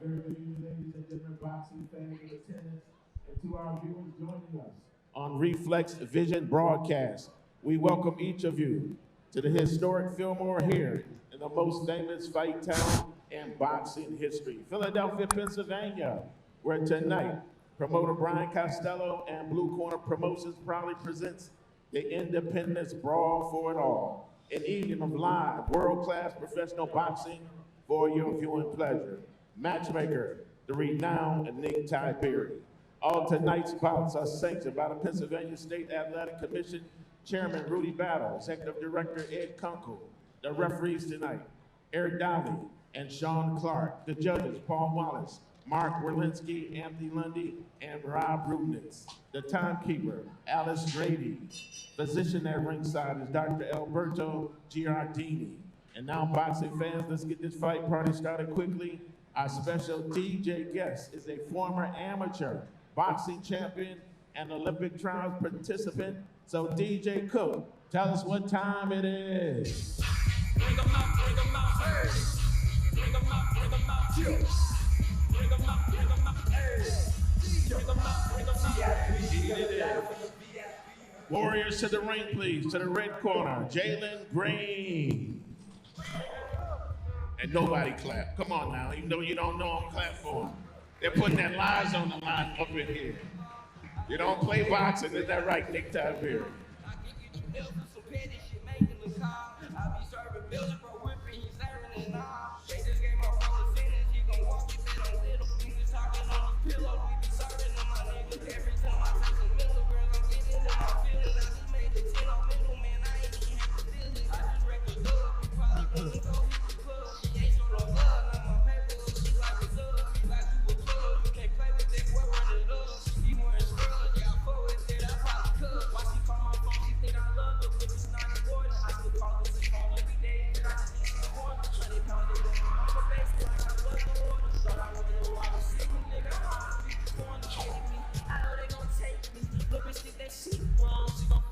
Very good evening, ladies and gentlemen, boxing fans in attendance, and to our viewers joining us on Reflex Vision Broadcast. We welcome each of you to the historic Fillmore here in the most famous fight town in boxing history, Philadelphia, Pennsylvania, where tonight promoter Brian Costello and Blue Corner Promotions proudly presents the Independence Brawl for It All, an evening of live, world-class professional boxing for your viewing pleasure. Matchmaker, the renowned Nick Tiberi. All tonight's bouts are sanctioned by the Pennsylvania State Athletic Commission Chairman Rudy Battle, Executive Director Ed Kunkel. The referees tonight, Eric Dowdy and Sean Clark. The judges, Paul Wallace, Mark Werlinski, Anthony Lundy, and Rob Rubnitz. The timekeeper, Alice Grady. Physician at ringside is Dr. Alberto Giardini. And now, boxing fans, let's get this fight party started quickly. Our special DJ guest is a former amateur boxing champion and Olympic trials participant. So DJ Cook, tell us what time it is. Bring 'em out, bring 'em out, hey. Bring 'em out, bring 'em out, chill. Bring 'em out, bring 'em out, hey. Bring 'em out, bring 'em out. Warriors to the ring, please. To the red corner, Jalen Green. And nobody clap. Come on now, even though you don't know them, clap for them. They're putting their lives on the line up in here. You don't play boxing, is that right, Nick Tiberi?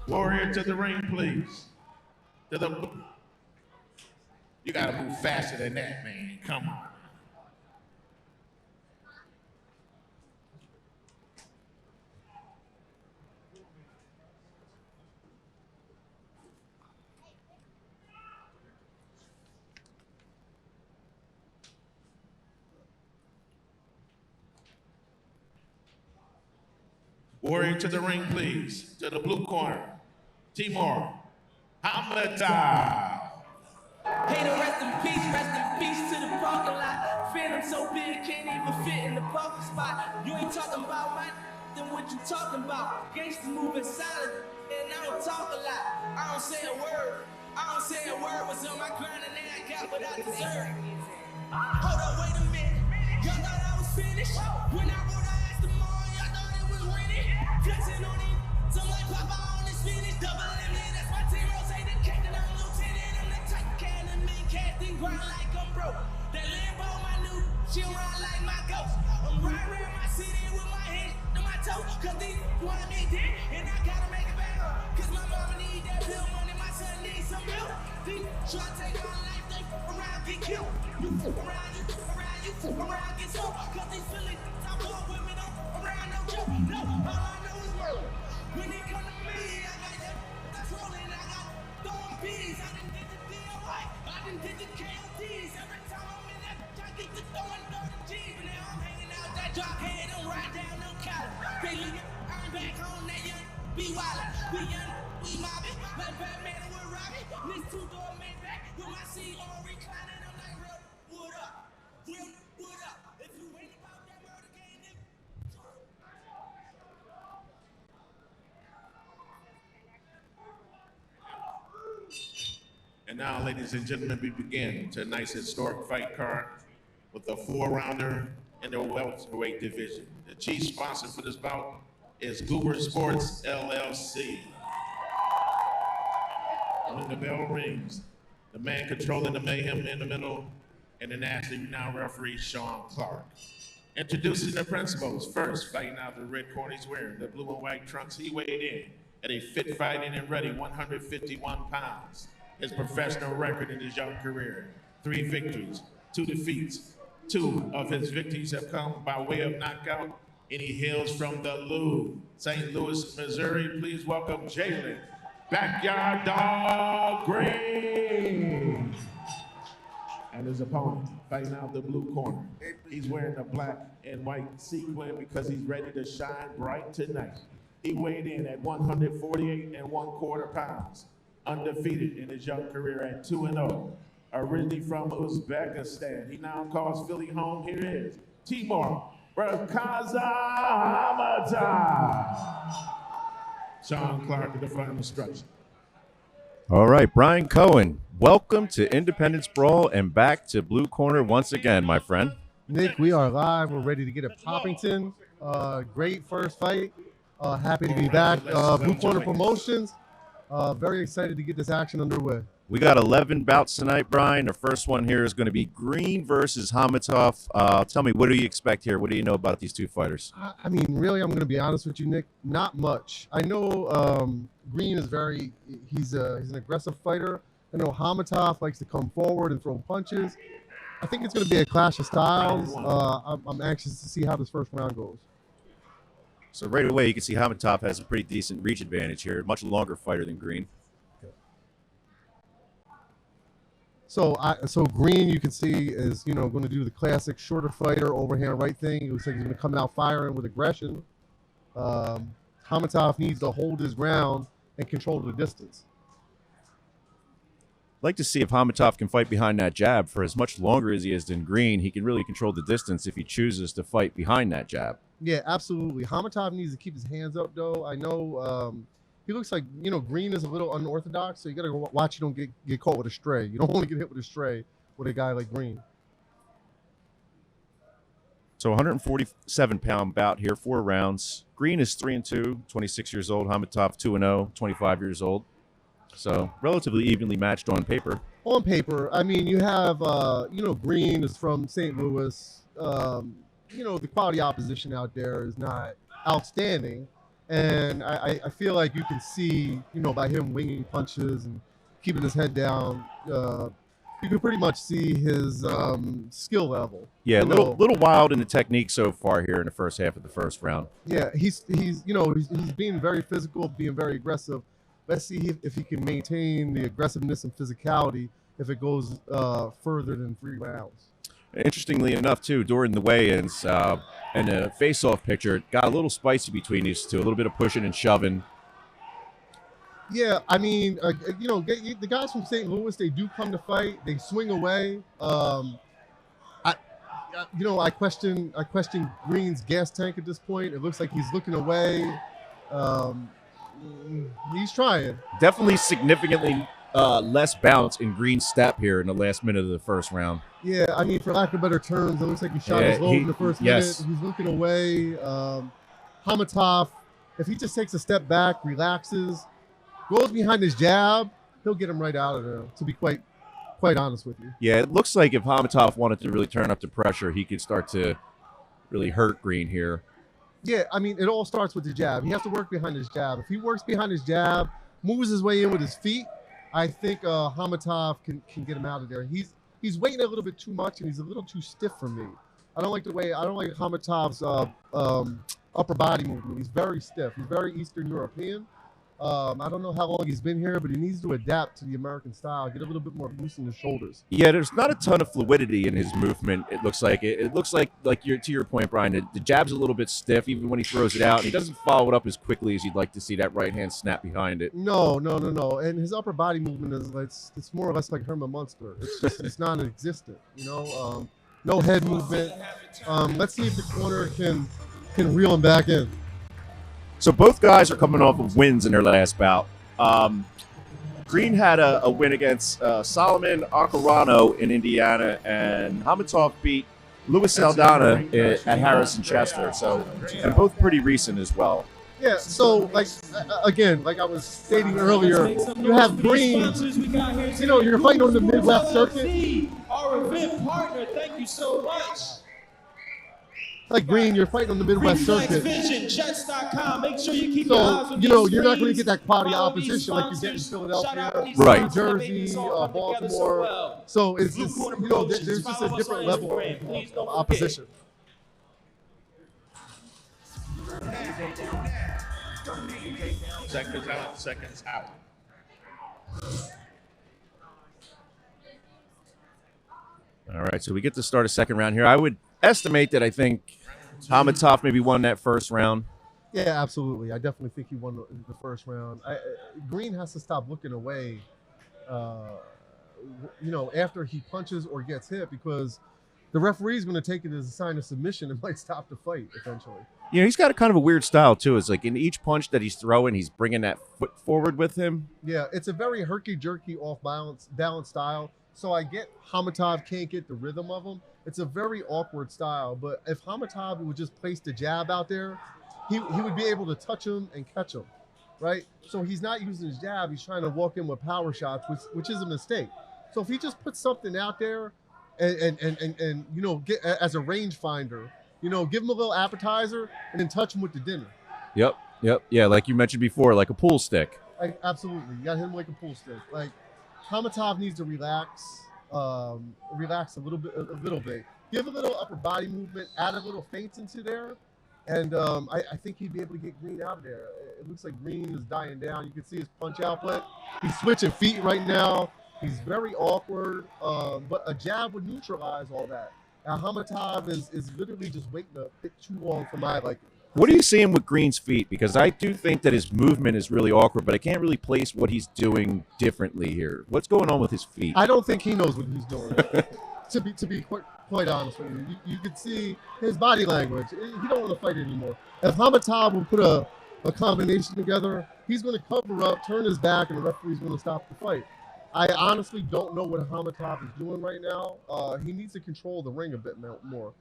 Warrior to the ring, please. You gotta move faster than that, man. Come on. Warrior to the ring, please. To the blue corner, Timur Hamadov. Hey, to rest in peace to the parking lot. Phantom so big, can't even fit in the parking spot. You ain't talking about my then what you talking about? Gangsters moving silent, and I don't talk a lot. I don't say a word. Was on my grind and then I got what I deserve. Hold up, wait a minute. Y'all thought I was finished? When I wrote I asked them all, y'all thought it was winning. Flexing on it, some like Papa on this finish. Double limit, that's my team. Say the captain, I'm lieutenant. I'm the type of cannon, me casting grind like I'm broke. That Lambo, my new, she ride like my ghost. I'm riding around my city with my hands to my toes. Cause these want me dead, and I gotta make it better. Cause my mama need that bill money, my son needs some milk. These try to take my life, they around, get killed. You around, get sold. Cause these feelings, top war women don't around, no joke. No, all I know is murder. When it come to me, I got that's rolling, I got throwing bees. I done did the DOI, I done did the KODs. Every time I'm in that, I get to throwing 30 G's. But now I'm hanging out that drop head, don't ride down no collar. They look at, I'm back home, that young, be wildin'. We young, we mobbin', like Batman and we're robbing. This two-door Maybach with my seat on reclining. I'm like, real, what up? Real, what up? If you ain't about that murder game, then... And now, ladies and gentlemen, we begin tonight's historic fight card with a four-rounder in the welterweight division. The chief sponsor for this bout is Goober Sports, LLC. When the bell rings, the man controlling the mayhem in the middle, and the nationally renowned referee, Sean Clark. Introducing the principals. First, fighting out the red corner, he's wearing the blue and white trunks. He weighed in at a fit, fighting, and ready 151 pounds. His professional record in his young career, 3 victories, 2 defeats, 2 of his victories have come by way of knockout, and he hails from the Lou, St. Louis, Missouri. Please welcome Jalen Backyard Dog Green. And his opponent fighting out the blue corner. He's wearing the black and white sequin because he's ready to shine bright tonight. He weighed in at 148 1/4 pounds, undefeated in his young career at 2-0. Originally from Uzbekistan, he now calls Philly home. Here is Timur Berkazamadov. Sean Clark with the final instruction. All right, Brian Cohen, welcome to Independence Brawl and back to Blue Corner once again, my friend. Nick, we are live. We're ready to get at Poppington. Great first fight. Happy to be back. Blue Corner Promotions. Very excited to get this action underway. We got 11 bouts tonight, Brian. The first one here is going to be Green versus Hamatov. Tell me, what do you expect here? What do you know about these two fighters? I mean, really, I'm going to be honest with you, Nick. Not much. I know Green is he's an aggressive fighter. I know Hamatov likes to come forward and throw punches. I think it's going to be a clash of styles. I'm anxious to see how this first round goes. So right away, you can see Hamatov has a pretty decent reach advantage here. Much longer fighter than Green. So Green, you can see, is going to do the classic shorter fighter overhand right thing. It looks like he's going to come out firing with aggression. Hamatov needs to hold his ground and control the distance. I'd like to see if Hamatov can fight behind that jab for as much longer as he is than Green. He can really control the distance if he chooses to fight behind that jab. Yeah, absolutely. Hamatov needs to keep his hands up, though. I know he looks like, Green is a little unorthodox, so you got to watch you don't get caught with a stray. You don't want to get hit with a stray with a guy like Green. So 147-pound bout here, 4 rounds. Green is 3-2, 26 years old. Hamatov 2-0, 25 years old. So relatively evenly matched on paper. On paper, I mean, you have, Green is from St. Louis. The quality opposition out there is not outstanding. And I feel like you can see, by him winging punches and keeping his head down, you can pretty much see his skill level. Yeah, a little wild in the technique so far here in the first half of the first round. Yeah, he's being very physical, being very aggressive. Let's see if he can maintain the aggressiveness and physicality if it goes further than 3 rounds. Interestingly enough, too, during the weigh-ins and the face-off picture, it got a little spicy between these two, a little bit of pushing and shoving. Yeah, I mean, the guys from St. Louis, they do come to fight. They swing away. I question Green's gas tank at this point. It looks like he's looking away. He's trying. Definitely significantly less bounce in Green's step here in the last minute of the first round. Yeah, I mean, for lack of better terms, it looks like he shot his load in the first minute. Yes. He's looking away. Hamatov, if he just takes a step back, relaxes, goes behind his jab, he'll get him right out of there, to be quite honest with you. Yeah, it looks like if Hamatov wanted to really turn up the pressure, he could start to really hurt Green here. Yeah, I mean, it all starts with the jab. He has to work behind his jab. If he works behind his jab, moves his way in with his feet, I think Hamatov can get him out of there. He's waiting a little bit too much, and he's a little too stiff for me. I don't like Hamatov's upper body movement. He's very stiff. He's very Eastern European. I don't know how long he's been here, but he needs to adapt to the American style, get a little bit more loose in the shoulders. Yeah, there's not a ton of fluidity in his movement. It looks like it looks like to your point, Brian. The jab's a little bit stiff, even when he throws it out, and he doesn't follow it up as quickly as you'd like to see that right hand snap behind it. No. And his upper body movement it's more or less like Herman Munster. It's non-existent. No head movement. Let's see if the corner can reel him back in. So both guys are coming off of wins in their last bout. Green had a win against Solomon Acarano in Indiana, and Hamatov beat Luis Saldana at Harrison Chester. So, and both pretty recent as well. Yeah, so again, like I was stating earlier, you have Green, you're fighting on the Midwest circuit. Our event partner, thank you so much. like Green, you're fighting on the Midwest circuit. ReflexVisionJets.com. Make sure you keep your eyes So, on you know, these you're not going to screens. get that quality Follow these opposition like you get in sponsors. Shout out Philadelphia, these Right. New sponsors that make Jersey, this all come together so Baltimore. well. So it's Blue just, Corner you know, Promotions. there's just Follow a us different on level Instagram. Please of don't opposition. Seconds out. All right, so we get to start a second round here. I would estimate that I think Hamatov maybe won that first round. Yeah, absolutely. I definitely think he won the first round. Green has to stop looking away, you know, after he punches or gets hit, because the referee is going to take it as a sign of submission and might stop the fight eventually. You know, he's got a kind of a weird style too. It's like in each punch that he's throwing, he's bringing that foot forward with him. Yeah, it's a very herky-jerky, off-balance style. So I get Hamatov can't get the rhythm of him. It's a very awkward style. But if Hamatov would just place the jab out there, he would be able to touch him and catch him, right? So he's not using his jab. He's trying to walk in with power shots, which is a mistake. So if he just puts something out there and you know, get as a rangefinder, you know, give him a little appetizer and then touch him with the dinner. Yep. Yeah, like you mentioned before, like a pool stick. Absolutely. You got him like a pool stick. Like, Hamatov needs to relax a little bit. Give a little upper body movement, add a little feints into there, and I think he'd be able to get Green out of there. It looks like Green is dying down. You can see his punch output. He's switching feet right now. He's very awkward, but a jab would neutralize all that. Now, Hamatov is literally just waiting a bit too long for my liking. What are you seeing with Green's feet? Because I do think that his movement is really awkward, but I can't really place what he's doing differently here. What's going on with his feet? I don't think he knows what he's doing. to be quite honest with you, you could see his body language. He don't want to fight anymore. If Hamatov will put a combination together, he's going to cover up, turn his back, and the referee's going to stop the fight. I honestly don't know what Hamatov is doing right now. He needs to control the ring a bit more.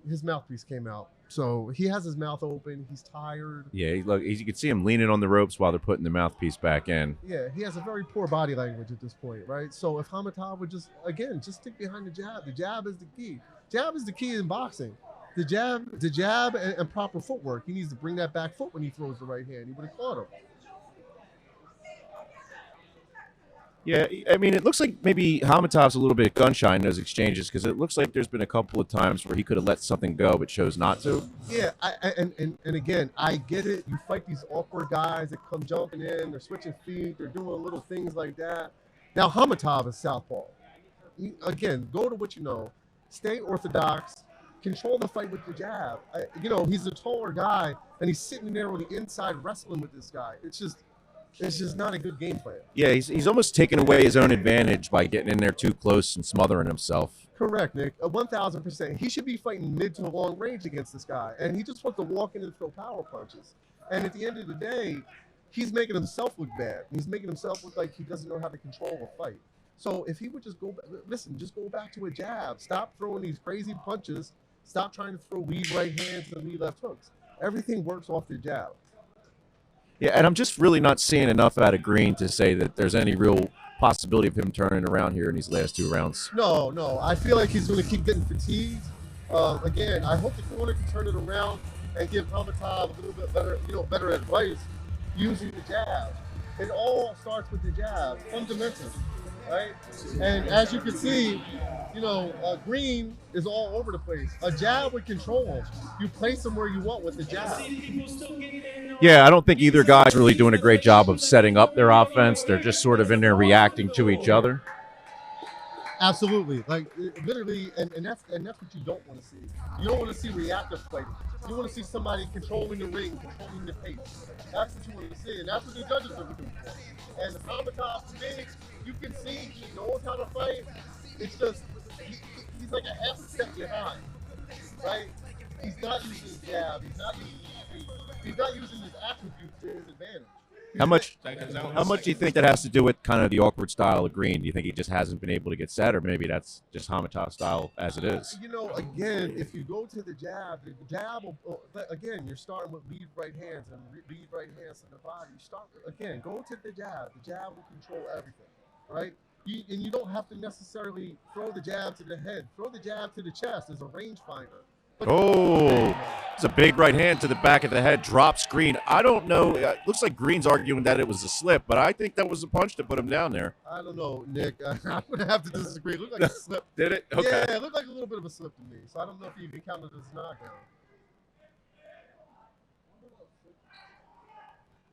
His mouthpiece came out. So he has his mouth open. He's tired. Yeah, you can see him leaning on the ropes while they're putting the mouthpiece back in. Yeah, he has a very poor body language at this point, right? So if Hamatov would just stick behind the jab. The jab is the key. Jab is the key in boxing. The jab and proper footwork. He needs to bring that back foot when he throws the right hand. He would have caught him. Yeah, I mean, it looks like maybe Hamatov's a little bit gun shy in those exchanges, because it looks like there's been a couple of times where he could have let something go but chose not to. Yeah, and again, I get it. You fight these awkward guys that come jumping in, they're switching feet, they're doing little things like that. Now, Hamatov is southpaw. Again, go to what you know. Stay orthodox. Control the fight with the jab. You know, he's a taller guy, and he's sitting there on the inside wrestling with this guy. It's just not a good game plan. Yeah, he's almost taking away his own advantage by getting in there too close and smothering himself. Correct, Nick. 1,000%. He should be fighting mid to long range against this guy, and he just wants to walk in and throw power punches. And at the end of the day, he's making himself look bad. He's making himself look like he doesn't know how to control a fight. So if he would just go back to a jab. Stop throwing these crazy punches. Stop trying to throw lead right hands and lead left hooks. Everything works off the jab. Yeah, and I'm just really not seeing enough out of Green to say that there's any real possibility of him turning around here in these last two rounds. No. I feel like he's going to keep getting fatigued. Again, I hope the corner can turn it around and give Hamatov a little bit better advice using the jab. It all starts with the jab, fundamentals, right? And as you can see, Green is all over the place. A jab would control him. You place him where you want with the jab. Yeah, I don't think either guy's really doing a great job of setting up their offense. They're just sort of in there reacting to each other. Absolutely, literally, and that's what you don't want to see. You don't want to see reactive fighting. You want to see somebody controlling the ring, controlling the pace. That's what you want to see, and that's what the judges are looking for. And Hamatov, to me, you can see he knows how to fight. It's just he's like a half a step behind, right? He's not using his jab. He's not using his feet. He's not using his attributes to his advantage. How much do you think that has to do with kind of the awkward style of Green? Do you think he just hasn't been able to get set, or maybe that's just Hamatov's style as it is? Again, if you go to the jab will, again, you're starting with lead right hands and lead right hands to the body. Go to the jab. The jab will control everything, right? You don't have to necessarily throw the jab to the head. Throw the jab to the chest as a rangefinder. Oh, it's a big right hand to the back of the head. Drops Green. I don't know. It looks like Green's arguing that it was a slip, but I think that was a punch to put him down there. I don't know, Nick. I'm gonna have to disagree. It looked like a slip. Did it? Okay. Yeah, it looked like a little bit of a slip to me. So I don't know if he even counted as a knockdown.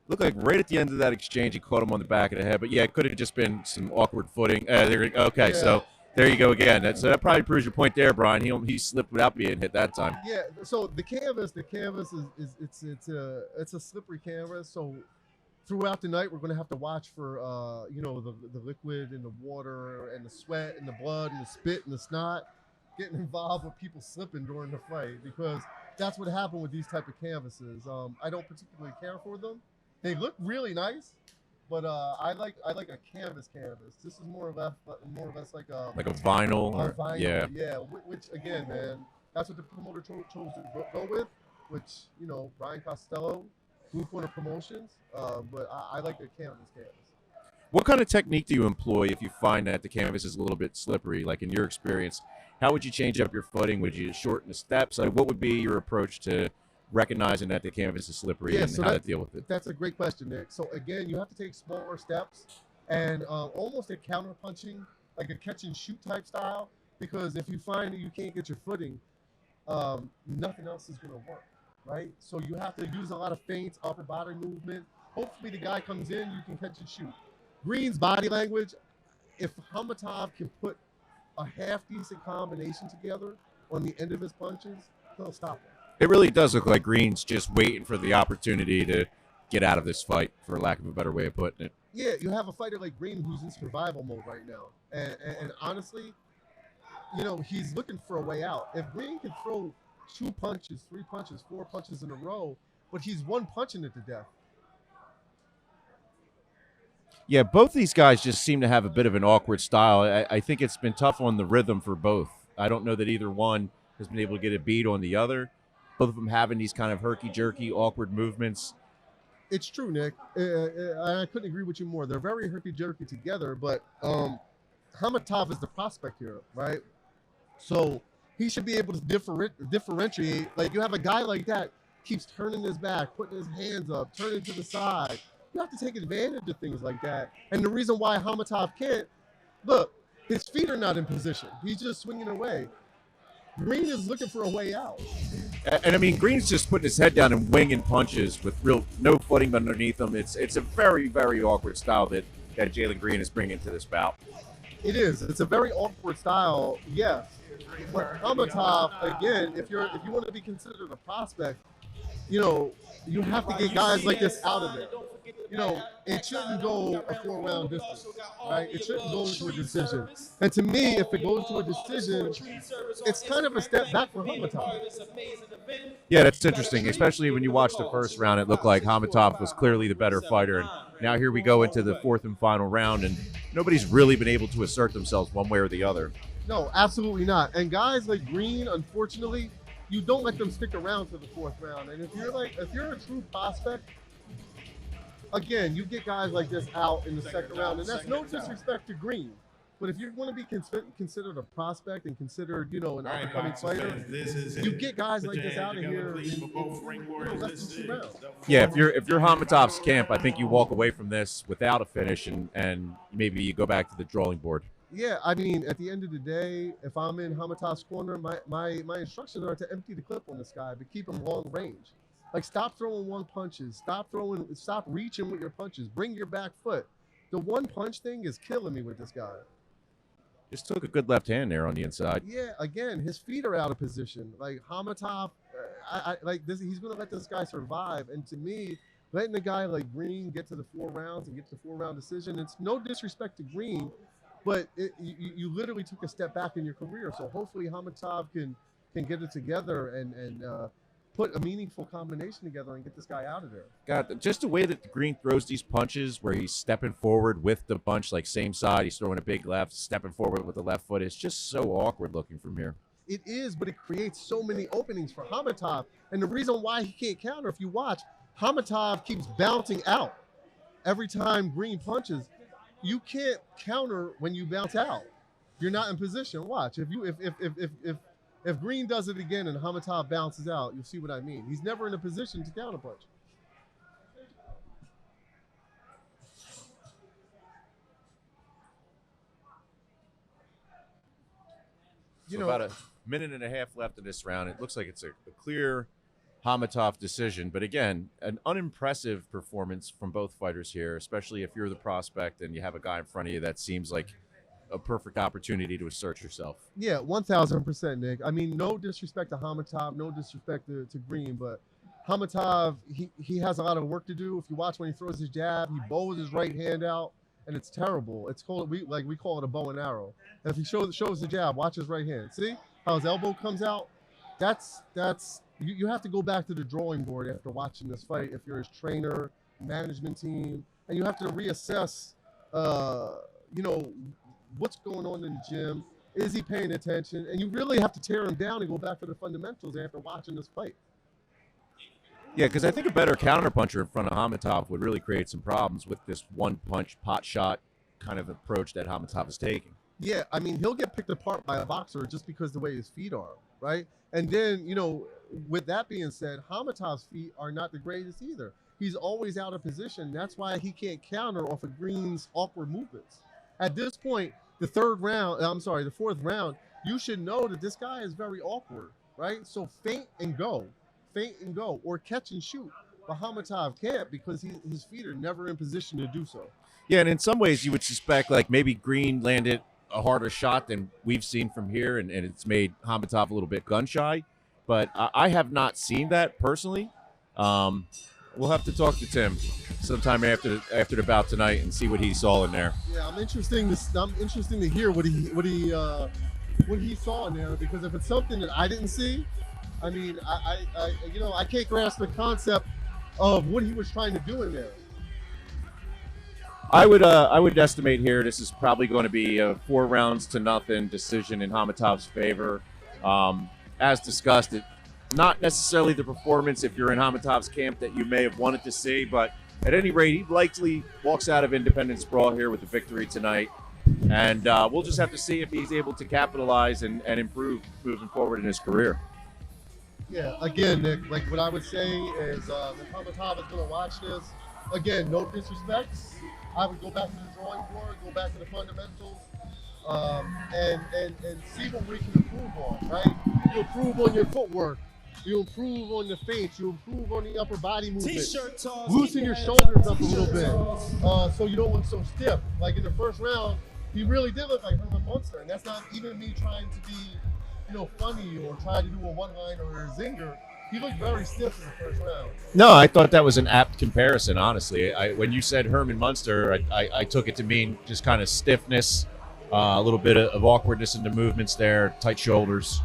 Looked like right at the end of that exchange, he caught him on the back of the head. But yeah, it could have just been some awkward footing. Okay, Yeah. so there you go again. So that probably proves your point there, Brian. He slipped without being hit that time. Yeah. So the canvas is it's a slippery canvas. So throughout the night, we're going to have to watch for the liquid and the water and the sweat and the blood and the spit and the snot getting involved with people slipping during the fight, because that's what happened with these type of canvases. I don't particularly care for them. They look really nice, but I like a canvas. This is more or less like a vinyl. vinyl, Yeah. Which again, man, that's what the promoter chose to go with. Which Brian Costello, Blue Corner Promotions. But I like the canvas. What kind of technique do you employ if you find that the canvas is a little bit slippery? Like in your experience, how would you change up your footing? Would you shorten the steps? Like, what would be your approach to recognizing that the canvas is slippery and how to deal with it? That's a great question, Nick. So again, you have to take smaller steps and almost a counter punching, like a catch and shoot type style, because if you find that you can't get your footing, nothing else is going to work, right? So you have to use a lot of feints, upper body movement. Hopefully the guy comes in, you can catch and shoot. Green's body language, if Hamatov can put a half decent combination together on the end of his punches, he'll stop him. It really does look like Green's just waiting for the opportunity to get out of this fight, for lack of a better way of putting it. Yeah, you have a fighter like Green who's in survival mode right now. And honestly, he's looking for a way out. If Green can throw 2 punches, 3 punches, 4 punches in a row, but he's one punching it to death. Yeah, both these guys just seem to have a bit of an awkward style. I think it's been tough on the rhythm for both. I don't know that either one has been able to get a beat on the other. Both of them having these kind of herky-jerky, awkward movements. It's true, Nick. I couldn't agree with you more. They're very herky-jerky together, but Hamatov is the prospect here, right? So he should be able to differentiate. Like, you have a guy like that keeps turning his back, putting his hands up, turning to the side. You have to take advantage of things like that. And the reason why Hamatov can't, look, his feet are not in position. He's just swinging away. Green is looking for a way out. And I mean, Green's just putting his head down and winging punches with no footing underneath him. It's a very, very awkward style that Jalen Green is bringing to this bout. It is. It's a very awkward style, yes. But Hamatov, again, if you want to be considered a prospect, you have to get guys like this out of there. It shouldn't go a 4-round distance, right? It shouldn't go into a decision. And to me, if it goes to a decision, it's kind of a step back for Hamatov. Yeah, that's interesting, especially when you watch the first round. It looked like Hamatov was clearly the better fighter. And now here we go into the 4th and final round, and nobody's really been able to assert themselves one way or the other. No, absolutely not. And guys like Green, unfortunately, you don't let them stick around to the 4th round. And if you're a true prospect, again, you get guys like this out in the 2nd round, and that's no disrespect to Green. But if you want to be considered a prospect and considered, an up-and-coming fighter, you get guys like this out of here in less than 2 rounds. Yeah, if you're Hamatov's camp, I think you walk away from this without a finish, and maybe you go back to the drawing board. Yeah, I mean, at the end of the day, if I'm in Hamatov's corner, my instructions are to empty the clip on this guy, but keep him long range. Like, stop throwing one punches. Stop reaching with your punches. Bring your back foot. The one punch thing is killing me with this guy. Just took a good left hand there on the inside. Yeah, again, his feet are out of position. Like, Hamatov, he's going to let this guy survive. And to me, letting a guy like Green get to the 4 rounds and get to the 4-round decision, it's no disrespect to Green, but you literally took a step back in your career. So hopefully Hamatov can get it together and put a meaningful combination together and get this guy out of there. God, just the way that Green throws these punches, where he's stepping forward with the punch, like same side, he's throwing a big left, stepping forward with the left foot. It's just so awkward looking from here. It is, but it creates so many openings for Hamatov. And the reason why he can't counter, if you watch, Hamatov keeps bouncing out every time Green punches. You can't counter when you bounce out. You're not in position. Watch. If If Green does it again and Hamatov bounces out, you'll see what I mean. He's never in a position to counterpunch. So about a minute and a half left in this round. It looks like it's a clear Hamatov decision. But again, an unimpressive performance from both fighters here, especially if you're the prospect and you have a guy in front of you that seems like a perfect opportunity to assert yourself. Yeah, 1,000%, Nick. I mean, no disrespect to Hamatov, no disrespect to Green, but Hamatov, he has a lot of work to do. If you watch when he throws his jab, he bows his right hand out, and it's terrible. It's called we call it a bow and arrow. And if he shows the jab, watch his right hand. See how his elbow comes out? That's you have to go back to the drawing board after watching this fight if you're his trainer, management team, and you have to reassess what's going on in the gym. Is he paying attention? And you really have to tear him down and go back to the fundamentals after watching this fight. Yeah, because I think a better counterpuncher in front of Hamatov would really create some problems with this one-punch pot shot kind of approach that Hamatov is taking. Yeah, I mean, he'll get picked apart by a boxer just because the way his feet are, right? And then, with that being said, Hamatov's feet are not the greatest either. He's always out of position. That's why he can't counter off of Green's awkward movements. At this point, the fourth round, you should know that this guy is very awkward, right? So feint and go, or catch and shoot. But Hamatov can't because his feet are never in position to do so. Yeah, and in some ways you would suspect like maybe Green landed a harder shot than we've seen from here, and it's made Hamatov a little bit gun-shy. But I have not seen that personally. We'll have to talk to Tim sometime after the bout tonight and see what he saw in there. Yeah, I'm interested to hear what he saw in there, because if it's something that I didn't see, I mean, I can't grasp the concept of what he was trying to do in there. I would estimate here this is probably going to be a 4-0 decision in Hamatov's favor. As discussed, not necessarily the performance if you're in Hamatov's camp that you may have wanted to see, but at any rate, he likely walks out of Independence Brawl here with the victory tonight. And we'll just have to see if he's able to capitalize and improve moving forward in his career. Yeah, again, Nick, like what I would say is if Hamatov is going to watch this, again, no disrespect, I would go back to the drawing board, go back to the fundamentals, and see what we can improve on, right? You improve on your footwork. You improve on the feints. You improve on the upper body movement. Loosen your shoulders up a little bit so you don't look so stiff. Like in the first round, he really did look like Herman Munster, and that's not even me trying to be, funny or try to do a one-liner or a zinger. He looked very stiff in the first round. No, I thought that was an apt comparison, honestly. When you said Herman Munster, I took it to mean just kind of stiffness, a little bit of awkwardness in the movements there, tight shoulders.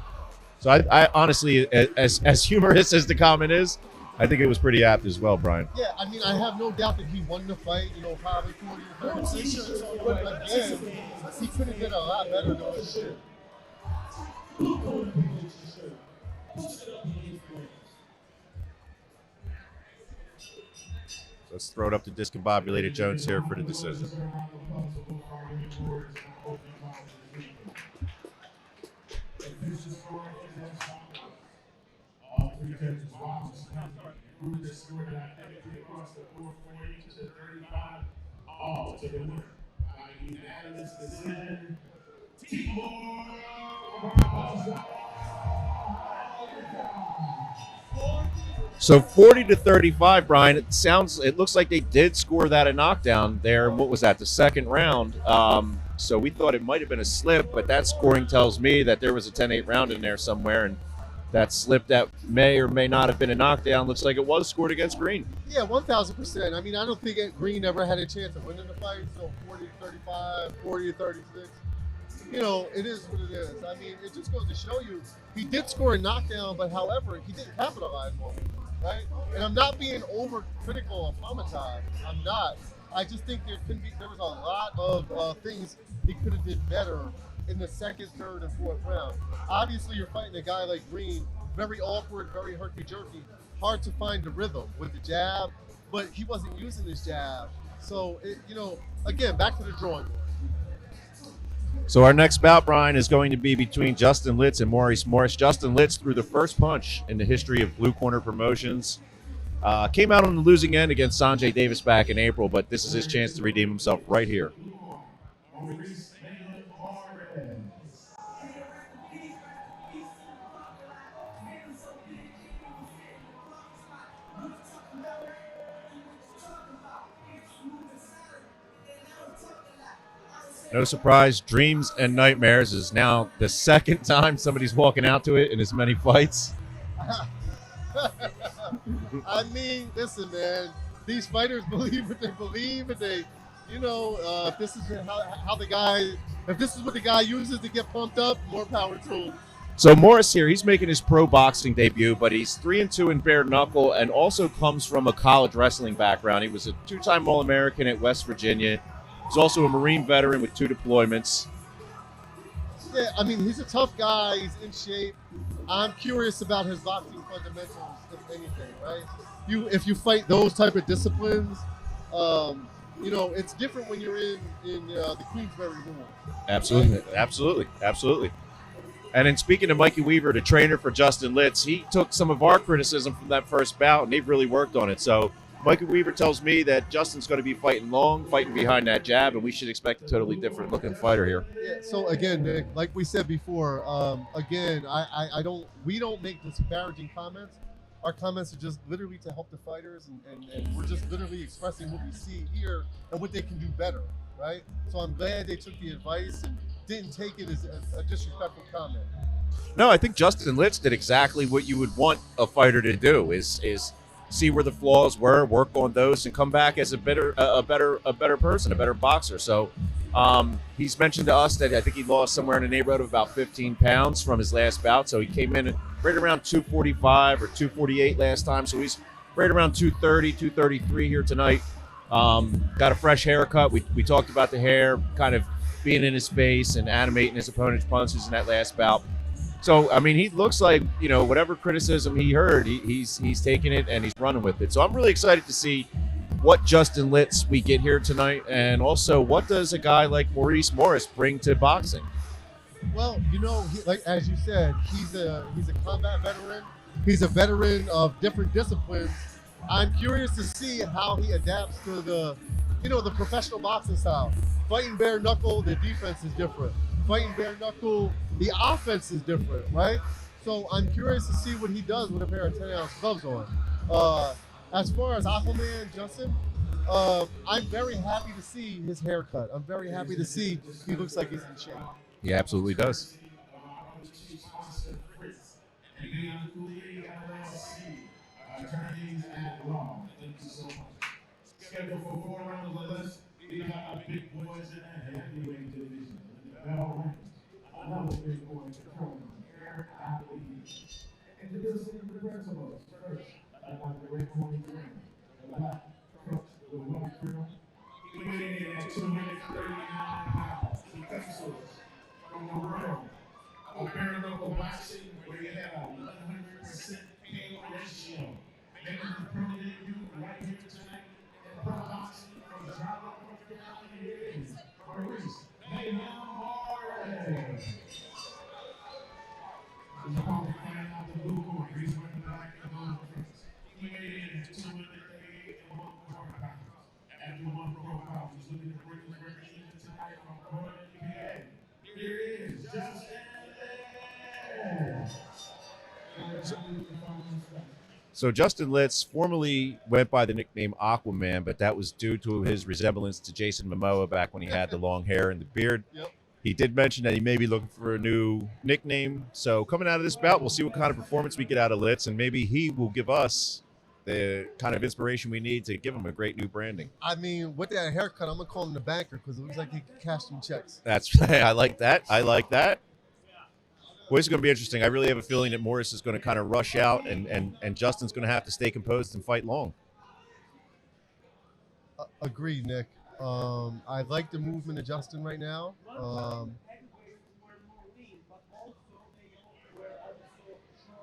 So I honestly, as humorous as the comment is, I think it was pretty apt as well, Brian. Yeah, I mean, I have no doubt that he won the fight, probably 40 to 36. But again, he could have did a lot better than what he did. Let's throw it up to discombobulated Jones here for the decision. So 40 to 35, Brian. It looks like they did score that a knockdown there. What was that? The second round. So we thought it might have been a slip, but that scoring tells me that there was a 10-8 round in there somewhere, and that slip that may or may not have been a knockdown looks like it was scored against Green. Yeah, 1,000%. I mean, I don't think Green ever had a chance of winning the fight. So 40 to 35, 40 to 36. It is what it is. I mean, it just goes to show you he did score a knockdown, but however, he didn't capitalize on it. Right? And I'm not being overcritical of Hamatov. I'm not. I just think there was a lot of things he could have did better in the second, third, and fourth round. Obviously, you're fighting a guy like Green, very awkward, very herky-jerky, hard to find the rhythm with the jab, but he wasn't using his jab. So, again, back to the drawing board. So our next bout, Brian, is going to be between Justin Litz and Maurice Morris. Justin Litz threw the first punch in the history of Blue Corner Promotions. Came out on the losing end against Sanjay Davis back in April, but this is his chance to redeem himself right here. No surprise, Dreams and Nightmares is now the second time somebody's walking out to it in as many fights. I mean, listen, man. These fighters believe what they believe, and they, if this is how the guy, if this is what the guy uses to get pumped up, more power to him. So Morris here, he's making his pro boxing debut, but he's 3-2 in bare knuckle, and also comes from a college wrestling background. He was a 2-time All-American at West Virginia. He's also a Marine veteran with 2 deployments. Yeah, I mean, he's a tough guy. He's in shape. I'm curious about his boxing fundamentals, if anything, right? If you fight those type of disciplines, it's different when you're in the Queensberry Room. Absolutely. And then speaking of Mikey Weaver, the trainer for Justin Litz, he took some of our criticism from that first bout, and they've really worked on it. So Mikey Weaver tells me that Justin's going to be fighting long, fighting behind that jab, and we should expect a totally different looking fighter here. Yeah. So again, Nick, like we said before, we don't make disparaging comments. Our comments are just literally to help the fighters, and we're just literally expressing what we see here and what they can do better, right? So I'm glad they took the advice and didn't take it as a disrespectful comment. No, I think Justin Litz did exactly what you would want a fighter to do: is see where the flaws were, work on those, and come back as a better person, a better boxer. So he's mentioned to us that I think he lost somewhere in the neighborhood of about 15 pounds from his last bout. So he came in right around 245 or 248 last time. So he's right around 230, 233 here tonight. Got a fresh haircut. We talked about the hair kind of being in his face and animating his opponent's punches in that last bout. So, I mean, he looks like, whatever criticism he heard, he's taking it and he's running with it. So I'm really excited to see what Justin Litz we get here tonight, and also what does a guy like Maurice Morris bring to boxing? Well, like as you said, he's a combat veteran. He's a veteran of different disciplines. I'm curious to see how he adapts to the professional boxing style. Fighting bare knuckle, the defense is different. Fighting bare knuckle, the offense is different, right? So I'm curious to see what he does with a pair of 10-ounce gloves on. As far as Aquaman Justin, I'm very happy to see his haircut. I'm very happy to see he looks like he's in shape. He absolutely does. Scheduled for 4 rounds or less, we got big boys in that heavyweight division. Bell rings. Another big boy controlling Eric Ali. Introducing the principals first. I want the red corner green. The black crooks, the white girl. He weighed in at 239 pounds. He pencils from the world of bare knuckle boxing, where you have a 100% pain ratio. Making the pro debut right here tonight in pro boxing from Charlotte, North Carolina. Here is Maurice Morris. He's probably flying out the blue corner. He's wearing the black and gold first. He weighed in at 238 and 1/4 pounds. After 1/4 pounds, he's looking to bring his record even tonight from Portland, PA. Here is Justin Litz. So Justin Litz formerly went by the nickname Aquaman, but that was due to his resemblance to Jason Momoa back when he had the long hair and the beard. Yep. He did mention that he may be looking for a new nickname. So coming out of this bout, we'll see what kind of performance we get out of Litz, and maybe he will give us the kind of inspiration we need to give him a great new branding. I mean, with that haircut, I'm going to call him the banker because it looks like he can cash some checks. That's I like that. Well, it's going to be interesting. I really have a feeling that Morris is going to kind of rush out, and Justin's going to have to stay composed and fight long. Agreed, Nick. I like the movement of Justin right now.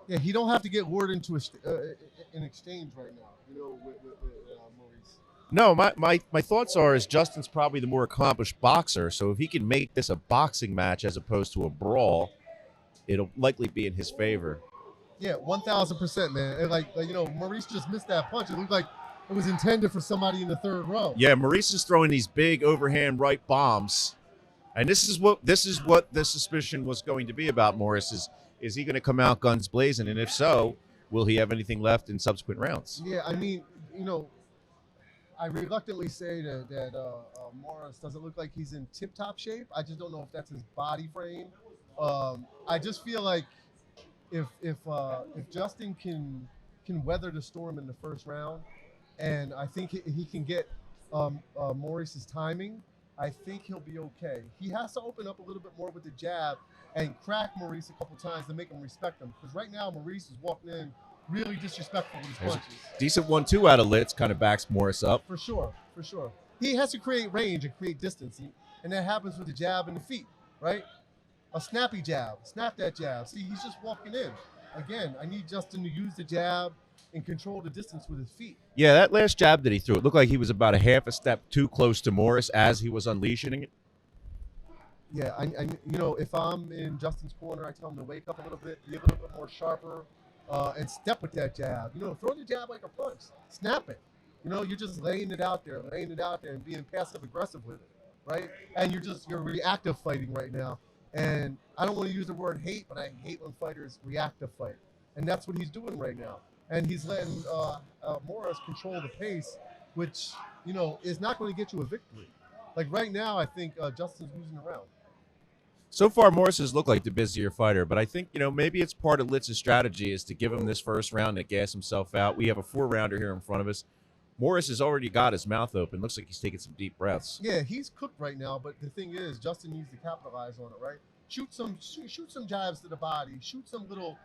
Yeah, he don't have to get lured into an exchange right now, with Maurice. No, my thoughts are is Justin's probably the more accomplished boxer, so if he can make this a boxing match as opposed to a brawl, it'll likely be in his favor. Yeah, 1,000%, man. And Maurice just missed that punch. It looked like it was intended for somebody in the third row. Yeah, Maurice is throwing these big overhand right bombs, and this is what the suspicion was going to be about Morris. Is he going to come out guns blazing, and if so, will he have anything left in subsequent rounds? Yeah, I mean, I reluctantly say that Morris doesn't look like he's in tip-top shape. I just don't know if that's his body frame. I just feel like if Justin can weather the storm in the first round, and I think he can get Maurice's timing, I think he'll be okay. He has to open up a little bit more with the jab and crack Maurice a couple times to make him respect him. Because right now Maurice is walking in really disrespectful with his There's a punches. decent 1-2 out of Litz, kind of backs Morris up. For sure. He has to create range and create distance, and that happens with the jab and the feet, right? A snappy jab, snap that jab. See, he's just walking in. Again, I need Justin to use the jab and control the distance with his feet. Yeah, that last jab that he threw, it looked like he was about a half a step too close to Morris as he was unleashing it. Yeah, I if I'm in Justin's corner, I tell him to wake up a little bit, be a little bit more sharper, and step with that jab. Throw the jab like a punch, snap it. You're just laying it out there, and being passive aggressive with it, right? And you're reactive fighting right now. And I don't want to use the word hate, but I hate when fighters reactive fight, and that's what he's doing right now. And he's letting Morris control the pace, which is not going to get you a victory. Like right now, I think Justin's losing the round. So far, Morris has looked like the busier fighter, but I think, maybe it's part of Litz's strategy is to give him this first round to gas himself out. We have a 4-rounder here in front of us. Morris has already got his mouth open. Looks like he's taking some deep breaths. Yeah, he's cooked right now, but the thing is, Justin needs to capitalize on it, right? Shoot some jabs to the body. Shoot some little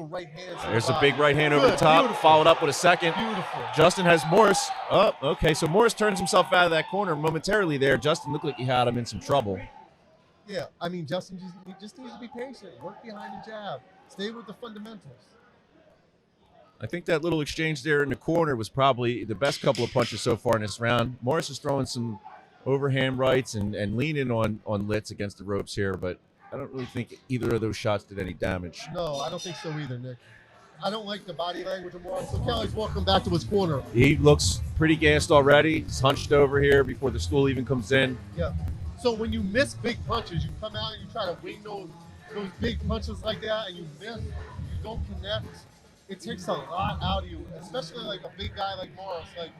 right hands. There's a big right hand over the top, beautiful. followed up with a second. Beautiful. Justin has Morris. Oh, okay, so Morris turns himself out of that corner momentarily there. Justin looked like he had him in some trouble. Yeah, I mean, Justin just needs to be patient. Work behind the jab. Stay with the fundamentals. I think that little exchange there in the corner was probably the best couple of punches so far in this round. Morris is throwing some overhand rights and leaning on Litz against the ropes here, but I don't really think either of those shots did any damage. No, I don't think so either, Nick. I don't like the body language of Morris. So Kelly's walking back to his corner. He looks pretty gassed already. He's hunched over here before the stool even comes in. Yeah. So when you miss big punches, you come out and you try to wing those big punches like that, and you miss, you don't connect. It takes a lot out of you, especially like a big guy like Morris. Like,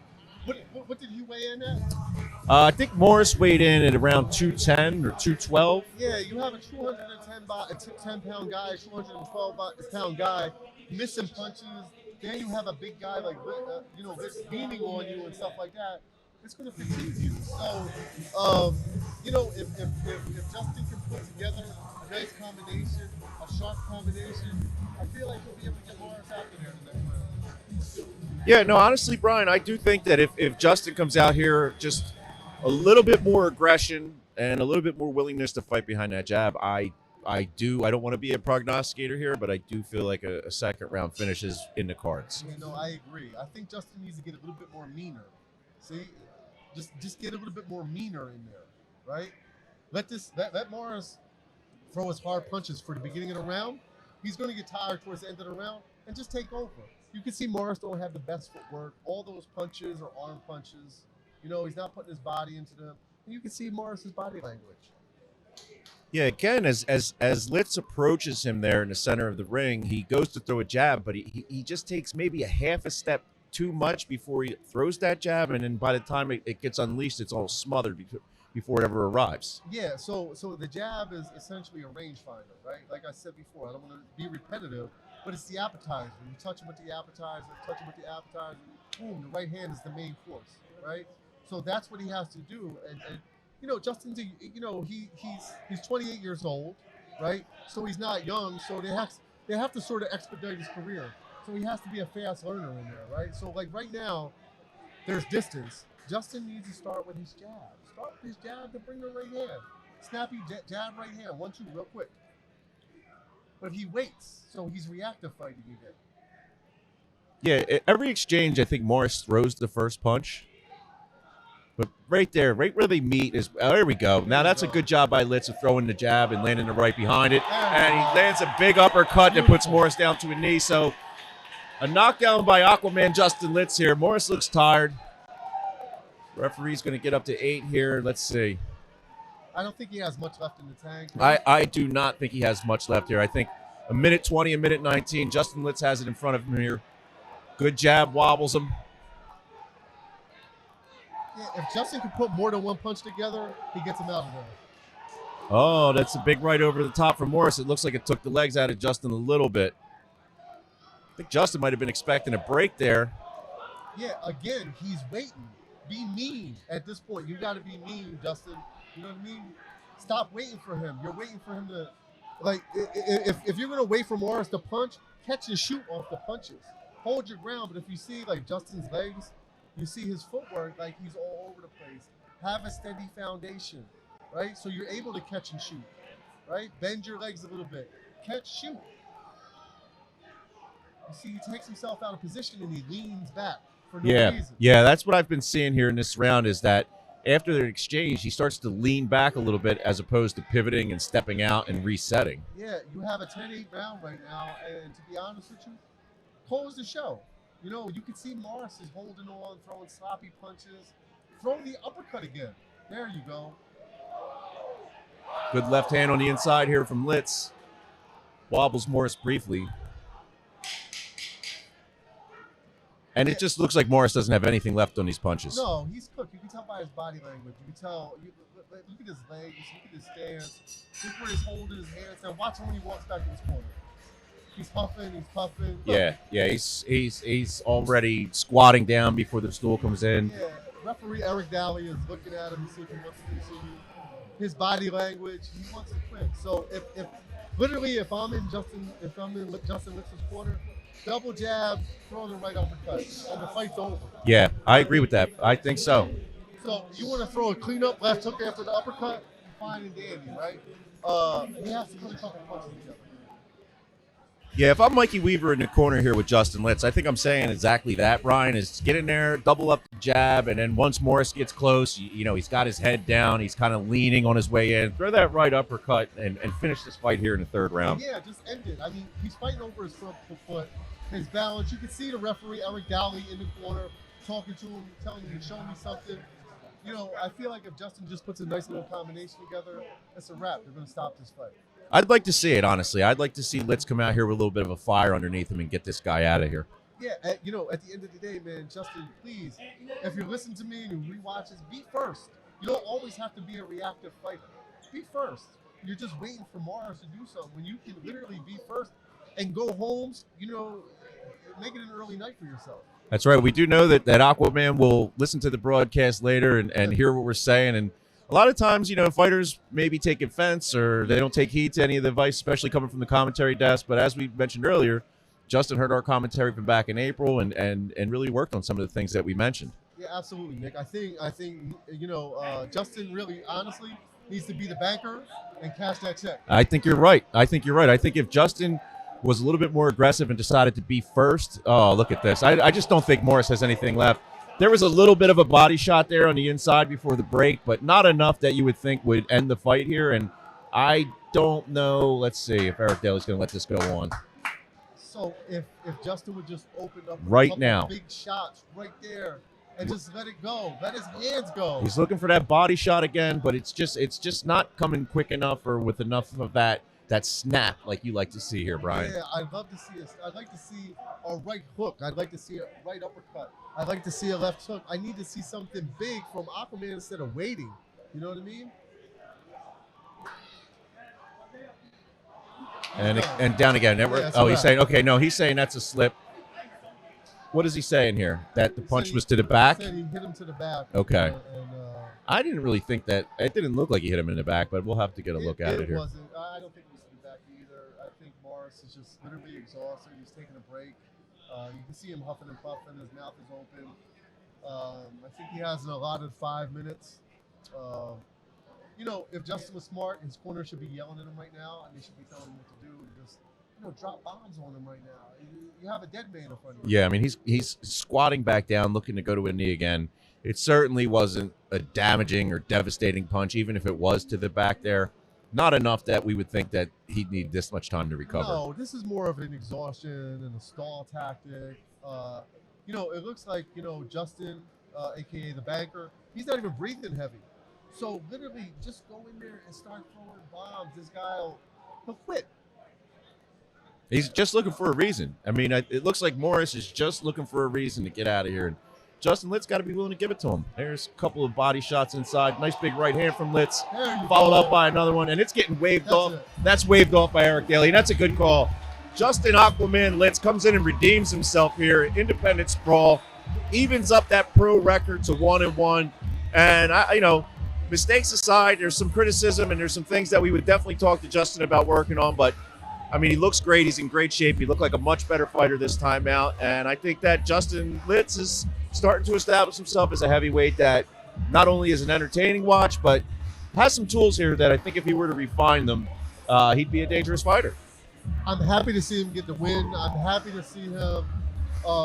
what did he weigh in at? I think Morris weighed in at around 210 or 212. Yeah, you have a 210-pound guy, 212-pound guy, missing punches. Then you have a big guy like that's leaning on you and stuff like that. It's going to fatigue you. So, if Justin can put together a nice combination, a sharp combination, I feel like he'll be able to get Morris out there in the next round. Yeah, no, honestly, Brian, I do think that if Justin comes out here just a little bit more aggression and a little bit more willingness to fight behind that jab, I don't want to be a prognosticator here, but I do feel like a second round finish is in the cards. I agree. I think Justin needs to get a little bit more meaner. See, just get a little bit more meaner in there, right? Let Morris throw his hard punches for the beginning of the round. He's going to get tired towards the end of the round and just take over. You can see Morris don't have the best footwork. All those punches are arm punches. He's not putting his body into them. And you can see Morris's body language. Yeah, again, as Litz approaches him there in the center of the ring, he goes to throw a jab, but he just takes maybe a half a step too much before he throws that jab, and then by the time it gets unleashed, it's all smothered before it ever arrives. Yeah, so the jab is essentially a rangefinder, right? Like I said before, I don't want to be repetitive, but it's the appetizer. You touch him with the appetizer, boom, the right hand is the main force, right? So that's what he has to do. And Justin's, he's 28 years old, right? So he's not young, so they have to sort of expedite his career. So he has to be a fast learner in there, right? So like right now, there's distance. Justin needs to start with his jab. Start with his jab to bring the right hand. Snappy jab, right hand, 1-2, real quick. But he waits, so he's reactive fighting again. Yeah, every exchange, I think Morris throws the first punch, But right there, right where they meet is there we go. Now that's a good job by Litz of throwing the jab and landing the right behind it. And he lands a big uppercut that puts Morris down to a knee. So a knockdown by Aquaman Justin Litz here. Morris looks tired. Referee's going to get up to 8 here. Let's see. I don't think he has much left in the tank. I do not think he has much left here. I think a minute 20, a minute 19. Justin Litz has it in front of him here. Good jab, wobbles him. Yeah, if Justin can put more than one punch together, he gets him out of there. Oh, that's a big right over the top from Morris. It looks like it took the legs out of Justin a little bit. I think Justin might have been expecting a break there. Yeah, again, he's waiting. Be mean at this point. You got to be mean, Justin. You know what I mean? Stop waiting for him. You're waiting for him to, like, if you're going to wait for Morris to punch, catch and shoot off the punches. Hold your ground. But if you see, like, Justin's legs, you see his footwork, like he's all over the place. Have a steady foundation, right? So you're able to catch and shoot, right? Bend your legs a little bit. Catch, shoot. You see, he takes himself out of position and he leans back for no reason. Yeah, that's what I've been seeing here in this round is that after their exchange, he starts to lean back a little bit as opposed to pivoting and stepping out and resetting. Yeah, you have a 10-8 round right now, and to be honest with you, close the show. You know, you can see Morris is holding on, throwing sloppy punches. Throw the uppercut again. There you go. Good left hand on the inside here from Litz. Wobbles Morris briefly. And it just looks like Morris doesn't have anything left on these punches. No, he's cooked. You can tell by his body language. You can tell. Look at his legs. Look at his stance. Look where he's holding his hands. And watch him when he walks back in his corner. He's huffing. He's puffing. Look. Yeah. He's already squatting down before the stool comes in. Yeah. Referee Eric Daly is looking at him to see if he wants to continue. His body language. He wants to quit. So if I'm in Justin Litz's corner, double jab, throw the right uppercut, and the fight's over. Yeah, I agree with that. I think so. So you want to throw a cleanup left hook after the uppercut? Fine and dandy, right? He has to put a couple punches together. Yeah, if I'm Mikey Weaver in the corner here with Justin Litz, I think I'm saying exactly that, Brian, is get in there, double up the jab, and then once Morris gets close, you know, he's got his head down, he's kind of leaning on his way in, throw that right uppercut and finish this fight here in the third round. Yeah, just end it. I mean, he's fighting over his front foot, his balance. You can see the referee, Eric Dowley, in the corner, talking to him, telling him, show me something. You know, I feel like if Justin just puts a nice little combination together, it's a wrap. They're going to stop this fight. I'd like to see it, honestly. I'd like to see Litz come out here with a little bit of a fire underneath him and get this guy out of here. Yeah, you know, at the end of the day, man, Justin, please, if you're listening to me and you rewatch this, be first. You don't always have to be a reactive fighter. Be first. You're just waiting for Morris to do something when you can literally be first and go home, you know, make it an early night for yourself. That's right. We do know that Aquaman will listen to the broadcast later and hear what we're saying. And a lot of times, you know, fighters maybe take offense or they don't take heed to any of the advice, especially coming from the commentary desk. But as we mentioned earlier, Justin heard our commentary from back in April and really worked on some of the things that we mentioned. Yeah, absolutely, Nick. I think you know, Justin really, honestly, needs to be the banker and cash that check. I think you're right. I think if Justin was a little bit more aggressive and decided to be first, oh, look at this. I just don't think Morris has anything left. There was a little bit of a body shot there on the inside before the break, but not enough that you would think would end the fight here. And I don't know. Let's see if Eric Daly's going to let this go on. So if Justin would just open up right a couple now, big shots right there, and just let it go, let his hands go. He's looking for that body shot again, but it's just not coming quick enough or with enough of that snap like you like to see here, Brian. Yeah, I'd love to see it. I'd like to see a right hook. I'd like to see a right uppercut. I'd like to see a left hook. I need to see something big from Aquaman instead of waiting. You know what I mean? And down again. Yeah, He's saying, okay, no, he's saying that's a slip. What is he saying here? That the punch was to the back? He said he hit him to the back. Okay. I didn't really think that. It didn't look like he hit him in the back, but we'll have to get a look at it here. I don't think it was to the back either. I think Morris is just literally exhausted. He's taking a break. You can see him huffing and puffing. His mouth is open. I think he has an allotted 5 minutes. You know, if Justin was smart, his corner should be yelling at him right now, and they should be telling him what to do. And just drop bombs on him right now. You have a dead man in front of you. Yeah, I mean, he's squatting back down, looking to go to a knee again. It certainly wasn't a damaging or devastating punch, even if it was to the back there. Not enough that we would think that he'd need this much time to recover. No, this is more of an exhaustion and a stall tactic. It looks like, Justin, a.k.a. the banker, he's not even breathing heavy. So literally just go in there and start throwing bombs. This guy he'll quit. He's just looking for a reason. I mean, it looks like Morris is just looking for a reason to get out of here. And Justin Litz got to be willing to give it to him. There's a couple of body shots inside. Nice big right hand from Litz. Followed up by another one, and it's getting waved off. That's waved off by Eric Daly. That's a good call. Justin Aquaman Litz comes in and redeems himself here. Independent Sprawl evens up that pro record to 1-1. And mistakes aside, there's some criticism and there's some things that we would definitely talk to Justin about working on. But I mean, he looks great. He's in great shape. He looked like a much better fighter this time out. And I think that Justin Litz is starting to establish himself as a heavyweight that not only is an entertaining watch, but has some tools here that I think if he were to refine them, he'd be a dangerous fighter. I'm happy to see him get the win. I'm happy to see him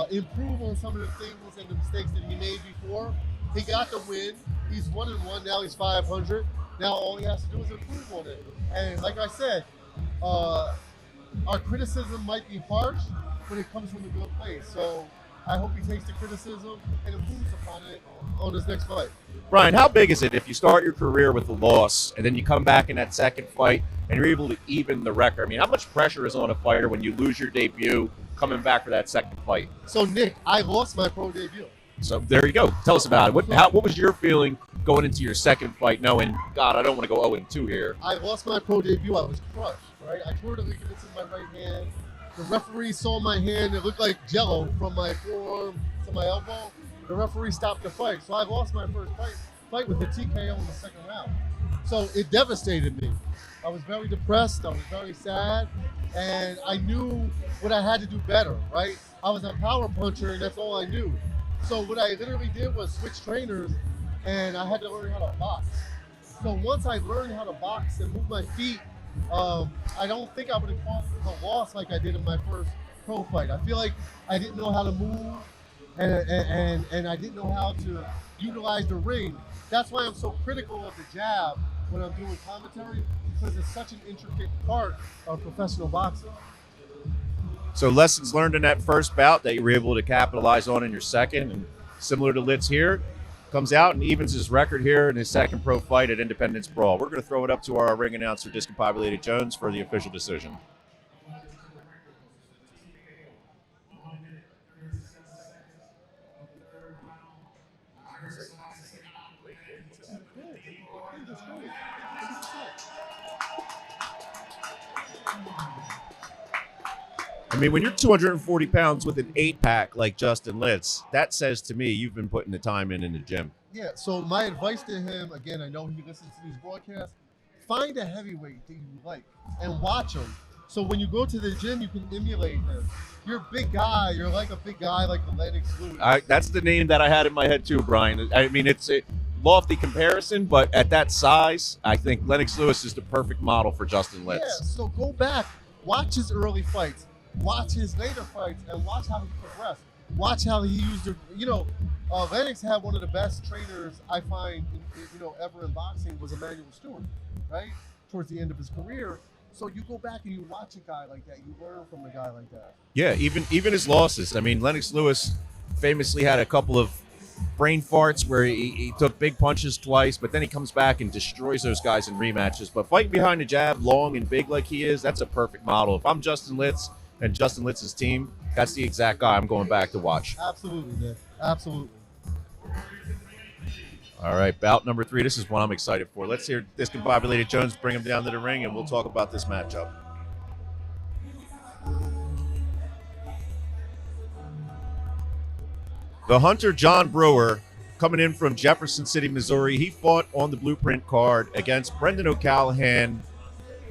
improve on some of the things and the mistakes that he made before. He got the win. He's 1-1. Now he's 500. Now all he has to do is improve on it. And like I said, our criticism might be harsh, but it comes from a good place. So I hope he takes the criticism and improves upon it on his next fight. Brian, how big is it if you start your career with a loss and then you come back in that second fight and you're able to even the record? I mean, how much pressure is on a fighter when you lose your debut coming back for that second fight? So, Nick, I lost my pro debut. So there you go. Tell us about it. What was your feeling going into your second fight knowing, God, I don't want to go 0-2 here? I lost my pro debut. I was crushed, right? I tore the ligaments in my right hand. The referee saw my hand. It looked like jello from my forearm to my elbow. The referee stopped the fight. So I lost my first fight with the TKO in the second round. So it devastated me. I was very depressed. I was very sad. And I knew what I had to do better, right? I was a power puncher, and that's all I knew. So what I literally did was switch trainers, and I had to learn how to box. So once I learned how to box and move my feet, I don't think I would have fought the loss like I did in my first pro fight. I feel like I didn't know how to move, and I didn't know how to utilize the ring. That's why I'm so critical of the jab when I'm doing commentary, because it's such an intricate part of professional boxing. So lessons learned in that first bout that you were able to capitalize on in your second, and similar to Litz here, comes out and evens his record here in his second pro fight at Independence Brawl. We're going to throw it up to our ring announcer, Discombobulated Jones, for the official decision. I mean, when you're 240 pounds with an 8-pack like Justin Litz, that says to me you've been putting the time in the gym. Yeah, so my advice to him, again, I know he listens to these broadcasts, find a heavyweight that you like and watch him. So when you go to the gym, you can emulate him. You're a big guy. You're like a big guy like Lennox Lewis. That's the name that I had in my head too, Brian. I mean, it's a lofty comparison, but at that size, I think Lennox Lewis is the perfect model for Justin Litz. Yeah, so go back, watch his early fights, watch his later fights, and watch how he progressed. Watch how he used it. Lennox had one of the best trainers I find, ever in boxing was Emmanuel Stewart, right? Towards the end of his career. So you go back and you watch a guy like that. You learn from a guy like that. Yeah, even his losses. I mean, Lennox Lewis famously had a couple of brain farts where he took big punches twice, but then he comes back and destroys those guys in rematches. But fighting behind the jab, long and big like he is, that's a perfect model. If I'm Justin Litz and Justin Litz's team, that's the exact guy I'm going back to watch. Absolutely, Nick. Absolutely. All right, bout number 3. This is one I'm excited for. Let's hear Discombobulated Jones bring him down to the ring, and we'll talk about this matchup. The Hunter John Brewer, coming in from Jefferson City, Missouri. He fought on the Blueprint card against Brendan O'Callahan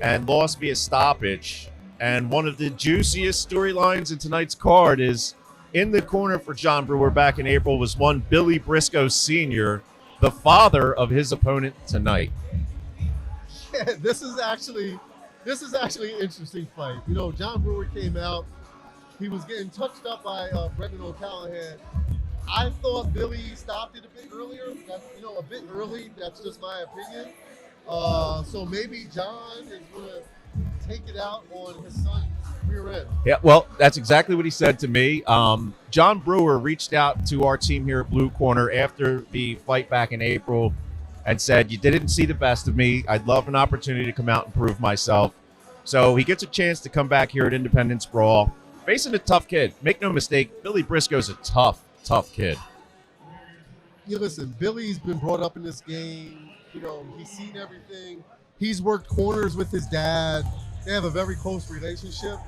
and lost via stoppage. And one of the juiciest storylines in tonight's card is in the corner for John Brewer back in April was one Billy Briscoe Sr., the father of his opponent tonight. Yeah, this is actually This is actually an interesting fight. You know, John Brewer came out. He was getting touched up by Brendan O'Callahan. I thought Billy stopped it a bit earlier. A bit early. That's just my opinion. So maybe John is going to take it out on his son's rear end. Yeah, well, that's exactly what he said to me. John Brewer reached out to our team here at Blue Corner after the fight back in April and said, "You didn't see the best of me. I'd love an opportunity to come out and prove myself." So he gets a chance to come back here at Independence Brawl, facing a tough kid. Make no mistake, Billy Briscoe's a tough kid. You listen, Billy's been brought up in this game. You know, he's seen everything. He's worked corners with his dad. They have a very close relationship.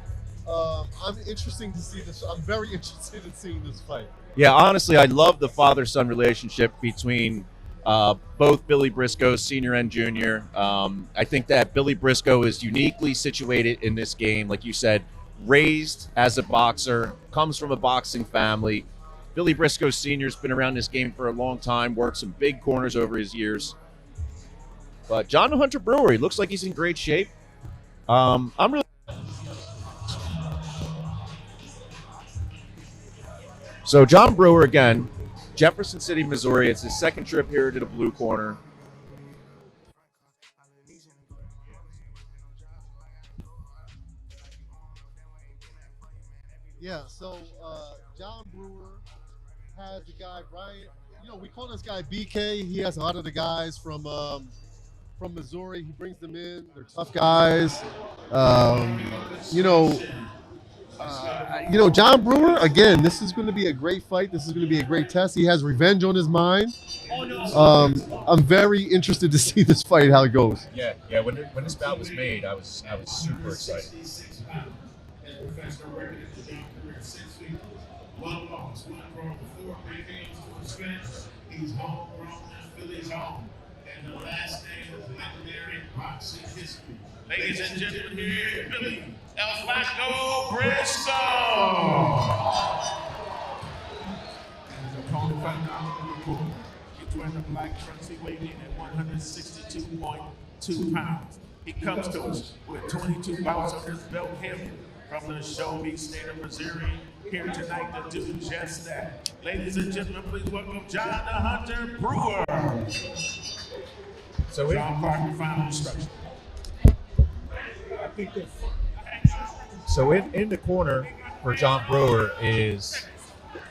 I'm interested to see this. I'm very interested in seeing this fight. Yeah, honestly, I love the father-son relationship between both Billy Briscoe, senior and junior. I think that Billy Briscoe is uniquely situated in this game. Like you said, raised as a boxer, comes from a boxing family. Billy Briscoe Sr.'s been around this game for a long time, worked some big corners over his years. But John Hunter Brewer, he looks like he's in great shape. I'm really... So John Brewer, again, Jefferson City, Missouri. It's his second trip here to the Blue Corner. Yeah, so John Brewer has the guy, Brian. You know, we call this guy BK. He has a lot of the guys from Missouri. He brings them in. They're tough guys. John Brewer, again, this is going to be a great fight. This is going to be a great test. He has revenge on his mind. I'm very interested to see this fight, how it goes. Yeah. When this bout was made, I was super excited. Professional record in the John career 6 feet, 1 loss, 1 draw, 4 big games to his finish. He's homegrown in Philly's home, and the last name is legendary in boxing history. Ladies and gentlemen, here Billy El Flaco Briscoe. And his opponent fighting out of the corner. He's wearing the black trunks. He weighed in at 162.2 pounds. He comes to us with 22 bouts under his belt, him from the Shelby state of Missouri, here tonight to do just that. Ladies and gentlemen, please welcome John the Hunter Brewer. So John Parker, final instruction. So in the corner for John Brewer is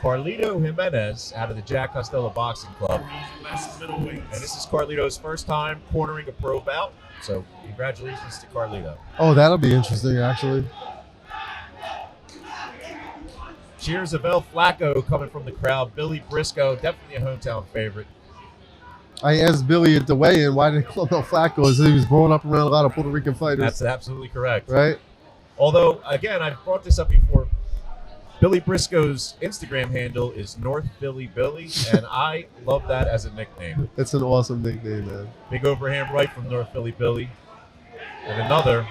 Carlito Jimenez out of the Jack Costello Boxing Club. And this is Carlito's first time cornering a pro bout. So congratulations to Carlito. Oh, that'll be interesting, actually. Cheers of El Flaco coming from the crowd. Billy Briscoe, definitely a hometown favorite. I asked Billy at the weigh-in why did they call him El Flaco? Is he was growing up around a lot of Puerto Rican fighters. That's absolutely correct. Right? Although, again, I've brought this up before. Billy Briscoe's Instagram handle is North Philly Billy, and I love that as a nickname. It's an awesome nickname, man. Big overhand right from North Philly Billy. And another.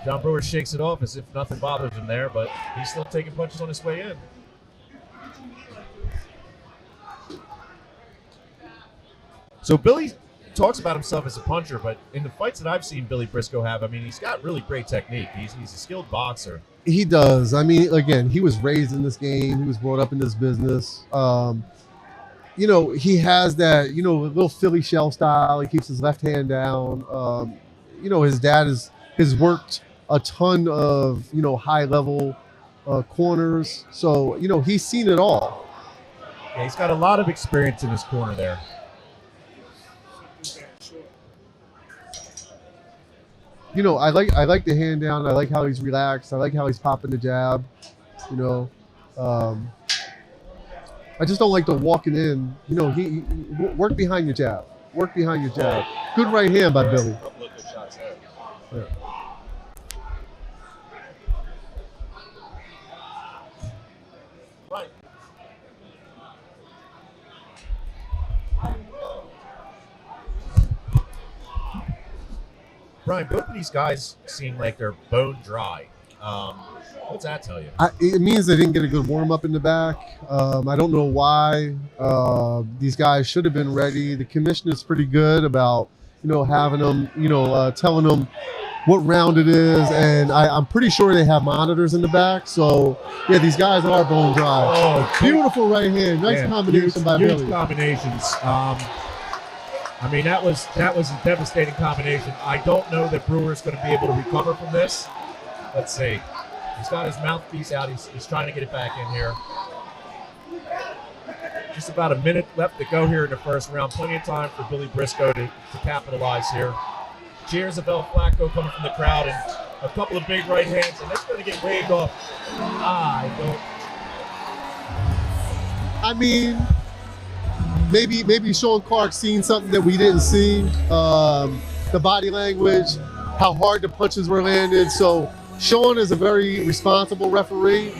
John Brewer shakes it off as if nothing bothers him there, but he's still taking punches on his way in. So Billy talks about himself as a puncher, but in the fights that I've seen Billy Briscoe have, I mean, he's got really great technique. He's a skilled boxer. He does. I mean, again, he was raised in this game. He was brought up in this business. He has that, little Philly shell style. He keeps his left hand down. His dad has worked a ton of, high-level corners. So, he's seen it all. Yeah, he's got a lot of experience in his corner there. I like the hand down. I like how he's relaxed. I like how he's popping the jab. I just don't like the walking in. He work behind your jab. Work behind your jab. Good right hand by Billy. Yeah. Brian, both of these guys seem like they're bone dry. What's that tell you? It means they didn't get a good warm-up in the back. I don't know why. These guys should have been ready. The commissioner's pretty good about, having them, telling them, what round it is, and I'm pretty sure they have monitors in the back. So yeah, these guys are bone dry. Oh, Beautiful right hand, nice yeah, combination by huge Billy. combinations. I mean, that was a devastating combination. I don't know that Brewer's going to be able to recover from this. Let's see. He's got his mouthpiece out. He's trying to get it back in here. Just about a minute left to go here in the first round. Plenty of time for Billy Briscoe to capitalize here. Cheers of El Flaco coming from the crowd, and a couple of big right hands, and that's going to get waved off. I mean, maybe Sean Clark seen something that we didn't see. The body language, how hard the punches were landed. So Sean is a very responsible referee,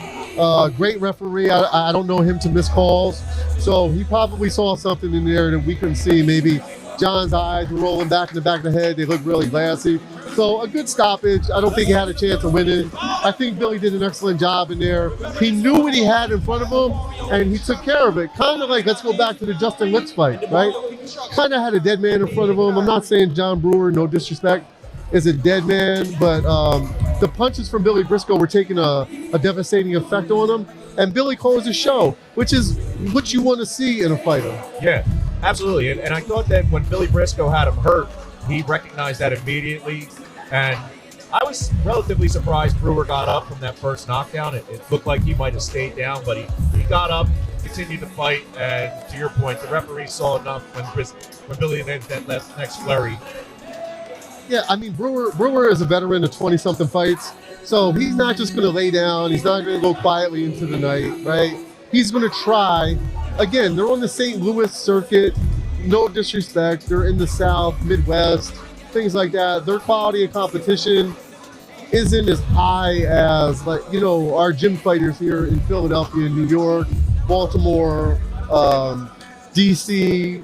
great referee. I don't know him to miss calls. So he probably saw something in there that we couldn't see. Maybe John's eyes were rolling back in the back of the head. They looked really glassy. So a good stoppage. I don't think he had a chance of winning. I think Billy did an excellent job in there. He knew what he had in front of him, and he took care of it. Kind of like, let's go back to the Justin Litz fight, right? Kind of had a dead man in front of him. I'm not saying John Brewer, no disrespect, is a dead man, but the punches from Billy Briscoe were taking a devastating effect on him. And Billy closed the show, which is what you want to see in a fighter. Yeah, absolutely. And I thought that when Billy Briscoe had him hurt, he recognized that immediately. And I was relatively surprised Brewer got up from that first knockdown. It looked like he might have stayed down, but he got up, continued to fight. And to your point, the referee saw enough when Billy made that next flurry. Yeah, I mean, Brewer is a veteran of 20-something fights. So he's not just going to lay down. He's not going to go quietly into the night, right? He's going to try. Again, they're on the St. Louis circuit. No disrespect. They're in the South, Midwest, things like that. Their quality of competition isn't as high as, like, you know, our gym fighters here in Philadelphia, New York, Baltimore, DC.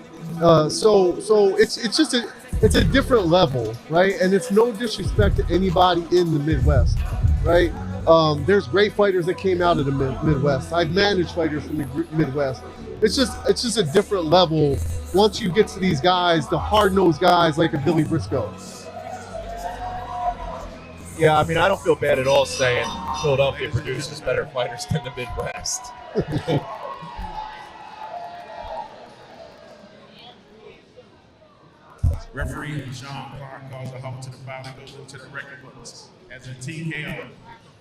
So it's just it's a different level, right? And it's no disrespect to anybody in the Midwest, right? There's great fighters that came out of the Midwest. I've managed fighters from the Midwest. It's just a different level once you get to these guys, the hard-nosed guys like a Billy Briscoe. Yeah, I mean, I don't feel bad at all saying Philadelphia produces better fighters than the Midwest. Referee Sean Clark calls a halt to the bout and goes into the record books as a TKO.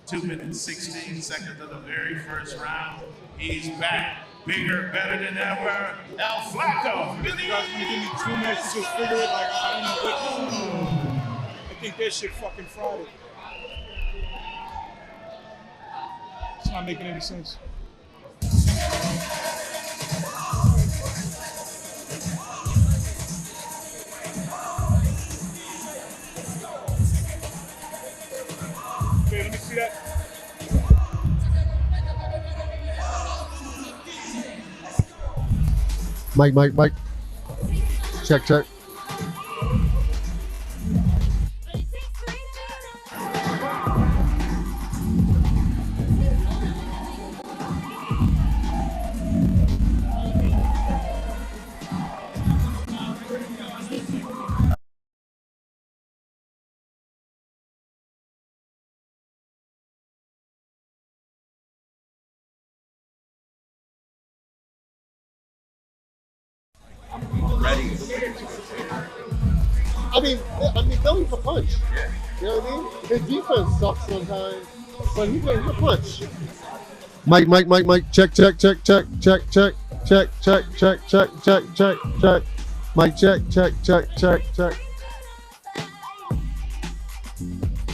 2 minutes, 16 seconds of the very first round. He's back, bigger, better than ever. El Flaco. You guys gonna give me 2 minutes to just figure it? Like, I don't know what. I think that shit fucking Friday. It's not making any sense. Okay, let me see that. Mike. Check. I mean, Billy can punch. You know what I mean? His defense sucks sometimes, but he can punch. Mike. Check. Mike, check.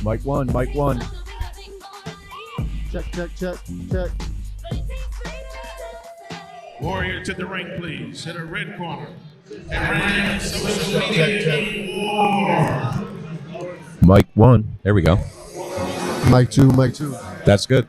Mike one. Check. Warrior to the ring, please, in the red corner. And social media. Mike 1. There we go. Mike 2. That's good.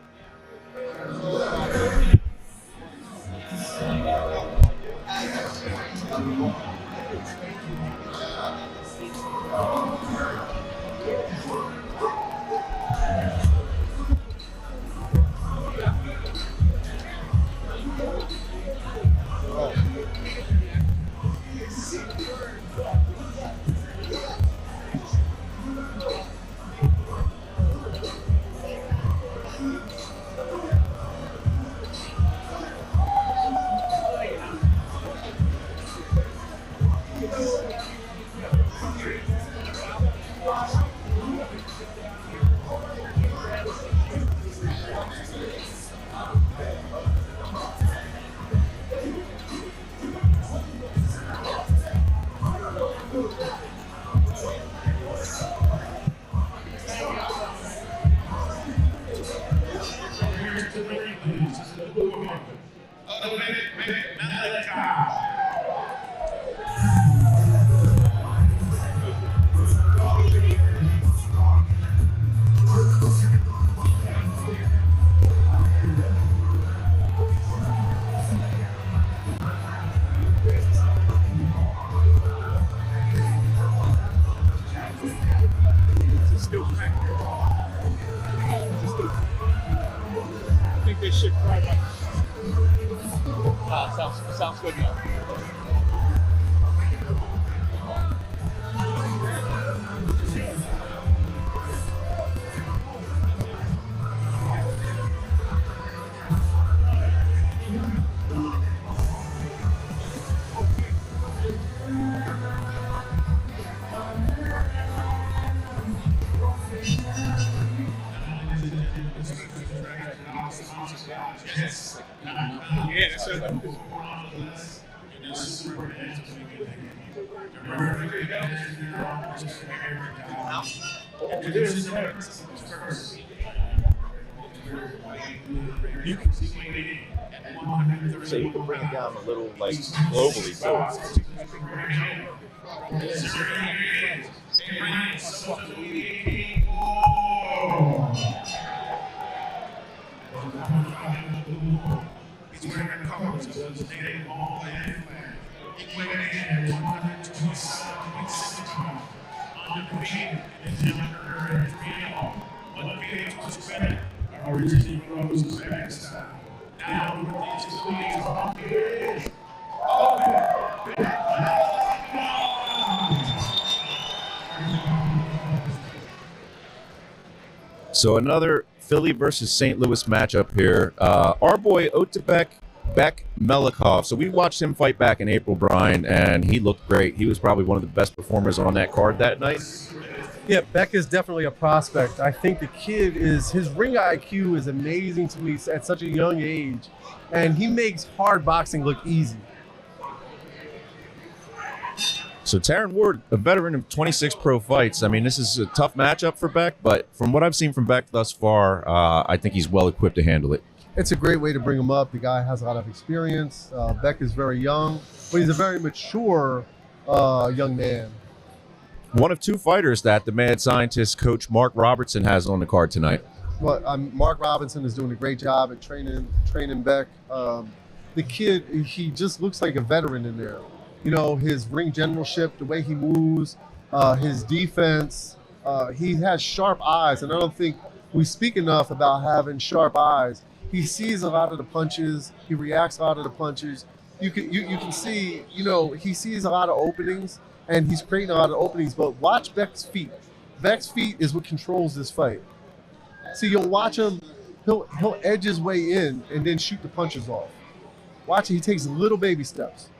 I think this shit probably sounds good now. Yeah, that's it. So you can bring it down a little, like, globally, too. So another Philly versus St. Louis matchup here. Our boy Otabek Beck Melikov. So we watched him fight back in April, Brian, and he looked great. He was probably one of the best performers on that card that night. Yeah, Beck is definitely a prospect. I think the kid his ring IQ is amazing to me at such a young age, and he makes hard boxing look easy. So Taron Ward, a veteran of 26 pro fights. I mean, this is a tough matchup for Beck, but from what I've seen from Beck thus far, I think he's well equipped to handle it. It's a great way to bring him up. The guy has a lot of experience. Beck is very young, but he's a very mature young man. One of two fighters that the mad scientist coach Mark Robertson has on the card tonight. Well, Mark Robinson is doing a great job at training Beck. The kid, he just looks like a veteran in there. You know, his ring generalship, the way he moves, his defense. He has sharp eyes, and I don't think we speak enough about having sharp eyes. He sees a lot of the punches. He reacts a lot of the punches. You can see, you know, he sees a lot of openings, and he's creating a lot of openings. But watch Beck's feet. Beck's feet is what controls this fight. See, you'll watch him. He'll edge his way in and then shoot the punches off. Watch it. He takes little baby steps.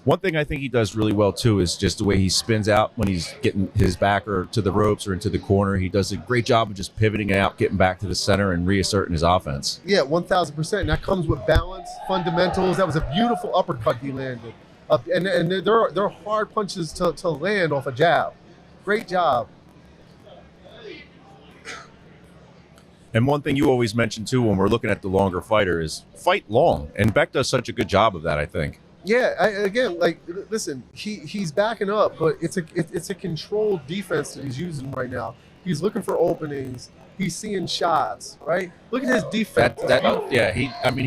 One thing I think he does really well, too, is just the way he spins out when he's getting his backer to the ropes or into the corner. He does a great job of just pivoting out, getting back to the center, and reasserting his offense. Yeah, 1,000%. And that comes with balance, fundamentals. That was a beautiful uppercut he landed. And they're hard punches to land off a jab. Great job. And one thing you always mention, too, when we're looking at the longer fighter is fight long. And Beck does such a good job of that, I think. Yeah, listen, he's backing up, but it's a controlled defense that he's using right now. He's looking for openings. He's seeing shots, right? Look at his defense. He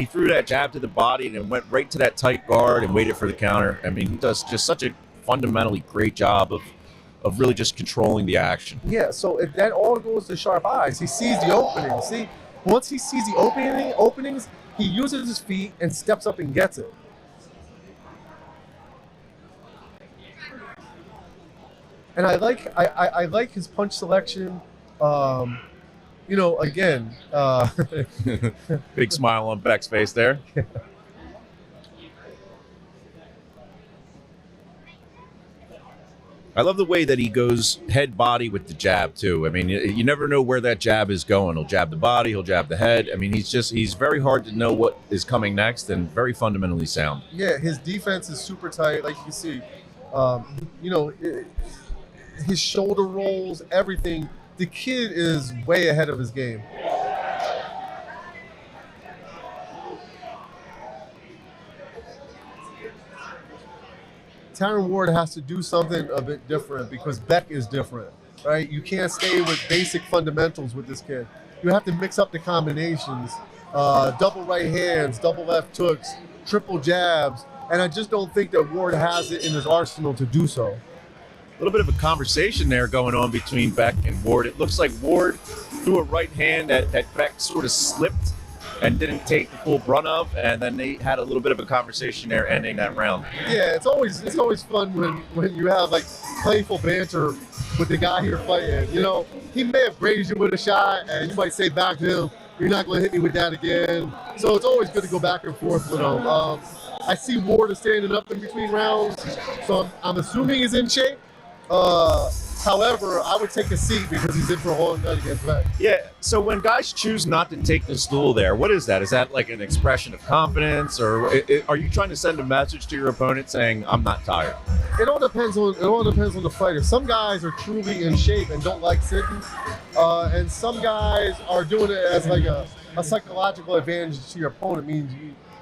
threw that jab to the body and then went right to that tight guard and waited for the counter. I mean, he does just such a fundamentally great job of really just controlling the action. Yeah, so if that all goes to sharp eyes, he sees the openings. See, once he sees the openings, he uses his feet and steps up and gets it. And I like his punch selection. You know, again, big smile on Beck's face there. I love the way that he goes head body with the jab too. I mean, you never know where that jab is going. He'll jab the body, he'll jab the head. I mean, he's very hard to know what is coming next and very fundamentally sound. Yeah, his defense is super tight, like you can see. You know, his shoulder rolls, everything. The kid is way ahead of his game. Tyron Ward has to do something a bit different because Beck is different, right? You can't stay with basic fundamentals with this kid. You have to mix up the combinations, double right hands, double left hooks, triple jabs, and I just don't think that Ward has it in his arsenal to do so. A little bit of a conversation there going on between Beck and Ward. It looks like Ward threw a right hand that Beck sort of slipped and didn't take the full brunt of, and then they had a little bit of a conversation there ending that round. Yeah, it's always fun when you have like playful banter with the guy you're fighting. You know, he may have grazed you with a shot, and you might say back to him, "You're not going to hit me with that again." So it's always good to go back and forth with him. I see Ward is standing up in between rounds, so I'm assuming he's in shape. However, I would take a seat because he's in for a whole night against Beck. Yeah, so when guys choose not to take the stool there, what is that? Is that like an expression of confidence, or are you trying to send a message to your opponent saying, I'm not tired? It all depends on the fighter. Some guys are truly in shape and don't like sitting, and some guys are doing it as like a psychological advantage to your opponent. Means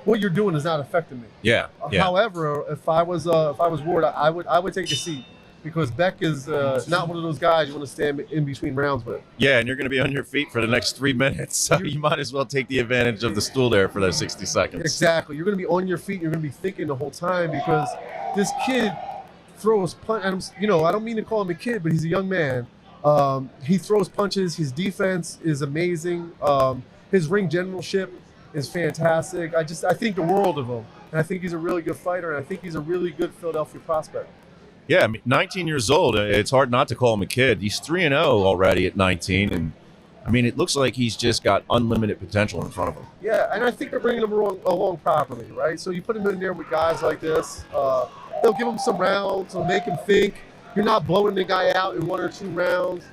what you're doing is not affecting me. Yeah. However, if I was Ward, I would take a seat. Because Beck is not one of those guys you want to stand in between rounds with. Yeah, and you're going to be on your feet for the next 3 minutes, so you might as well take the advantage of the stool there for those 60 seconds. Exactly. You're going to be on your feet. You're going to be thinking the whole time because this kid throws punches. I don't mean to call him a kid, but he's a young man. He throws punches. His defense is amazing. His ring generalship is fantastic. I think the world of him. And I think he's a really good fighter, and I think he's a really good Philadelphia prospect. Yeah, 19 years old. It's hard not to call him a kid. He's 3-0 already at 19, and it looks like he's just got unlimited potential in front of him. Yeah, and I think they're bringing him along properly, right? So you put him in there with guys like this. They'll give him some rounds. They'll make him think. You're not blowing the guy out in 1 or 2 rounds.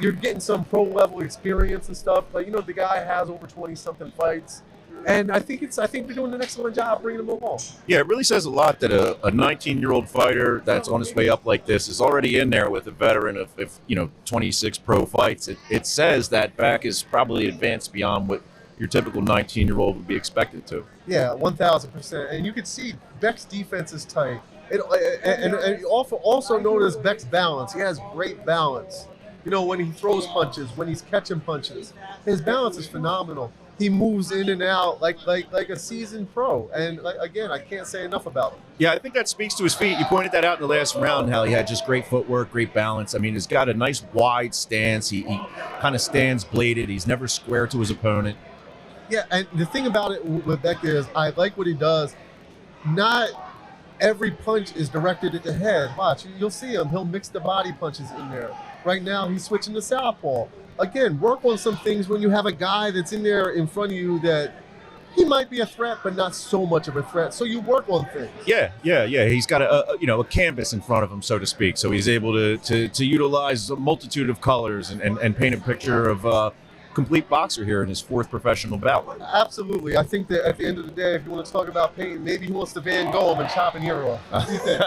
You're getting some pro-level experience and stuff. But the guy has over 20-something fights. And I think they're doing an excellent job bringing him along. Yeah, it really says a lot that a 19-year-old fighter that's on his way up like this is already in there with a veteran of 26 pro fights. It says that Beck is probably advanced beyond what your typical 19-year-old would be expected to. Yeah, 1,000%. And you can see Beck's defense is tight. And you also notice Beck's balance. He has great balance. When he throws punches, when he's catching punches, his balance is phenomenal. He moves in and out like a seasoned pro. And again, I can't say enough about him. Yeah, I think that speaks to his feet. You pointed that out in the last round, how he had just great footwork, great balance. He's got a nice wide stance. He kind of stands bladed. He's never square to his opponent. Yeah, and the thing about it with Beck is I like what he does. Not every punch is directed at the head. Watch, you'll see him. He'll mix the body punches in there. Right now, he's switching to southpaw. Again, work on some things when you have a guy that's in there in front of you that he might be a threat, but not so much of a threat. So you work on things. Yeah. He's got a canvas in front of him, so to speak. So he's able to utilize a multitude of colors and paint a picture of a complete boxer here in his 4th professional bout. Absolutely. I think that at the end of the day, if you want to talk about painting, maybe he wants to Van Gogh him and chop an ear off. What do you think?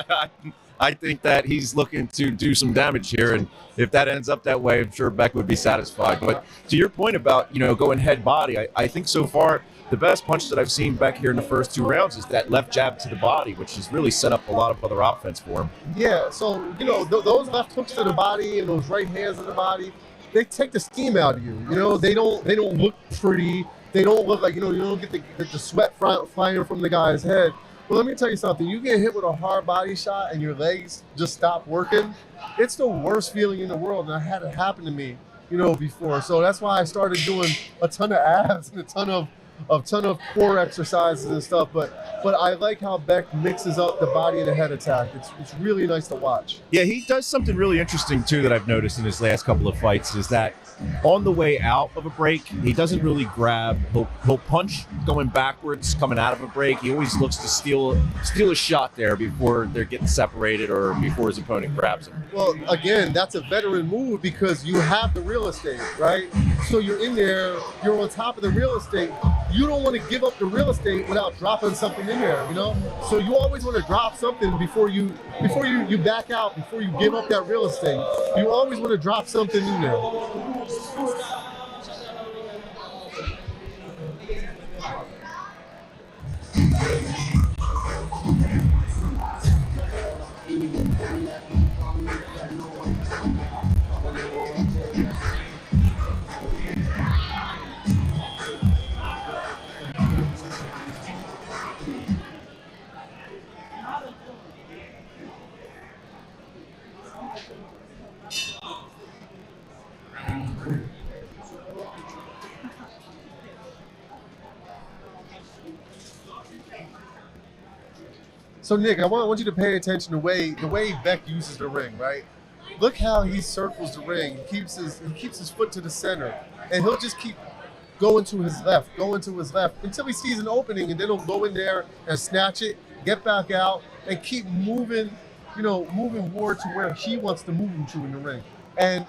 I think that he's looking to do some damage here, and if that ends up that way, I'm sure Beck would be satisfied. But to your point about going head body, I think so far the best punch that I've seen Beck here in the first 2 rounds is that left jab to the body, which has really set up a lot of other offense for him. Yeah, so those left hooks to the body and those right hands to the body, they take the steam out of you. They don't look pretty. They don't look like you don't get the sweat flying from the guy's head. Well, let me tell you something. You get hit with a hard body shot and your legs just stop working. It's the worst feeling in the world, and I had it happen to me, before. So that's why I started doing a ton of abs and a ton of core exercises and stuff. But I like how Beck mixes up the body and the head attack. It's really nice to watch. Yeah, he does something really interesting too that I've noticed in his last couple of fights is that on the way out of a break, he doesn't really grab. He'll punch going backwards, coming out of a break. He always looks to steal a shot there before they're getting separated or before his opponent grabs him. Well, again, that's a veteran move because you have the real estate, right? So you're in there, you're on top of the real estate. You don't want to give up the real estate without dropping something in there, So you always want to drop something before you back out, before you give up that real estate. You always want to drop something in there. So Nick, I want you to pay attention to the way Beck uses the ring, right? Look how he circles the ring. He keeps his foot to the center, and he'll just keep going to his left until he sees an opening, and then he'll go in there and snatch it, get back out, and keep moving Ward to where he wants to move him to in the ring. And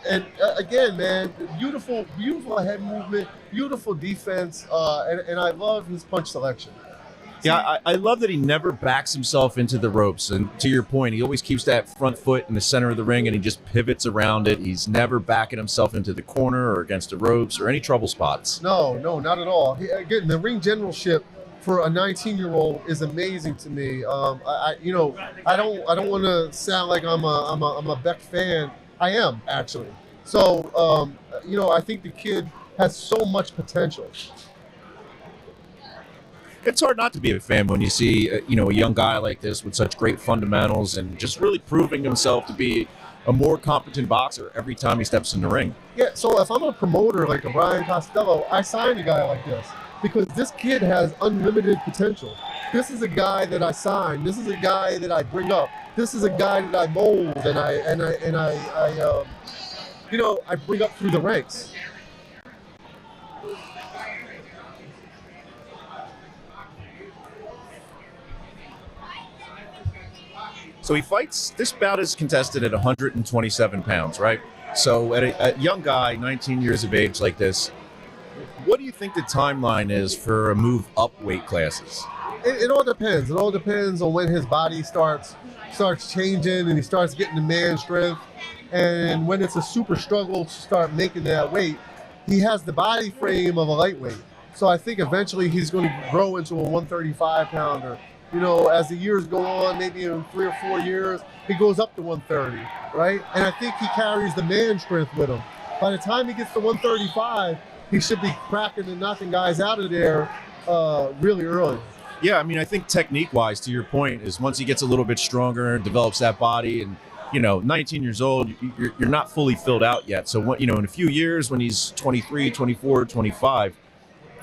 again, man, beautiful head movement, beautiful defense, and I love his punch selection. Yeah, I love that he never backs himself into the ropes. And to your point, he always keeps that front foot in the center of the ring and he just pivots around it. He's never backing himself into the corner or against the ropes or any trouble spots. No, not at all. Again, the ring generalship for a 19-year-old is amazing to me. I don't want to sound like I'm a Beck fan. I am, actually. So, I think the kid has so much potential. It's hard not to be a fan when you see, a young guy like this with such great fundamentals and just really proving himself to be a more competent boxer every time he steps in the ring. Yeah, so if I'm a promoter like a Brian Costello, I sign a guy like this because this kid has unlimited potential. This is a guy that I sign. This is a guy that I bring up. This is a guy that I mold and I bring up through the ranks. So he fights, this bout is contested at 127 pounds, right? So at a young guy, 19 years of age like this, what do you think the timeline is for a move up weight classes? It all depends. It all depends on when his body starts changing and he starts getting the man strength. And when it's a super struggle to start making that weight, he has the body frame of a lightweight. So I think eventually he's going to grow into a 135 pounder. As the years go on, maybe in 3 or 4 years, he goes up to 130, right? And I think he carries the man strength with him. By the time he gets to 135, he should be cracking and knocking guys out of there really early. Yeah, I think technique-wise, to your point, is once he gets a little bit stronger, develops that body, and 19 years old, you're not fully filled out yet. So, in a few years, when he's 23, 24, 25,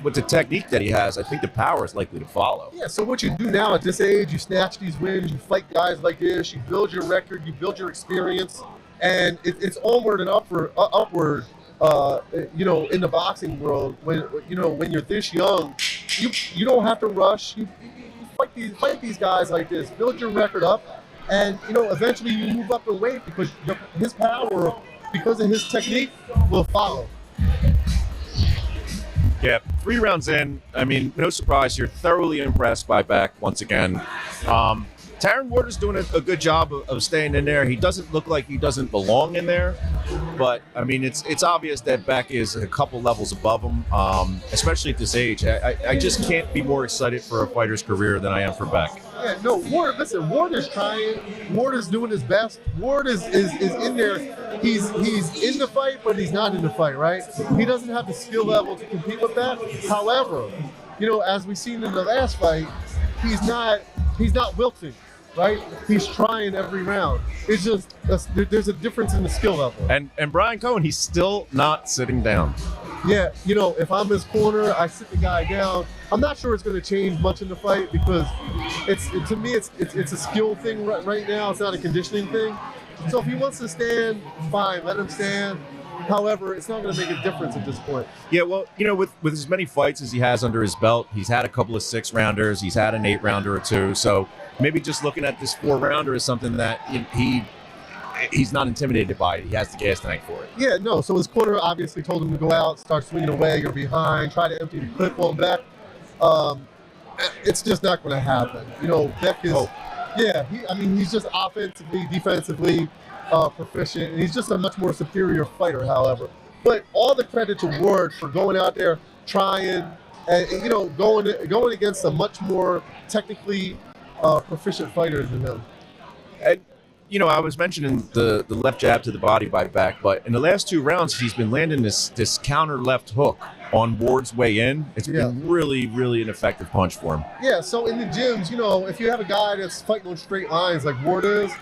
with the technique that he has, I think the power is likely to follow. Yeah, so what you do now at this age, you snatch these wins, you fight guys like this, you build your record, you build your experience, and it's onward and upward, in the boxing world. When you're this young, you don't have to rush. You fight these guys like this, build your record up, and eventually you move up in weight because his power, because of his technique, will follow. Yeah, 3 rounds in, no surprise, you're thoroughly impressed by Beck once again. Taron Ward is doing a good job of staying in there. He doesn't look like he doesn't belong in there, but it's obvious that Beck is a couple levels above him, especially at this age. I just can't be more excited for a fighter's career than I am for Beck. Yeah, no, Ward is trying. Ward is doing his best. Ward is in there. He's in the fight, but he's not in the fight, right? He doesn't have the skill level to compete with that. However, as we've seen in the last fight, he's not wilting, right? He's trying every round. It's just there's a difference in the skill level. And Brian Cohen, he's still not sitting down. Yeah, if I'm his corner, I sit the guy down. I'm not sure it's going to change much in the fight because to me it's a skill thing right now. It's not a conditioning thing. So if he wants to stand, fine, let him stand. However, it's not going to make a difference at this point. Yeah, well, with as many fights as he has under his belt, he's had a couple of 6-rounders, he's had an 8-rounder or 2. So maybe just looking at this 4-rounder is something that he's not intimidated by it. He has the gas tank for it. Yeah, no. So his corner obviously told him to go out, start swinging away or behind, try to empty the clip on Beck. It's just not going to happen. Beck is, he's just offensively, defensively proficient, and he's just a much more superior fighter, however. But all the credit to Ward for going out there, trying, and, going against a much more technically proficient fighter than him. And, I was mentioning the left jab to the body by Beck, but in the last 2 rounds, he's been landing this counter left hook on Ward's way in. It's been really, really an effective punch for him. Yeah, so in the gyms, if you have a guy that's fighting on straight lines like Ward is,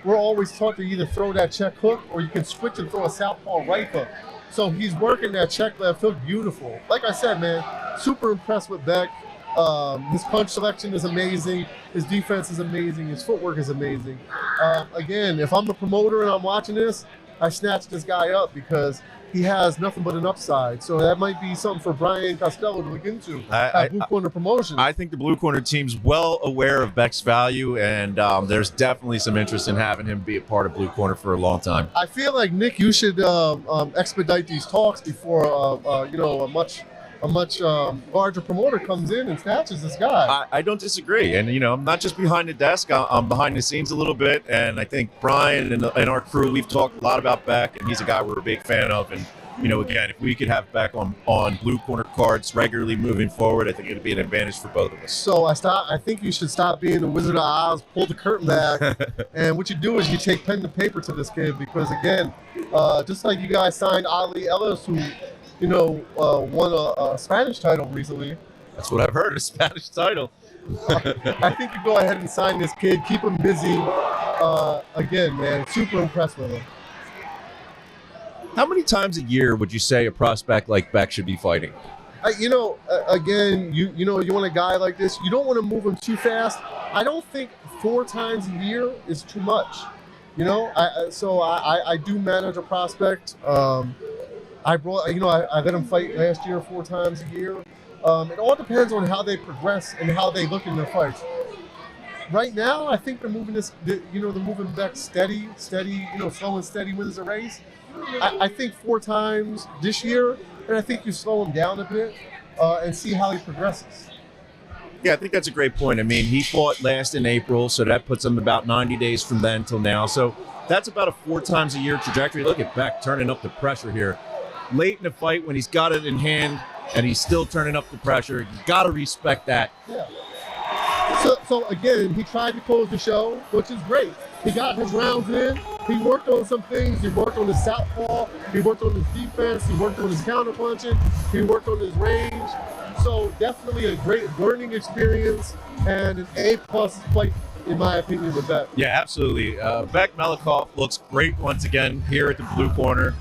we're always taught to either throw that check hook or you can switch and throw a southpaw right hook. So he's working that check left hook beautiful. Like I said, man, super impressed with Beck. His punch selection is amazing. His defense is amazing. His footwork is amazing. Again, if I'm a promoter and I'm watching this, I snatch this guy up because he has nothing but an upside. So that might be something for Brian Costello to look into at Blue Corner Promotions. I think the Blue Corner team's well aware of Beck's value, and there's definitely some interest in having him be a part of Blue Corner for a long time. I feel like, Nick, you should expedite these talks before a much larger promoter comes in and snatches this guy. I don't disagree. And, I'm not just behind the desk. I'm behind the scenes a little bit. And I think Brian and our crew, we've talked a lot about Beck, and he's a guy we're a big fan of. And, again, if we could have Beck on Blue Corner cards regularly moving forward, I think it'd be an advantage for both of us. So I think you should stop being the Wizard of Oz, pull the curtain back, and what you do is you take pen and paper to this kid because, again, just like you guys signed Ali Ellis, who won a Spanish title recently. That's what I've heard, a Spanish title. I think you go ahead and sign this kid, keep him busy. Again, man, super impressed with him. How many times a year would you say a prospect like Beck should be fighting? Again, you want a guy like this, you don't want to move him too fast. I don't think 4 times a year is too much. I do manage a prospect. I let them fight last year 4 times a year. It all depends on how they progress and how they look in their fights. Right now, I think they're moving they're moving back steady, slow and steady wins a race. I think 4 times this year, and I think you slow him down a bit and see how he progresses. Yeah, I think that's a great point. I mean, he fought last in April, so that puts him about 90 days from then till now. So that's about a 4 times a year trajectory. Look at Beck turning up the pressure here. Late in the fight when he's got it in hand and he's still turning up the pressure. You got to respect that. Yeah. So again, he tried to close the show, which is great. He got his rounds in. He worked on some things. He worked on his southpaw. He worked on his defense. He worked on his counterpunching. He worked on his range. So definitely a great learning experience and an A+ fight, in my opinion, with Beck. Yeah, absolutely. Beck Melikov looks great once again here at the Blue Corner.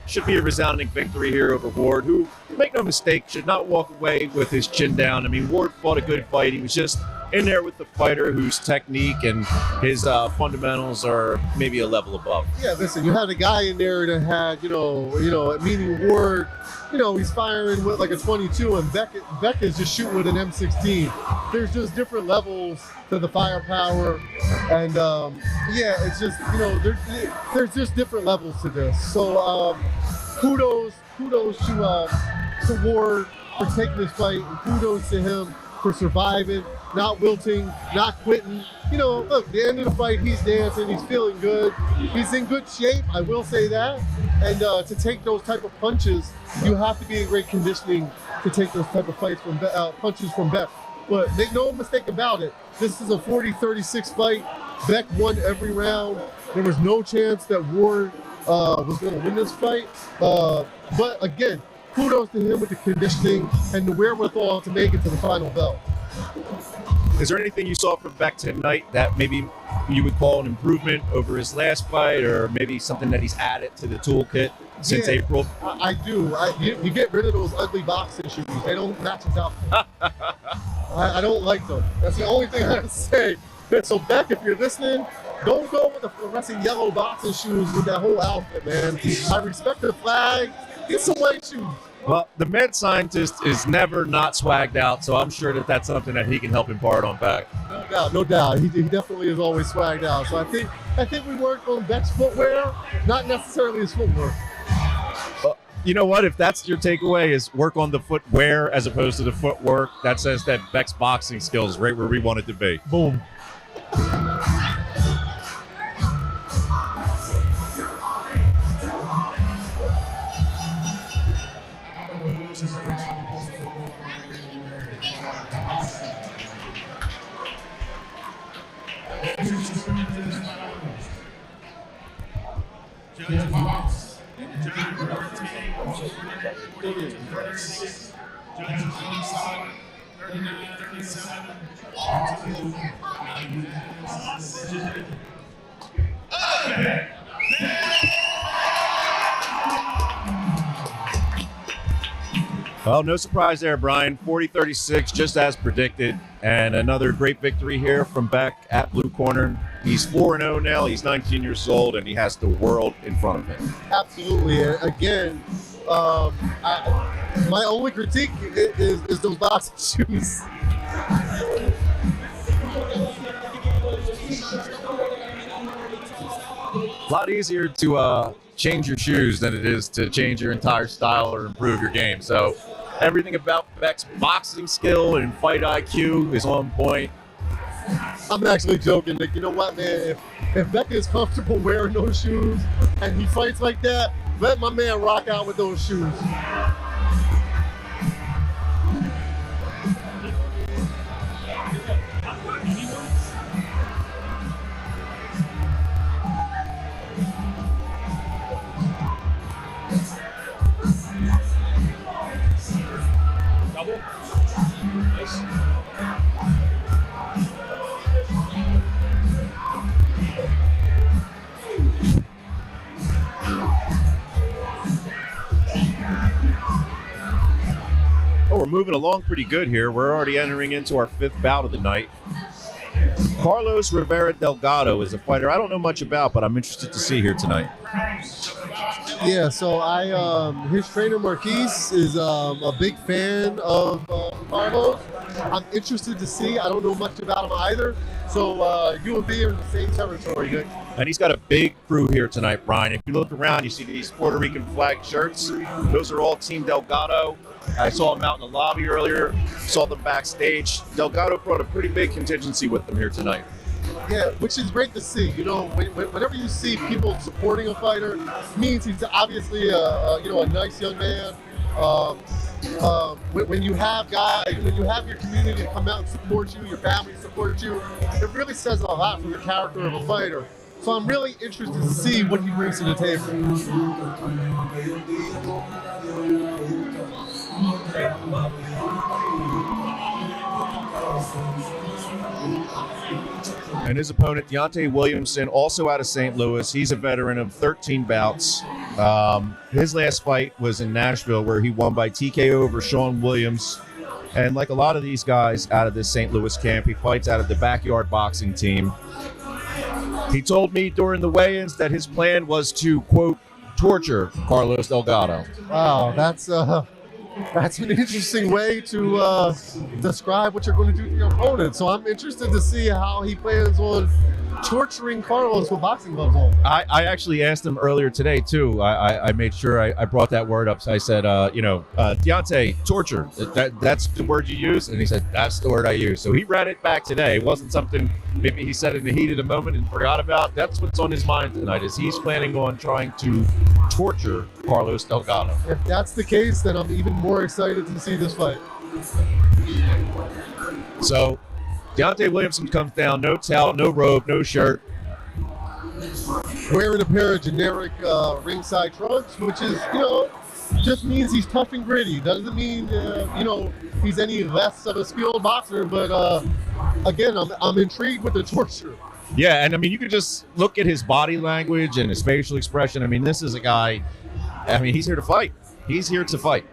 Should be a resounding victory here over Ward, who, make no mistake, should not walk away with his chin down. I mean, Ward fought a good fight. He was just in there with the fighter whose technique and his fundamentals are maybe a level above. Yeah, listen, you had a guy in there that had, meaning Ward, he's firing with like a 22, and Beck is just shooting with an M16. There's just different levels to the firepower, and it's just, there's just different levels to this. So kudos to Ward for taking this fight, and kudos to him for surviving, not wilting, not quitting. Look, the end of the fight, he's dancing, he's feeling good, he's in good shape, I will say that. And to take those type of punches, you have to be in great conditioning to take those type of fights from punches from Beck. But make no mistake about it, this is a 40-36 fight. Beck won every round. There was no chance that Ward was going to win this fight. But again, kudos to him with the conditioning and the wherewithal to make it to the final belt. Is there anything you saw from Beck tonight that maybe you would call an improvement over his last fight, or maybe something that he's added to the toolkit since April? I do. You get rid of those ugly boxing shoes. They don't match his outfit. I don't like them. That's the only thing I have to say. So Beck, if you're listening, don't go with the fluorescent yellow boxing shoes with that whole outfit, man. I respect the flag. Get some white shoes. Well, the mad scientist is never not swagged out, so I'm sure that that's something that he can help impart on Beck. No doubt. He definitely is always swagged out. So I think we worked on Beck's footwear, not necessarily his footwork. You know what? If that's your takeaway, is work on the footwear as opposed to the footwork, that says that Beck's boxing skills is right where we want it to be. Boom. Judge Box, Judge Burton, Judge 36, Judge Gonzalez, 39-37, Well, no surprise there, Brian. 40-36, just as predicted. And another great victory here from Beck at Blue Corner. He's 4-0 now. He's 19 years old, and he has the world in front of him. Absolutely. And again, my only critique is those boxing shoes. A lot easier to change your shoes than it is to change your entire style or improve your game. So everything about Beck's boxing skill and fight IQ is on point. I'm actually joking, Nick. You know what, man? If Beck is comfortable wearing those shoes and he fights like that, let my man rock out with those shoes. Oh, we're moving along pretty good here. We're already entering into our 5th bout of the night. Carlos Rivera Delgado is a fighter I don't know much about, but I'm interested to see here tonight. Yeah, so his trainer Marquise is a big fan of Carlos. I'm interested to see. I don't know much about him either. So you will be in the same territory, Nick. And he's got a big crew here tonight, Brian. If you look around, you see these Puerto Rican flag shirts. Those are all Team Delgado. I saw him out in the lobby earlier, saw them backstage. Delgado brought a pretty big contingency with them here tonight. Yeah, which is great to see. You know, whenever you see people supporting a fighter, means he's obviously a nice young man. When you have guys, when you have your community come out and support you, your family support you, it really says a lot for the character of a fighter. So I'm really interested to see what he brings to the table. And his opponent, Deontay Williamson, also out of St. Louis. He's a veteran of 13 bouts. His last fight was in Nashville, where he won by TKO over Sean Williams. And like a lot of these guys out of this St. Louis camp, he fights out of the Backyard Boxing Team. He told me during the weigh-ins that his plan was to, quote, torture Carlos Delgado. Wow, that's an interesting way to describe what you're going to do to your opponent. So I'm interested to see how he plans on torturing Carlos with boxing gloves on. I actually asked him earlier today, too. I made sure I brought that word up. So I said, Deontay, torture, that's the word you use? And he said, that's the word I use. So he read it back today. It wasn't something maybe he said in the heat of the moment and forgot about. That's what's on his mind tonight, is he's planning on trying to torture Carlos Delgado. If that's the case, then I'm even more excited to see this fight. So Deontay Williamson comes down, no towel, no robe, no shirt. Wearing a pair of generic ringside trunks, which is, just means he's tough and gritty. Doesn't mean, he's any less of a skilled boxer, but again, I'm intrigued with the torture. Yeah, and I mean, you could just look at his body language and his facial expression. I mean, this is a guy, he's here to fight. He's here to fight.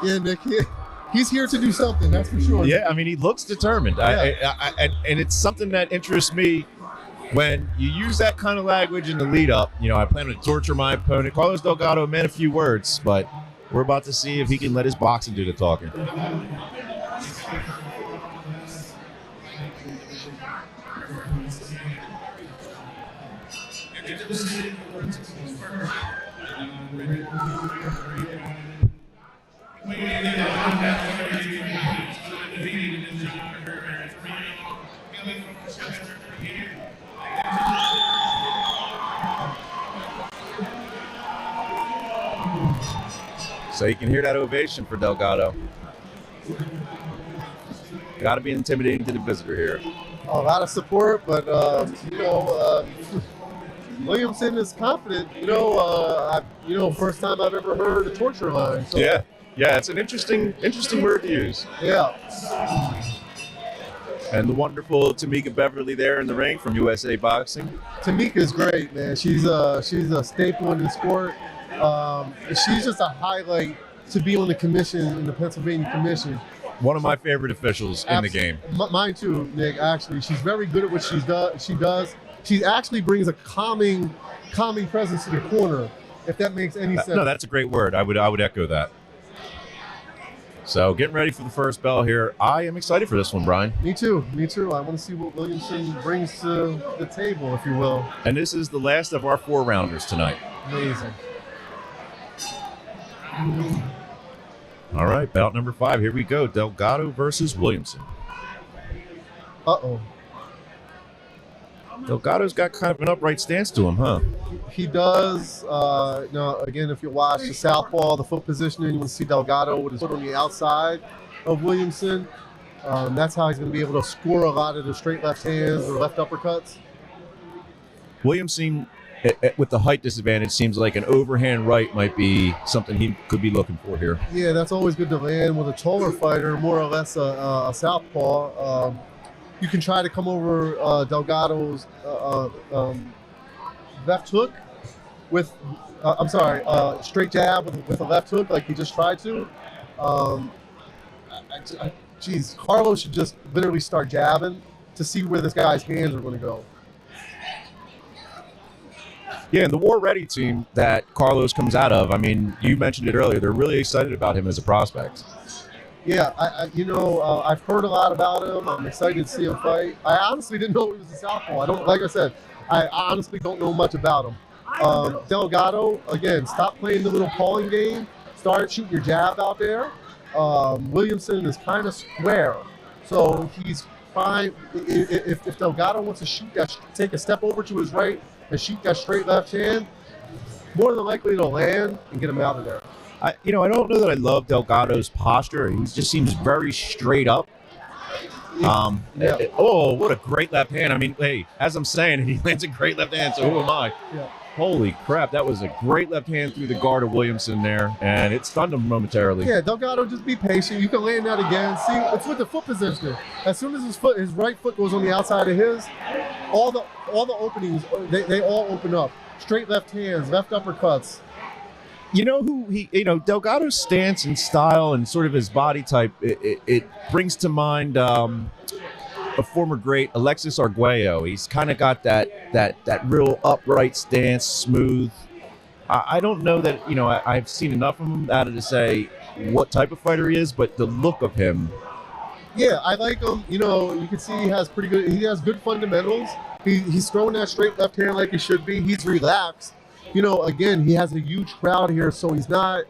Yeah, Nick, he's here to do something, that's for sure. Yeah, I mean, he looks determined. Yeah. And it's something that interests me when you use that kind of language in the lead up. I plan to torture my opponent. Carlos Delgado meant a few words, but we're about to see if he can let his boxing do the talking. So you can hear that ovation for Delgado. Got to be intimidating to the visitor here. A lot of support, but Williamson is confident. First time I've ever heard a torture line. So. Yeah, it's an interesting word to use. Yeah. And the wonderful Tamika Beverly there in the ring from USA Boxing. Tamika's great, man. She's a staple in the sport. She's just a highlight to be on the commission, in the Pennsylvania Commission. One of my favorite officials in the game. Mine too, Nick. Actually, she's very good at what she does. She actually brings a calming presence to the corner, if that makes any sense. No, that's a great word. I would echo that. So getting ready for the first bell here. I am excited for this one, Brian. Me too. I want to see what Williamson brings to the table, if you will. And this is the last of our 4-rounders tonight. Amazing. All right, bout number 5. Here we go. Delgado versus Williamson. Uh-oh. Delgado's got kind of an upright stance to him, huh? He does. Now, again, if you watch the southpaw, the foot positioning, you will see Delgado with his foot on the outside of Williamson. That's how he's going to be able to score a lot of the straight left hands or left uppercuts. Williamson, with the height disadvantage, seems like an overhand right might be something he could be looking for here. Yeah, that's always good to land with a taller fighter, more or less a southpaw. You can try to come over Delgado's left hook with, straight jab with a left hook like he just tried to. Geez, Carlos should just literally start jabbing to see where this guy's hands are going to go. Yeah, and the War Ready team that Carlos comes out of, I mean, you mentioned it earlier, they're really excited about him as a prospect. Yeah, I've heard a lot about him. I'm excited to see him fight. I honestly didn't know he was a southpaw. I honestly don't know much about him. Delgado, again, stop playing the little pawing game. Start shooting your jab out there. Williamson is kind of square, so he's fine. If Delgado wants to shoot that, take a step over to his right and shoot that straight left hand, more than likely to land and get him out of there. I don't know that I love Delgado's posture. He just seems very straight up. Oh, what a great left hand. I mean, hey, as I'm saying, he lands a great left hand, so who am I? Yeah. Holy crap, that was a great left hand through the guard of Williamson there, and it stunned him momentarily. Yeah, Delgado, just be patient. You can land that again. See, it's with the foot position. As soon as his right foot goes on the outside of his, all the openings, they all open up. Straight left hands, left uppercuts. You know Delgado's stance and style and sort of his body type, it brings to mind a former great Alexis Arguello. He's kind of got that real upright stance, smooth. I don't know that, I've seen enough of him out of to say what type of fighter he is, but the look of him. Yeah, I like him. You can see he has good fundamentals. He's throwing that straight left hand like he should be. He's relaxed. Again, he has a huge crowd here, so he's not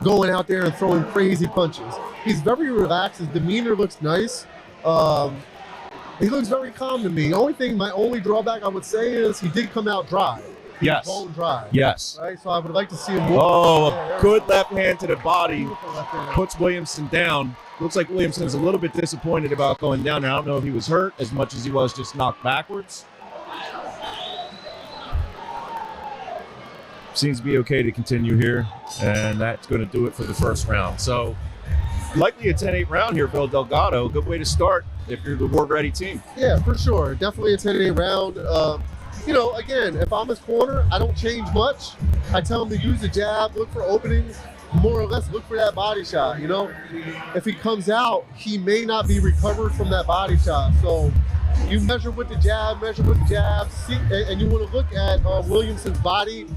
going out there and throwing crazy punches. He's very relaxed. His demeanor looks nice. He looks very calm to me. My only drawback I would say is he did come out dry. Yes. Bone dry. Yes. Right? So I would like to see him more. Oh, a good left hand to the body puts Williamson down. Looks like Williamson's a little bit disappointed about going down there. I don't know if he was hurt as much as he was just knocked backwards. Seems to be okay to continue here, and that's going to do it for the first round. So likely a 10-8 round here for Delgado. Good way to start if you're the War Ready team. Yeah, for sure. Definitely a 10-8 round. Again, if I'm his corner, I don't change much. I tell him to use the jab, look for openings, more or less look for that body shot. If he comes out, he may not be recovered from that body shot. So you measure with the jab, see, and you want to look at Williamson's body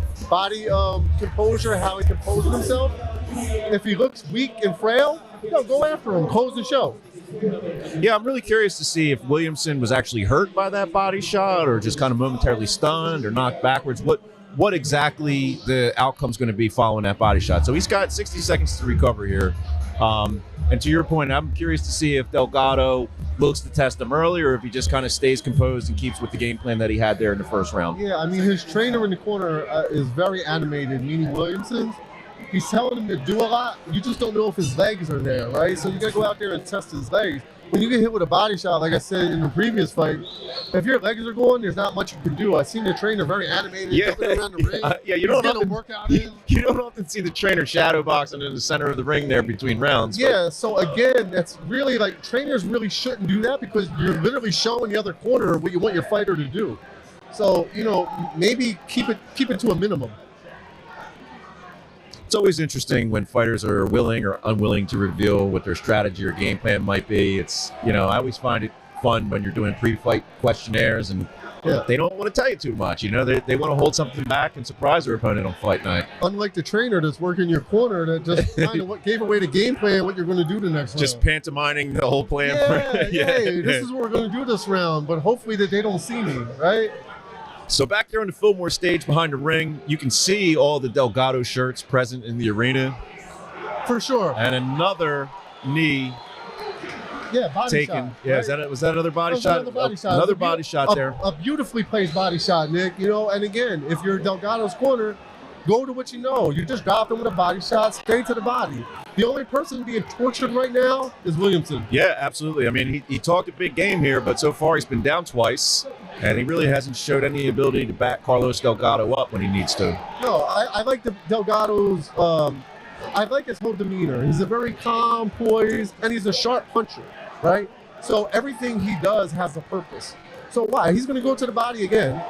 composure, how he composes himself. If he looks weak and frail, go after him, close the show. Yeah, I'm really curious to see if Williamson was actually hurt by that body shot or just kind of momentarily stunned or knocked backwards. What exactly the outcome's going to be following that body shot. So he's got 60 seconds to recover here. And to your point, I'm curious to see if Delgado looks to test him early or if he just kind of stays composed and keeps with the game plan that he had there in the first round. Yeah, I mean, his trainer in the corner is very animated, meaning Williamson. He's telling him to do a lot. You just don't know if his legs are there, right? So you got to go out there and test his legs. When you get hit with a body shot, like I said in the previous fight, if your legs are going, there's not much you can do. I've seen the trainer very animated, jumping around the ring. Yeah, He's getting a workout in. you don't often see the trainer shadow boxing in the center of the ring there between rounds. but- Yeah, so again, that's really like trainers really shouldn't do that because you're literally showing the other corner what you want your fighter to do. So, maybe keep it to a minimum. It's always interesting when fighters are willing or unwilling to reveal what their strategy or game plan might be. It's, I always find it fun when you're doing pre-fight questionnaires and Yeah. they don't want to tell you too much. They want to hold something back and surprise their opponent on fight night. Unlike the trainer that's working your corner that just kind of gave away the game plan, what you're going to do the next Just round. pantomiming the whole plan. Yeah, this is what we're going to do this round, but hopefully that they don't see me, right? So back there on the Fillmore stage behind the ring, you can see all the Delgado shirts present in the arena. For sure. And another knee Yeah, body taken. shot. Yeah, right? was that another body That was shot? Another body shot. Another It was body shot there. A beautifully placed body shot, Nick. And again, if you're Delgado's corner, go to what you know. You just dropped him with a body shot straight to the body. The only person being tortured right now is Williamson. Yeah, absolutely. I mean, he talked a big game here, but so far he's been down twice, and he really hasn't showed any ability to back Carlos Delgado up when he needs to. No, I like Delgado's. I like his whole demeanor. He's a very calm, poised, and he's a sharp puncher, right? So everything he does has a purpose. So why? He's going to go to the body again.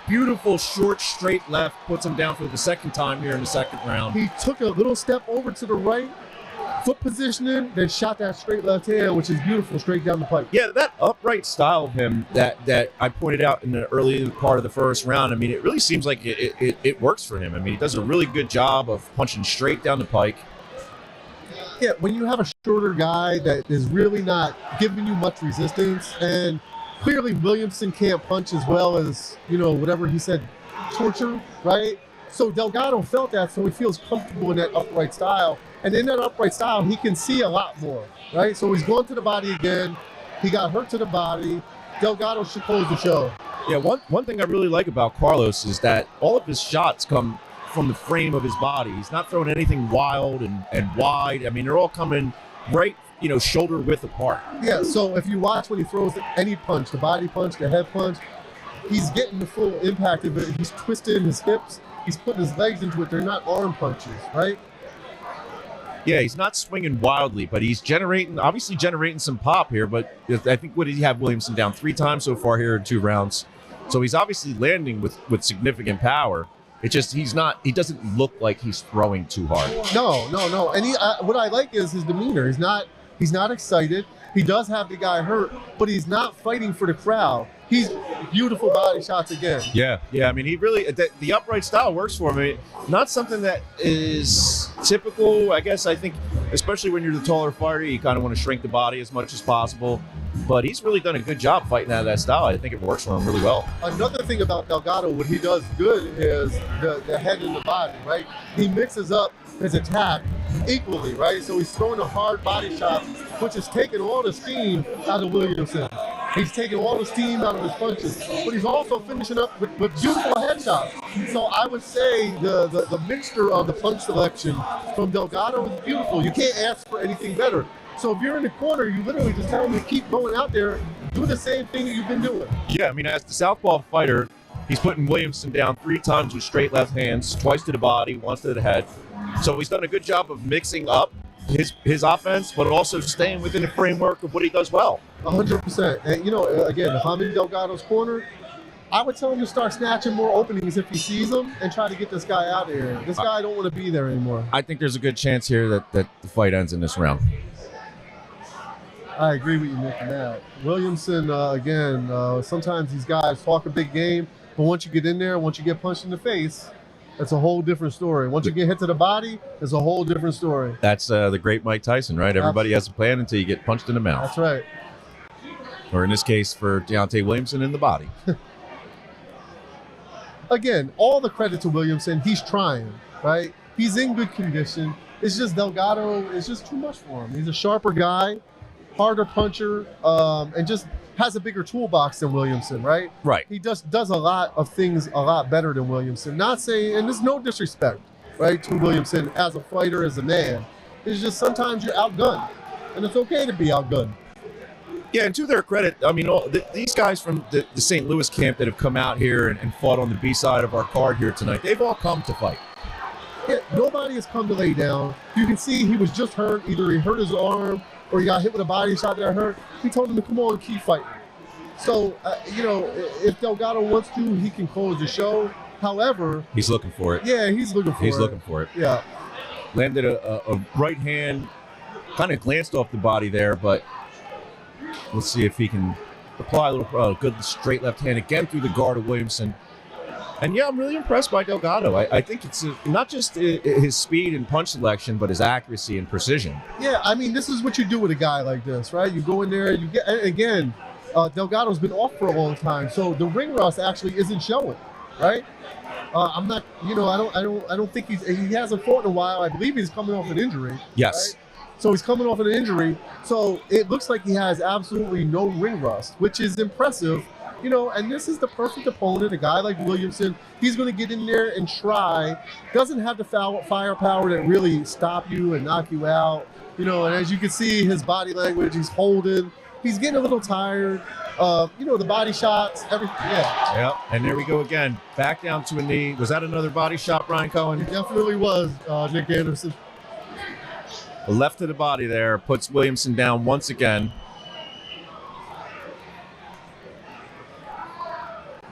Beautiful short straight left puts him down for the second time here in the second round. He took a little step over to the right, foot positioning, then shot that straight left hand, which is beautiful, straight down the pipe. Yeah, that upright style of him that I pointed out in the early part of the first round, I mean, it really seems like it works for him. I mean, he does a really good job of punching straight down the pike. Yeah, when you have a shorter guy that is really not giving you much resistance, and clearly Williamson can't punch as well as, whatever he said, torture, right? So Delgado felt that, so he feels comfortable in that upright style. And in that upright style, he can see a lot more, right? So he's going to the body again. He got hurt to the body. Delgado should close the show. Yeah, one thing I really like about Carlos is that all of his shots come from the frame of his body. He's not throwing anything wild and wide. I mean, they're all coming right, shoulder width apart. Yeah, so if you watch when he throws any punch, the body punch, the head punch, he's getting the full impact of it. He's twisting his hips. He's putting his legs into it. They're not arm punches, right? Yeah, he's not swinging wildly, but he's obviously generating some pop here. But I think, what did he have Williamson down 3 times so far here in 2 rounds? So he's obviously landing with significant power. It just, he doesn't look like he's throwing too hard. No. And what I like is his demeanor. He's not excited. He does have the guy hurt, but he's not fighting for the crowd. He's beautiful body shots again. Yeah. I mean, he really, the upright style works for him. Not something that is typical, I guess. I think, especially when you're the taller fighter, you kind of want to shrink the body as much as possible. But he's really done a good job fighting out of that style. I think it works for him really well. Another thing about Delgado, what he does good is the head and the body, right? He mixes up his attack equally, right? So he's throwing a hard body shot, which is taking all the steam out of Williamson. He's taking all the steam out of his punches, but he's also finishing up with beautiful headshots. So I would say the mixture of the punch selection from Delgado is beautiful. You can't ask for anything better. So if you're in the corner, you literally just tell him to keep going out there, do the same thing that you've been doing. Yeah, I mean, as the southpaw fighter, he's putting Williamson down 3 times with straight left hands, twice to the body, once to the head. So he's done a good job of mixing up his offense, but also staying within the framework of what he does well. 100%. And, again, if I'm in Delgado's corner, I would tell him to start snatching more openings if he sees them and try to get this guy out of here. This guy don't want to be there anymore. I think there's a good chance here that the fight ends in this round. I agree with you, Nick, on that. Williamson, again, sometimes these guys talk a big game, but once you get in there, once you get punched in the face, that's a whole different story. Once you get hit to the body, it's a whole different story. That's the great Mike Tyson, right? Everybody has a plan until you get punched in the mouth. That's right. Or in this case, for Deontay Williamson, in the body. Again, all the credit to Williamson. He's trying, right? He's in good condition. It's just Delgado is just too much for him. He's a sharper guy, harder puncher, and just has a bigger toolbox than Williamson, right? Right. He just does a lot of things a lot better than Williamson. Not saying, and there's no disrespect. right, to Williamson as a fighter, as a man. It's just sometimes you're outgunned, and it's okay to be outgunned. Yeah, and to their credit, I mean, these guys from the St. Louis camp that have come out here and fought on the B side of our card here tonight, they've all come to fight. Yeah, nobody has come to lay down. You can see he was just hurt. Either he hurt his arm or he got hit with a body shot that hurt. He told him to come on and keep fighting. So, if Delgado wants to, he can close the show. However, he's looking for it. Yeah, he's looking for it. He's looking for it. Yeah. Landed a right hand, kind of glanced off the body there, but let's see if he can apply a little good straight left hand again through the guard of Williamson. And yeah, I'm really impressed by Delgado. I think it's not just his speed and punch selection, but his accuracy and precision. Yeah, I mean, this is what you do with a guy like this, right? You go in there, you get, again, Delgado's been off for a long time, so the ring rust actually isn't showing, right? I'm not, I don't think he hasn't fought in a while. I believe he's coming off an injury. Yes. Right? So he's coming off an injury. So it looks like he has absolutely no ring rust, which is impressive. And this is the perfect opponent, a guy like Williamson. He's going to get in there and try. Doesn't have the firepower that really stop you and knock you out. And as you can see, his body language, he's holding. He's getting a little tired. The body shots, everything. Yeah. Yep. And there we go again. Back down to a knee. Was that another body shot, Brian Cohen? It definitely was, Nick Anderson. The left to the body there puts Williamson down once again.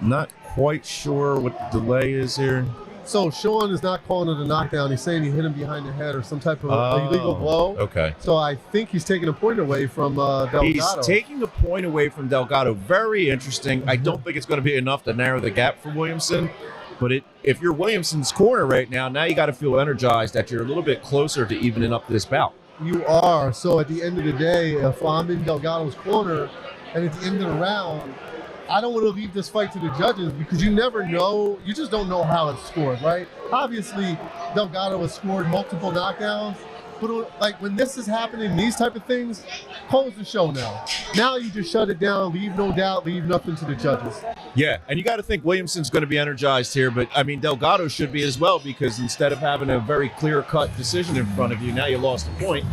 Not quite sure what the delay is here. So Sean is not calling it a knockdown. He's saying he hit him behind the head or some type of illegal blow. Okay. So I think he's taking a point away from Delgado. He's taking a point away from Delgado. Very interesting. I don't think it's going to be enough to narrow the gap for Williamson. But if you're Williamson's corner right now you got to feel energized that you're a little bit closer to evening up this bout. You are. So at the end of the day, if I'm in Delgado's corner and at the end of the round, I don't want to leave this fight to the judges because you never know. You just don't know how it's scored, right? Obviously, Delgado has scored multiple knockdowns, but like when this is happening, these type of things, close the show now. Now you just shut it down, leave no doubt, leave nothing to the judges. Yeah, and you got to think Williamson's going to be energized here, but I mean Delgado should be as well because instead of having a very clear-cut decision in front of you, now you lost a point.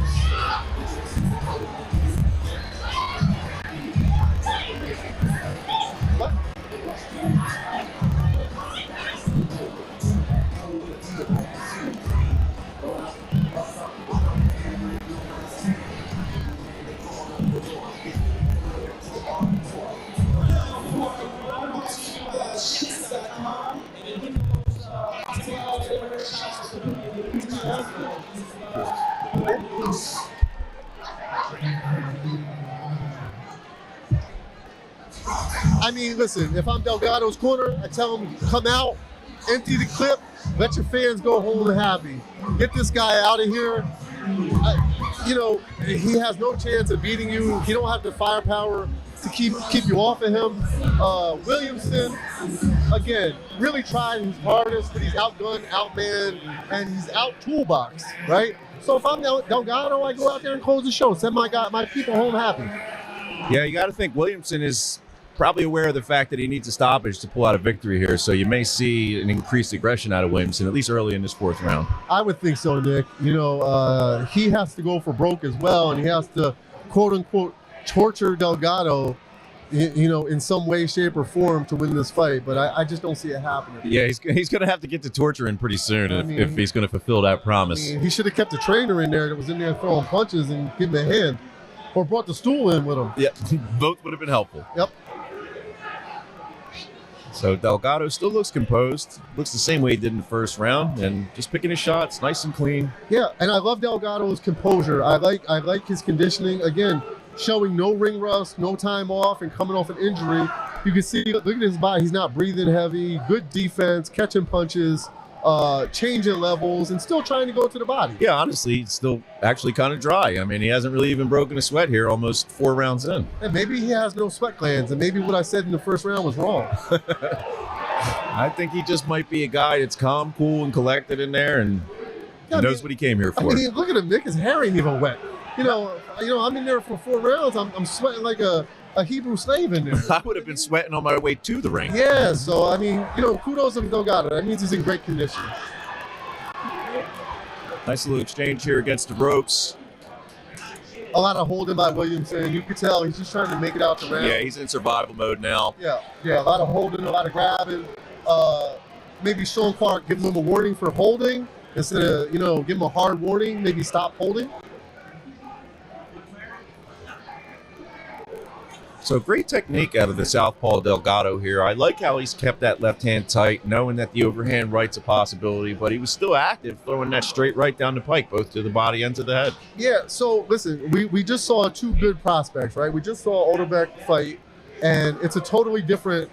I mean, listen, if I'm Delgado's corner, I tell him, come out, empty the clip, let your fans go home happy. Get this guy out of here. He has no chance of beating you. He don't have the firepower to keep you off of him. Williamson, again, really tried his hardest, but he's outgunned, outmanned, and he's out toolbox, right? So if I'm Delgado, I go out there and close the show, send my people home happy. Yeah, you got to think Williamson is probably aware of the fact that he needs a stoppage to pull out a victory here, so you may see an increased aggression out of Williamson, at least early in this fourth round. I would think so, Nick. He has to go for broke as well, and he has to, quote-unquote, torture Delgado, in some way, shape, or form to win this fight, but I just don't see it happening. Yeah, he's going to have to get to torturing pretty soon if he's going to fulfill that promise. He should have kept the trainer in there that was in there throwing punches and give him a hand, or brought the stool in with him. Yeah, both would have been helpful. Yep. So Delgado still looks composed, looks the same way he did in the first round, and just picking his shots nice and clean. Yeah, and I love Delgado's composure. I like his conditioning. Again, showing no ring rust, no time off, and coming off an injury. You can see, look at his body. He's not breathing heavy, good defense, catching punches, changing levels, and still trying to go to the body. Yeah, honestly, he's still actually kind of dry. I mean, he hasn't really even broken a sweat here almost 4 rounds in. And maybe he has no sweat glands, and maybe what I said in the first round was wrong. I think he just might be a guy that's calm, cool, and collected in there, and knows what he came here for. I mean, look at him, Nick. His hair ain't even wet. I'm in there for 4 rounds. I'm sweating like a Hebrew slave in there. I would have been sweating on my way to the ring. Yeah, so, I mean, kudos to Delgado. That means he's in great condition. Nice little exchange here against the ropes. A lot of holding by Williamson. You could tell he's just trying to make it out the round. Yeah, he's in survival mode now. Yeah, a lot of holding, a lot of grabbing. Maybe Sean Clark giving him a warning for holding instead of, give him a hard warning, maybe stop holding. So great technique out of the southpaw Delgado here. I like how he's kept that left hand tight, knowing that the overhand right's a possibility, but he was still active, throwing that straight right down the pike, both to the body and to the head. Yeah, so listen, we just saw two good prospects, right? We just saw Odebeck fight, and it's a totally different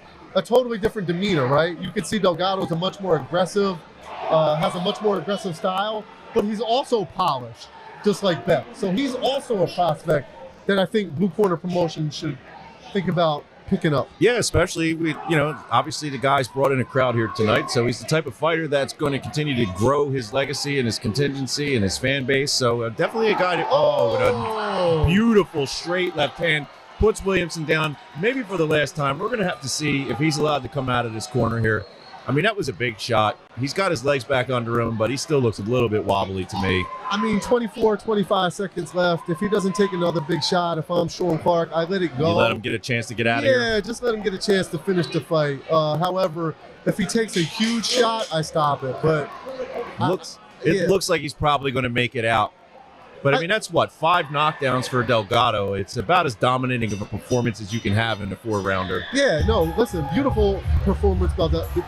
demeanor, right? You can see Delgado's a much more aggressive, has a much more aggressive style, but he's also polished, just like Beck. So he's also a prospect that I think Blue Corner Promotion should think about picking up. Yeah, especially obviously the guy's brought in a crowd here tonight, so he's the type of fighter that's going to continue to grow his legacy and his contingency and his fan base. So definitely a guy with a beautiful straight left hand puts Williamson down. Maybe for the last time, we're going to have to see if he's allowed to come out of this corner here. I mean, that was a big shot. He's got his legs back under him, but he still looks a little bit wobbly to me. I mean, 25 seconds left. If he doesn't take another big shot, if I'm Sean Clark, I let it go. You let him get a chance to get out of here? Yeah, just let him get a chance to finish the fight. However, if he takes a huge shot, I stop it. But it looks like he's probably going to make it out. But, I mean, that's 5 knockdowns for Delgado. It's about as dominating of a performance as you can have in a 4-rounder. Yeah, no, listen, beautiful performance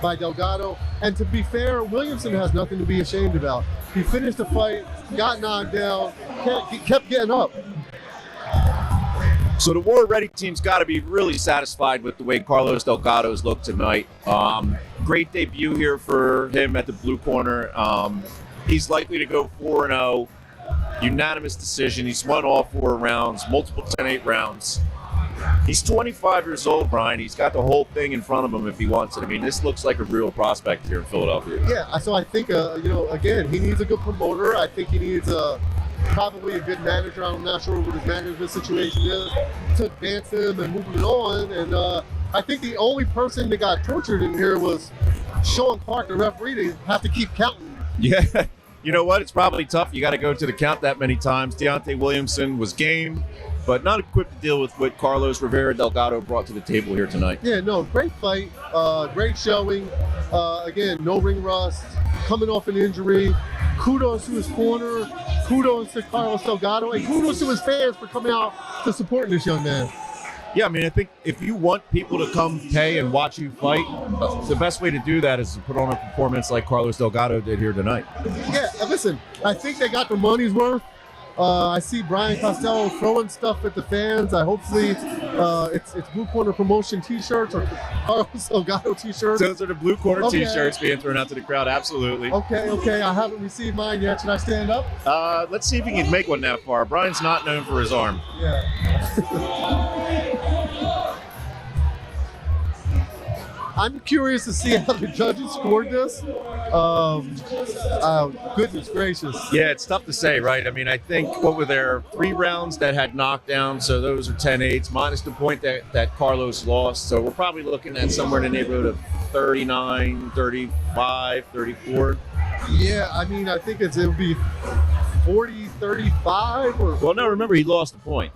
by Delgado. And to be fair, Williamson has nothing to be ashamed about. He finished the fight, got knocked down, kept getting up. So the War Ready team's got to be really satisfied with the way Carlos Delgado's looked tonight. Great debut here for him at the blue corner. He's likely to go 4-0. Unanimous decision. He's won all 4 rounds, multiple 10-8 rounds. He's 25 years old, Brian. He's got the whole thing in front of him if he wants it. I mean, this looks like a real prospect here in Philadelphia. Yeah, so I think, again, he needs a good promoter. I think he needs probably a good manager. I'm not sure what his management situation is to advance him and move him on. And I think the only person that got tortured in here was Sean Clark, the referee. They have to keep counting. Yeah. You know what? It's probably tough. You got to go to the count that many times. Deontay Williamson was game, but not equipped to deal with what Carlos Rivera Delgado brought to the table here tonight. Yeah, no, great fight, great showing. Again, no ring rust, coming off an injury. Kudos to his corner. Kudos to Carlos Delgado. And kudos to his fans for coming out to support this young man. Yeah, I mean, I think if you want people to come pay and watch you fight, the best way to do that is to put on a performance like Carlos Delgado did here tonight. Yeah, listen, I think they got their money's worth. I see Brian Costello throwing stuff at the fans. Hopefully it's Blue Corner Promotion T-shirts or Carlos Delgado T-shirts. Those are the Blue Corner T-shirts being thrown out to the crowd, absolutely. Okay, I haven't received mine yet. Should I stand up? Let's see if he can make one that far. Brian's not known for his arm. Yeah. I'm curious to see how the judges scored this. Goodness gracious. Yeah, it's tough to say, right? I mean, I think, what were there, 3 rounds that had knockdowns, so those are 10-8s, minus the point that Carlos lost. So we're probably looking at somewhere in the neighborhood of 39, 35, 34. Yeah, I mean, I think it'll be 40, 35. Well, no, remember, he lost the point.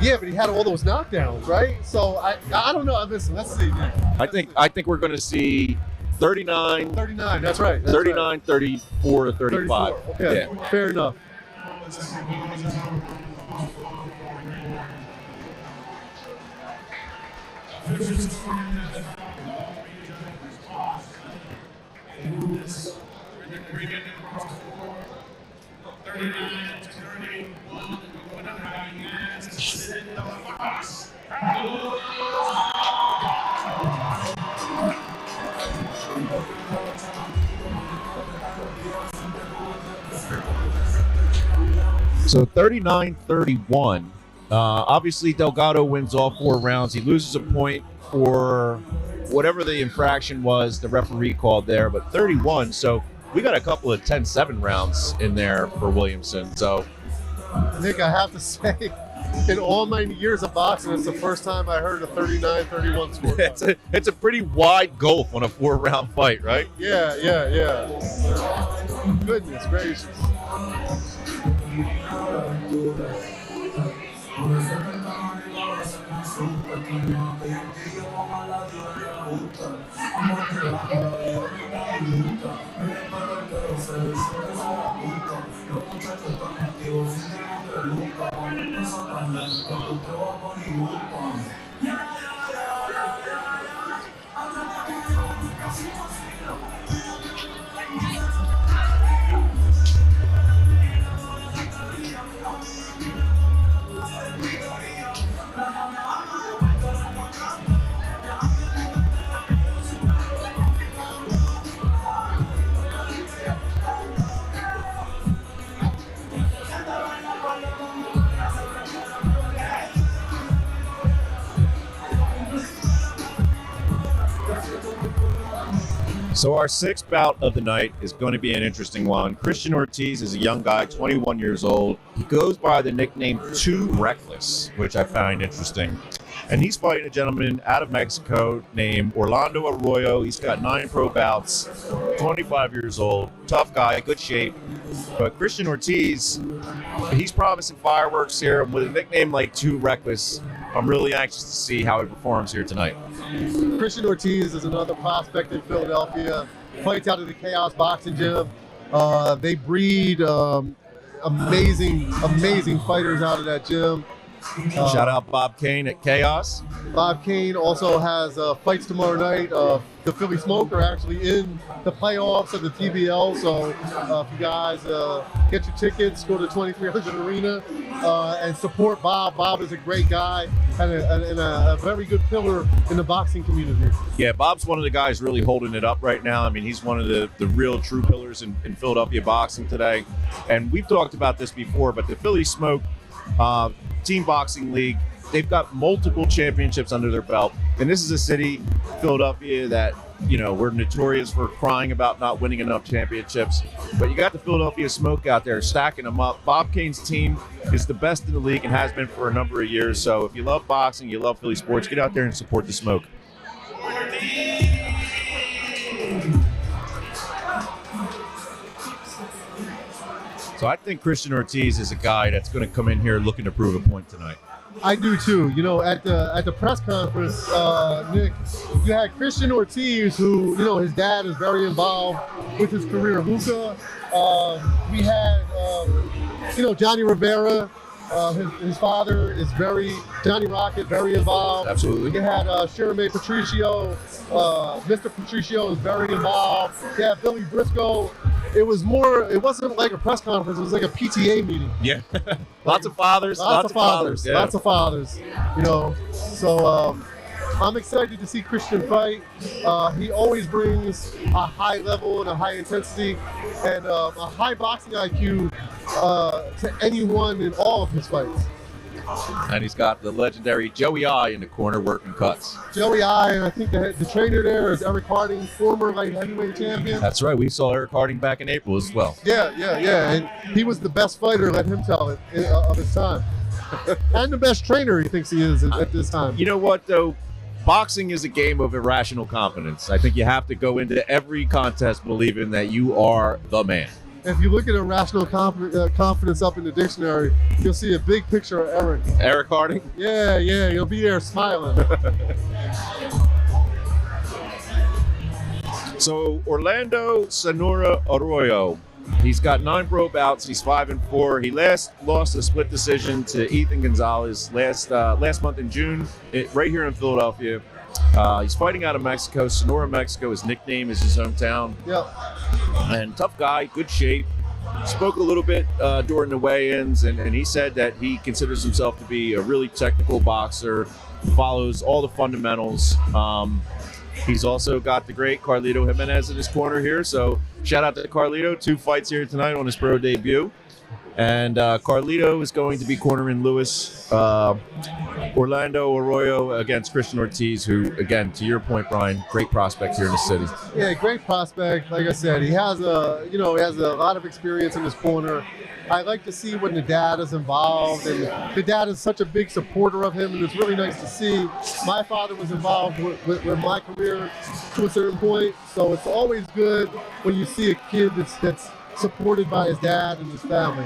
Yeah, but he had all those knockdowns, right? So I don't know. Listen, let's see. I think we're going to see 39. 39, that's right. 39, right. 34 to 35. 34. Okay, yeah. Fair enough. So 39-31. Obviously, Delgado wins all 4 rounds. He loses a point for whatever the infraction was the referee called there, but 31. So we got a couple of 10-7 rounds in there for Williamson. So, Nick, I have to say, in all my years of boxing, it's the first time I heard a 39-31 score. It's a pretty wide gulf on a 4-round fight, right? Yeah. Goodness gracious. So our sixth bout of the night is going to be an interesting one. Christian Ortiz is a young guy, 21 years old. He goes by the nickname Too Reckless, which I find interesting. And he's fighting a gentleman out of Mexico named Orlando Arroyo. He's got 9 pro bouts, 25 years old, tough guy, good shape. But Christian Ortiz, he's promising fireworks here. And with a nickname like Too Reckless, I'm really anxious to see how he performs here tonight. Christian Ortiz is another prospect in Philadelphia. Fights out of the Chaos Boxing Gym. They breed amazing fighters out of that gym. Shout out Bob Kane at Chaos. Bob Kane also has fights tomorrow night. The Philly Smoke are actually in the playoffs of the TBL. So if you guys get your tickets, go to 2300 Arena and support Bob. Bob is a great guy and a very good pillar in the boxing community. Yeah, Bob's one of the guys really holding it up right now. I mean, he's one of the real true pillars in Philadelphia boxing today. And we've talked about this before, but the Philly Smoke Team Boxing League, they've got multiple championships under their belt. And this is a city, Philadelphia, that, you know, we're notorious for crying about not winning enough championships. But you got the Philadelphia Smoke out there stacking them up. Bob Kane's team is the best in the league and has been for a number of years. So if you love boxing, you love Philly sports, get out there and support the Smoke. So I think Christian Ortiz is a guy that's going to come in here looking to prove a point tonight. I do too. You know, at the press conference, Nick, you had Christian Ortiz, who, you know, his dad is very involved with his career. Hookah. We had, you know, Johnny Rivera. His father is Johnny Rocket, very involved. Absolutely. You had Shirame Patricio. Mr. Patricio is very involved. You had Billy Briscoe. It wasn't like a press conference, it was like a PTA meeting. Yeah. Lots of fathers. Lots of fathers. Yeah. Lots of fathers. You know, so I'm excited to see Christian fight. He always brings a high level and a high intensity and a high boxing IQ to anyone in all of his fights. And he's got the legendary Joey I in the corner working cuts. Joey I, and I think the trainer there is Eric Harding, former light heavyweight champion. That's right. We saw Eric Harding back in April as well. Yeah. And he was the best fighter, let him tell it, of his time. And the best trainer he thinks he is at this time. You know what, though? Boxing is a game of irrational confidence. I think you have to go into every contest believing that you are the man. If you look at irrational confidence up in the dictionary, you'll see a big picture of Eric. Eric Harding? Yeah, he'll be there smiling. So Orlando Sonora Arroyo, he's got 9 pro bouts. He's 5-4. He last lost a split decision to Ethan Gonzalez last month in June, right here in Philadelphia. He's fighting out of Mexico, Sonora, Mexico. His nickname is his hometown. Yep. And tough guy, good shape. Spoke a little bit during the weigh-ins, and he said that he considers himself to be a really technical boxer, follows all the fundamentals. He's also got the great Carlito Jimenez in his corner here, so shout out to Carlito. 2 fights here tonight on his pro debut. And Carlito is going to be cornering Lewis Orlando Arroyo against Christian Ortiz, who, again, to your point, Brian, great prospect here in the city. Yeah, great prospect. Like I said, he has a lot of experience in his corner. I like to see when the dad is involved, and the dad is such a big supporter of him, and it's really nice to see. My father was involved with my career to a certain point, so it's always good when you see a kid that's supported by his dad and his family.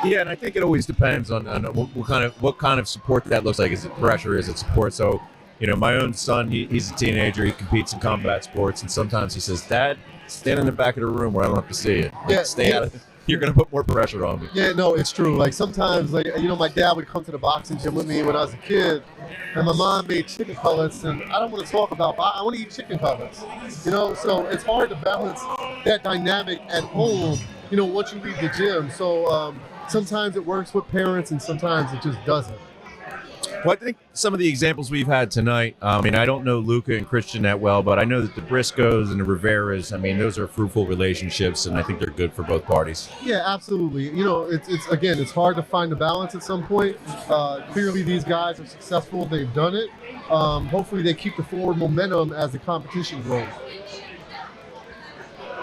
Yeah, and I think it always depends on what kind of support that looks like. Is it pressure? Is it support? So, my own son, he's a teenager. He competes in combat sports, and sometimes he says, "Dad, stand in the back of the room where I don't have to see it. Stay out of it. You're going to put more pressure on me." Yeah, no, it's true. Like sometimes, my dad would come to the boxing gym with me when I was a kid, and my mom made chicken cutlets, and I don't want to talk about, I want to eat chicken cutlets. So it's hard to balance that dynamic at home, once you leave the gym. So sometimes it works with parents, and sometimes it just doesn't. Well, I think some of the examples we've had tonight, I don't know Luca and Christian that well, but I know that the Briscoes and the Riveras, those are fruitful relationships, and I think they're good for both parties. Yeah, absolutely. It's hard to find a balance at some point. Clearly, these guys are successful. They've done it. Hopefully, they keep the forward momentum as the competition grows.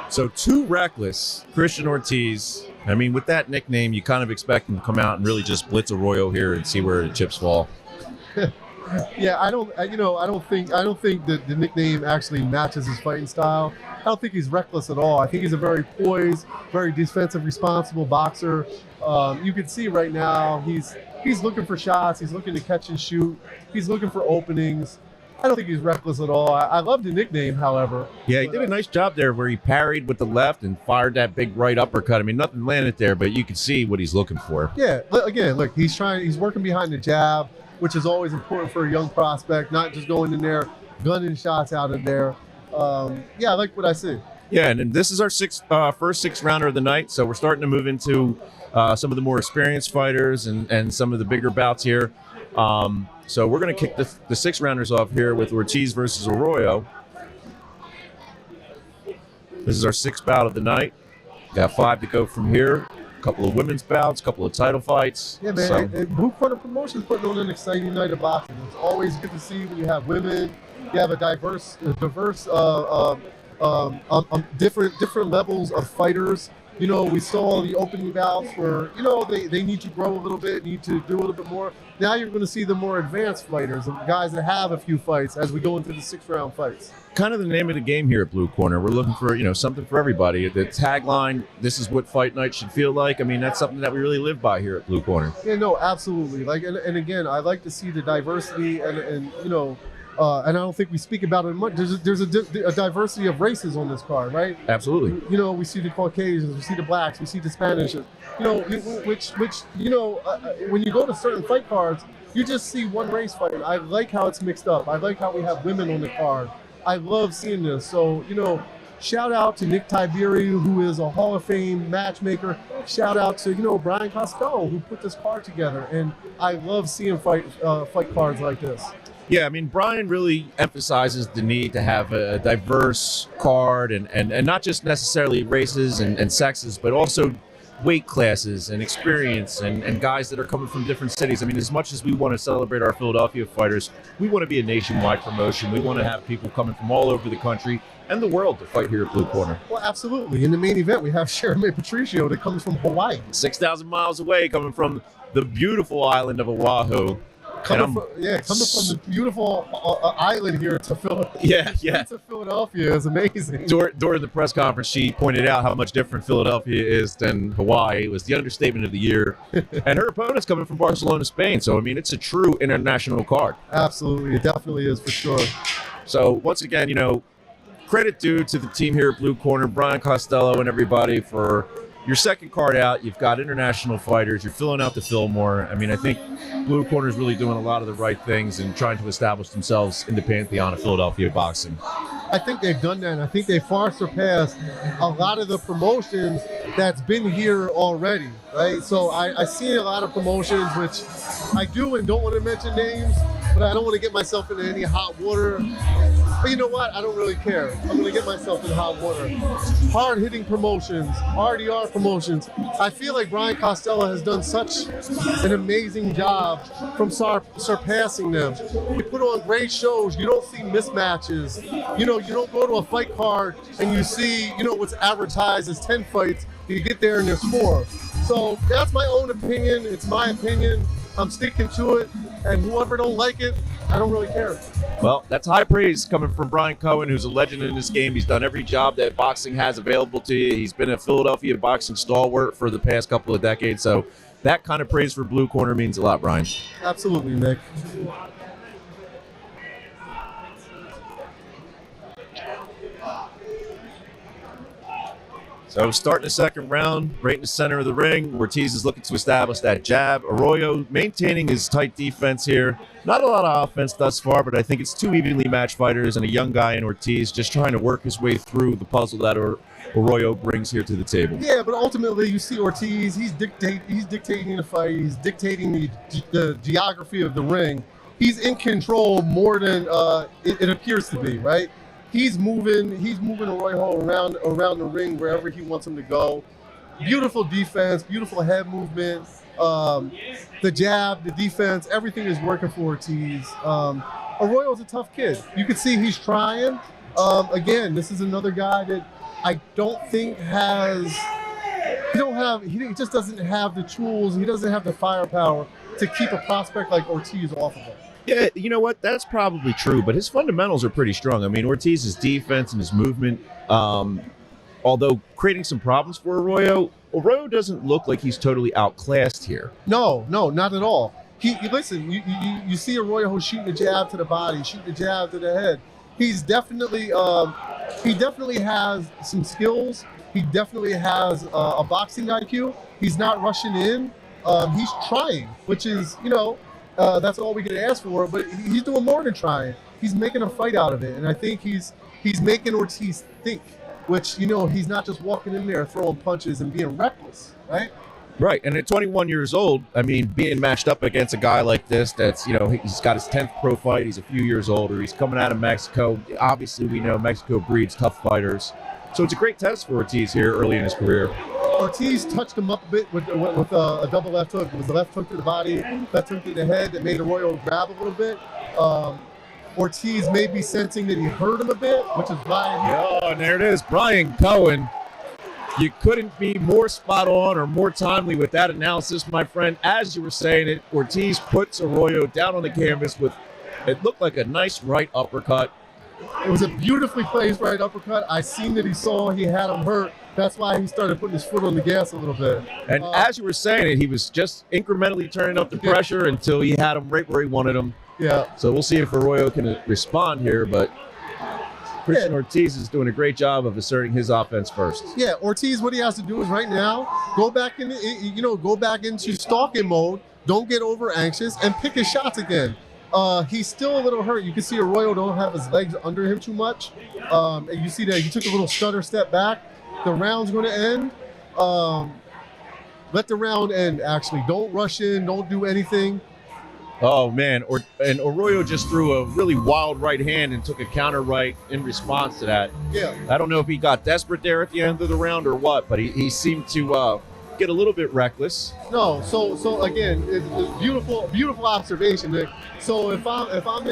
So, Too Reckless, Christian Ortiz. With that nickname, you kind of expect him to come out and really just blitz Arroyo here and see where the chips fall. Yeah, I don't think that the nickname actually matches his fighting style. I don't think he's reckless at all. I think he's a very poised, very defensive, responsible boxer. You can see right now he's looking for shots. He's looking to catch and shoot. He's looking for openings. I don't think he's reckless at all. I love the nickname, however. Yeah, he did a nice job there where he parried with the left and fired that big right uppercut. Nothing landed there, but you can see what he's looking for. Yeah, again, look, he's working behind the jab, which is always important for a young prospect, not just going in there, gunning shots out of there. Yeah, I like what I see. Yeah, and this is our first six-rounder of the night, so we're starting to move into some of the more experienced fighters and some of the bigger bouts here. So we're going to kick the six-rounders off here with Ortiz versus Arroyo. This is our sixth bout of the night. Got 5 to go from here. A couple of women's bouts, a couple of title fights. Yeah, man. Blue Corner Promotions putting on an exciting night of boxing. It's always good to see when you have women. You have a diverse, different levels of fighters. We saw the opening bouts where, they need to grow a little bit, need to do a little bit more. Now you're going to see the more advanced fighters, the guys that have a few fights as we go into the 6-round fights. Kind of the name of the game here at Blue Corner. We're looking for, something for everybody. The tagline, "This is what fight night should feel like." That's something that we really live by here at Blue Corner. Yeah, no, absolutely. And again, I like to see the diversity and I don't think we speak about it much. There's a diversity of races on this card, right? Absolutely. We see the Caucasians, we see the blacks, we see the Spanish. When you go to certain fight cards, you just see one race fighting. I like how it's mixed up. I like how we have women on the card. I love seeing this. So, shout out to Nick Tiberi, who is a Hall of Fame matchmaker. Shout out to, Brian Costello, who put this card together. And I love seeing fight cards like this. Yeah, Brian really emphasizes the need to have a diverse card and not just necessarily races and sexes, but also weight classes and experience and guys that are coming from different cities. As much as we want to celebrate our Philadelphia fighters, we want to be a nationwide promotion. We want to have people coming from all over the country and the world to fight here at Blue Corner. Well, absolutely. In the main event, we have Jeremy Patricio that comes from Hawaii. 6,000 miles away, coming from the beautiful island of Oahu. Coming from the beautiful island here to Philadelphia. Yeah. To Philadelphia is amazing. During the press conference, she pointed out how much different Philadelphia is than Hawaii. It was the understatement of the year. And her opponent's coming from Barcelona, Spain. So, it's a true international card. Absolutely. It definitely is, for sure. So, once again, credit due to the team here at Blue Corner, Brian Costello and everybody for your second card out. You've got international fighters. You're filling out the Fillmore. I think Blue Corner is really doing a lot of the right things and trying to establish themselves in the pantheon of Philadelphia boxing. I think they've done that, and I think they far surpassed a lot of the promotions that's been here already, right? So I see a lot of promotions, which I do and don't want to mention names, but I don't want to get myself into any hot water. But you know what? I don't really care. I'm going to get myself in hot water. Hard-hitting promotions, RDR promotions. I feel like Brian Costello has done such an amazing job from surpassing them. They put on great shows. You don't see mismatches. You don't go to a fight card and you see, what's advertised as 10 fights. You get there and there's 4. So that's my own opinion. It's my opinion. I'm sticking to it, and whoever don't like it, I don't really care. Well, that's high praise coming from Brian Cohen, who's a legend in this game. He's done every job that boxing has available to you. He's been a Philadelphia boxing stalwart for the past couple of decades. So that kind of praise for Blue Corner means a lot, Brian. Absolutely, Nick. So starting the second round, right in the center of the ring, Ortiz is looking to establish that jab. Arroyo maintaining his tight defense here. Not a lot of offense thus far, but I think it's two evenly matched fighters and a young guy in Ortiz just trying to work his way through the puzzle that Arroyo brings here to the table. Yeah, but ultimately you see Ortiz, he's dictating the fight, he's dictating the geography of the ring. He's in control more than it appears to be, right? He's moving Arroyo around the ring wherever he wants him to go. Beautiful defense, beautiful head movement. The jab, the defense, everything is working for Ortiz. Arroyo's a tough kid. You can see he's trying. Again, this is another guy that I don't think he just doesn't have the tools, he doesn't have the firepower to keep a prospect like Ortiz off of him. Yeah, you know what? That's probably true, but his fundamentals are pretty strong. I mean, Ortiz's defense and his movement, although creating some problems for Arroyo doesn't look like he's totally outclassed here. No, not at all. Listen, you see Arroyo shooting a jab to the body, shooting a jab to the head. He's definitely, he definitely has some skills. He definitely has a boxing IQ. He's not rushing in. He's trying, which is, that's all we can ask for, but he's doing more than trying. He's making a fight out of it, and I think he's making Ortiz think, which, he's not just walking in there throwing punches and being reckless, right? Right, and at 21 years old, I mean, being matched up against a guy like this that's, he's got his 10th pro fight, he's a few years older, he's coming out of Mexico. Obviously, we know Mexico breeds tough fighters. So it's a great test for Ortiz here early in his career. Ortiz touched him up a bit with a double left hook. It was the left hook to the body, left hook to the head that made Arroyo grab a little bit. Ortiz may be sensing that he hurt him a bit, which is why. Oh, and there it is, Brian Cohen. You couldn't be more spot on or more timely with that analysis, my friend. As you were saying it, Ortiz puts Arroyo down on the canvas with, it looked like a nice right uppercut. It was a beautifully placed right uppercut. I seen that he had him hurt. That's why he started putting his foot on the gas a little bit. And as you were saying it, he was just incrementally turning up the pressure until he had him right where he wanted him. Yeah. So we'll see if Arroyo can respond here, but Christian Ortiz is doing a great job of asserting his offense first. Yeah, Ortiz, what he has to do is right now go back into stalking mode. Don't get over anxious and pick his shots again. He's still a little hurt. You can see Arroyo don't have his legs under him too much. And you see that he took a little stutter step back. The round's going to end. Let the round end, actually. Don't rush in. Don't do anything. Oh, man. And Arroyo just threw a really wild right hand and took a counter right in response to that. Yeah. I don't know if he got desperate there at the end of the round or what, but he seemed to get a little bit reckless. No, so again, it's beautiful observation, Nick. So if I'm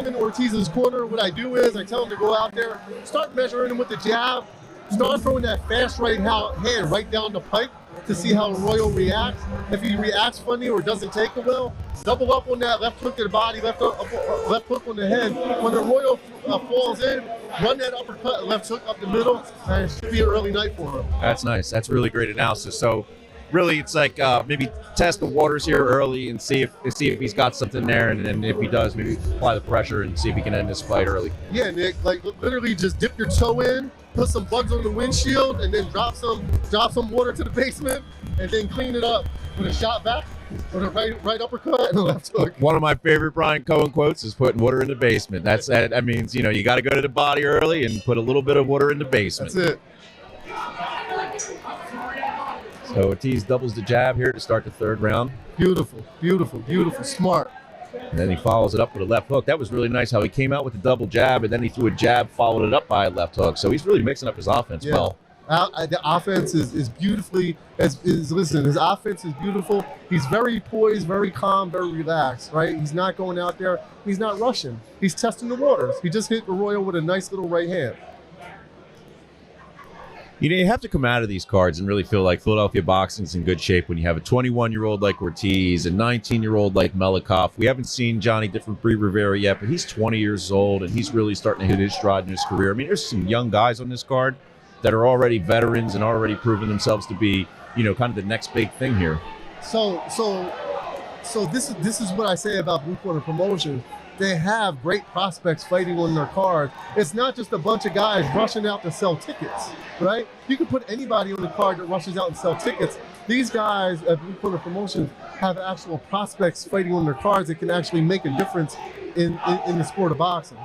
in Ortiz's corner, what I do is I tell him to go out there, start measuring him with the jab, start throwing that fast right hand right down the pipe to see how Arroyo reacts. If he reacts funny or doesn't take it well, double up on that left hook to the body, left hook on the head. When Arroyo falls in, run that uppercut, left hook up the middle, and it should be an early night for him. That's nice. That's really great analysis. So really, it's like maybe test the waters here early and see if he's got something there, and then if he does, maybe apply the pressure and see if he can end this fight early. Yeah, Nick, like literally just dip your toe in, put some bugs on the windshield, and then drop some water to the basement, and then clean it up with a shot back, with a right uppercut and a left hook. One of my favorite Brian Cohen quotes is putting water in the basement. That means, you got to go to the body early and put a little bit of water in the basement. That's it. So Ortiz doubles the jab here to start the third round. Beautiful, smart. And then he follows it up with a left hook. That was really nice how he came out with the double jab, and then he threw a jab, followed it up by a left hook. So he's really mixing up his offense well. The offense is beautifully, listen, his offense is beautiful. He's very poised, very calm, very relaxed, right? He's not going out there. He's not rushing. He's testing the waters. He just hit Arroyo with a nice little right hand. You have to come out of these cards and really feel like Philadelphia boxing's in good shape when you have a 21-year-old like Ortiz, a 19-year-old like Melikov. We haven't seen Johnny Different Rivera yet, but he's 20 years old, and he's really starting to hit his stride in his career. I mean, there's some young guys on this card that are already veterans and already proven themselves to be, kind of the next big thing here. So this is what I say about Blue Corner Promotions. They have great prospects fighting on their card. It's not just a bunch of guys rushing out to sell tickets, right? You can put anybody on the card that rushes out and sell tickets. These guys at Blue Corner Promotions have actual prospects fighting on their cards that can actually make a difference in the sport of boxing.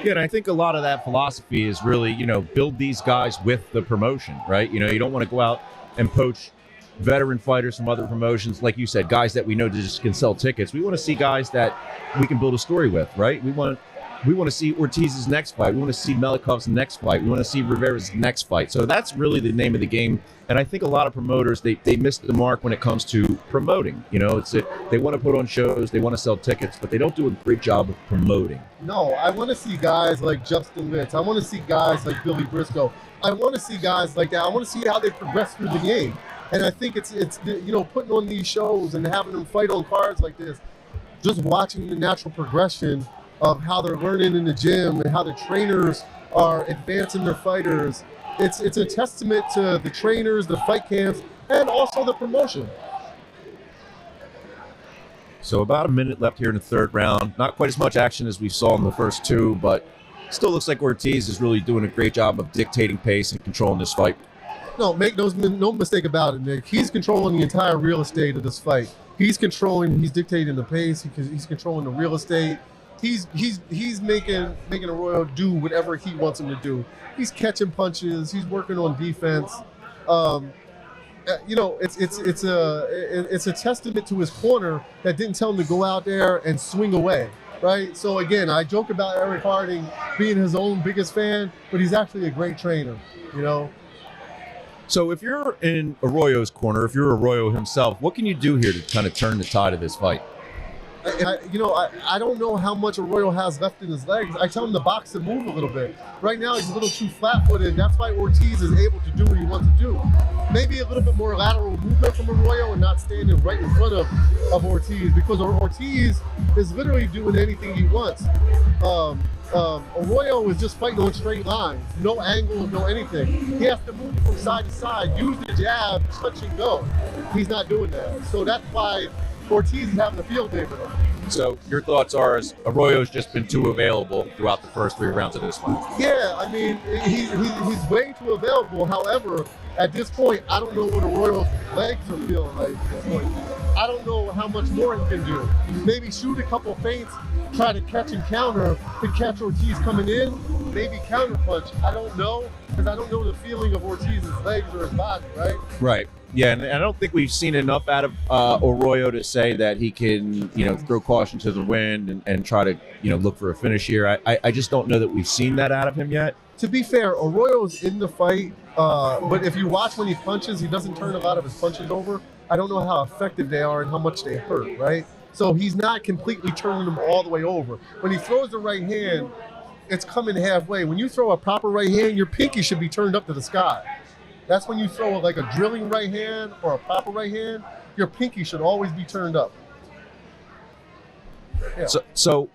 Yeah, and I think a lot of that philosophy is really, build these guys with the promotion, right? You don't want to go out and poach veteran fighters from other promotions, like you said, guys that we know just can sell tickets. We want to see guys that we can build a story with, right? We want to see Ortiz's next fight. We want to see Melikov's next fight. We want to see Rivera's next fight. So that's really the name of the game. And I think a lot of promoters, they missed the mark when it comes to promoting. They want to put on shows, they want to sell tickets, but they don't do a great job of promoting. No, I want to see guys like Justin Litz. I want to see guys like Billy Briscoe. I want to see guys like that. I want to see how they progress through the game. And I think it's putting on these shows and having them fight on cards like this, just watching the natural progression of how they're learning in the gym and how the trainers are advancing their fighters. It's a testament to the trainers, the fight camps, and also the promotion. So about a minute left here in the third round. Not quite as much action as we saw in the first two, but still looks like Ortiz is really doing a great job of dictating pace and controlling this fight. No, make no mistake about it, Nick. He's controlling the entire real estate of this fight. He's dictating the pace. He's controlling the real estate. He's making Arroyo do whatever he wants him to do. He's catching punches. He's working on defense. It's a testament to his corner that didn't tell him to go out there and swing away. Right. So again, I joke about Eric Harding being his own biggest fan, but he's actually a great trainer. So if you're in Arroyo's corner, if you're Arroyo himself, what can you do here to kind of turn the tide of this fight? I don't know how much Arroyo has left in his legs. I tell him to box and move a little bit. Right now, he's a little too flat-footed. That's why Ortiz is able to do what he wants to do. Maybe a little bit more lateral movement from Arroyo and not standing right in front of Ortiz, because Ortiz is literally doing anything he wants. Arroyo is just fighting on straight lines, no angles, no anything. He has to move from side to side, use the jab, touch and go. He's not doing that. So that's why Ortiz is having a field day with him. So your thoughts are, is Arroyo's just been too available throughout the first three rounds of this fight? Yeah, I mean, he's way too available. However, at this point, I don't know what Arroyo's legs are feeling like at this point. I don't know how much more he can do. Maybe shoot a couple feints, try to catch and counter to catch Ortiz coming in, maybe counter punch. I don't know, because I don't know the feeling of Ortiz's legs or his body, right? Right. Yeah, and I don't think we've seen enough out of Arroyo to say that he can, throw caution to the wind and try to, look for a finish here. I just don't know that we've seen that out of him yet. To be fair, Arroyo's in the fight, but if you watch when he punches, he doesn't turn a lot of his punches over. I don't know how effective they are and how much they hurt, right? So he's not completely turning them all the way over. When he throws the right hand, it's coming halfway. When you throw a proper right hand, your pinky should be turned up to the sky. That's when you throw like a drilling right hand or a proper right hand, your pinky should always be turned up. Yeah. So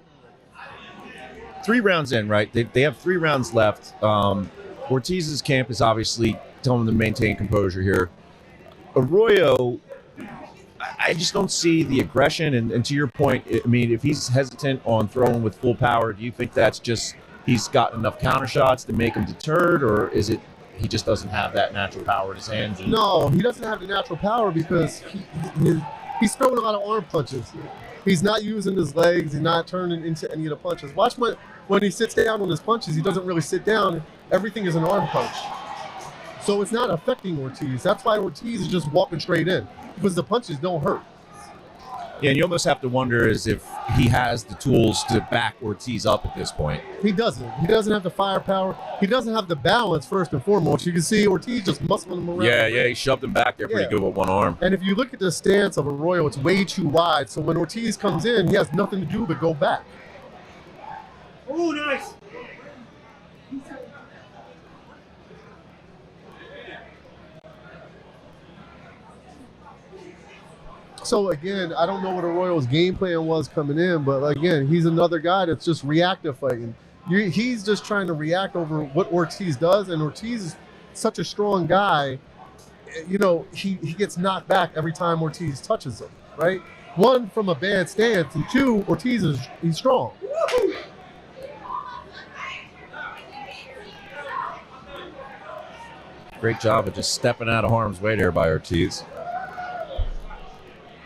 3 rounds in, right? They have 3 rounds left. Ortiz's camp is obviously telling them to maintain composure here. Arroyo, I just don't see the aggression. And to your point, I mean, if he's hesitant on throwing with full power, do you think that's just he's got enough counter shots to make him deterred, or is it he just doesn't have that natural power in his hands? No, he doesn't have the natural power because he's throwing a lot of arm punches. He's not using his legs. He's not turning into any of the punches. Watch when he sits down on his punches, he doesn't really sit down. Everything is an arm punch. So it's not affecting Ortiz. That's why Ortiz is just walking straight in, because the punches don't hurt. Yeah, and you almost have to wonder as if he has the tools to back Ortiz up at this point. He doesn't. He doesn't have the firepower. He doesn't have the balance, first and foremost. You can see Ortiz just muscling him around. Yeah, he shoved him back there pretty good with one arm. And if you look at the stance of Arroyo, it's way too wide. So when Ortiz comes in, he has nothing to do but go back. Oh, nice. So again, I don't know what Arroyo's game plan was coming in, but again, he's another guy that's just reactive fighting. He's just trying to react over what Ortiz does, and Ortiz is such a strong guy. You know, he gets knocked back every time Ortiz touches him, right? One, from a bad stance, and two, he's strong. Great job of just stepping out of harm's way there by Ortiz.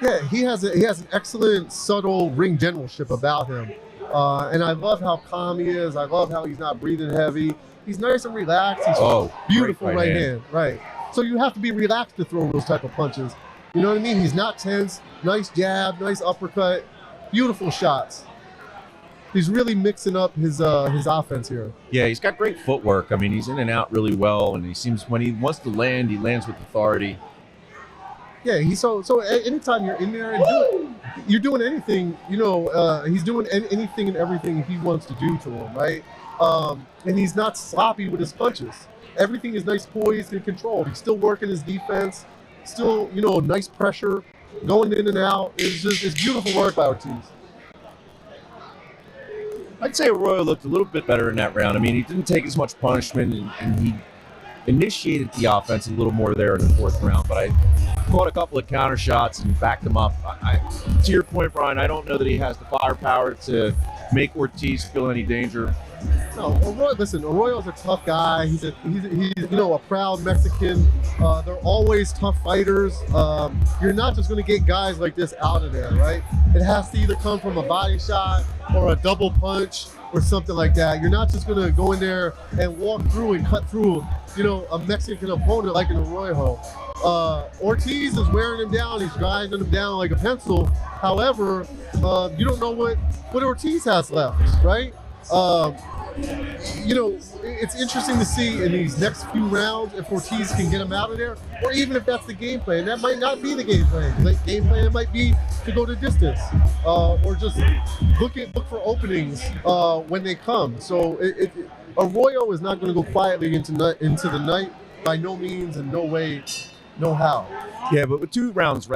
Yeah, he has an excellent, subtle ring generalship about him. And I love how calm he is. I love how he's not breathing heavy. He's nice and relaxed. He's beautiful great right hand. Right. So you have to be relaxed to throw those type of punches. You know what I mean? He's not tense. Nice jab, nice uppercut, beautiful shots. He's really mixing up his offense here. Yeah, he's got great footwork. I mean, he's in and out really well, and he seems when he wants to land, he lands with authority. Yeah, he's so anytime you're in there and you're doing anything, you know, he's doing anything and everything he wants to do to him, right? And he's not sloppy with his punches. Everything is nice, poised, and controlled. He's still working his defense, still, you know, nice pressure, going in and out. It's beautiful work by Ortiz. I'd say Arroyo looked a little bit better in that round. I mean, he didn't take as much punishment, and he initiated the offense a little more there in the fourth round, but I caught a couple of counter shots and backed him up. To your point, Brian, I don't know that he has the firepower to make Ortiz feel any danger. No, Arroyo's a tough guy. He's you know, a proud Mexican. They're always tough fighters. You're not just going to get guys like this out of there, right? It has to either come from a body shot or a double punch or something like that. You're not just going to go in there and walk through and cut through, you know, a Mexican opponent like an Arroyo. Ortiz is wearing him down. He's grinding him down like a pencil. However, you don't know what Ortiz has left, right? You know, it's interesting to see in these next few rounds if Ortiz can get him out of there, or even if that's the game plan. That might not be the game plan. The game plan might be to go to distance, or just look for openings when they come. So Arroyo is not going to go quietly into the night by no means and no way, no how. Yeah, but with two rounds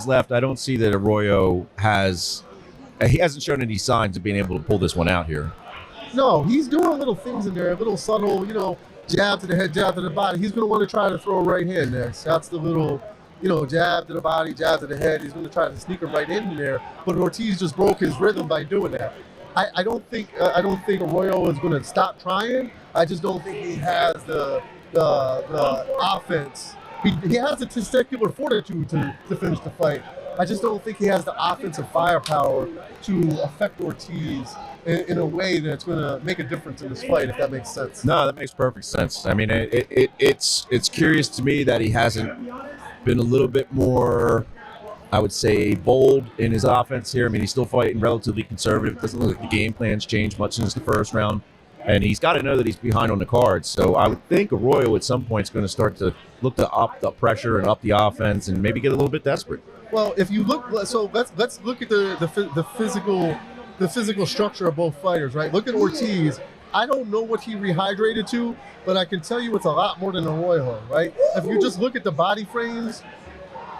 left, I don't see that Arroyo he hasn't shown any signs of being able to pull this one out here. No, he's doing little things in there, little subtle, you know, jab to the head, jab to the body. He's going to want to try to throw a right hand next. That's the little, you know, jab to the body, jab to the head. He's going to try to sneak him right in there. But Ortiz just broke his rhythm by doing that. I don't think Arroyo is going to stop trying. I just don't think he has the offense. He has the testicular fortitude to finish the fight. I just don't think he has the offensive firepower to affect Ortiz in a way that's going to make a difference in this fight, if that makes sense. No, that makes perfect sense. I mean, it's curious to me that he hasn't been a little bit more, I would say, bold in his offense here. I mean, he's still fighting relatively conservative. It doesn't look like the game plan's changed much since the first round. And he's got to know that he's behind on the cards. So I would think Arroyo at some point is going to start to look to up the pressure and up the offense and maybe get a little bit desperate. Well, if you look, so let's look at the physical structure of both fighters, right? Look at Ortiz. I don't know what he rehydrated to, but I can tell you it's a lot more than Arroyo, right? If you just look at the body frames,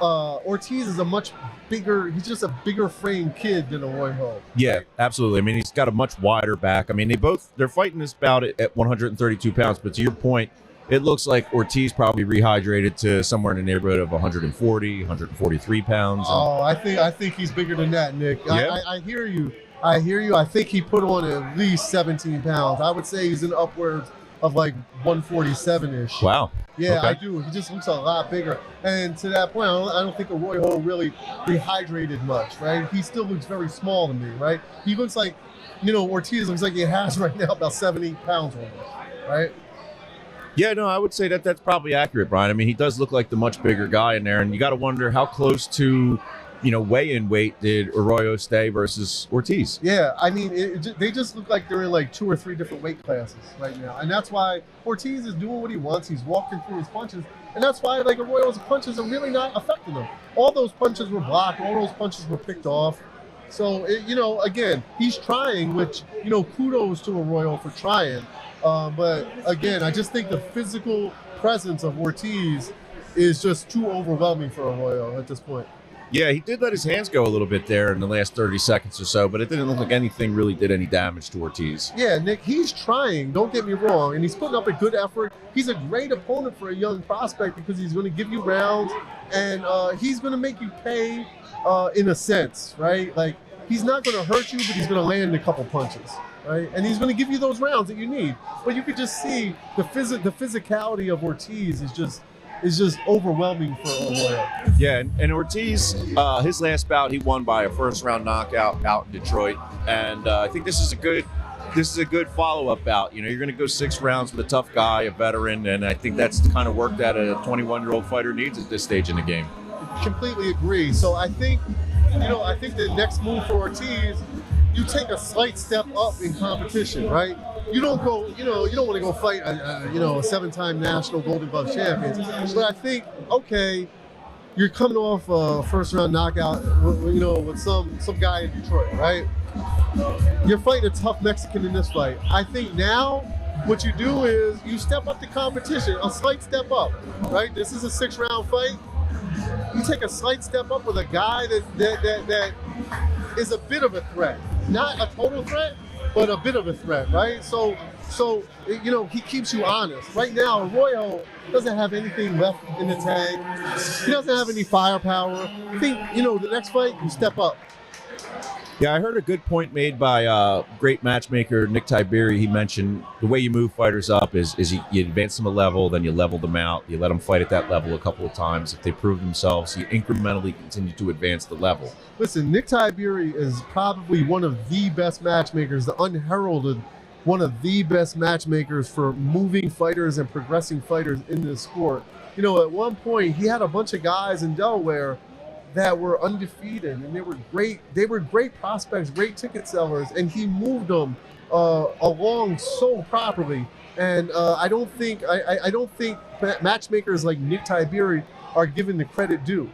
Ortiz is a much bigger, he's just a bigger frame kid than Arroyo. Yeah, absolutely. I mean, he's got a much wider back. I mean, they're fighting this bout at 132 pounds, but to your point, it looks like Ortiz probably rehydrated to somewhere in the neighborhood of 140, 143 pounds. Oh, I think he's bigger than that, Nick. Yeah? I hear you. I think he put on at least 17 pounds. I would say he's in upwards of like 147-ish. Wow. Yeah, okay. I do. He just looks a lot bigger. And to that point, I don't think Arroyo really rehydrated much, right? He still looks very small to me, right? He looks like, you know, Ortiz looks like he has right now about 70 pounds on him, right? Yeah, no, I would say that's probably accurate, Brian. I mean, he does look like the much bigger guy in there, and you got to wonder how close to, you know, weigh-in weight did Arroyo stay versus Ortiz? Yeah, I mean, they just look like they're in like 2 or 3 different weight classes right now, and that's why Ortiz is doing what he wants. He's walking through his punches, and that's why like Arroyo's punches are really not affecting him. All those punches were blocked. All those punches were picked off. So, you know, again, he's trying, which, you know, kudos to Arroyo for trying. But again, I just think the physical presence of Ortiz is just too overwhelming for Arroyo at this point. Yeah, he did let his hands go a little bit there in the last 30 seconds or so, but it didn't look like anything really did any damage to Ortiz. Yeah, Nick, he's trying. Don't get me wrong, and he's putting up a good effort. He's a great opponent for a young prospect because he's going to give you rounds, and he's going to make you pay in a sense, right? Like, he's not going to hurt you, but he's going to land a couple punches, right? And he's going to give you those rounds that you need. But you could just see the physicality of Ortiz is just overwhelming for Arroyo. Yeah, and Ortiz, his last bout, he won by a first-round knockout out in Detroit, and I think this is a good follow-up bout. You know, you're going to go 6 rounds with a tough guy, a veteran, and I think that's the kind of work that a 21-year-old fighter needs at this stage in the game. Completely agree. So I think the next move for Ortiz, you take a slight step up in competition, right? You don't go, you don't want to go fight, a 7-time national Golden Glove champion. But I think, okay, you're coming off a first-round knockout, with some guy in Detroit, right? You're fighting a tough Mexican in this fight. I think now what you do is you step up the competition, a slight step up, right? This is a 6-round fight. You take a slight step up with a guy that is a bit of a threat. Not a total threat, but a bit of a threat, right? So he keeps you honest. Right now, Arroyo doesn't have anything left in the tank. He doesn't have any firepower. I think, the next fight, you step up. Yeah, I heard a good point made by great matchmaker Nick Tiberi. He mentioned the way you move fighters up is you advance them a level, then you level them out. You let them fight at that level a couple of times. If they prove themselves, you incrementally continue to advance the level. Listen, Nick Tiberi is probably one of the best matchmakers, the unheralded, one of the best matchmakers for moving fighters and progressing fighters in this sport. At one point, he had a bunch of guys in Delaware that were undefeated, and they were great prospects, great ticket sellers, and he moved them along so properly. And I don't think matchmakers like Nick Tiberi are given the credit due.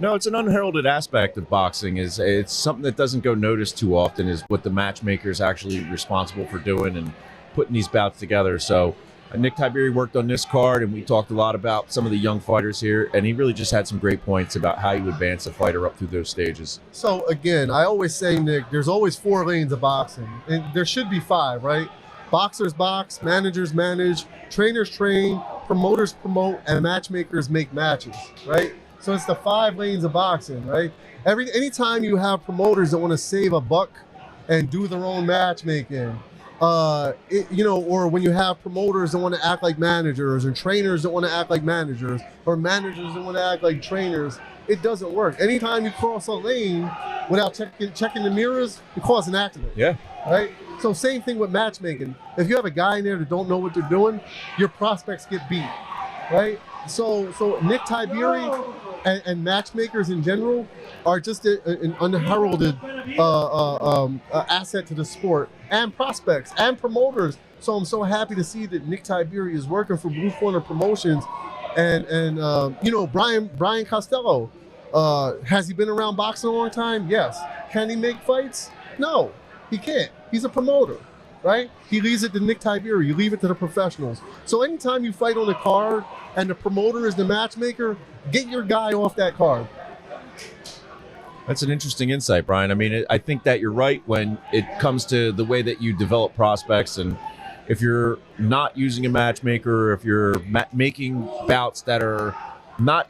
No, it's an unheralded aspect of boxing. It's something that doesn't go noticed too often, is what the matchmaker is actually responsible for doing and putting these bouts together. So Nick Tiberi worked on this card, and we talked a lot about some of the young fighters here, and he really just had some great points about how you advance a fighter up through those stages. So again, I always say, Nick, there's always 4 lanes of boxing, and there should be 5, right? Boxers box, managers manage, trainers train, promoters promote, and matchmakers make matches, right? So it's the 5 lanes of boxing, right? Anytime you have promoters that want to save a buck and do their own matchmaking, or when you have promoters that want to act like managers, and trainers that want to act like managers, or managers that want to act like trainers, it doesn't work. Anytime you cross a lane without checking the mirrors, you cause an accident. Yeah. Right? So same thing with matchmaking. If you have a guy in there that don't know what they're doing, your prospects get beat, right? So Nick Tiberi and matchmakers in general are just an unheralded asset to the sport, and prospects and promoters. So I'm so happy to see that Nick Tiberi is working for Blue Corner Promotions, and Brian Costello. Has he been around boxing a long time? Yes. Can he make fights? No, he can't. He's a promoter, right? He leaves it to Nick Tiberi. You leave it to the professionals. So anytime you fight on a card and the promoter is the matchmaker, get your guy off that card. That's an interesting insight, Brian. I mean, I think that you're right when it comes to the way that you develop prospects, and if you're not using a matchmaker, or if you're making bouts that are not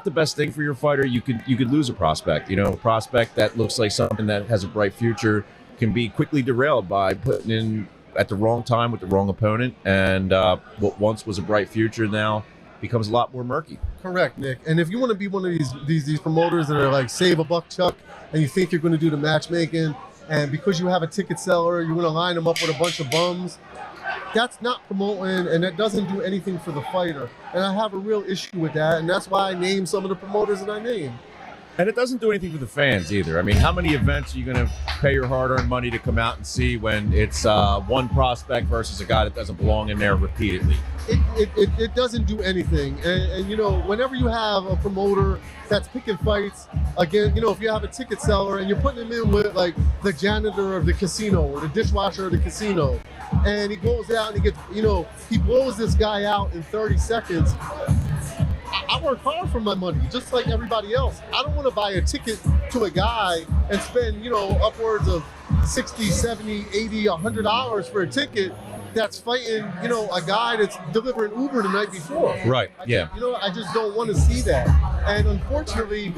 the best thing for your fighter, you could lose a prospect. A prospect that looks like something that has a bright future can be quickly derailed by putting in at the wrong time with the wrong opponent, and what once was a bright future now becomes a lot more murky. Correct, Nick. And if you want to be one of these promoters that are like save a buck chuck, and you think you're going to do the matchmaking, and because you have a ticket seller, you're going to line them up with a bunch of bums, that's not promoting, and that doesn't do anything for the fighter. And I have a real issue with that, and that's why I name some of the promoters that I name. And it doesn't do anything for the fans either. I mean, how many events are you going to pay your hard-earned money to come out and see when it's one prospect versus a guy that doesn't belong in there repeatedly? It doesn't do anything. And whenever you have a promoter that's picking fights, again, if you have a ticket seller and you're putting him in with like the janitor of the casino or the dishwasher of the casino, and he goes out and he gets, he blows this guy out in 30 seconds. I work hard for my money, just like everybody else. I don't want to buy a ticket to a guy and spend, upwards of 60, 70, 80, $100 for a ticket that's fighting, a guy that's delivering Uber the night before. Right, yeah. I just don't want to see that. And unfortunately,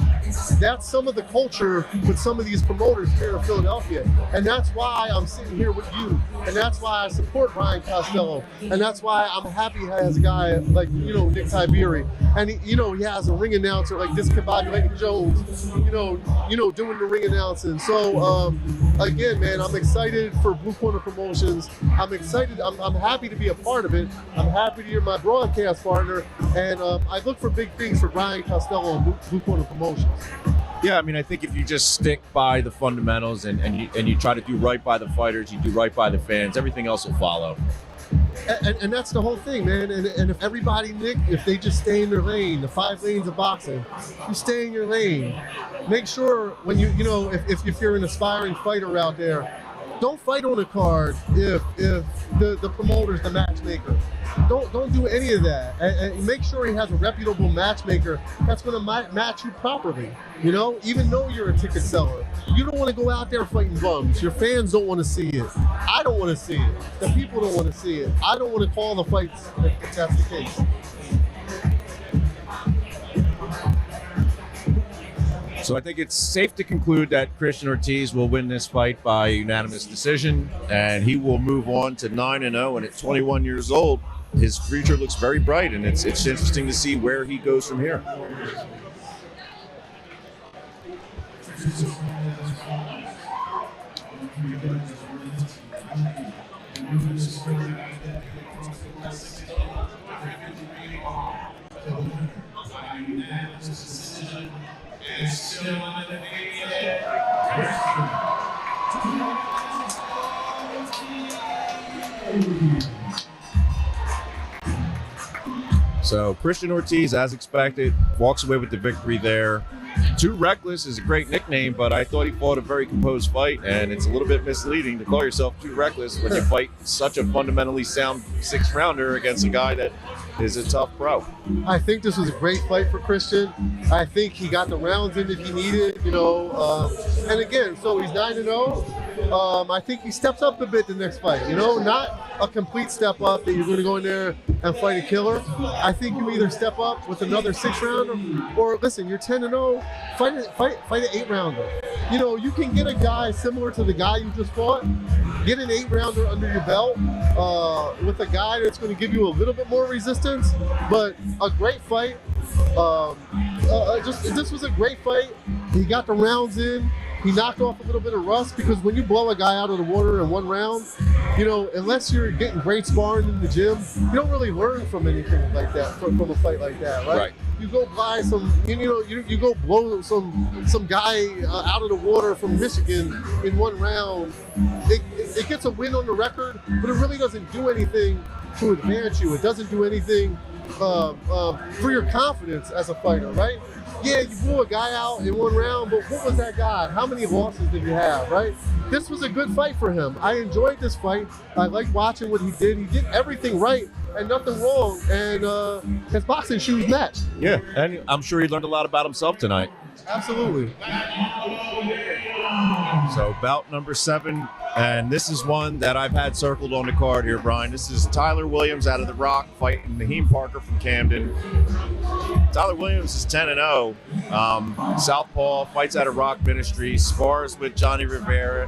that's some of the culture with some of these promoters here in Philadelphia. And that's why I'm sitting here with you. And that's why I support Brian Costello. And that's why I'm happy he has a guy like, Nick Tiberi. And, he has a ring announcer like Discombobulating Jones, doing the ring announcing. So, again, man, I'm excited for Blue Corner Promotions. I'm excited. I'm happy to be a part of it. I'm happy to be my broadcast partner. And I look for big things for Brian Costello and Blue Corner Promotions. Yeah, I mean, I think if you just stick by the fundamentals and you try to do right by the fighters, you do right by the fans, everything else will follow. And that's the whole thing, man. And if everybody, Nick, if they just stay in their lane, the 5 lanes of boxing, you stay in your lane. Make sure when if you're an aspiring fighter out there, don't fight on a card if the promoter's the matchmaker. Don't do any of that. And make sure he has a reputable matchmaker that's going to match you properly. Even though you're a ticket seller, you don't want to go out there fighting bums. Your fans don't want to see it. I don't want to see it. The people don't want to see it. I don't want to call the fights if that's the case. So I think it's safe to conclude that Christian Ortiz will win this fight by unanimous decision, and he will move on to 9-0. And at 21 years old, his future looks very bright, and it's interesting to see where he goes from here. So Christian Ortiz, as expected, walks away with the victory there. Too Reckless is a great nickname, but I thought he fought a very composed fight, and it's a little bit misleading to call yourself Too Reckless when you fight such a fundamentally sound 6-rounder against a guy that is a tough pro. I think this was a great fight for Christian. I think he got the rounds in that he needed, and again, so he's 9-0. I think he steps up a bit the next fight, not a complete step up that you're going to go in there and fight a killer. I think you either step up with another 6-rounder or listen, you're 10-0, fight an 8-rounder. You can get a guy similar to the guy you just fought, get an 8-rounder under your belt with a guy that's going to give you a little bit more resistance, but a great fight. This was a great fight. He got the rounds in. He knocked off a little bit of rust because when you blow a guy out of the water in one round, unless you're getting great sparring in the gym, you don't really learn from anything like that, from a fight like that, right? You go buy some, you go blow some guy out of the water from Michigan in one round. It gets a win on the record, but it really doesn't do anything to advance you. It doesn't do anything for your confidence as a fighter, right? Yeah, you blew a guy out in one round, but what was that guy? How many losses did you have, right? This was a good fight for him. I enjoyed this fight. I liked watching what he did. He did everything right and nothing wrong, and his boxing shoes matched. Yeah, and I'm sure he learned a lot about himself tonight. Absolutely. So bout number 7, and this is one that I've had circled on the card here, Brian. This is Tyler Williams out of The Rock fighting Naheem Parker from Camden. Tyler Williams is 10-0. Southpaw, fights out of Rock Ministries, spars with Johnny Rivera.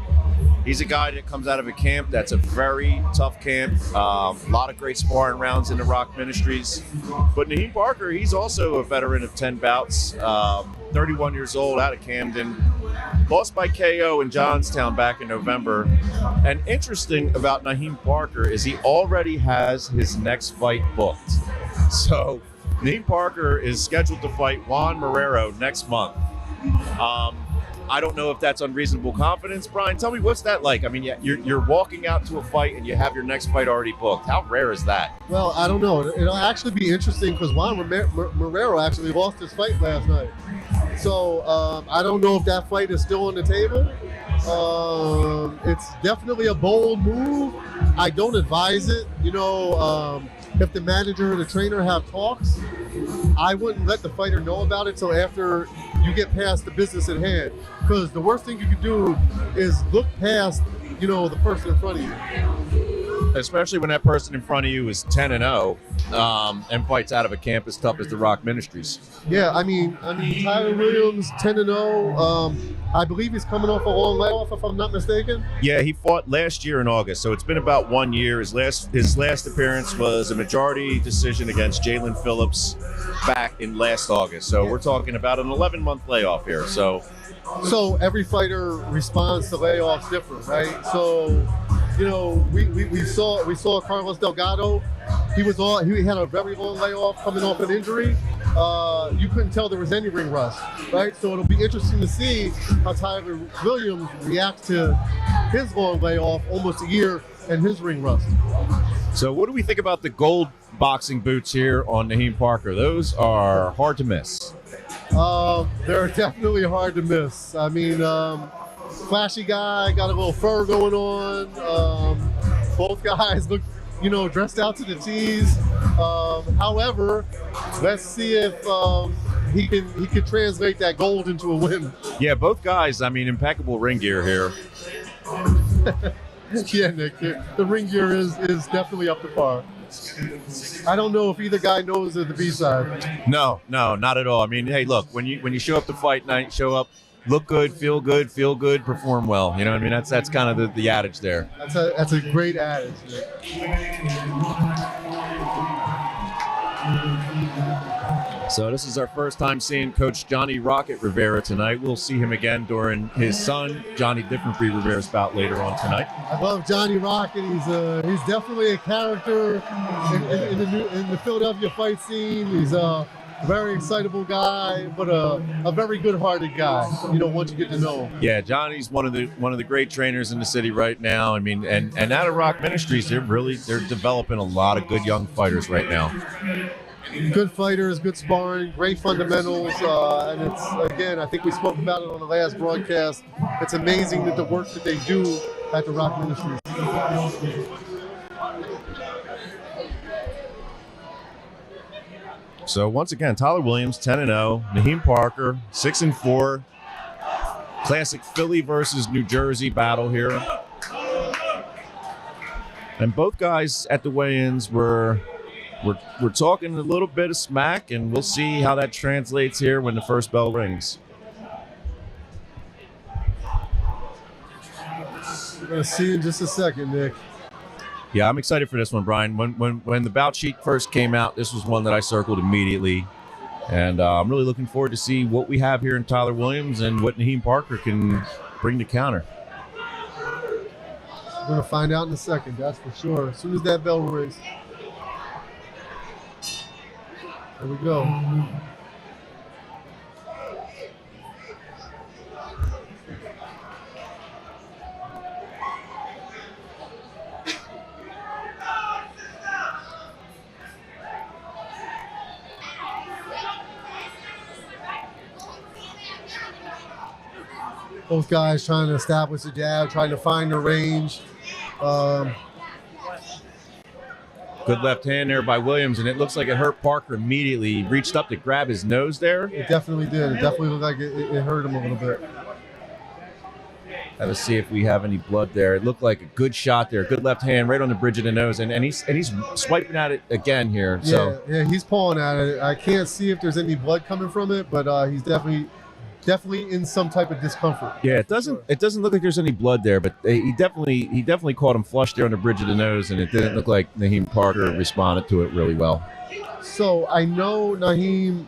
He's a guy that comes out of a camp that's a very tough camp. A lot of great sparring rounds in the Rock Ministries. But Naheem Parker, he's also a veteran of 10 bouts. 31 years old, out of Camden. Lost by KO in Johnstown back in November. And interesting about Naheem Parker is he already has his next fight booked. So Naheem Parker is scheduled to fight Juan Marrero next month. I don't know if that's unreasonable confidence. Brian, tell me, what's that like? I mean, you're walking out to a fight and you have your next fight already booked. How rare is that? Well, I don't know. It'll actually be interesting because Juan Marrero actually lost his fight last night. So I don't know if that fight is still on the table. It's definitely a bold move. I don't advise it. If the manager or the trainer have talks, I wouldn't let the fighter know about it till after you get past the business at hand. Because the worst thing you can do is look past, the person in front of you. Especially when that person in front of you is 10-0 and fights out of a camp as tough as the Rock Ministries. Yeah, I mean, Tyler Williams, 10-0. I believe he's coming off a long layoff, if I'm not mistaken. Yeah, he fought last year in August, so it's been about 1 year. His last appearance was a majority decision against Jalen Phillips back in last August. So we're talking about an 11-month layoff here. So every fighter responds to layoffs different, right? So, we saw Carlos Delgado. He had a very long layoff coming off an injury. You couldn't tell there was any ring rust, right? So it'll be interesting to see how Tyler Williams reacts to his long layoff, almost a year, and his ring rust. So what do we think about the gold boxing boots here on Naheem Parker? Those are hard to miss. They're definitely hard to miss. I mean, flashy guy, got a little fur going on. Both guys look, dressed out to the T's. However, let's see if he can translate that gold into a win. Yeah, both guys, impeccable ring gear here. Yeah, Nick, the ring gear is definitely up to par. I don't know if either guy knows the B-side. No, not at all. Hey, look, when you show up to fight night, show up, look good, feel good, perform well. You know what I mean? That's kind of the adage there. That's a great adage, Nick. So this is our first time seeing Coach Johnny Rocket Rivera tonight. We'll see him again during his son Johnny Diffenfree Rivera's bout later on tonight. I love Johnny Rocket. He's definitely a character in the Philadelphia fight scene. He's a very excitable guy, but a very good-hearted guy. Once you get to know him. Yeah, Johnny's one of the great trainers in the city right now. And out of Rock Ministries, they're developing a lot of good young fighters right now. Good fighters, good sparring, great fundamentals, and it's, again, I think we spoke about it on the last broadcast. It's amazing that the work that they do at the Rock Ministries. So once again, Tyler Williams 10-0, Naheem Parker 6-4. Classic Philly versus New Jersey battle here, and both guys at the weigh-ins were. We're talking a little bit of smack, and we'll see how that translates here when the first bell rings. We're going to see in just a second, Nick. Yeah, I'm excited for this one, Brian. When the bout sheet first came out, this was one that I circled immediately. And I'm really looking forward to see what we have here in Tyler Williams and what Naheem Parker can bring to counter. We're going to find out in a second, that's for sure. As soon as that bell rings. There we go. Both guys trying to establish the jab, trying to find the range. Good left hand there by Williams, and it looks like it hurt Parker immediately. He reached up to grab his nose there. It definitely did. It definitely looked like it hurt him a little bit. Let's see if we have any blood there. It looked like a good shot there. Good left hand right on the bridge of the nose, and he's swiping at it again here. So yeah, he's pulling at it. I can't see if there's any blood coming from it, but he's definitely in some type of discomfort. Yeah, it doesn't look like there's any blood there, but he definitely caught him flush there on the bridge of the nose, and it didn't look like Naheem Parker responded to it really well. So I know Naheem,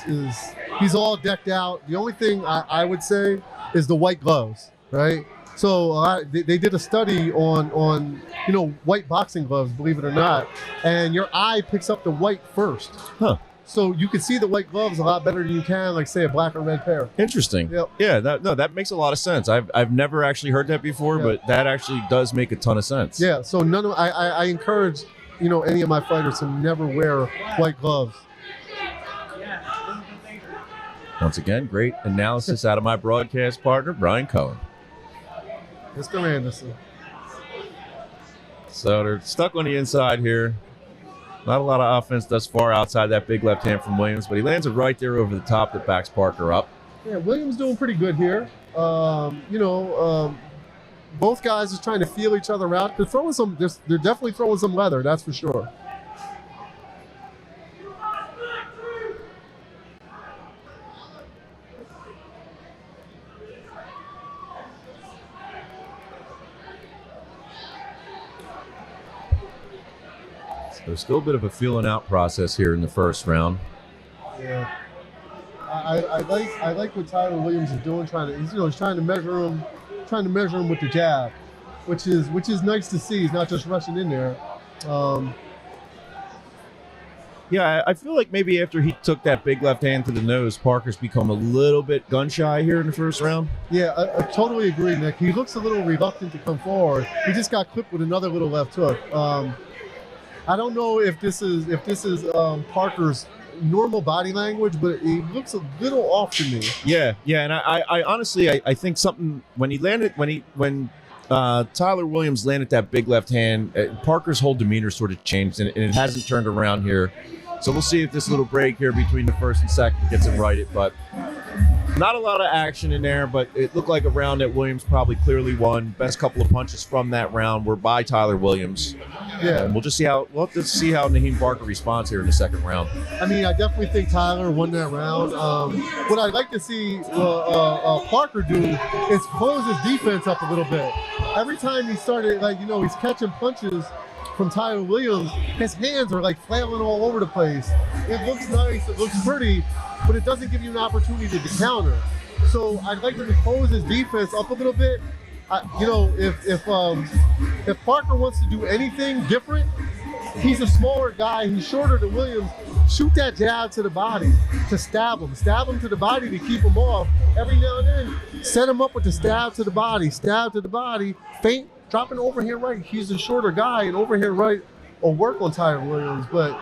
is he's all decked out. The only thing I would say is the white gloves, right? So they did a study on white boxing gloves, believe it or not, and your eye picks up the white first. Huh. So you can see the white gloves a lot better than you can, like, say, a black or red pair. Interesting. Yep. Yeah, that makes a lot of sense. I've never actually heard that before, but that actually does make a ton of sense. Yeah, so I encourage, any of my fighters to never wear white gloves. Once again, great analysis out of my broadcast partner, Brian Cohen. Mr. Anderson. So they're stuck on the inside here. Not a lot of offense thus far outside that big left hand from Williams, but he lands it right there over the top that backs Parker up. Yeah, Williams doing pretty good here. Both guys are trying to feel each other out. They're throwing some. They're definitely throwing some leather. That's for sure. There's still a bit of a feeling out process here in the first round. Yeah, I like what Tyler Williams is doing. He's trying to measure him with the jab, which is nice to see. He's not just rushing in there. Yeah, I feel like maybe after he took that big left hand to the nose, Parker's become a little bit gun shy here in the first round. Yeah, I totally agree, Nick. He looks a little reluctant to come forward. He just got clipped with another little left hook. I don't know if this is Parker's normal body language, but it looks a little off to me. Yeah, and I honestly I think something when Tyler Williams landed that big left hand, Parker's whole demeanor sort of changed, and it hasn't turned around here. So we'll see if this little break here between the first and second gets him righted. But not a lot of action in there, but it looked like a round that Williams probably clearly won. Best couple of punches from that round were by Tyler Williams. Yeah, and we'll have to see how Naheem Parker responds here in the second round. I mean, I definitely think Tyler won that round. What I'd like to see Parker do is close his defense up a little bit. Every time he started, he's catching punches from Tyler Williams, his hands are like flailing all over the place. It looks nice, it looks pretty, but it doesn't give you an opportunity to counter. So I'd like him to close his defense up a little bit. If Parker wants to do anything different, he's a smaller guy, he's shorter than Williams. Shoot that jab to the body to stab him to the body to keep him off. Every now and then, set him up with the stab to the body, feint, drop an overhand right. He's a shorter guy, and overhand right will work on Tyler Williams, but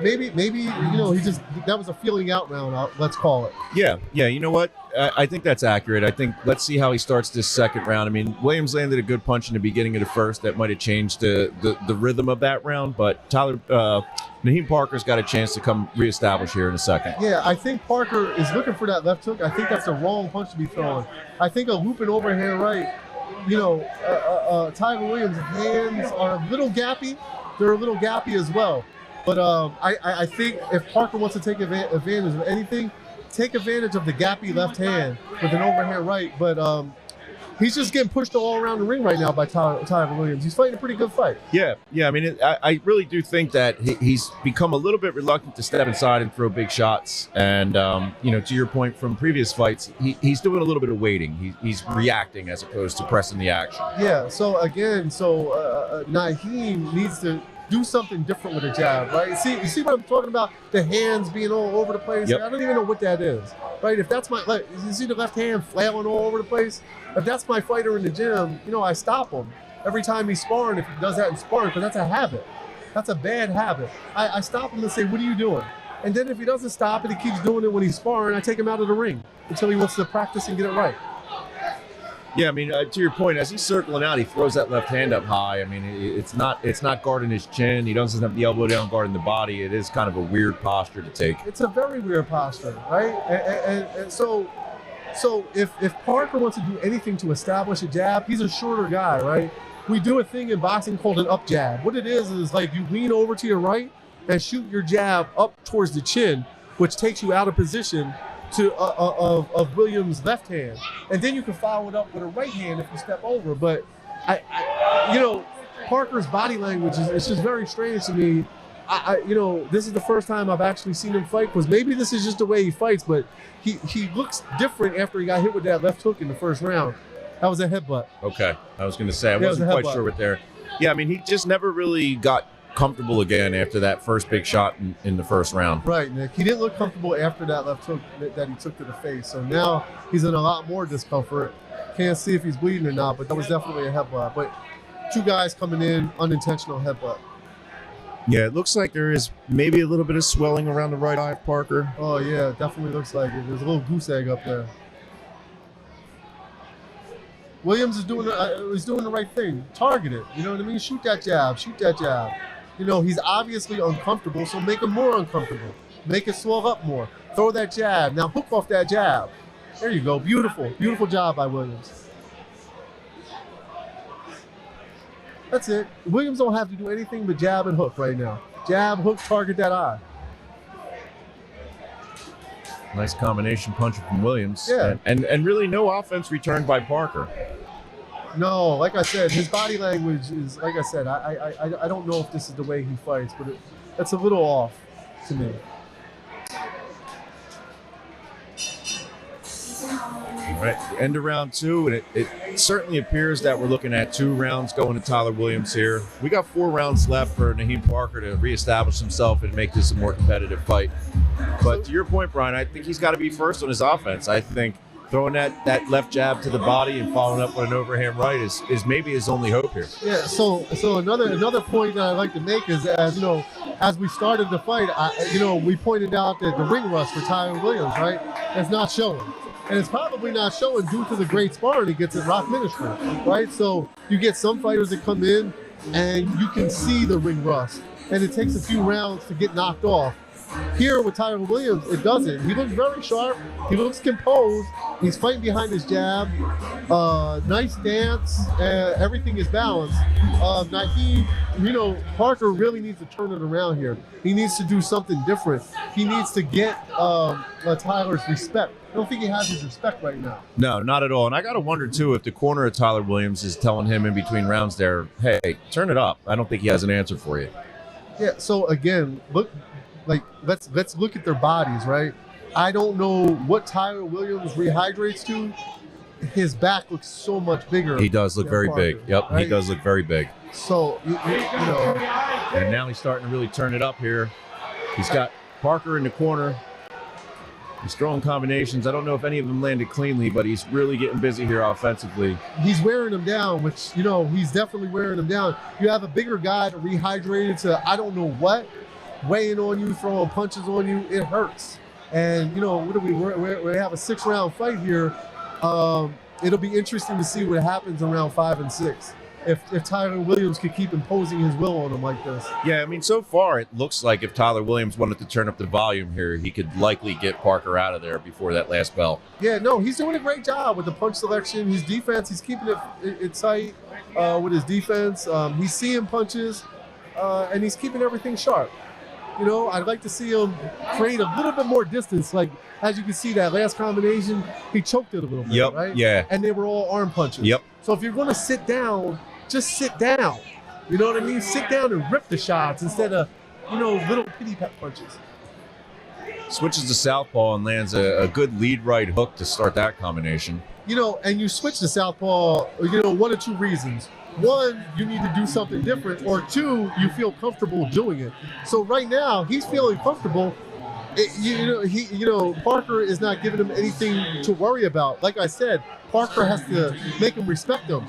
maybe that was a feeling out round, let's call it. Yeah, you know what? I think that's accurate. I think let's see how he starts this second round. I mean, Williams landed a good punch in the beginning of the first. That might have changed the rhythm of that round, but Naheem Parker's got a chance to come reestablish here in a second. Yeah, I think Parker is looking for that left hook. I think that's the wrong punch to be throwing. I think a looping overhand right, Tyler Williams' hands are a little gappy. They're a little gappy as well. But I think if Parker wants to take advantage of anything, take advantage of the gappy left hand with an overhand right. But he's just getting pushed all around the ring right now by Tyler Williams. He's fighting a pretty good fight. Yeah. I mean, I really do think that he's become a little bit reluctant to step inside and throw big shots. And, to your point from previous fights, he's doing a little bit of waiting. He's reacting as opposed to pressing the action. Yeah, so Naheem needs to do something different with a jab, right? You see what I'm talking about? The hands being all over the place. Yep. I don't even know what that is, right? If that's you see the left hand flailing all over the place? If that's my fighter in the gym, I stop him every time he's sparring. If he does that in sparring, because that's a habit. That's a bad habit. I stop him and say, "What are you doing?" And then if he doesn't stop it, he keeps doing it when he's sparring. I take him out of the ring until he wants to practice and get it right. Yeah, I mean, to your point, as he's circling out, he throws that left hand up high. I mean, it's not guarding his chin. He doesn't have the elbow down guarding the body. It is kind of a weird posture to take. It's a very weird posture, right? And so if Parker wants to do anything to establish a jab, he's a shorter guy, right? We do a thing in boxing called an up jab. What it is like you lean over to your right and shoot your jab up towards the chin, which takes you out of position of Williams' left hand, and then you can follow it up with a right hand if you step over. But Parker's body language is just very strange to me. This is the first time I've actually seen him fight, because maybe this is just the way he fights, but he looks different after he got hit with that left hook in the first round. That was a headbutt. Okay, I was going to say I wasn't quite sure what there. Yeah, I mean, he just never really got comfortable again after that first big shot in the first round. Right, Nick. He didn't look comfortable after that left hook that he took to the face. So now he's in a lot more discomfort. Can't see if he's bleeding or not, but that was definitely a headbutt. But two guys coming in, unintentional headbutt. Yeah, it looks like there is maybe a little bit of swelling around the right eye of Parker. Oh, yeah, it definitely looks like it. There's a little goose egg up there. Williams is doing the right thing. Target it. You know what I mean? Shoot that jab. You know, he's obviously uncomfortable, so make him more uncomfortable. Make it swell up more. Throw that jab. Now hook off that jab. There you go. Beautiful. Beautiful job by Williams. That's it. Williams don't have to do anything but jab and hook right now. Jab, hook, target that eye. Nice combination puncher from Williams. Yeah. And really no offense returned by Parker. No, like I said, his body language is, like I said, I don't know if this is the way he fights, but that's a little off to me. All right, end of round 2, and it certainly appears that we're looking at 2 rounds going to Tyler Williams here. We got 4 rounds left for Naheem Parker to reestablish himself and make this a more competitive fight. But to your point, Brian, I think he's got to be first on his offense. I think throwing that left jab to the body and following up with an overhand right is maybe his only hope here. Yeah. So another point that I'd like to make is, as you know, as we started the fight, we pointed out that the ring rust for Tyler Williams, right, is not showing. And it's probably not showing due to the great sparring he gets at Rock Ministry, right? So you get some fighters that come in and you can see the ring rust, and it takes a few rounds to get knocked off. Here with Tyler Williams, it doesn't. He looks very sharp. He looks composed. He's fighting behind his jab. Nice stance. Everything is balanced. Naheem, Parker really needs to turn it around here. He needs to do something different. He needs to get Tyler's respect. I don't think he has his respect right now. No, not at all. And I got to wonder, too, if the corner of Tyler Williams is telling him in between rounds there, hey, turn it up. I don't think he has an answer for you. Yeah, so again, let's look at their bodies, right? I don't know what Tyler Williams rehydrates to. His back looks so much bigger. He does look very big. Yep, right? He does look very big. So, And now he's starting to really turn it up here. He's got Parker in the corner. He's throwing combinations. I don't know if any of them landed cleanly, but he's really getting busy here offensively. He's wearing them down, which, he's definitely wearing them down. You have a bigger guy to rehydrated to I don't know what, weighing on you, throwing punches on you. It hurts. And, what do we have a 6-round fight here. It'll be interesting to see what happens in round 5 and 6. If Tyler Williams could keep imposing his will on him like this. Yeah, I mean, so far it looks like if Tyler Williams wanted to turn up the volume here, he could likely get Parker out of there before that last bell. Yeah, no, he's doing a great job with the punch selection. His defense, he's keeping it tight with his defense. He's seeing punches, and he's keeping everything sharp. I'd like to see him create a little bit more distance. Like, as you can see, that last combination, he choked it a little bit, yep, right? Yeah. And they were all arm punches. Yep. So if you're going to sit down, just sit down. You know what I mean? Sit down and rip the shots instead of, little pitty pat punches. Switches to southpaw and lands a good lead right hook to start that combination. And you switch to southpaw, one or two reasons. One, you need to do something different, or two, you feel comfortable doing it. So right now, he's feeling comfortable. Parker is not giving him anything to worry about. Like I said, Parker has to make him respect him.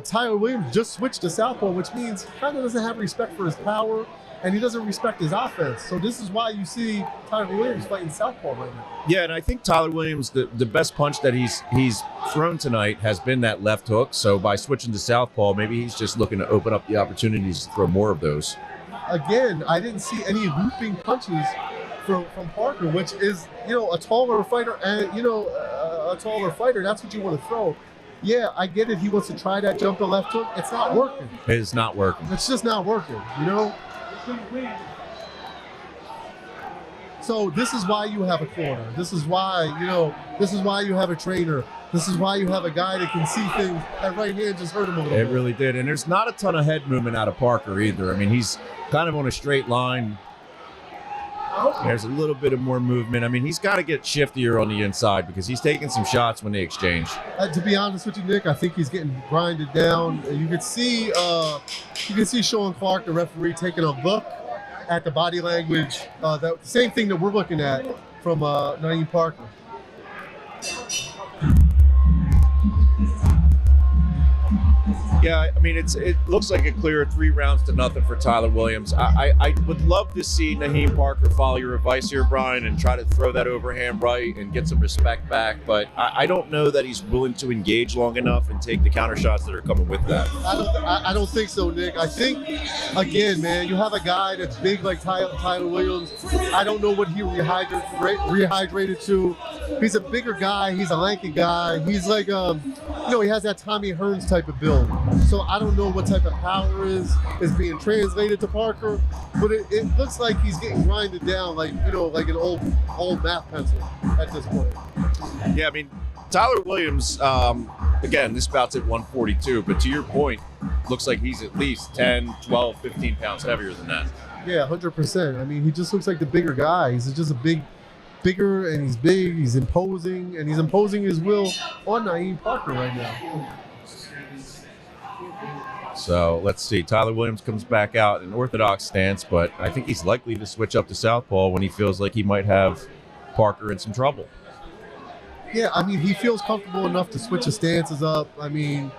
Tyler Williams just switched to southpaw, which means he kind of doesn't have respect for his power, and he doesn't respect his offense. So this is why you see Tyler Williams fighting southpaw right now. Yeah, and I think Tyler Williams, the best punch that he's thrown tonight has been that left hook. So by switching to southpaw, maybe he's just looking to open up the opportunities to throw more of those. Again, I didn't see any looping punches from Parker, which is, a taller fighter, and, a taller fighter, that's what you want to throw. Yeah, I get it. He wants to try that jump to left hook. It's not working. It's not working. It's just not working, So this is why you have a corner. This is why, this is why you have a trainer. This is why you have a guy that can see things. That right hand just hurt him a little bit. It really did. And there's not a ton of head movement out of Parker either. I mean, he's kind of on a straight line. There's a little bit of more movement. I mean, he's got to get shiftier on the inside because he's taking some shots when they exchange. To be honest with you, Nick, I think he's getting grinded down. You can see Sean Clark, the referee, taking a look at the body language. The same thing that we're looking at from Naheem Parker. Yeah, I mean, it looks like a clear 3 rounds to nothing for Tyler Williams. I would love to see Naheem Parker follow your advice here, Brian, and try to throw that overhand right and get some respect back. But I don't know that he's willing to engage long enough and take the counter shots that are coming with that. I don't think so, Nick. I think, again, man, you have a guy that's big like Tyler Williams. I don't know what he rehydrated to. He's a bigger guy. He's a lanky guy. He's like, he has that Tommy Hearns type of build. So I don't know what type of power is being translated to Parker, but it looks like he's getting grinded down like an old math pencil at this point. Yeah, I mean, Tyler Williams, again, this bout's at 142, but to your point, looks like he's at least 10, 12, 15 pounds heavier than that. Yeah, 100%. I mean, he just looks like the bigger guy. He's just bigger, and he's big, he's imposing, and he's imposing his will on Naheem Parker right now. So let's see. Tyler Williams comes back out in orthodox stance, but I think he's likely to switch up to southpaw when he feels like he might have Parker in some trouble. Yeah, I mean, he feels comfortable enough to switch his stances up. I mean,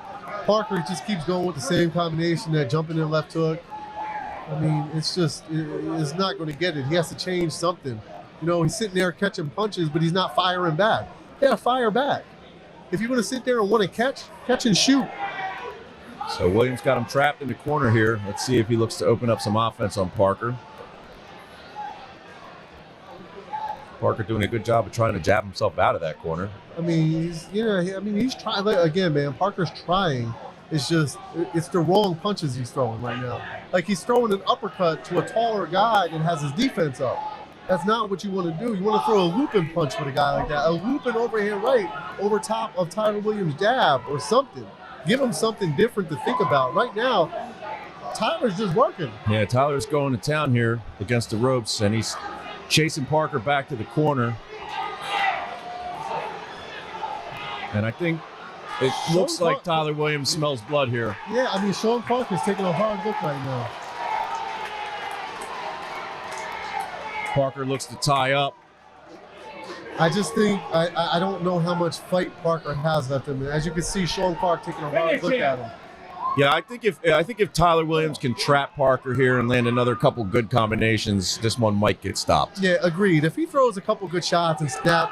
Parker just keeps going with the same combination, that jumping in left hook. I mean, it's not going to get it. He has to change something. He's sitting there catching punches, but he's not firing back. You got to fire back. If you're going to sit there and want to catch and shoot. So Williams got him trapped in the corner here. Let's see if he looks to open up some offense on Parker. Parker doing a good job of trying to jab himself out of that corner. I mean, he's trying. Again, man, Parker's trying. It's the wrong punches he's throwing right now. Like, he's throwing an uppercut to a taller guy that has his defense up. That's not what you want to do. You want to throw a looping punch with a guy like that. A looping overhand right over top of Tyler Williams' jab or something. Give him something different to think about. Right now, Tyler's just working. Yeah, Tyler's going to town here against the ropes, and he's chasing Parker back to the corner. And I think it looks like Tyler Williams smells blood here. Yeah, I mean, Sean Parker's taking a hard look right now. Parker looks to tie up. I just think I don't know how much fight Parker has left in him. As you can see, Sean Park taking a hard look at him. Yeah, I think if Tyler Williams can trap Parker here and land another couple good combinations, this one might get stopped. Yeah, agreed. If he throws a couple good shots and snap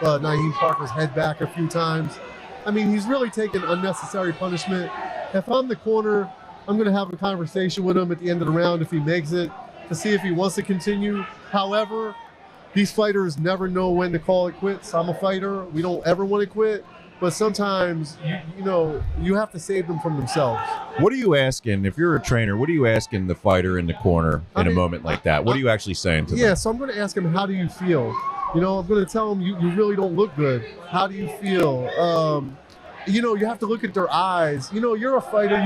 Naheem Parker's head back a few times, I mean, he's really taking unnecessary punishment. If I'm the corner, I'm going to have a conversation with him at the end of the round if he makes it, to see if he wants to continue. However, these fighters never know when to call it quits. I'm a fighter. We don't ever want to quit. But sometimes, you have to save them from themselves. What are you asking, if you're a trainer, what are you asking the fighter in the corner in a moment like that? What are you actually saying to them? Yeah, so I'm going to ask him, how do you feel? I'm going to tell him, you really don't look good. How do you feel? You have to look at their eyes. You're a fighter.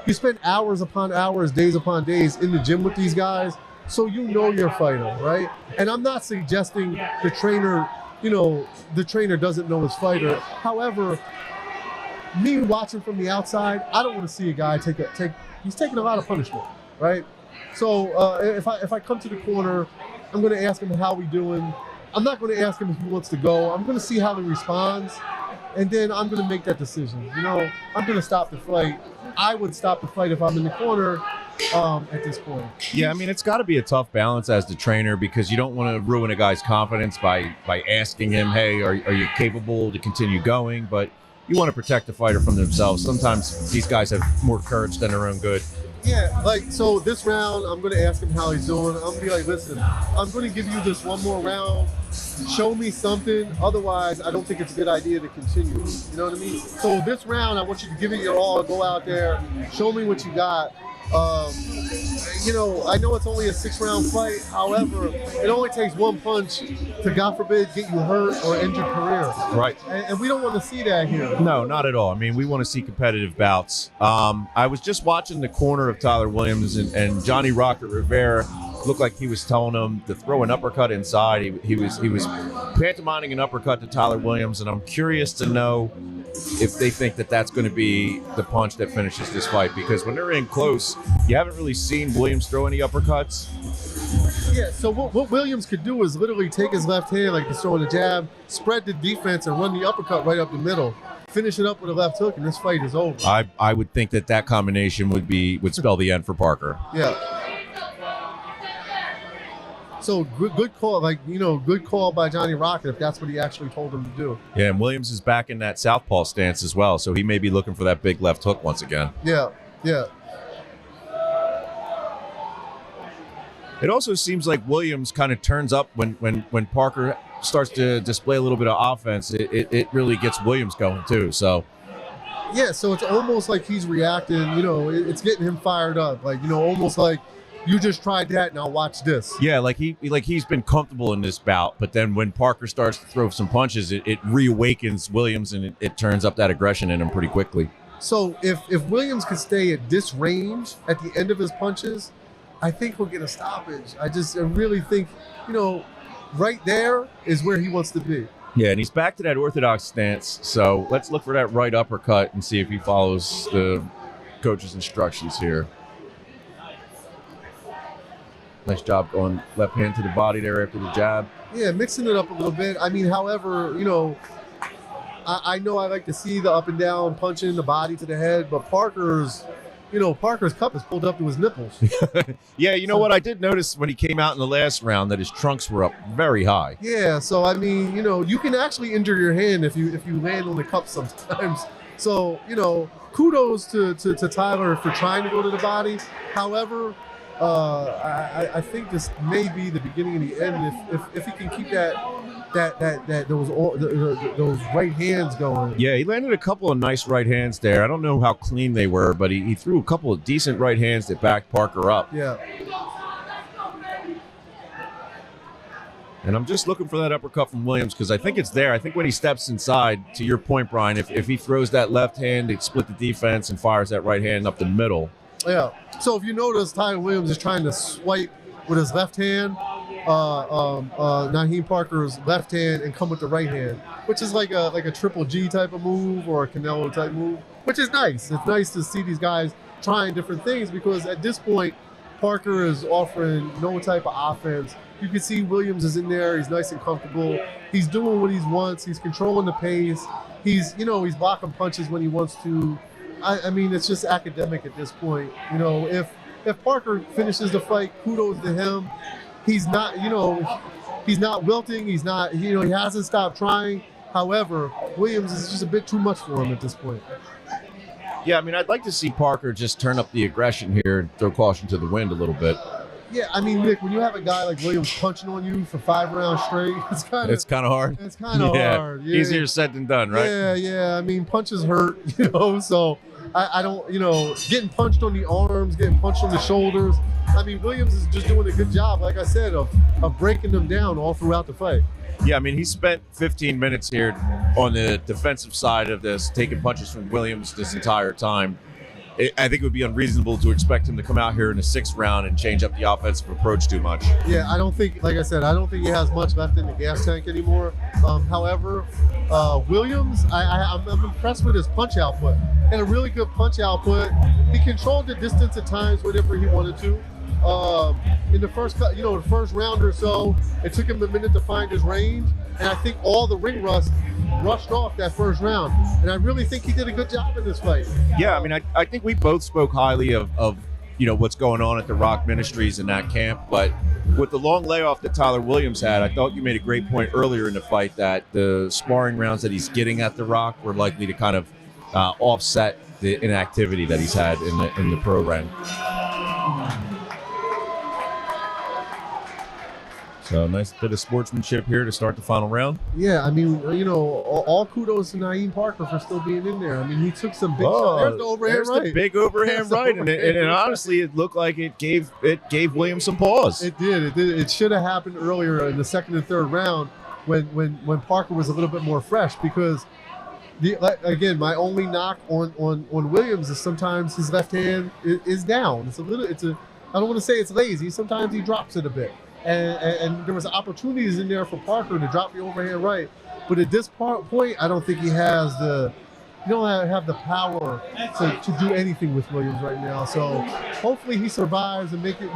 You spend hours upon hours, days upon days in the gym with these guys. So you're a fighter, right? And I'm not suggesting the trainer doesn't know his fighter. However, me watching from the outside, I don't want to see a guy he's taking a lot of punishment, right? So if I come to the corner, I'm going to ask him how we doing. I'm not going to ask him if he wants to go. I'm going to see how he responds, and then I'm going to make that decision. I'm going to stop the fight. I would stop the fight if I'm in the corner. At this point. Yeah, I mean, it's got to be a tough balance as the trainer, because you don't want to ruin a guy's confidence by asking him, hey, are you capable to continue going? But you want to protect the fighter from themselves. Sometimes these guys have more courage than their own good. Yeah, so this round, I'm going to ask him how he's doing. I'm going to be like, listen, I'm going to give you this one more round. Show me something. Otherwise, I don't think it's a good idea to continue. You know what I mean? So this round, I want you to give it your all. Go out there. Show me what you got. I know it's only a 6-round fight. However, it only takes one punch to, God forbid, get you hurt or end your career. Right. And we don't want to see that here. No, not at all. I mean, we want to see competitive bouts. I was just watching the corner of Tyler Williams, and Johnny Rocket Rivera looked like he was telling him to throw an uppercut inside. He was pantomiming an uppercut to Tyler Williams, and I'm curious to know if they think that that's going to be the punch that finishes this fight, because when they're in close, you haven't really seen Williams throw any uppercuts. Yeah, so what Williams could do is literally take his left hand like he's throwing a jab, spread the defense, and run the uppercut right up the middle. finish it up with a left hook, and this fight is over. I would think that combination would spell the end for Parker. Yeah. So good call, good call by Johnny Rocket if that's what he actually told him to do. Yeah, and Williams is back in that southpaw stance as well, so he may be looking for that big left hook once again. Yeah. It also seems like Williams kind of turns up when Parker starts to display a little bit of offense. It really gets Williams going too. So yeah, so it's almost like he's reacting. It's getting him fired up. Almost like you just tried that, now watch this. yeah, like he's been comfortable in this bout, but then when Parker starts to throw some punches, it reawakens Williams and it turns up that aggression in him pretty quickly. So if Williams can stay at this range at the end of his punches, I think he'll get a stoppage. I really think, right there is where he wants to be. Yeah, and he's back to that orthodox stance. So let's look for that right uppercut and see if he follows the coach's instructions here. Nice job going left hand to the body there after the jab. Yeah, mixing it up a little bit. I mean, however, I know I like to see the up and down punching the body to the head, but Parker's cup is pulled up to his nipples. Yeah, you know what? I did notice when he came out in the last round that his trunks were up very high. Yeah, so I mean, you can actually injure your hand if you land on the cup sometimes. So, kudos to Tyler for trying to go to the body. However, I think this may be the beginning of the end if he can keep those right hands going. Yeah, he landed a couple of nice right hands there. I don't know how clean they were, but he threw a couple of decent right hands that backed Parker up. Yeah. And I'm just looking for that uppercut from Williams because I think it's there. I think when he steps inside, to your point, Brian, if he throws that left hand, it split the defense and fires that right hand up the middle. Yeah. So if you notice, Tyler Williams is trying to swipe with his left hand, Naheem Parker's left hand, and come with the right hand, which is like a Triple G type of move or a Canelo type move, which is nice. It's nice to see these guys trying different things because at this point, Parker is offering no type of offense. You can see Williams is in there. He's nice and comfortable. He's doing what he wants. He's controlling the pace. He's blocking punches when he wants to. I mean, it's just academic at this point. If Parker finishes the fight, kudos to him. He's not, he's not wilting. He's not, he hasn't stopped trying. However, Williams is just a bit too much for him at this point. Yeah, I mean, I'd like to see Parker just turn up the aggression here and throw caution to the wind a little bit. Yeah, I mean, Nick, when you have a guy like Williams punching on you for 5 rounds straight, it's kind of hard. It's kind of hard. Yeah. Easier said than done, right? Yeah. I mean, punches hurt, so I don't, getting punched on the arms, getting punched on the shoulders. I mean, Williams is just doing a good job, like I said, of breaking them down all throughout the fight. Yeah, I mean, he spent 15 minutes here on the defensive side of this, taking punches from Williams this entire time. I think it would be unreasonable to expect him to come out here in the 6th round and change up the offensive approach too much. Yeah, I don't think, like I said, I don't think he has much left in the gas tank anymore. However, Williams, I'm impressed with his punch output. And a really good punch output. He controlled the distance at times whenever he wanted to. In the first round or so, it took him a minute to find his range. And I think all the ring rust rushed off that first round. And I really think he did a good job in this fight. Yeah, I mean, I think we both spoke highly of what's going on at the Rock Ministries in that camp. But with the long layoff that Tyler Williams had, I thought you made a great point earlier in the fight that the sparring rounds that he's getting at the Rock were likely to kind of offset the inactivity that he's had in the program. So nice bit of sportsmanship here to start the final round. Yeah, I mean, all kudos to Naheem Parker for still being in there. I mean, he took some big shots. There's the overhand right. The big overhand right, and honestly, it looked like it gave Williams some pause. It did. It should have happened earlier in the 2nd and 3rd round when Parker was a little bit more fresh because. Again, my only knock on Williams is sometimes his left hand is down. I don't want to say it's lazy. Sometimes he drops it a bit. And there was opportunities in there for Parker to drop the overhand right. But at this point, I don't think he has the power to do anything with Williams right now. So hopefully he survives and he can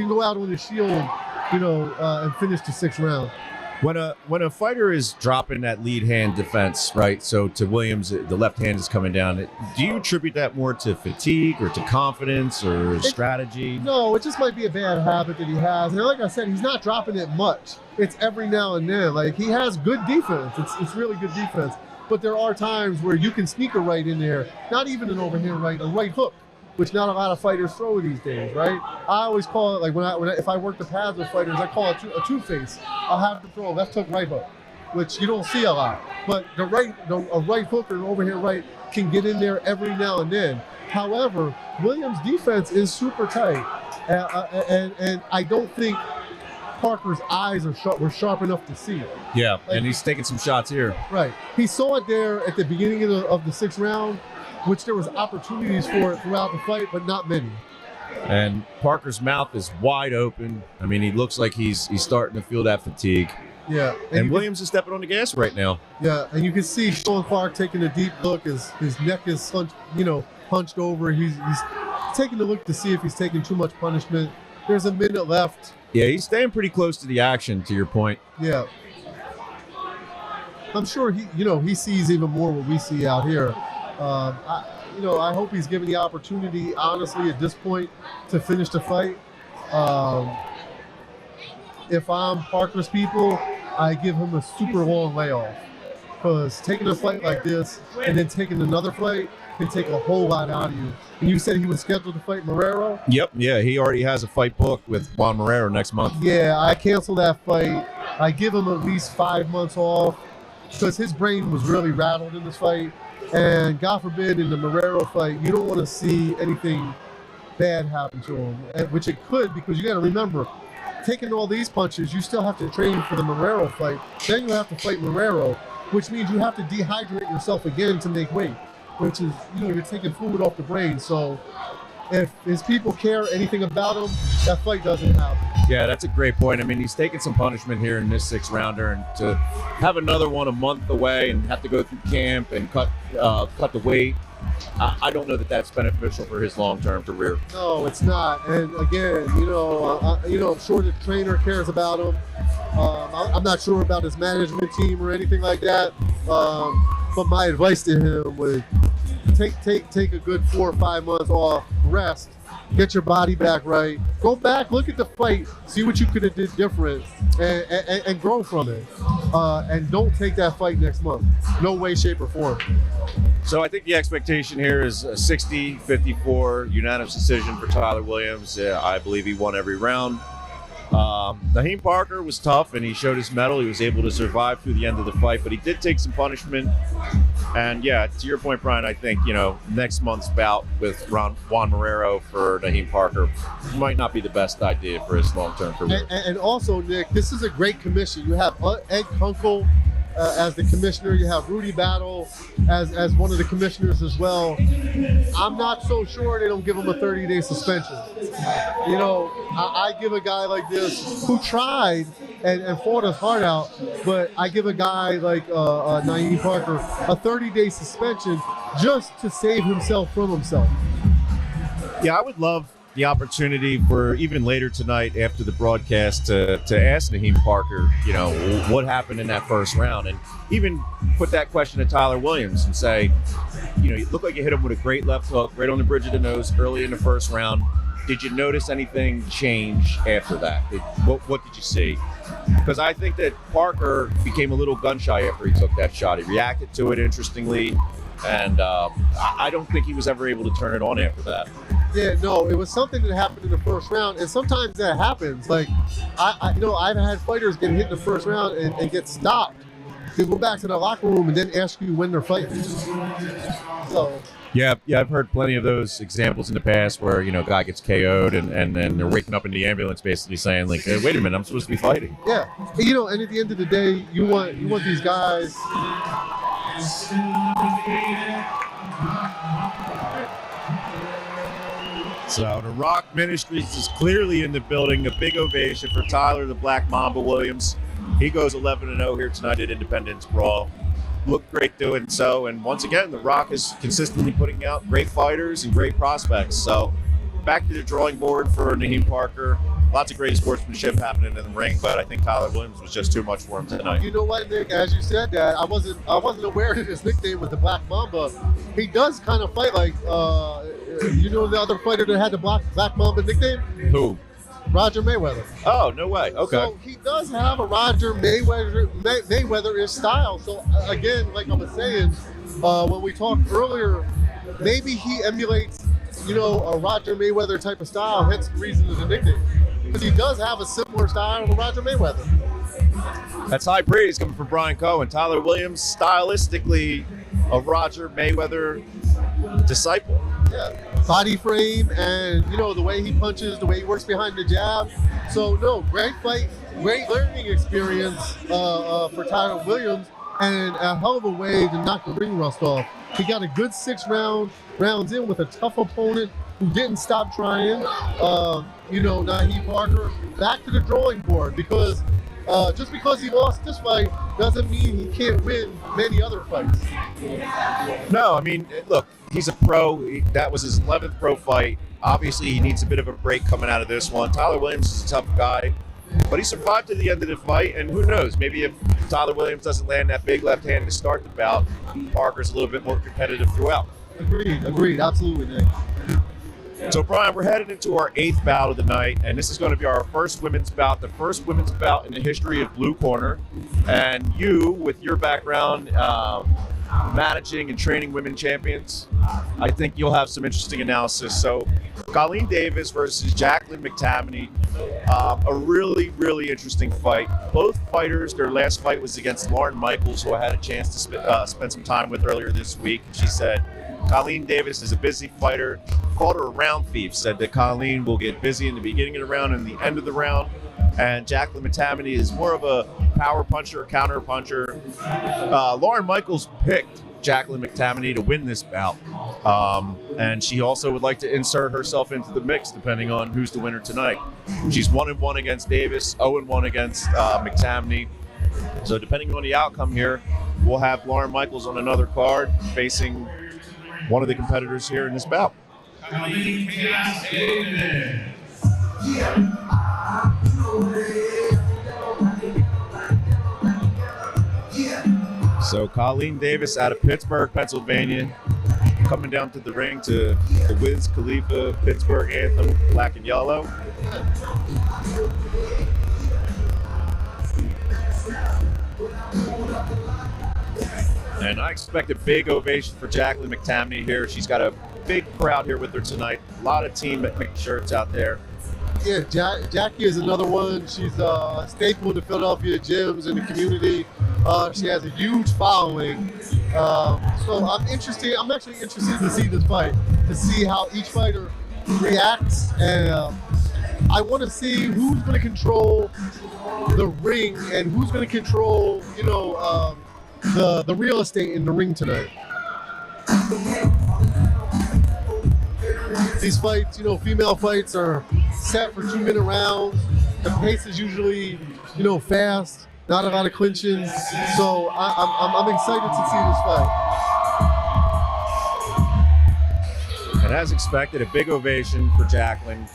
go out on his shield, and finish the 6th round. When a fighter is dropping that lead hand defense, right? So to Williams, the left hand is coming down. Do you attribute that more to fatigue or to confidence or strategy? No, it just might be a bad habit that he has. And like I said, he's not dropping it much. It's every now and then. Like, he has good defense. It's really good defense. But there are times where you can sneak a right in there, not even an overhand right, a right hook, which not a lot of fighters throw these days, right? I always call it, like if I work the pads with fighters, I call it a two-face. I'll have to throw a left hook, right hook, which you don't see a lot. But a right hook or an overhand right can get in there every now and then. However, Williams' defense is super tight, and I don't think Parker's eyes were sharp enough to see it. Yeah, and he's taking some shots here. Right. He saw it there at the beginning of the 6th round, which there was opportunities for it throughout the fight, but not many. And Parker's mouth is wide open. I mean, he looks like he's starting to feel that fatigue. Yeah. And Williams is stepping on the gas right now. Yeah, and you can see Sean Clark taking a deep look. His neck is hunched over. He's taking a look to see if he's taking too much punishment. There's a minute left. Yeah, he's staying pretty close to the action, to your point. Yeah. I'm sure he sees even more what we see out here. I hope he's given the opportunity, honestly, at this point, to finish the fight. If I'm Parker's people, I give him a super long layoff, because taking a fight like this and then taking another fight can take a whole lot out of you. And you said he was scheduled to fight Marrero? Yep, yeah, he already has a fight booked with Juan Marrero next month. Yeah, I canceled that fight. I give him at least 5 months off, because his brain was really rattled in this fight. And God forbid, in the Marrero fight, you don't want to see anything bad happen to him, which it could, because you got to remember, taking all these punches, you still have to train for the Marrero fight. Then you have to fight Marrero, which means you have to dehydrate yourself again to make weight, which is, you're taking fluid off the brain. So if his people care anything about him, that fight doesn't happen. Yeah, that's a great point. I mean, he's taking some punishment here in this 6th rounder, and to have another one a month away and have to go through camp and cut the weight, I don't know that that's beneficial for his long-term career. No, it's not. And again, I'm sure the trainer cares about him. I'm not sure about his management team or anything like that. But my advice to him would take a good 4 or 5 months off, rest, get your body back right, go back, look at the fight, see what you could have did different, and grow from it. And don't take that fight next month. No way, shape, or form. So I think the expectation here is a 60-54 unanimous decision for Tyler Williams. I believe he won every round. Naheem Parker was tough, and he showed his mettle. He was able to survive through the end of the fight, but he did take some punishment. And yeah, to your point, Brian, I think, next month's bout with Juan Marrero for Naheem Parker might not be the best idea for his long-term career. And also, Nick, this is a great commission. You have Ed Kunkel as the commissioner. You have Rudy Battle as one of the commissioners as well. I'm not so sure they don't give him a 30-day suspension. I give a guy like this who tried and fought his heart out, but I give a guy like Naheem Parker a 30-day suspension just to save himself from himself. Yeah, I would love the opportunity for even later tonight after the broadcast to ask Naheem Parker, what happened in that first round, and even put that question to Tyler Williams and say, you look like you hit him with a great left hook right on the bridge of the nose early in the first round. Did you notice anything change after that? What did you see? Because I think that Parker became a little gun shy after he took that shot. He reacted to it interestingly, and I don't think he was ever able to turn it on after that. Yeah, no, it was something that happened in the first round, and sometimes that happens. Like, I've had fighters get hit in the first round and get stopped. They go back to the locker room and then ask you when they're fighting. So. Yeah, I've heard plenty of those examples in the past where, a guy gets KO'd and then they're waking up in the ambulance basically saying, like, hey, wait a minute, I'm supposed to be fighting. Yeah, and at the end of the day, you want these guys. So the Rock Ministries is clearly in the building. A big ovation for Tyler the Black Mamba Williams. He goes 11-0 here tonight at Independence Brawl. Looked great doing so. And once again, the Rock is consistently putting out great fighters and great prospects. So back to the drawing board for Naheem Parker. lots of great sportsmanship happening in the ring, but I think Tyler Williams was just too much for him tonight. You know what, Nick? As you said that, I wasn't aware that his nickname was the Black Mamba. He does kind of fight like, you know, the other fighter that had the Black Mamba nickname? Who? Roger Mayweather. Oh, no way. Okay. So he does have a Roger Mayweather-ish style. So again, like I was saying, when we talked earlier, maybe he emulates, you know, a Roger Mayweather type of style, hence the reason of the nickname. Because he does have a similar style to Roger Mayweather. That's high praise coming from Brian Cohen. Tyler Williams, stylistically a Roger Mayweather disciple. Yeah. Body frame and, you know, the way he punches, the way he works behind the jab. So, no, great fight, great learning experience for Tyler Williams, and a hell of a way to knock the ring rust off. He got a good 6 rounds in with a tough opponent who didn't stop trying. You know, Naheem Parker back to the drawing board, because just because he lost this fight doesn't mean he can't win many other fights. No, I mean, look, he's a pro. That was his 11th pro fight. Obviously, he needs a bit of a break coming out of this one. Tyler Williams is a tough guy, but he survived to the end of the fight, and who knows, maybe if Tyler Williams doesn't land that big left hand to start the bout, Parker's a little bit more competitive throughout. Agreed, absolutely, Nick. So, Brian, we're headed into our 8th bout of the night, and this is going to be our first women's bout, the first women's bout in the history of Blue Corner. And you, with your background managing and training women champions, I think you'll have some interesting analysis. So, Colleen Davis versus Jacqueline McTavish, a really, really interesting fight. Both fighters, their last fight was against Lauren Michaels, who I had a chance to spend some time with earlier this week. She said Colleen Davis is a busy fighter, called her a round thief, said that Colleen will get busy in the beginning of the round and the end of the round. And Jacqueline McTavish is more of a power puncher, counter puncher. Lauren Michaels picked Jacqueline McTavish to win this bout. And she also would like to insert herself into the mix depending on who's the winner tonight. She's 1-1 against Davis, 0-1 against McTavish. So depending on the outcome here, we'll have Lauren Michaels on another card facing one of the competitors here in this bout. So Colleen Davis out of Pittsburgh, Pennsylvania, coming down to the ring to the Wiz Khalifa Pittsburgh anthem, Black and Yellow. And I expect a big ovation for Jacqueline McTavish here. She's got a big crowd here with her tonight. A lot of Team McTavish shirts out there. Yeah, Jackie is another one. She's a staple in the Philadelphia gyms and the community. She has a huge following. So I'm actually interested to see this fight, to see how each fighter reacts. And I want to see who's going to control the ring and who's going to control, you know, the real estate in the ring tonight. These fights, you know, female fights are set for 2-minute rounds. The pace is usually, you know, fast, not a lot of clinching. So I'm excited to see this fight. And as expected, a big ovation for Jacqueline.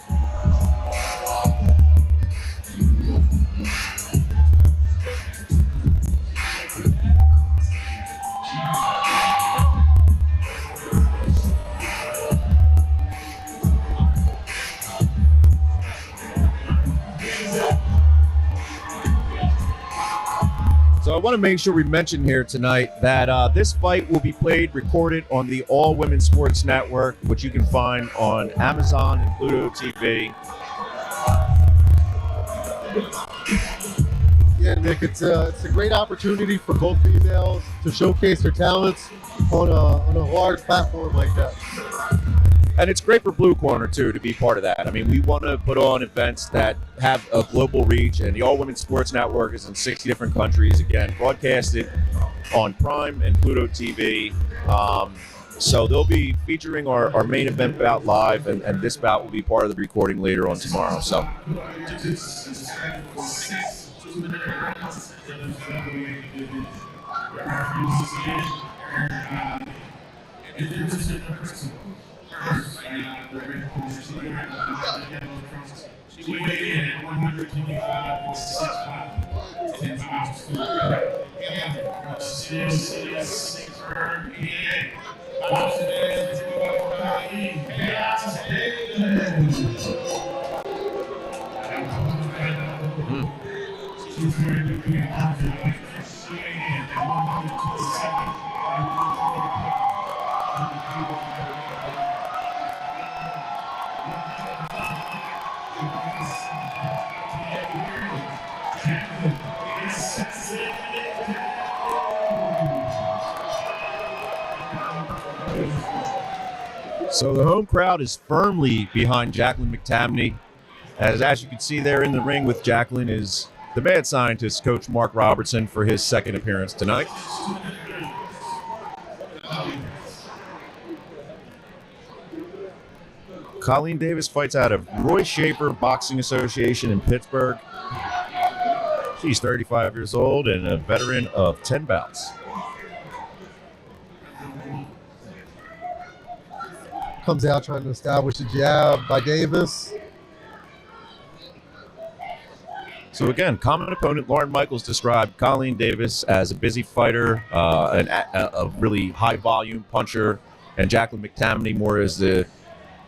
So I want to make sure we mention here tonight that this fight will be recorded on the All Women Sports Network, which you can find on Amazon and Pluto TV. Yeah, Nick, it's a great opportunity for both females to showcase their talents on a large platform like that. And it's great for Blue Corner, too, to be part of that. I mean, we want to put on events that have a global reach, and the All Women Sports Network is in 60 different countries, again, broadcasted on Prime and Pluto TV. So they'll be featuring our main event bout live, and this bout will be part of the recording later on tomorrow. So. She weighed in at 125.6 pounds. 10 pounds to her. And still six for her. And bounce it in to Chaos Davis. She's going to be out there. She weighed in at 127. So the home crowd is firmly behind Jacqueline McTamney. As you can see there in the ring with Jacqueline is the mad scientist, Coach Mark Robertson, for his second appearance tonight. Colleen Davis fights out of Roy Schaefer Boxing Association in Pittsburgh. She's 35 years old and a veteran of 10 bouts. Comes out trying to establish a jab by Davis. So again, common opponent Lauren Michaels described Colleen Davis as a busy fighter, a really high volume puncher, and Jacqueline McTamney more as the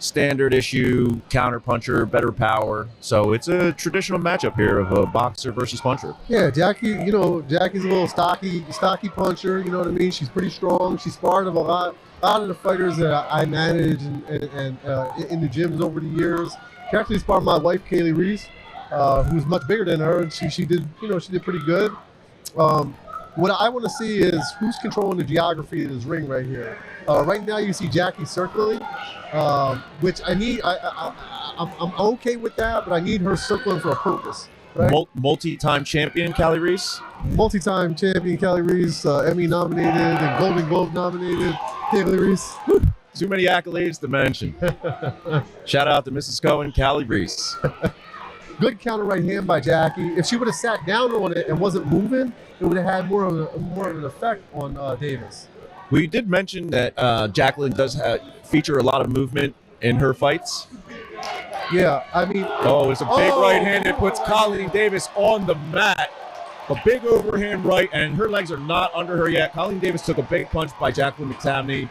standard issue counter puncher, better power. So it's a traditional matchup here of a boxer versus puncher. Yeah, Jackie's a little stocky puncher. You know what I mean? She's pretty strong. She's sparred of a lot of the fighters that I manage and in the gyms over the years. She actually sparred my wife, Kaylee Reese, who's much bigger than her, and she did pretty good. What I want to see is who's controlling the geography of this ring right here. Right now, you see Jackie circling, which I need. I'm okay with that, but I need her circling for a purpose. Right? Multi-time champion Callie Reese. Multi-time champion Callie Reese, Emmy nominated and Golden Globe nominated Callie Reese. Too many accolades to mention. Shout out to Mrs. Cohen, Callie Reese. Good counter right hand by Jackie. If she would have sat down on it and wasn't moving, it would have had more of an effect on Davis. We did mention that Jacqueline does feature a lot of movement in her fights. Yeah, I mean... Oh, it's a big right hand that puts Colleen Davis on the mat. A big overhand right, and her legs are not under her yet. Colleen Davis took a big punch by Jacqueline McTamney.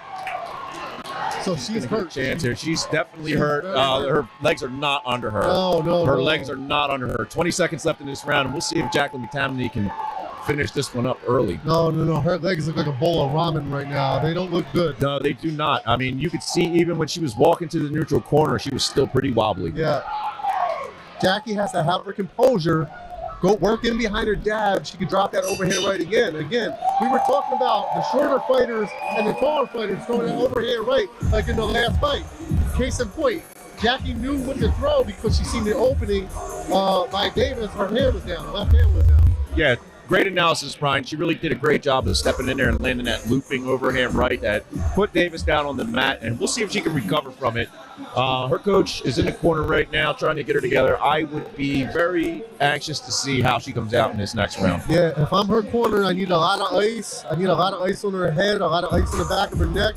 So she's hurt. Chance here. She's definitely hurt. Her legs are not under her. No. Her legs are not under her. 20 seconds left in this round, and we'll see if Jacqueline McTamney can finish this one up early. No. Her legs look like a bowl of ramen right now. They don't look good. No, they do not. I mean, you could see even when she was walking to the neutral corner, she was still pretty wobbly. Yeah. Jackie has to have her composure. Go work in behind her jab. She could drop that overhand right again. We were talking about the shorter fighters and the taller fighters throwing that overhand right like in the last fight. Case in point, Jackie knew what to throw because she seen the opening by Davis. Her hand was down. The left hand was down. Yeah, great analysis, Brian. She really did a great job of stepping in there and landing that looping overhand right that put Davis down on the mat, and we'll see if she can recover from it. Her coach is in the corner right now trying to get her together. I would be very anxious to see how she comes out in this next round. Yeah, if I'm her corner, I need a lot of ice. I need a lot of ice on her head, a lot of ice on the back of her neck.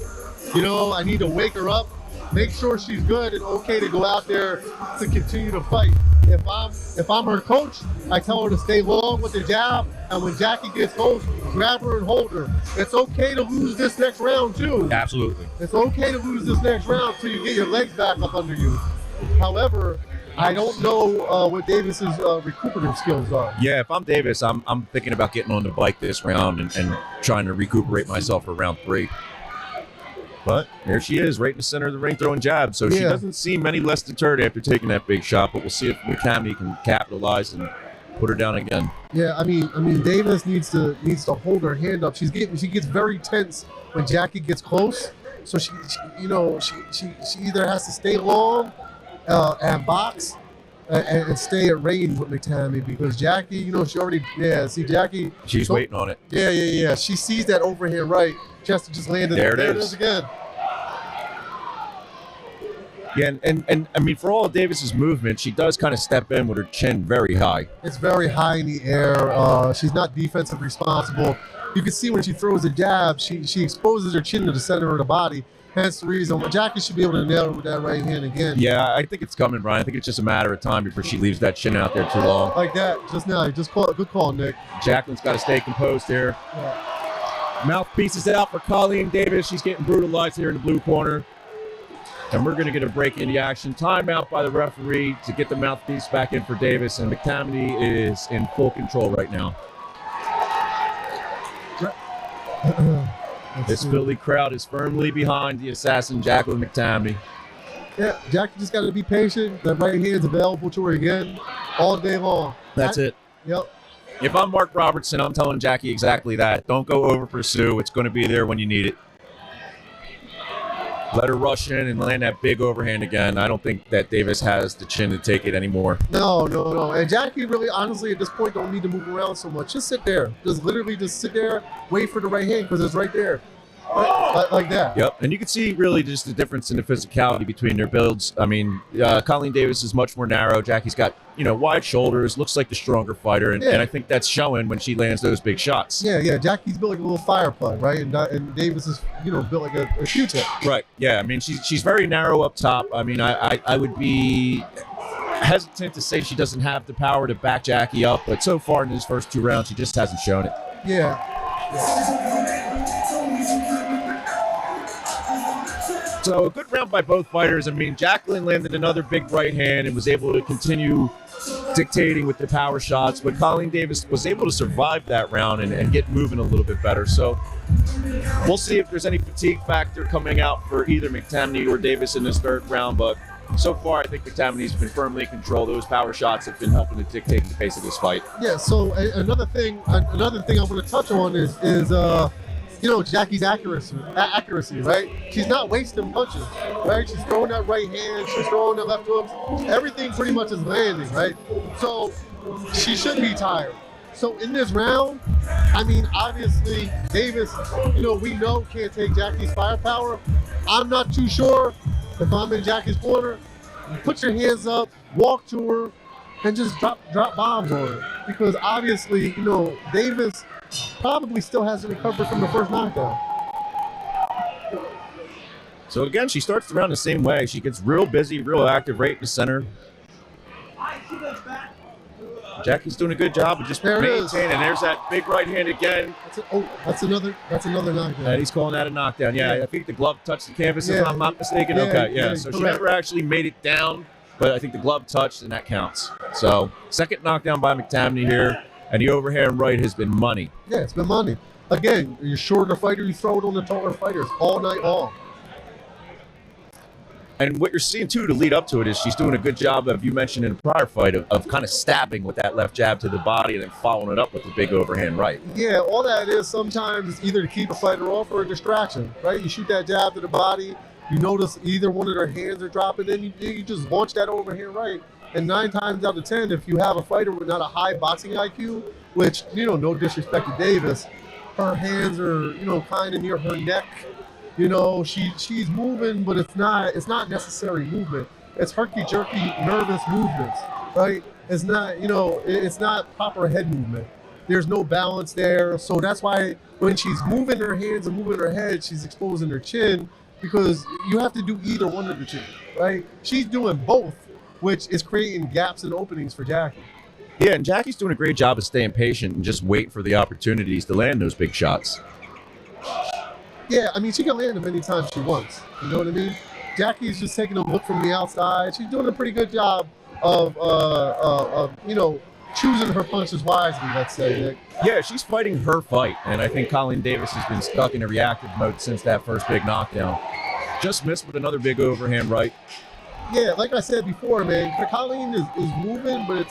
I need to wake her up, make sure she's good and okay to go out there to continue to fight. If I'm her coach, I tell her to stay long with the jab, and when Jackie gets close, grab her and hold her. It's okay to lose this next round too. Absolutely. It's okay to lose this next round till you get your legs back up under you. However, I don't know what Davis's recuperative skills are. Yeah, if I'm Davis, I'm thinking about getting on the bike this round and trying to recuperate myself for round 3. But there she is, right in the center of the ring, throwing jabs. So she doesn't seem any less deterred after taking that big shot. But we'll see if McTamney can capitalize and put her down again. Yeah, I mean, Davis needs to hold her hand up. She gets very tense when Jackie gets close. So she either has to stay long and box and stay at range with McTamney because Jackie, she already Jackie. She's waiting on it. Yeah. She sees that overhand right. She has to just land it. There it is again. Yeah, and I mean, for all of Davis's movement, she does kind of step in with her chin very high. It's very high in the air. She's not defensive responsible. you can see when she throws a jab, she exposes her chin to the center of the body. Hence the reason Jackie should be able to nail it with that right hand again. Yeah, I think it's coming, Brian. I think it's just a matter of time before she leaves that chin out there too long. Like that, just now. Just call it. Good call, Nick. Jacqueline's got to stay composed here. Mouthpiece is out for Colleen Davis. She's getting brutalized here in the blue corner. And we're going to get a break in the action. Timeout by the referee to get the mouthpiece back in for Davis. And McTamaney is in full control right now. This Philly crowd is firmly behind the assassin, Jacqueline McTamaney. Yeah, Jackie just got to be patient. That right hand's available to her again all day long. That's it. Yep. If I'm Mark Robertson, I'm telling Jackie exactly that. Don't go over pursue. It's going to be there when you need it. Let her rush in and land that big overhand again. I don't think that Davis has the chin to take it anymore. No. And Jackie really, honestly, at this point, don't need to move around so much. Just sit there. Just literally just sit there, wait for the right hand because it's right there. Like that. Yep. And you can see really just the difference in the physicality between their builds. I mean, Colleen Davis is much more narrow. Jackie's got, wide shoulders, looks like the stronger fighter. And I think that's showing when she lands those big shots. Yeah. Jackie's built like a little fire plug, right? And Davis is, built like a Q-tip. Right. Yeah. I mean, she's very narrow up top. I mean, I would be hesitant to say she doesn't have the power to back Jackie up. But so far in these first 2 rounds, she just hasn't shown it. Yeah. So a good round by both fighters. I mean, Jacqueline landed another big right hand and was able to continue dictating with the power shots, but Colleen Davis was able to survive that round and get moving a little bit better. So we'll see if there's any fatigue factor coming out for either McTamaney or Davis in this third round, but so far I think McTamaney's been firmly in control. Those power shots have been helping to dictate the pace of this fight. Yeah, so another thing I want to touch on is Jackie's accuracy, right? She's not wasting punches, right? She's throwing that right hand, she's throwing the left hooks. Everything pretty much is landing, right? So she should be tired. So in this round, I mean, obviously Davis, we know can't take Jackie's firepower. I'm not too sure if I'm in Jackie's corner. Put your hands up, walk to her, and just drop bombs on her. Because obviously, Davis probably still hasn't recovered from the first knockdown. So again, she starts the round the same way. She gets real busy, real active right in the center. Jackie's doing a good job of just maintaining. And there's that big right hand again. That's another knockdown. And he's calling that a knockdown. Yeah, I think the glove touched the canvas, if I'm not mistaken. Okay, so she never actually made it down, but I think the glove touched, and that counts. So second knockdown by McTamaney here. And the overhand right has been money. Yeah, it's been money. Again, you're shorter fighter, you throw it on the taller fighters all night long. And what you're seeing, too, to lead up to it is she's doing a good job, of you mentioned in a prior fight, of kind of stabbing with that left jab to the body and then following it up with the big overhand right. Yeah, all that is sometimes is either to keep a fighter off or a distraction, right? You shoot that jab to the body, you notice either one of their hands are dropping, then you just launch that overhand right. And 9 times out of 10, if you have a fighter with not a high boxing IQ, which, no disrespect to Davis, her hands are, kind of near her neck. She's moving, but it's not necessary movement. It's herky-jerky, nervous movements, right? It's not, it's not proper head movement. There's no balance there. So that's why when she's moving her hands and moving her head, she's exposing her chin, because you have to do either one of the two, right? She's doing both, which is creating gaps and openings for Jackie. Yeah, and Jackie's doing a great job of staying patient and just wait for the opportunities to land those big shots. Yeah, I mean, she can land them anytime she wants. You know what I mean? Jackie's just taking a look from the outside. She's doing a pretty good job of choosing her punches wisely, let's say, Nick. Yeah, she's fighting her fight, and I think Colleen Davis has been stuck in a reactive mode since that first big knockdown. Just missed with another big overhand right. Yeah, like I said before, man, Colleen is moving, but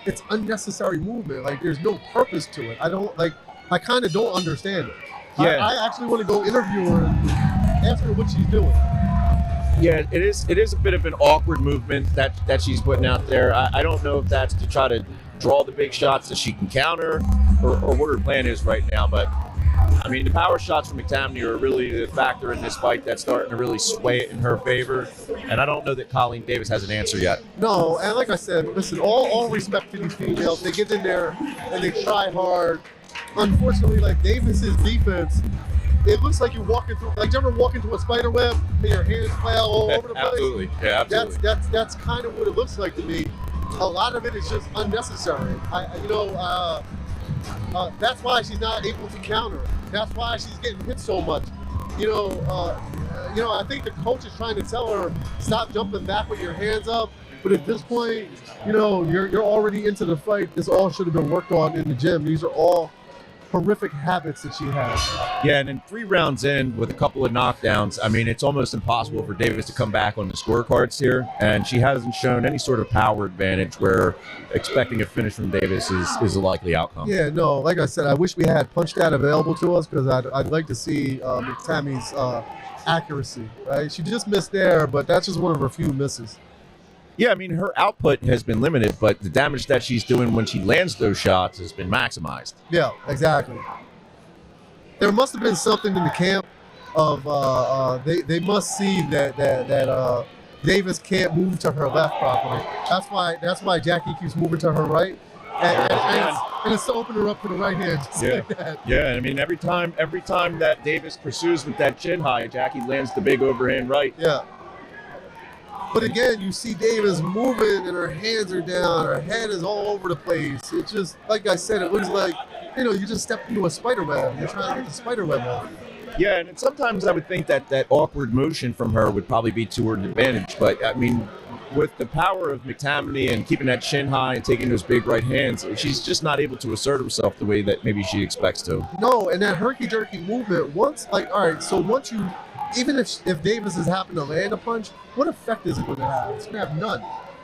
it's unnecessary movement. Like, there's no purpose to it. I kind of don't understand it. Yeah. I actually want to go interview her and ask her what she's doing. Yeah, it is a bit of an awkward movement that she's putting out there. I don't know if that's to try to draw the big shots that she can counter or what her plan is right now, but I mean, the power shots from McTavish are really the factor in this fight that's starting to really sway it in her favor. And I don't know that Colleen Davis has an answer yet. No, and like I said, listen, all respect to these females. They get in there and they try hard. Unfortunately, like Davis's defense, it looks like you're walking through. Like, you ever walk into a spider web and your hands fly all over the place? Absolutely, yeah, absolutely. That's kind of what it looks like to me. A lot of it is just unnecessary. That's why she's not able to counter. That's why she's getting hit so much. I think the coach is trying to tell her, stop jumping back with your hands up. But at this point, you're already into the fight. This all should have been worked on in the gym. These are all horrific habits that she has. Yeah, and then 3 rounds in with a couple of knockdowns, I mean, it's almost impossible for Davis to come back on the scorecards here, and she hasn't shown any sort of power advantage where expecting a finish from Davis is a likely outcome. Yeah, no, like I said, I wish we had punch data available to us because I'd like to see Tammy's accuracy, right? She just missed there, but that's just one of her few misses. Yeah, I mean, her output has been limited, but the damage that she's doing when she lands those shots has been maximized. Yeah, exactly. There must have been something in the camp of they must see that Davis can't move to her left properly. That's why Jackie keeps moving to her right, and it's to open her up to the right hand. Just like that. Yeah. I mean, every time that Davis pursues with that chin high, Jackie lands the big overhand right. Yeah. But again, you see Davis moving and her hands are down, her head is all over the place. It's just, like I said, it looks like, you just stepped into a spider web. You're trying to get the spider web off. Yeah, and sometimes I would think that awkward motion from her would probably be to her advantage. But, I mean, with the power of McTavish and keeping that chin high and taking those big right hands, she's just not able to assert herself the way that maybe she expects to. No, and that herky-jerky movement, even if Davis is happening to land a punch, what effect is it going to have? It's going to have none.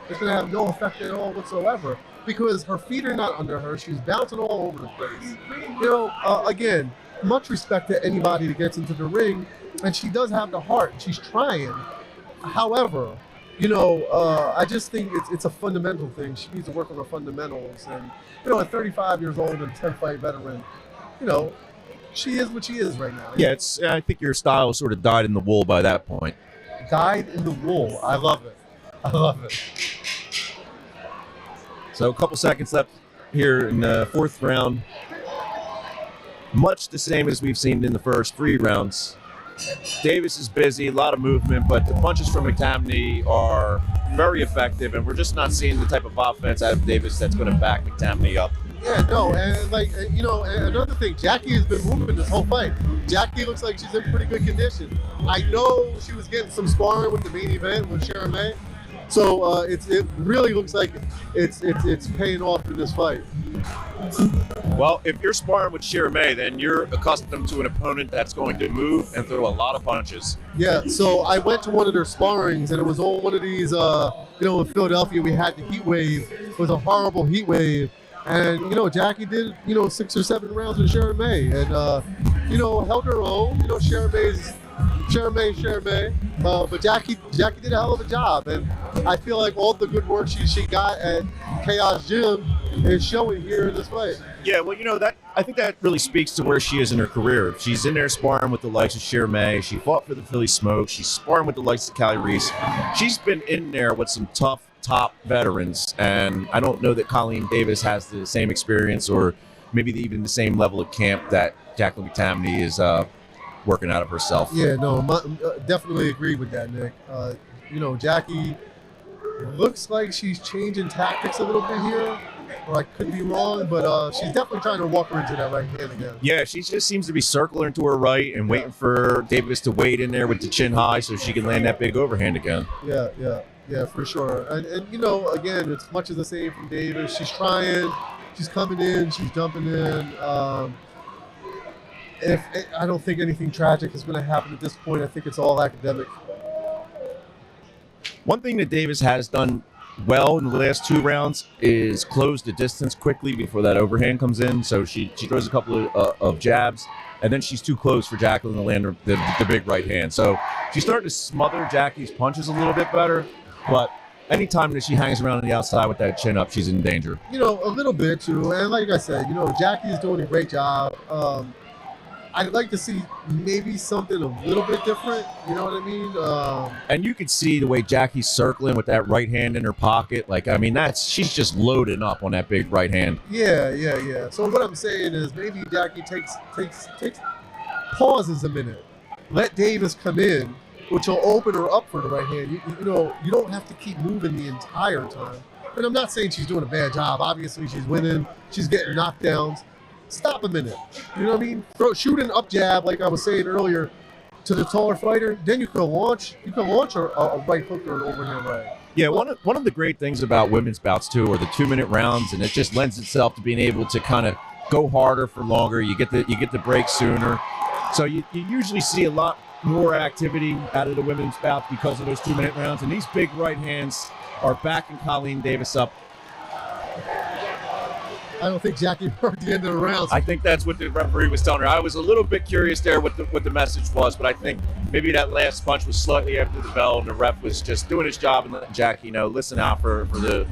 It's going to have no effect at all whatsoever because her feet are not under her. She's bouncing all over the place. Again, much respect to anybody that gets into the ring, and she does have the heart. She's trying. However, I just think it's a fundamental thing. She needs to work on her fundamentals. And, at 35 years old and a 10-fight veteran, she is what she is right now. Yeah, I think your style sort of dyed in the wool by that point. Dyed in the wool. I love it. I love it. So a couple seconds left here in the 4th round. Much the same as we've seen in the first 3 rounds. Davis is busy, a lot of movement, but the punches from McTavish are very effective, and we're just not seeing the type of offense out of Davis that's going to back McTavish up. Yeah, no, and and another thing, Jackie has been moving this whole fight. Jackie looks like she's in pretty good condition. I know she was getting some sparring with the main event with Sharon May, so it really looks like it's paying off in this fight. Well, if you're sparring with Sharon May, then you're accustomed to an opponent that's going to move and throw a lot of punches. Yeah, so I went to one of their sparrings, and it was on one of these, in Philadelphia, we had the heat wave. It was a horrible heat wave. And, Jackie did, 6 or 7 rounds with Sharon May and, held her own. Sharon May. But Jackie did a hell of a job. And I feel like all the good work she got at Chaos Gym is showing here in this fight. Yeah, well, I think that really speaks to where she is in her career. She's in there sparring with the likes of Sharon May. She fought for the Philly Smoke. She's sparring with the likes of Callie Reese. She's been in there with some tough top veterans, and I don't know that Colleen Davis has the same experience or maybe even the same level of camp that Jacqueline McTavish is working out of herself. Yeah, no, definitely agree with that, Nick. Jackie looks like she's changing tactics a little bit here, or I could be wrong, but she's definitely trying to walk her into that right hand again. Yeah, she just seems to be circling to her right and waiting for Davis to wade in there with the chin high so she can land that big overhand again. Yeah, for sure. And again, it's much of the same from Davis. She's trying, she's coming in, she's jumping in. I don't think anything tragic is going to happen at this point. I think it's all academic. One thing that Davis has done well in the last 2 rounds is close the distance quickly before that overhand comes in. So she throws a couple of jabs, and then she's too close for Jacqueline to land the big right hand. So she's starting to smother Jackie's punches a little bit better. But anytime that she hangs around on the outside with that chin up, she's in danger. A little bit too. And like I said, Jackie's doing a great job. I'd like to see maybe something a little bit different. You know what I mean? And you can see the way Jackie's circling with that right hand in her pocket. Like, I mean, she's just loading up on that big right hand. Yeah. So what I'm saying is maybe Jackie takes pauses a minute. Let Davis come in, which will open her up for the right hand. You know, you don't have to keep moving the entire time. And I'm not saying she's doing a bad job. Obviously, she's winning. She's getting knockdowns. Stop a minute. You know what I mean? Shoot an up jab, like I was saying earlier, to the taller fighter. Then you can launch. You can launch a right hook or an overhand right. Yeah, one of the great things about women's bouts too are the 2-minute rounds, and it just lends itself to being able to kind of go harder for longer. You get the break sooner, so you usually see a lot more activity out of the women's bout because of those 2-minute rounds. And these big right hands are backing Colleen Davis up. I don't think Jackie heard the end of the round. I think that's what the referee was telling her. I was a little bit curious there what the message was, but I think maybe that last punch was slightly after the bell, and the ref was just doing his job and letting Jackie know, listen out for the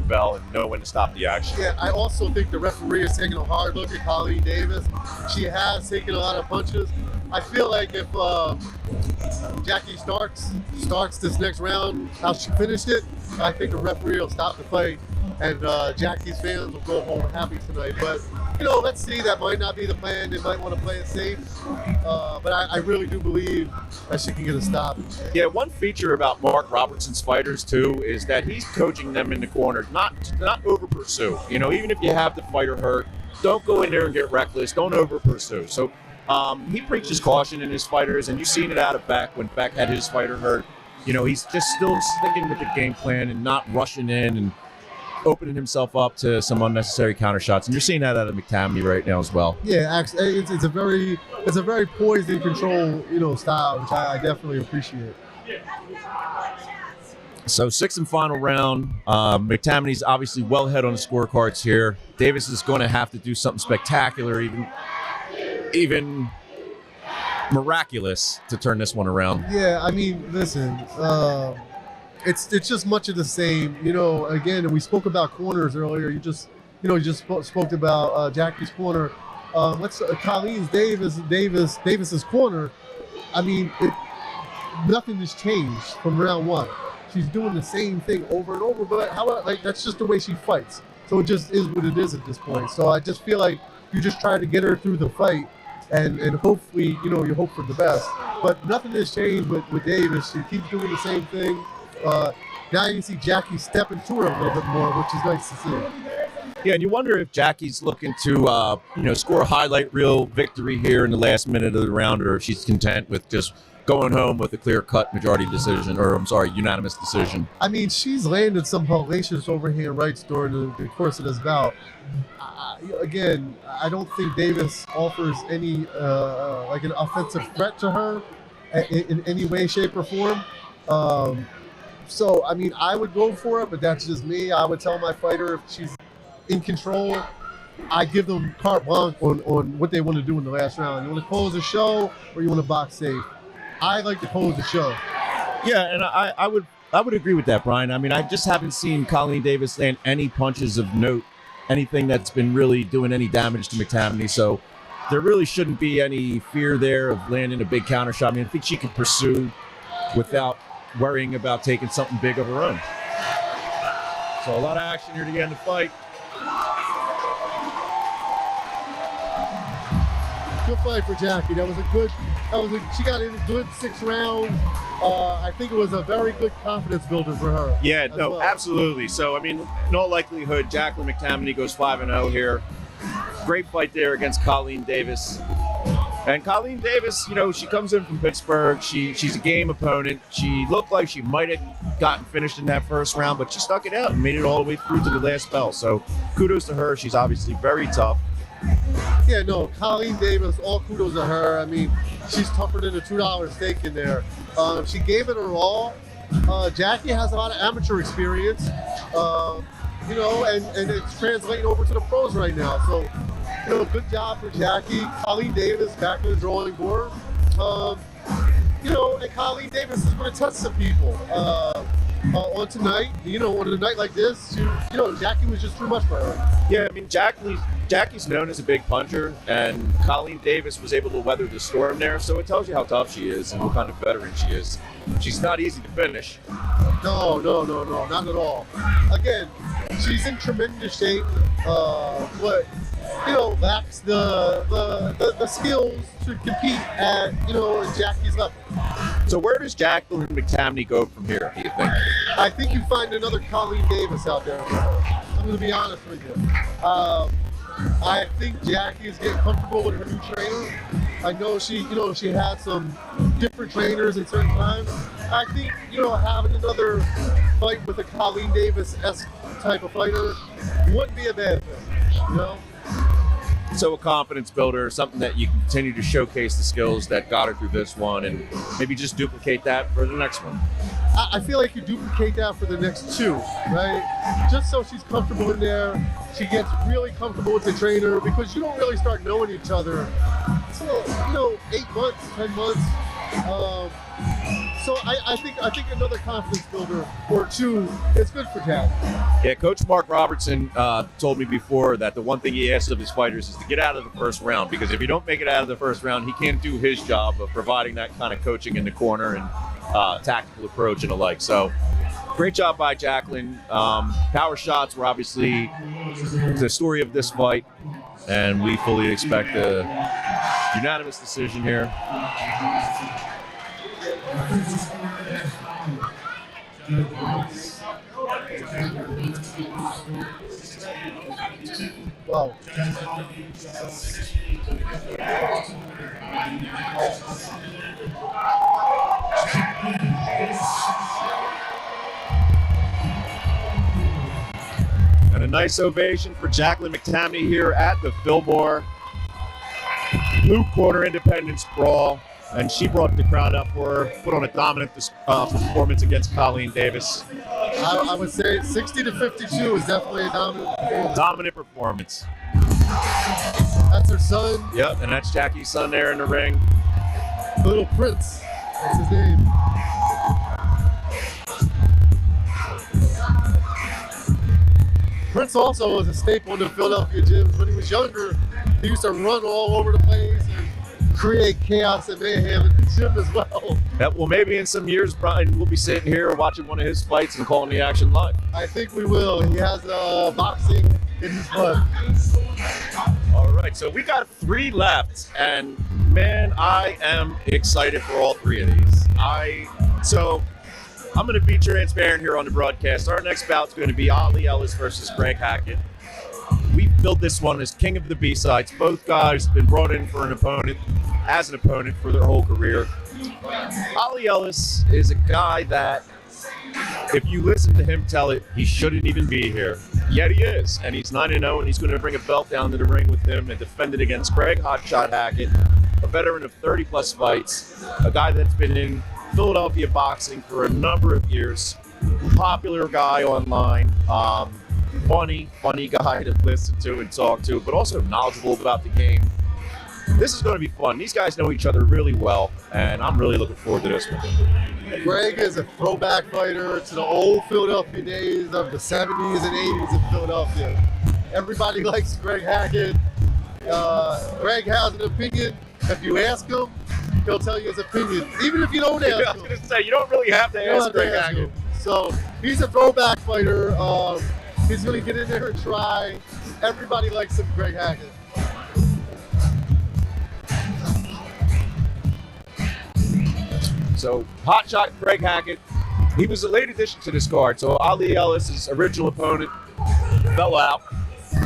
bell and know when to stop the action. Yeah, I also think the referee is taking a hard look at Colleen Davis. She has taken a lot of punches. I feel like if Jackie starts this next round, how she finished it, I think the referee will stop the fight, and Jackie's fans will go home happy tonight. But, you know, let's see. That might not be the plan. They might want to play it safe. But I really do believe that she can get a stop. Yeah, one feature about Mark Robertson's fighters, too, is that he's coaching them in the corner, not over pursue. You know, even if you have the fighter hurt, don't go in there and get reckless. Don't over pursue. So he preaches caution in his fighters, and you've seen it out of Beck when Beck had his fighter hurt. You know, he's just still sticking with the game plan and not rushing in and opening himself up to some unnecessary counter shots, and you're seeing that out of McTamney right now as well. Yeah, actually, it's a very poised and controlled, you know, style, which I definitely appreciate. So 6th and final round. McTammany's obviously well ahead on the scorecards here. Davis is going to have to do something spectacular, even miraculous, to turn this one around. Yeah, I mean, listen. It's just much of the same, you know. Again, we spoke about corners earlier. You just spoke about Jackie's corner. Colleen Davis's corner. I mean, nothing has changed from round one. She's doing the same thing over and over. But that's just the way she fights. So it just is what it is at this point. So I just feel like you just try to get her through the fight, and hopefully, you know, you hope for the best. But nothing has changed with Davis. She keeps doing the same thing. Now you can see Jackie step into her a little bit more, which is nice to see. Yeah, and you wonder if Jackie's looking to, score a highlight reel victory here in the last minute of the round, or if she's content with just going home with a clear-cut unanimous decision. I mean, she's landed some hellacious overhand rights during the course of this bout. Again, I don't think Davis offers any like an offensive threat to her in any way, shape, or form. So, I mean, I would go for it, but that's just me. I would tell my fighter if she's in control, I give them carte blanche on what they want to do in the last round. You want to close the show or you want to box safe? I like to close the show. Yeah, and I would agree with that, Brian. I mean, I just haven't seen Colleen Davis land any punches of note, anything that's been really doing any damage to McTammany. So there really shouldn't be any fear there of landing a big counter shot. I mean, I think she can pursue without worrying about taking something big of her own. So a lot of action here to get in the fight. Good fight for Jackie. She got in a good 6 rounds. I think it was a very good confidence builder for her. Yeah, no, absolutely. So, I mean, in all likelihood, Jacqueline McTammany goes 5-0 here. Great fight there against Colleen Davis. And Colleen Davis, you know, she comes in from Pittsburgh. She's a game opponent. She looked like she might have gotten finished in that first round, but she stuck it out and made it all the way through to the last bell. So kudos to her. She's obviously very tough. Yeah, no, Colleen Davis, all kudos to her. I mean, she's tougher than a $2 steak in there. She gave it her all. Jackie has a lot of amateur experience, you know, and it's translating over to the pros right now. So, you know, good job for Jackie. Colleen Davis back to the drawing board. You know, and Colleen Davis is going to touch some people. on tonight. You know, on a night like this, you know, Jackie was just too much for her. Yeah, I mean, Jackie's known as a big puncher, and Colleen Davis was able to weather the storm there, so it tells you how tough she is and what kind of veteran she is. She's not easy to finish. No, not at all. Again, she's in tremendous shape, but you know, lacks the skills to compete at, you know, Jackie's level. So where does Jacqueline McTamney go from here, do you think? I think you find another Colleen Davis out there. I'm going to be honest with you. I think Jackie is getting comfortable with her new trainer. I know she had some different trainers at certain times. I think, you know, having another fight with a Colleen Davis-esque type of fighter wouldn't be a bad thing, you know? So a confidence builder, something that you can continue to showcase the skills that got her through this one and maybe just duplicate that for the next one. I feel like you duplicate that for the next two, right? Just so she's comfortable in there. She gets really comfortable with the trainer, because you don't really start knowing each other until, you know, 8 months, 10 months. So I think another confidence builder or two is good for Jackie. Yeah, Coach Mark Robertson told me before that the one thing he asks of his fighters is to get out of the first round, because if you don't make it out of the first round, he can't do his job of providing that kind of coaching in the corner and tactical approach and the like. So great job by Jacqueline. Power shots were obviously the story of this fight, and we fully expect a unanimous decision here. Wow. And a nice ovation for Jacqueline McTamney here at the Fillmore Blue Corner Independence Brawl. And she brought the crowd up for her, put on a dominant performance against Colleen Davis. I would say 60 to 52 is definitely a dominant performance. Dominant performance. That's her son. Yep, and that's Jackie's son there in the ring. Little Prince. That's his name. Prince also was a staple in the Philadelphia gyms. When he was younger, he used to run all over the place and create chaos and mayhem in the gym as well. Yeah, well, maybe in some years, Brian, we'll be sitting here watching one of his fights and calling the action live. I think we will. He has boxing in his blood. All right, so we got 3 left, and man, I am excited for all 3 of these. I'm going to be transparent here on the broadcast. Our next bout's going to be Ali Ellis versus Greg Hackett. We built this one as king of the B-sides. Both guys have been brought in for an opponent for their whole career. Ali Ellis is a guy that, if you listen to him tell it, he shouldn't even be here. Yet he is, and he's 9-0, and he's going to bring a belt down to the ring with him and defend it against Greg Hotshot Hackett, a veteran of 30-plus fights, a guy that's been in Philadelphia boxing for a number of years, popular guy online, funny guy to listen to and talk to, but also knowledgeable about the game. This is going to be fun. These guys know each other really well, and I'm really looking forward to this one. Greg is a throwback fighter to the old Philadelphia days of the 70s and 80s in Philadelphia. Everybody likes Greg Hackett. Greg has an opinion. If you ask him, he'll tell you his opinion, even if you don't ask him. I was going to say, you don't really have to ask Greg Hackett. So he's a throwback fighter. He's going to get in there and try. Everybody likes him, Greg Hackett. So, hotshot Greg Hackett, he was a late addition to this card. So Ali Ellis' original opponent fell out,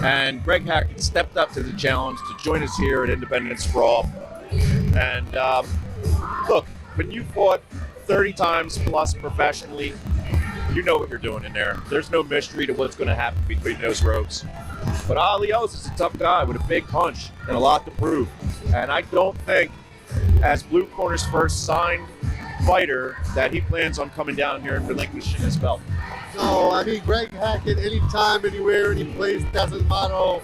and Greg Hackett stepped up to the challenge to join us here at Independence Brawl. And look, when you fought 30 times plus professionally, you know what you're doing in there. There's no mystery to what's going to happen between those ropes. But Ali Ellis is a tough guy with a big punch and a lot to prove. And I don't think, as Blue Corner's first signed fighter, that he plans on coming down here and relinquishing his belt. No, I mean, Greg Hackett, anytime, anywhere, and he plays, that's his motto.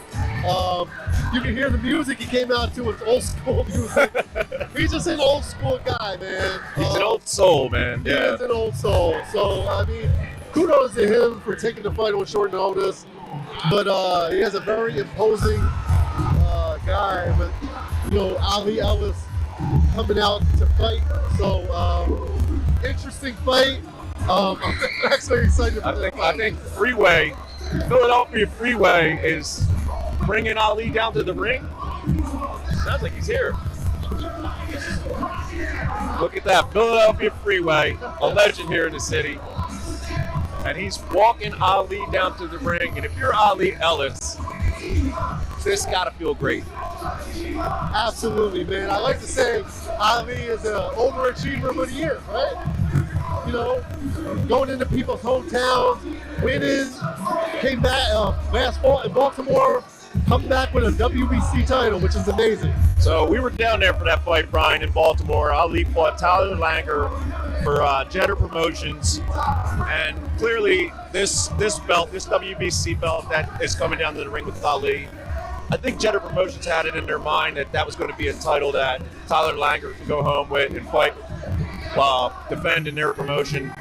You can hear the music he came out to. It's old school music. He's just an old school guy, man. He's an old soul, man. He Yeah. is an old soul. So, I mean, kudos to him for taking the fight on short notice. But he has a very imposing guy with, Ali Ellis coming out to fight. So, interesting fight. I'm actually excited for this I fight. think Philadelphia Freeway is bringing Ali down to the ring. Sounds like he's here. Look at that, Philadelphia Freeway, a legend here in the city. And he's walking Ali down to the ring. And if you're Ali Ellis, this gotta feel great. Absolutely, man. I like to say Ali is an overachiever of the year, right? Going into people's hometowns, winning, came back last fall in Baltimore, come back with a WBC title, which is amazing. So we were down there for that fight, Brian, in Baltimore. Ali fought Tyler Langer for Jetter Promotions, and clearly this belt, this WBC belt that is coming down to the ring with Ali, I think Jetter Promotions had it in their mind that was going to be a title that Tyler Langer could go home with and fight, defend in their promotion.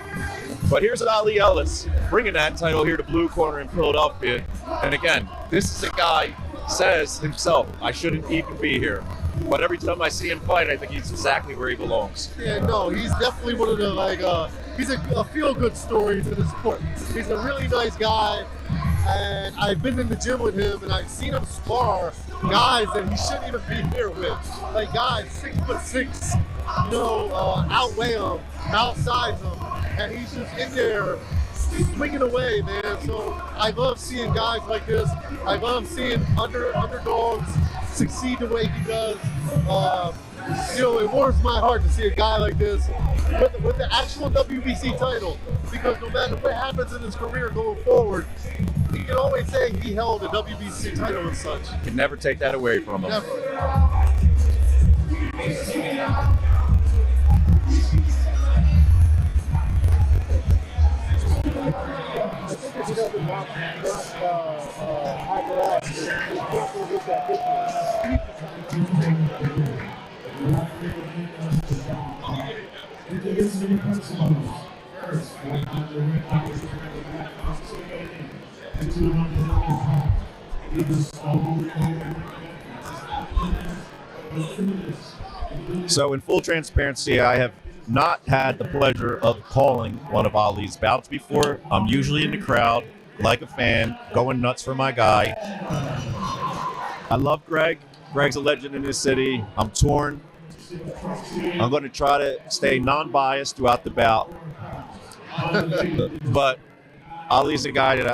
But here's Ali Ellis bringing that title here to Blue Corner in Philadelphia. And again, this is a guy says himself, I shouldn't even be here. But every time I see him fight, I think he's exactly where he belongs. Yeah, no, he's definitely one of the, he's a feel-good story to the sport. He's a really nice guy, and I've been in the gym with him, and I've seen him spar guys that he shouldn't even be here with. Like guys 6'6", outweigh him, outsize him, and he's just in there swinging away, man. So I love seeing guys like this. I love seeing underdogs succeed the way he does. It warms my heart to see a guy like this with the actual WBC title, because no matter what happens in his career going forward, he can always say he held a WBC title and such. Can never take that away from him. Never. So, in full transparency, I have not had the pleasure of calling one of Ali's bouts before. I'm usually in the crowd, like a fan, going nuts for my guy. I love Greg. Greg's a legend in this city. I'm torn. I'm going to try to stay non-biased throughout the bout. But Ali's a guy that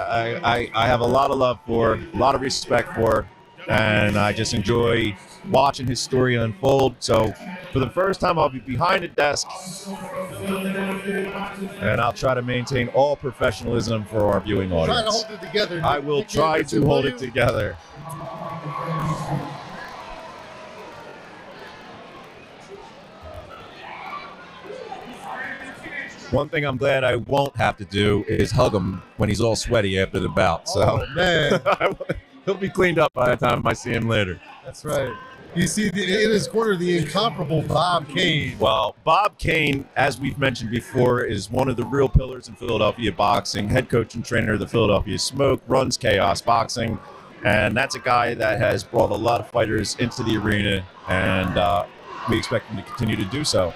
I have a lot of love for, a lot of respect for, and I just enjoy watching his story unfold. So for the first time, I'll be behind the desk, and I'll try to maintain all professionalism for our viewing Try to audience. hold it together. I will try to hold it together. One thing I'm glad I won't have to do is hug him when he's all sweaty after the bout. So Oh, man. he'll be cleaned up by the time I see him later. That's right. You see in his corner the incomparable Bob Kane. Well, Bob Kane, as we've mentioned before, is one of the real pillars in Philadelphia boxing, head coach and trainer of the Philadelphia Smoke, runs Chaos Boxing, and that's a guy that has brought a lot of fighters into the arena, and we expect him to continue to do so.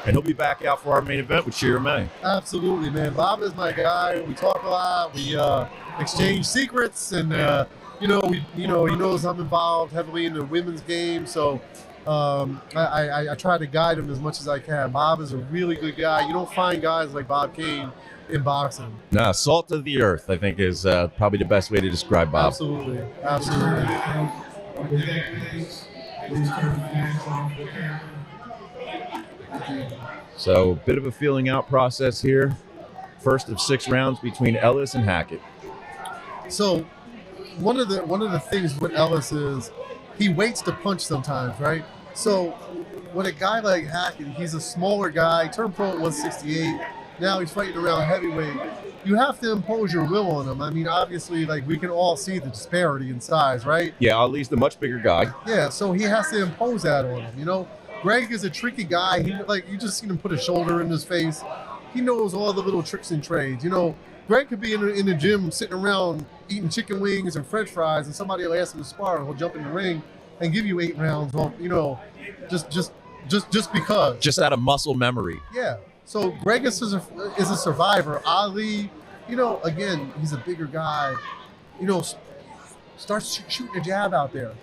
And he'll be back out for our main event with Shira May. Absolutely, man. Bob is my guy. We talk a lot. We exchange secrets, and he knows I'm involved heavily in the women's game. So I try to guide him as much as I can. Bob is a really good guy. You don't find guys like Bob Kane in boxing. Nah, salt of the earth, I think, is probably the best way to describe Bob. Absolutely, absolutely. So, bit of a feeling out process here. First of 6 rounds between Ellis and Hackett. So one of the things with Ellis is he waits to punch sometimes, right? So with a guy like Hackett, he's a smaller guy, turned pro at 168. Now he's fighting around heavyweight. You have to impose your will on him. I mean, obviously, like, we can all see the disparity in size, right? Yeah, Ali's the much bigger guy. Yeah, so he has to impose that on him, you know? Greg is a tricky guy. He, like, you just seen him put a shoulder in his face. He knows all the little tricks and trades. You know, Greg could be in the gym sitting around eating chicken wings and french fries, and somebody will ask him to spar, and he'll jump in the ring and give you 8 rounds, well, you know, just because. Just out of muscle memory. Yeah. So Greg is a survivor. Ali, you know, again, he's a bigger guy. You know, start shooting a jab out there.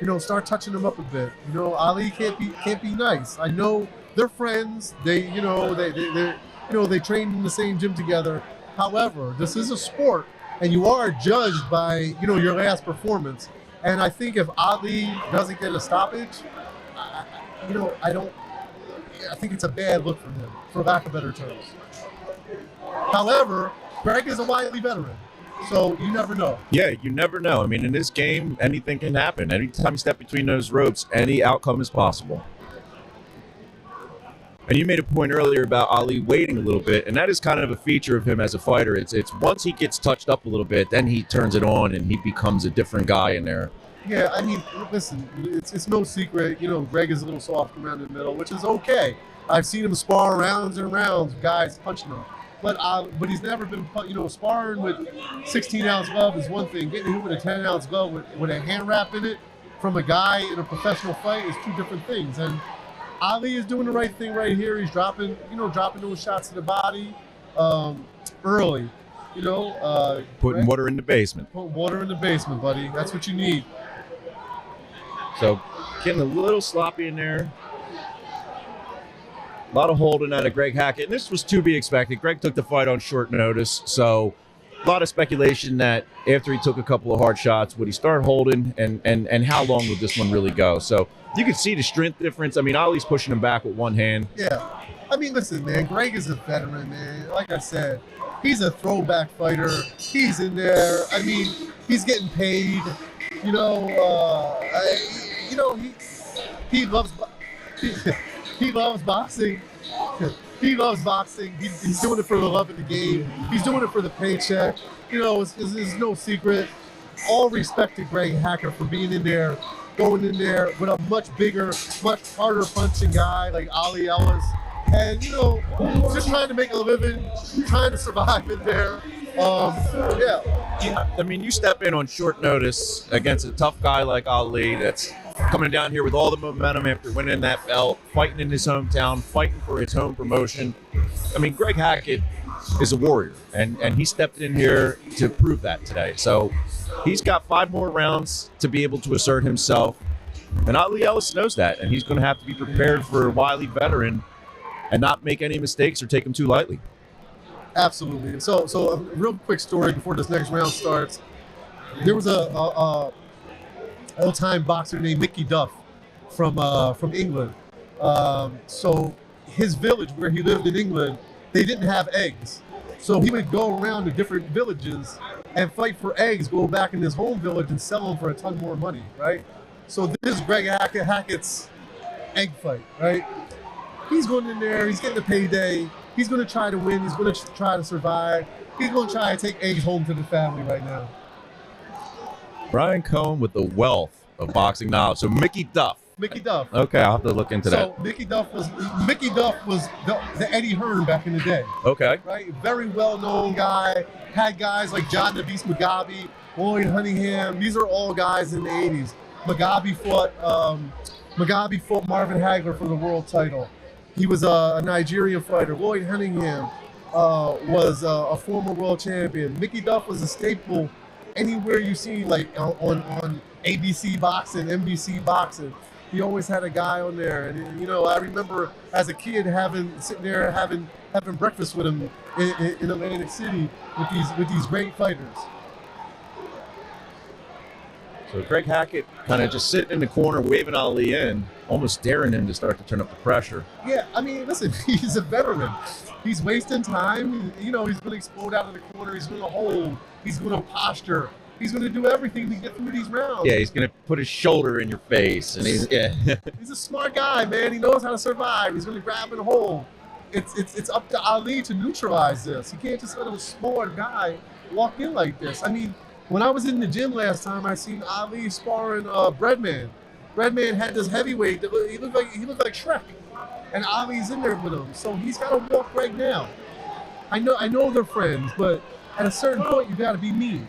You know, start touching him up a bit. You know, Ali can't be nice. I know they're friends. They train in the same gym together. However, this is a sport, and you are judged by, you know, your last performance. And I think if Ali doesn't get a stoppage, I think it's a bad look for him, for lack of better terms. However, Greg is a wily veteran, so you never know. Yeah, you never know. I mean, in this game, anything can happen. Anytime you step between those ropes, any outcome is possible. And you made a point earlier about Ali waiting a little bit, and that is kind of a feature of him as a fighter. It's once he gets touched up a little bit, then he turns it on and he becomes a different guy in there. Yeah, I mean, listen, it's no secret, you know, Greg is a little soft around the middle, which is okay. I've seen him spar rounds and rounds, guys punching him. But he's never been, you know, sparring with 16-ounce glove is one thing. Getting hit with a 10-ounce glove with a hand wrap in it from a guy in a professional fight is 2 different things. And Ali is doing the right thing right here. He's dropping those shots to the body early. You know, putting water in the basement. Put water in the basement, buddy. That's what you need. So getting a little sloppy in there. A lot of holding out of Greg Hackett. And this was to be expected. Greg took the fight on short notice. So a lot of speculation that after he took a couple of hard shots, would he start holding and how long would this one really go? So you can see the strength difference. I mean, Ali's pushing him back with one hand. Yeah. I mean, listen, man, Greg is a veteran, man. Like I said, he's a throwback fighter. He's in there. I mean, he's getting paid. You know, he loves boxing. He loves boxing. He's doing it for the love of the game. He's doing it for the paycheck. You know, it's no secret. All respect to Greg Hackett for being in there, going in there with a much bigger, much harder punching guy like Ali Ellis. And, you know, just trying to make a living, trying to survive in there. Yeah. I mean, you step in on short notice against a tough guy like Ali that's coming down here with all the momentum after winning that belt, fighting in his hometown, fighting for his home promotion. I mean, Greg Hackett is a warrior, and he stepped in here to prove that today. So he's got 5 more rounds to be able to assert himself, and Ali Ellis knows that, and he's going to have to be prepared for a wily veteran and not make any mistakes or take him too lightly. Absolutely. So a real quick story before this next round starts. There was a old-time boxer named Mickey Duff from England. So his village where he lived in England, they didn't have eggs. So he would go around to different villages and fight for eggs, go back in his home village and sell them for a ton more money, right? So this is Greg Hackett's egg fight, right? He's going in there, he's getting a payday. He's going to try to win. He's going to try to survive. He's going to try to take eggs home to the family right now. Brian Cohen with the wealth of boxing knowledge. So Mickey Duff. Mickey Duff. Okay, I'll have to look into that. So Mickey Duff was the Eddie Hearn back in the day. Okay. Right? Very well-known guy. Had guys like John DeVise Mugabe, Lloyd Cunningham. These are all guys in the 80s. Mugabe fought Marvin Hagler for the world title. He was a Nigerian fighter. Lloyd Cunningham was a former world champion. Mickey Duff was a staple anywhere you see, like on ABC Boxing, NBC Boxing. He always had a guy on there. And, you know, I remember as a kid sitting there having breakfast with him in Atlantic City with these great fighters. So Greg Hackett kind of just sitting in the corner, waving Ali in, almost daring him to start to turn up the pressure. Yeah, I mean, listen, he's a veteran. He's wasting time. You know, he's going to explode out of the corner. He's going to hold. He's going to posture. He's going to do everything to get through these rounds. Yeah, he's going to put his shoulder in your face. And he's a smart guy, man. He knows how to survive. He's going to grab and hold. it's up to Ali to neutralize this. He can't just let a smaller guy walk in like this. I mean, when I was in the gym last time, I seen Ali sparring Breadman. Breadman had this heavyweight. He looked like Shrek, and Ali's in there with him. So he's got to walk right now. I know they're friends, but at a certain point, you got to be mean.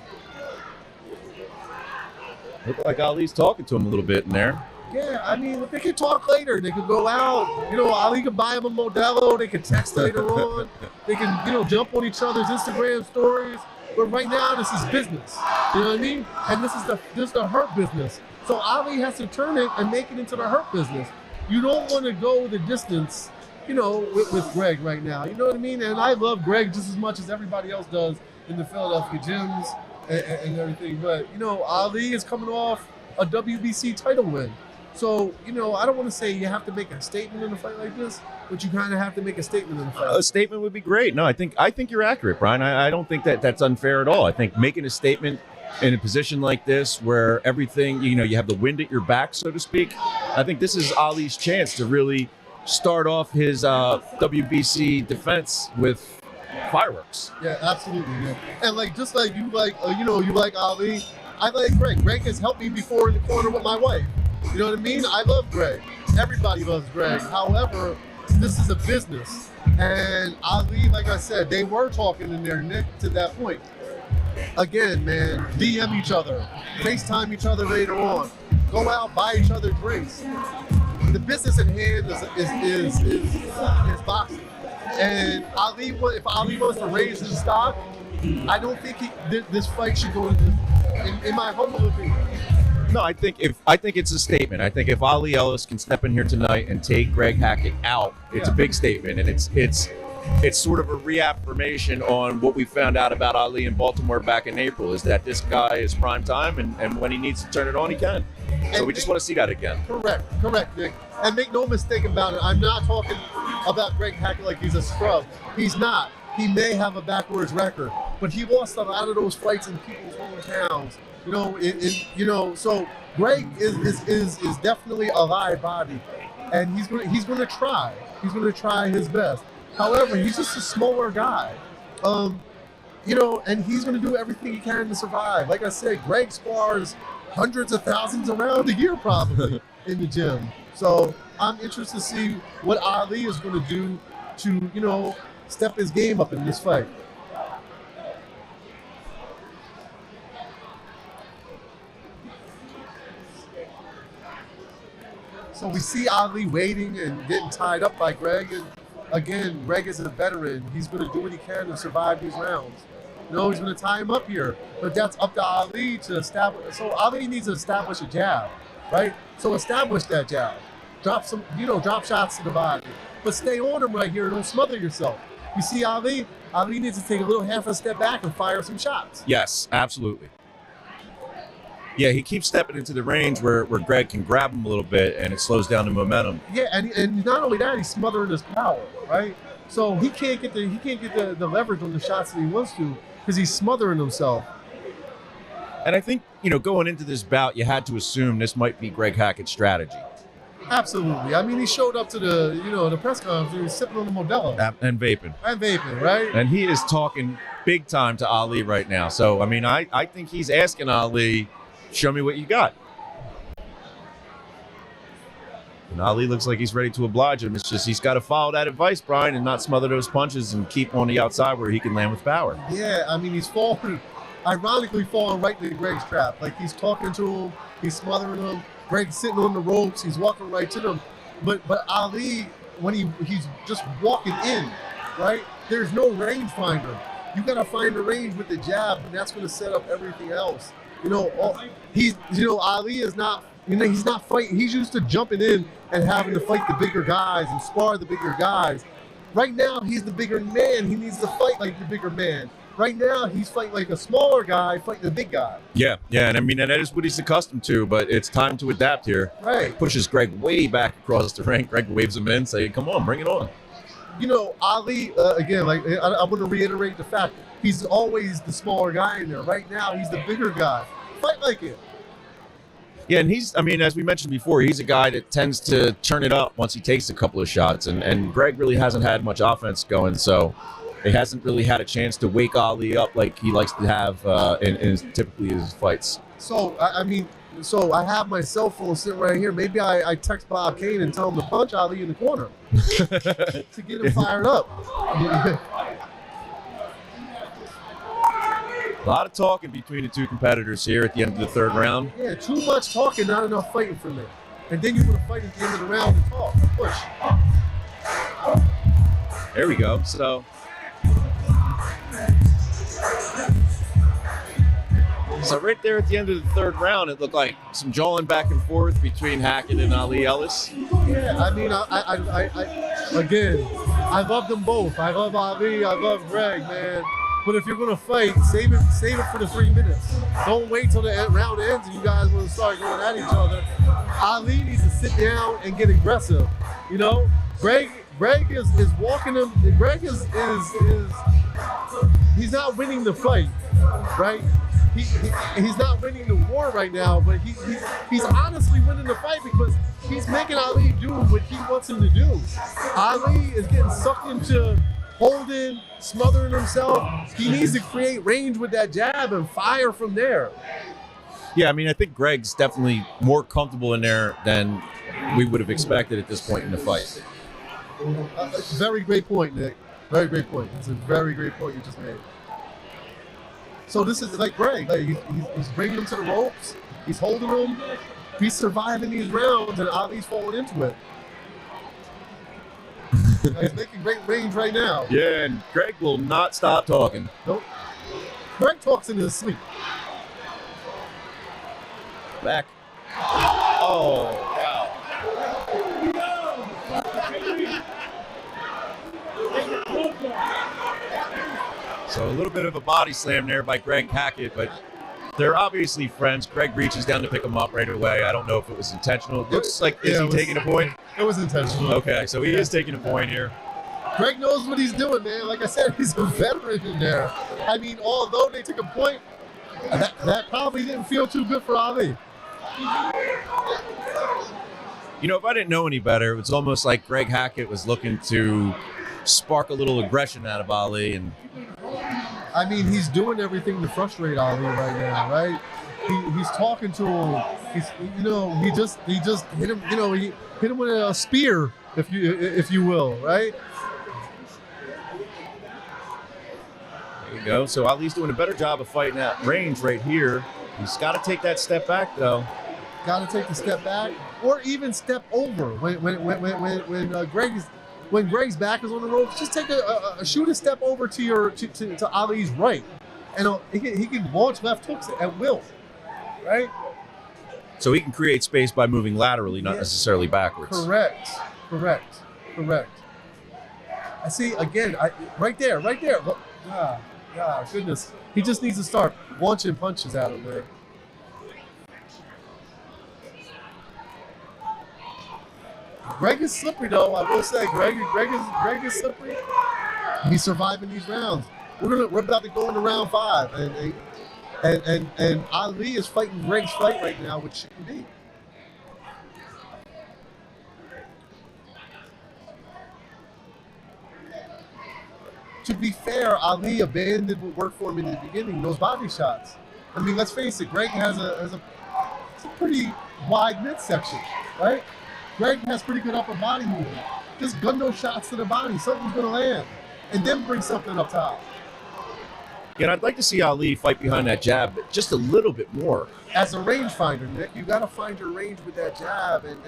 Looked like Ali's talking to him a little bit in there. Yeah, I mean, they could talk later. They could go out. You know, Ali could buy him a Modelo. They could text later on. They can, jump on each other's Instagram stories. But right now, this is business. You know what I mean? And this is the hurt business. So Ali has to turn it and make it into the hurt business. You don't want to go the distance, with Greg right now. You know what I mean? And I love Greg just as much as everybody else does in the Philadelphia gyms and everything. But, Ali is coming off a WBC title win. So, I don't want to say you have to make a statement in a fight like this, but you kind of have to make a statement in a fight. A statement would be great. No, I think you're accurate, Brian. I don't think that's unfair at all. I think making a statement in a position like this where everything, you have the wind at your back, so to speak, I think this is Ali's chance to really start off his WBC defense with fireworks. Yeah, absolutely, man. And just like you like, you like Ali, I like Greg. Greg has helped me before in the corner with my wife. You know what I mean? I love Greg. Everybody loves Greg. However, this is a business. And Ali, like I said, they were talking in there, Nick, to that point. Again, man, DM each other, FaceTime each other later on, go out, buy each other drinks. The business at hand is boxing. And if Ali wants to raise his stock, I don't think this fight should go in my humble opinion. No, I think it's a statement. I think if Ali Ellis can step in here tonight and take Greg Hackett out, it's a big statement, and it's sort of a reaffirmation on what we found out about Ali in Baltimore back in April, is that this guy is prime time, and when he needs to turn it on, he can. So we just want to see that again. Correct, Nick. And make no mistake about it, I'm not talking about Greg Hackett like he's a scrub. He's not. He may have a backwards record, but he lost a lot of those fights in people's hometowns. So Greg is definitely a live body, and he's gonna try. He's gonna try his best. However, he's just a smaller guy, and he's gonna do everything he can to survive. Like I said, Greg spars hundreds of thousands around a year probably in the gym. So I'm interested to see what Ali is gonna do to step his game up in this fight. So we see Ali waiting and getting tied up by Greg. And again, Greg is a veteran. He's going to do what he can to survive these rounds. He's going to tie him up here. But that's up to Ali to establish. So Ali needs to establish a jab, right? So establish that jab. Drop some, drop shots to the body. But stay on him right here. Don't smother yourself. You see Ali? Ali needs to take a little half a step back and fire some shots. Yes, absolutely. Yeah, he keeps stepping into the range where Greg can grab him a little bit, and it slows down the momentum. Yeah, and not only that, he's smothering his power, right? So he can't get the leverage on the shots that he wants to because he's smothering himself. And I think, going into this bout, you had to assume this might be Greg Hackett's strategy. Absolutely. I mean, he showed up to the press conference, he was sipping on the Modelo. And vaping. Right? And he is talking big time to Ali right now. So, I mean, I think he's asking Ali, show me what you got. And Ali looks like he's ready to oblige him. It's just he's got to follow that advice, Brian, and not smother those punches and keep on the outside where he can land with power. Yeah, I mean, he's ironically falling right into Greg's trap. Like, he's talking to him, he's smothering him. Greg's sitting on the ropes, he's walking right to them. But Ali, when he's just walking in, right, there's no rangefinder. You got to find the range with the jab, and that's going to set up everything else. Ali is not, he's not fighting. He's used to jumping in and having to fight the bigger guys and spar the bigger guys. Right now, he's the bigger man. He needs to fight like the bigger man. Right now, he's fighting like a smaller guy, fighting the big guy. Yeah, and I mean, and that is what he's accustomed to, but it's time to adapt here. Right. Pushes Greg way back across the ring. Greg waves him in, saying, come on, bring it on. Ali, again, like I want to reiterate the fact, he's always the smaller guy in there. Right now, he's the bigger guy. Fight like it. Yeah, and I mean, as we mentioned before, he's a guy that tends to turn it up once he takes a couple of shots. And Greg really hasn't had much offense going, so he hasn't really had a chance to wake Ali up like he likes to have in typically his fights. So, I mean, I have my cell phone sitting right here. Maybe I text Bob Kane and tell him to punch Ali in the corner to get him fired up. A lot of talking between the two competitors here at the end of the third round. Yeah, too much talking, not enough fighting for me. And then you want to fight at the end of the round and talk, push. There we go. So right there at the end of the third round, it looked like some jawing back and forth between Hackett and Ali Ellis. Yeah, I mean, again, I love them both. I love Ali, I love Greg, man. But if you're gonna fight, save it for the 3 minutes. Don't wait till the round ends and you guys want to start going at each other. Ali needs to sit down and get aggressive. You know, Greg is walking him. Greg is he's not winning the fight, right? He's not winning the war right now, but he's honestly winning the fight because he's making Ali do what he wants him to do. Ali is getting sucked into holding, smothering himself. He needs to create range with that jab and fire from there. Yeah, I mean, I think Greg's definitely more comfortable in there than we would have expected at this point in the fight. Very great point, Nick. Very great point. It's a very great point you just made. So this is like Greg. Like he's bringing him to the ropes. He's holding him. He's surviving these rounds, and Ali's falling into it. He's making great range right now. Yeah, and Greg will not stop talking. Nope. Greg talks in his sleep. Back. Oh, wow. So a little bit of a body slam there by Greg Hackett, but they're obviously friends. Greg reaches down to pick him up right away. I don't know if it was intentional. It looks like, is he taking a point? It was intentional. Okay, so he is taking a point here. Greg knows what he's doing, man. Like I said, he's a veteran in there. I mean, although they took a point, that probably didn't feel too good for Ali. You know, if I didn't know any better, it's almost like Greg Hackett was looking to spark a little aggression out of Ali. And I mean, he's doing everything to frustrate Ali right now, right? He's talking to him. He just hit him. You know, he hit him with a spear, if you will, right? There you go. So Ali's doing a better job of fighting at range right here. He's got to take that step back, though. Got to take the step back, or even step over when Greg's back is on the ropes. Just take shoot a step over to Ali's right, and he can launch left hooks at will, right? So he can create space by moving laterally, not necessarily backwards. Correct. I see again. Right there. Look. Goodness. He just needs to start launching punches at him, man. Greg is slippery, though. I will say, Greg is slippery. He's surviving these rounds. We're about to go into round 5, and Ali is fighting Greg's fight right now, which shouldn't be. To be fair, Ali abandoned what worked for him in the beginning, those body shots. I mean, let's face it, Greg has a pretty wide midsection, right? Greg has pretty good upper body movement. Just gun those shots to the body, something's gonna land, and then bring something up top. Yeah, I'd like to see Ali fight behind that jab just a little bit more. As a rangefinder, Nick, you gotta find your range with that jab, and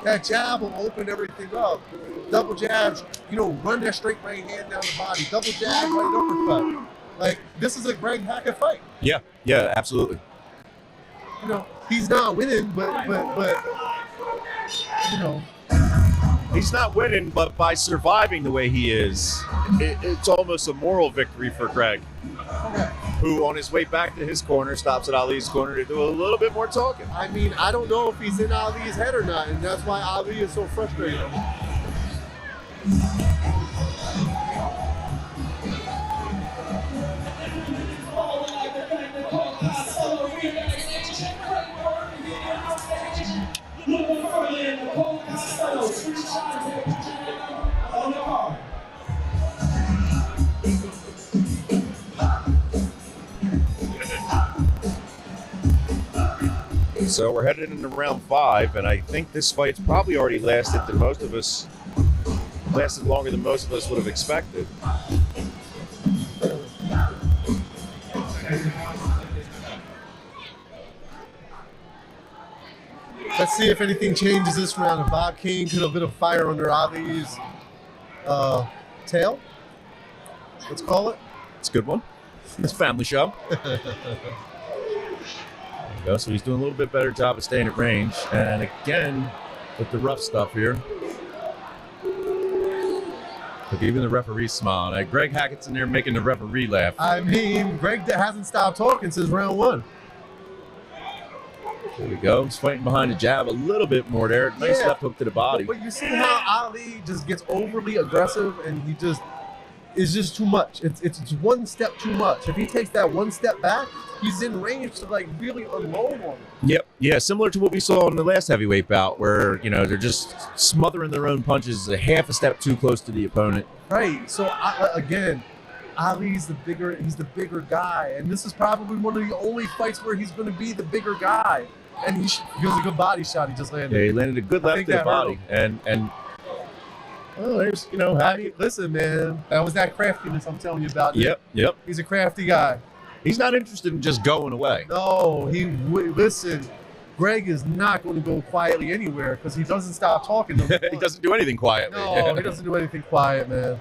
that jab will open everything up. Double jabs, run that straight right hand down the body. Double jab, right uppercut. Like, this is a Greg Hackett fight. Yeah, absolutely. He's not winning, but He's not winning, but by surviving the way he is, it's almost a moral victory for Greg, who on his way back to his corner stops at Ali's corner to do a little bit more talking. I mean, I don't know if he's in Ali's head or not, and that's why Ali is so frustrated. So we're headed into round 5, and I think this fight's probably already lasted longer than most of us would have expected. Let's see if anything changes this round. If Bob King could have lit a fire under Ali's tail. Let's call it. It's a good one. It's a family show. There you go. So he's doing a little bit better job of staying at range. And again, with the rough stuff here. Look, even the referee's smiling. Greg Hackett's in there making the referee laugh. I mean, Greg hasn't stopped talking since round 1. There we go. He's fighting behind the jab a little bit more there. Nice left hook to the body. But you see how Ali just gets overly aggressive and he just is just too much. It's one step too much. If he takes that one step back, he's in range to like really unload on him. Yep. Yeah, similar to what we saw in the last heavyweight bout where, you know, they're just smothering their own punches a half a step too close to the opponent. Right. So again, Ali's he's the bigger guy, and this is probably one of the only fights where he's going to be the bigger guy. And he was a good body shot he just landed. Yeah, he landed a good left to the body. And well, there's, you know, listen, man, that was that craftiness I'm telling you about. Yep. He's a crafty guy. He's not interested in just going away. No, listen, Greg is not going to go quietly anywhere because he doesn't stop talking. He doesn't do anything quietly. No, he doesn't do anything quiet, man.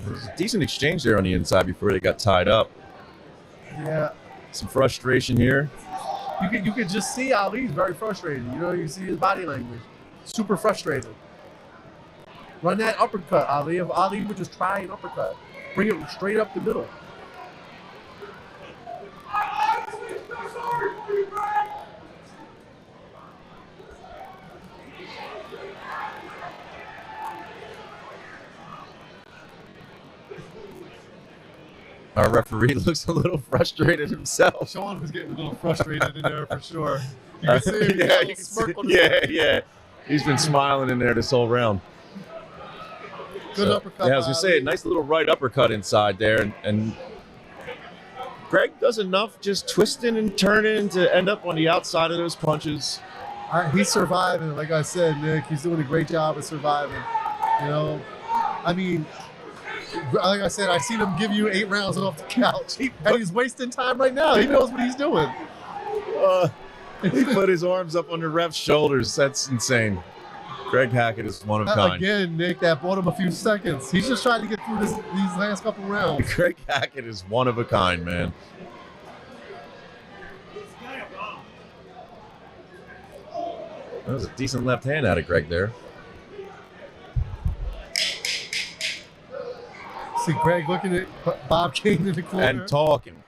There's a decent exchange there on the inside before they got tied up. Yeah. Some frustration here. You could just see Ali's very frustrated. You know, you see his body language. Super frustrated. Run that uppercut, Ali. If Ali would just try an uppercut, bring it straight up the middle. Our referee looks a little frustrated himself. Sean was getting a little frustrated in there for sure. You can see him. Yeah, you can see, yeah. He's been smiling in there this whole round. Good uppercut. Yeah, I was gonna say, a nice little right uppercut inside there, and Greg does enough just twisting and turning to end up on the outside of those punches. He's surviving. Like I said, Nick, he's doing a great job of surviving. You know, I mean, like I said, I've seen him give you 8 rounds off the couch. And he's wasting time right now. He knows what he's doing. He put his arms up on the ref's shoulders. That's insane. Greg Hackett is one of a kind. Again, Nick, that bought him a few seconds. He's just trying to get through these last couple rounds. Greg Hackett is one of a kind, man. That was a decent left hand out of Greg there. See Greg looking at Bob King in the corner. And talking.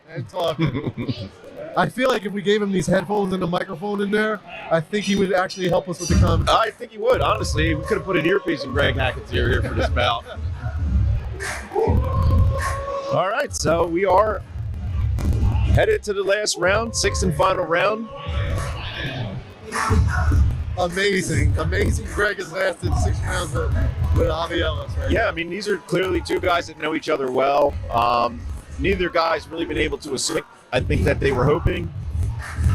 I feel like if we gave him these headphones and a microphone in there, I think he would actually help us with the commentary. I think he would, honestly. We could have put an earpiece in Greg Hackett's ear here for this bout. All right, so we are headed to the last round, 6th and final round. Amazing. Greg has lasted 6 rounds with Avi Ellis. Right? Yeah, I mean, these are clearly 2 guys that know each other well. Neither guy's really been able to assimilate. I think that they were hoping.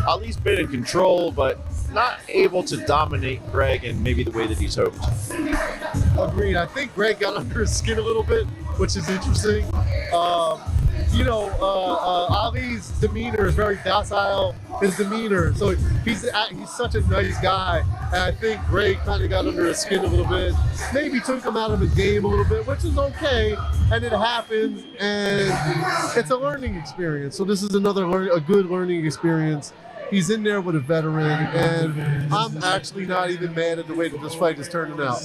Ali's been in control, but not able to dominate Greg in maybe the way that he's hoped. Agreed. I think Greg got under his skin a little bit, which is interesting. Ali's demeanor is very docile. His demeanor, so he's such a nice guy, and I think Greg kind of got under his skin a little bit. Maybe took him out of his game a little bit, which is okay, and it happens, and it's a learning experience. So this is a good learning experience. He's in there with a veteran, and I'm actually not even mad at the way that this fight is turning out.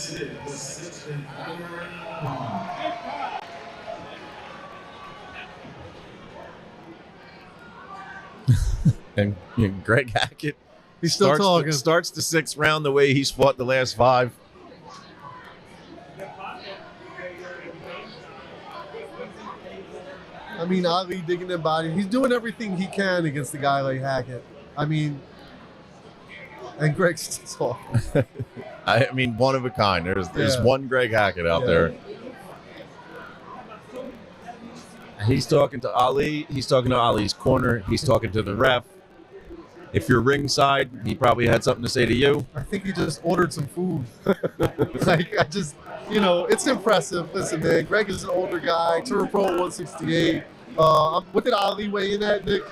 And Greg Hackett, he's still talking. Starts the 6th round the way he's fought the last 5. I mean, Ali digging that body. He's doing everything he can against a guy like Hackett. I mean, and Greg's still talking. I mean, one of a kind. There's one Greg Hackett out there. He's talking to Ali. He's talking to Ali's corner. He's talking to the ref. If you're ringside, he probably had something to say to you. I think he just ordered some food. Like, I just, it's impressive. Listen, man, Greg is an older guy, Tour Pro 168. What did Ali weigh in at, Nick?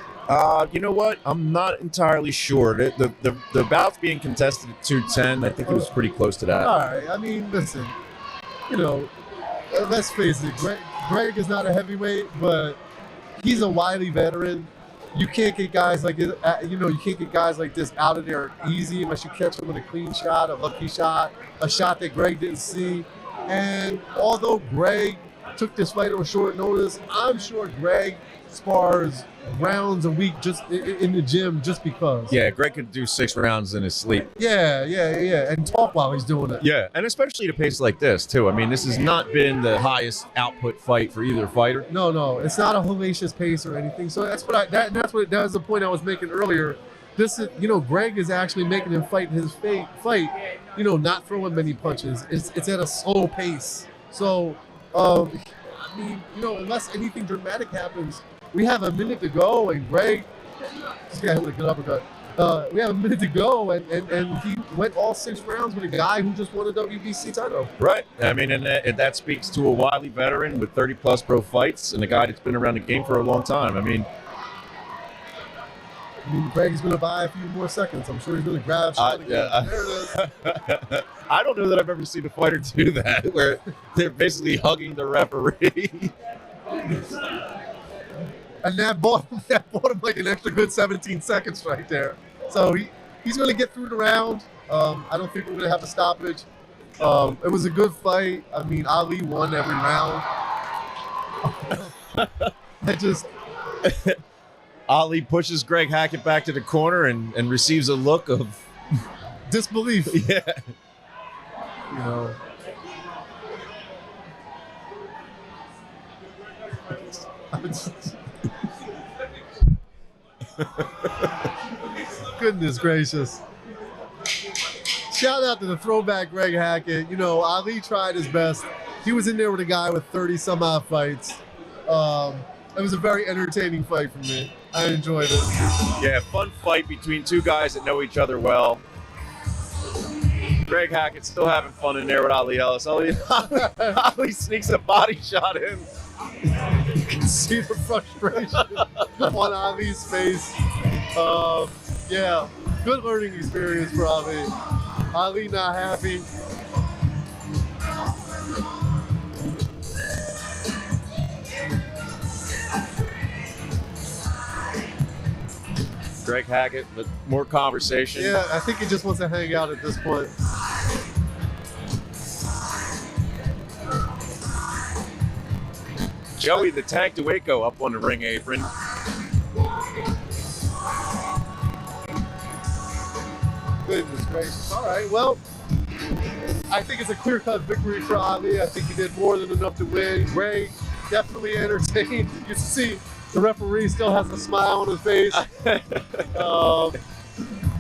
You know what? I'm not entirely sure. The bout's being contested at 210. I think he was pretty close to that. All right. I mean, listen, let's face it. Greg is not a heavyweight, but he's a wily veteran. You can't get guys like this, you can't get guys like this out of there easy unless you catch them with a clean shot, a lucky shot, a shot that Greg didn't see. And although Greg took this fight on short notice, I'm sure Greg spars rounds a week just in the gym just because. Yeah, Greg could do 6 rounds in his sleep. Yeah, and talk while he's doing it. Yeah, and especially at a pace like this, too. I mean, this has not been the highest output fight for either fighter. No, it's not a hellacious pace or anything. So that's that's the point I was making earlier. This is, Greg is actually making him fight his fight, not throwing many punches. It's at a slow pace. So, I mean, unless anything dramatic happens, we have a minute to go, and Greg, this guy with a good uppercut. We have a minute to go, and he went all 6 rounds with a guy who just won a WBC title. Right. I mean, and that speaks to a wily veteran with 30-plus pro fights and a guy that's been around the game for a long time. I mean, Greg's going to buy a few more seconds. I'm sure he's going to grab shot again. There it is. I don't know that I've ever seen a fighter do that, where they're basically hugging the referee. And that bought him like an extra good 17 seconds right there. So he's going to get through the round. I don't think we're going to have a stoppage. It was a good fight. I mean, Ali won every round. Ali pushes Greg Hackett back to the corner and receives a look of disbelief. Yeah. Goodness gracious. Shout out to the throwback Greg Hackett. Ali tried his best. He was in there with a guy with 30 some odd fights. It was a very entertaining fight for me. I enjoyed it. Yeah, fun fight between 2 guys that know each other well. Greg Hackett's still having fun in there with Ali Ellis. Ali sneaks a body shot in. You can see the frustration on Ali's face. Yeah, good learning experience for Ali. Ali not happy. Greg Hackett with more conversation. Yeah, I think he just wants to hang out at this point. Joey the Tank Dueco up on the ring apron. Goodness gracious. All right, well, I think it's a clear-cut victory for Ali. I think he did more than enough to win. Greg definitely entertained. You can see the referee still has a smile on his face.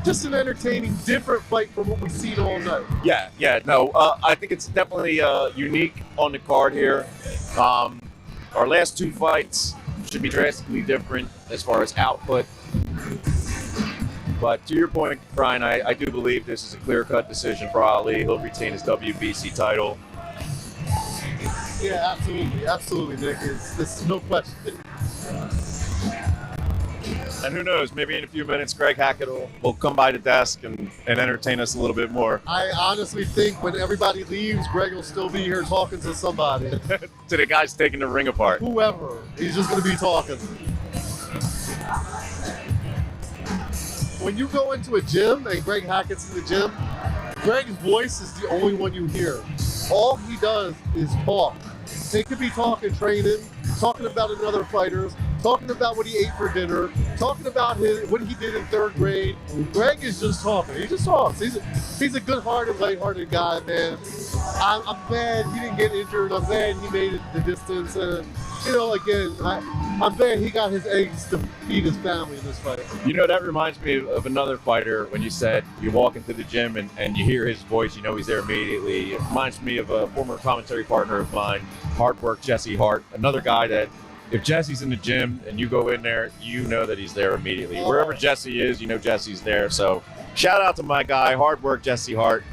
Just an entertaining, different fight from what we've seen all night. Yeah, no, I think it's definitely unique on the card here. Our last 2 fights should be drastically different as far as output. But to your point, Brian, I do believe this is a clear-cut decision for Ali. He'll retain his WBC title. Yeah, absolutely, Nick. It's no question. And who knows, maybe in a few minutes, Greg Hackett will come by the desk and entertain us a little bit more. I honestly think when everybody leaves, Greg will still be here talking to somebody. To the guys taking the ring apart. Whoever. He's just going to be talking. When you go into a gym and Greg Hackett's in the gym, Greg's voice is the only one you hear. All he does is talk. They could be talking training, talking about another fighters, talking about what he ate for dinner, talking about what he did in 3rd grade. Greg is just talking. He just talks. He's a good-hearted, light-hearted guy, man. I'm glad he didn't get injured. I'm glad he made it the distance. And, again, I'm glad he got his eggs to feed his family in this fight. That reminds me of another fighter when you said you walk into the gym and you hear his voice, he's there immediately. It reminds me of a former commentary partner of mine, Hard Work Jesse Hart, another guy that if Jesse's in the gym and you go in there, you know that he's there immediately. Wherever Jesse is, you know Jesse's there. So shout out to my guy, hard work, Jesse Hart.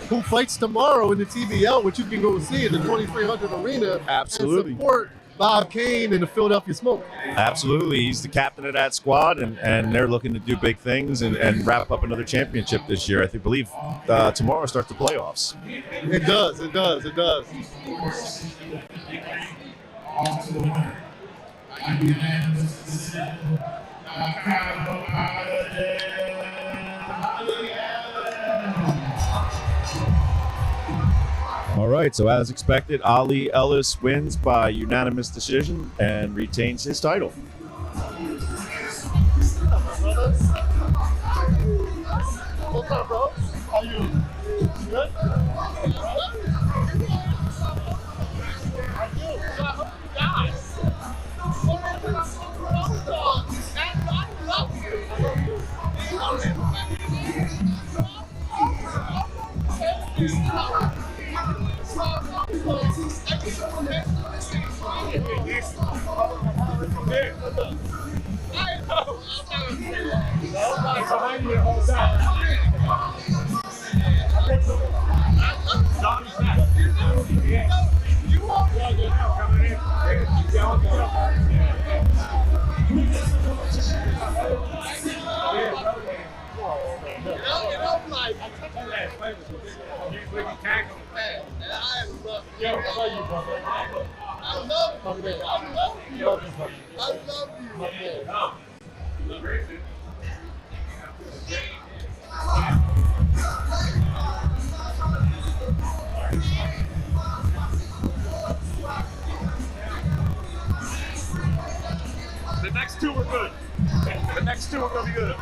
Who fights tomorrow in the TBL, which you can go see in the 2300 Arena. Absolutely. And support Bob Kane and the Philadelphia Smoke. Absolutely. He's the captain of that squad, and they're looking to do big things and wrap up another championship this year. I believe tomorrow starts the playoffs. It does. It does. It does. All right, so as expected, Ali Ellis wins by unanimous decision and retains his title. What's up, bro? How you? Good? The next two were good. The next two are going to be good.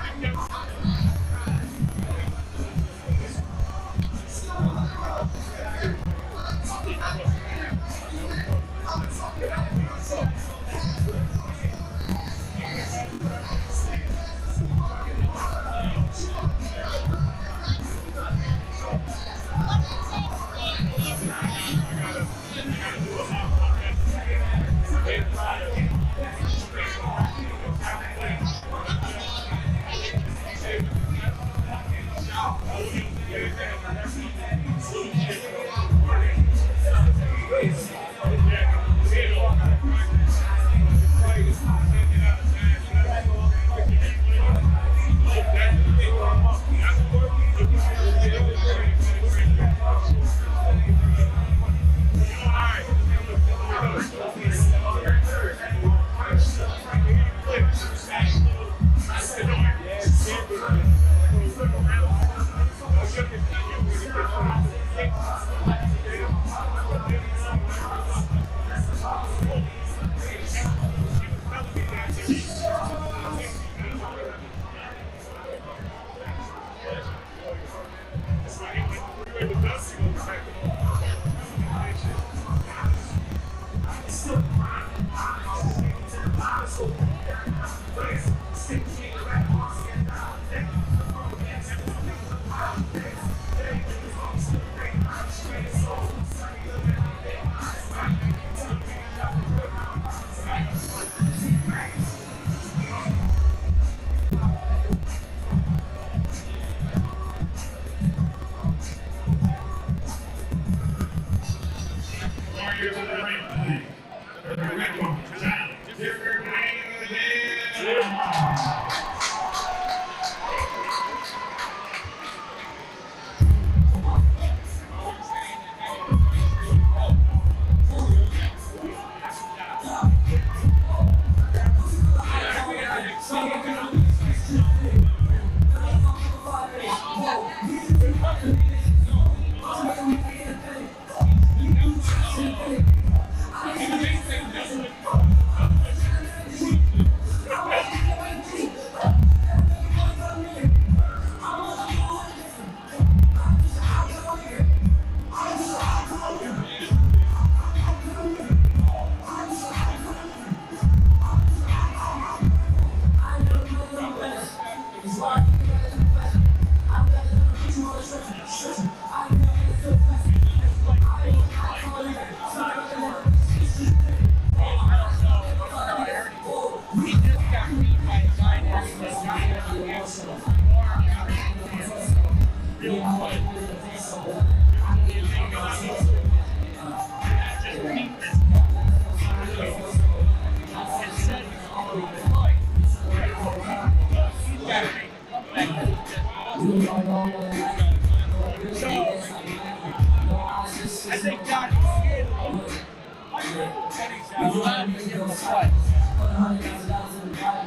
Johnny to give him a fight.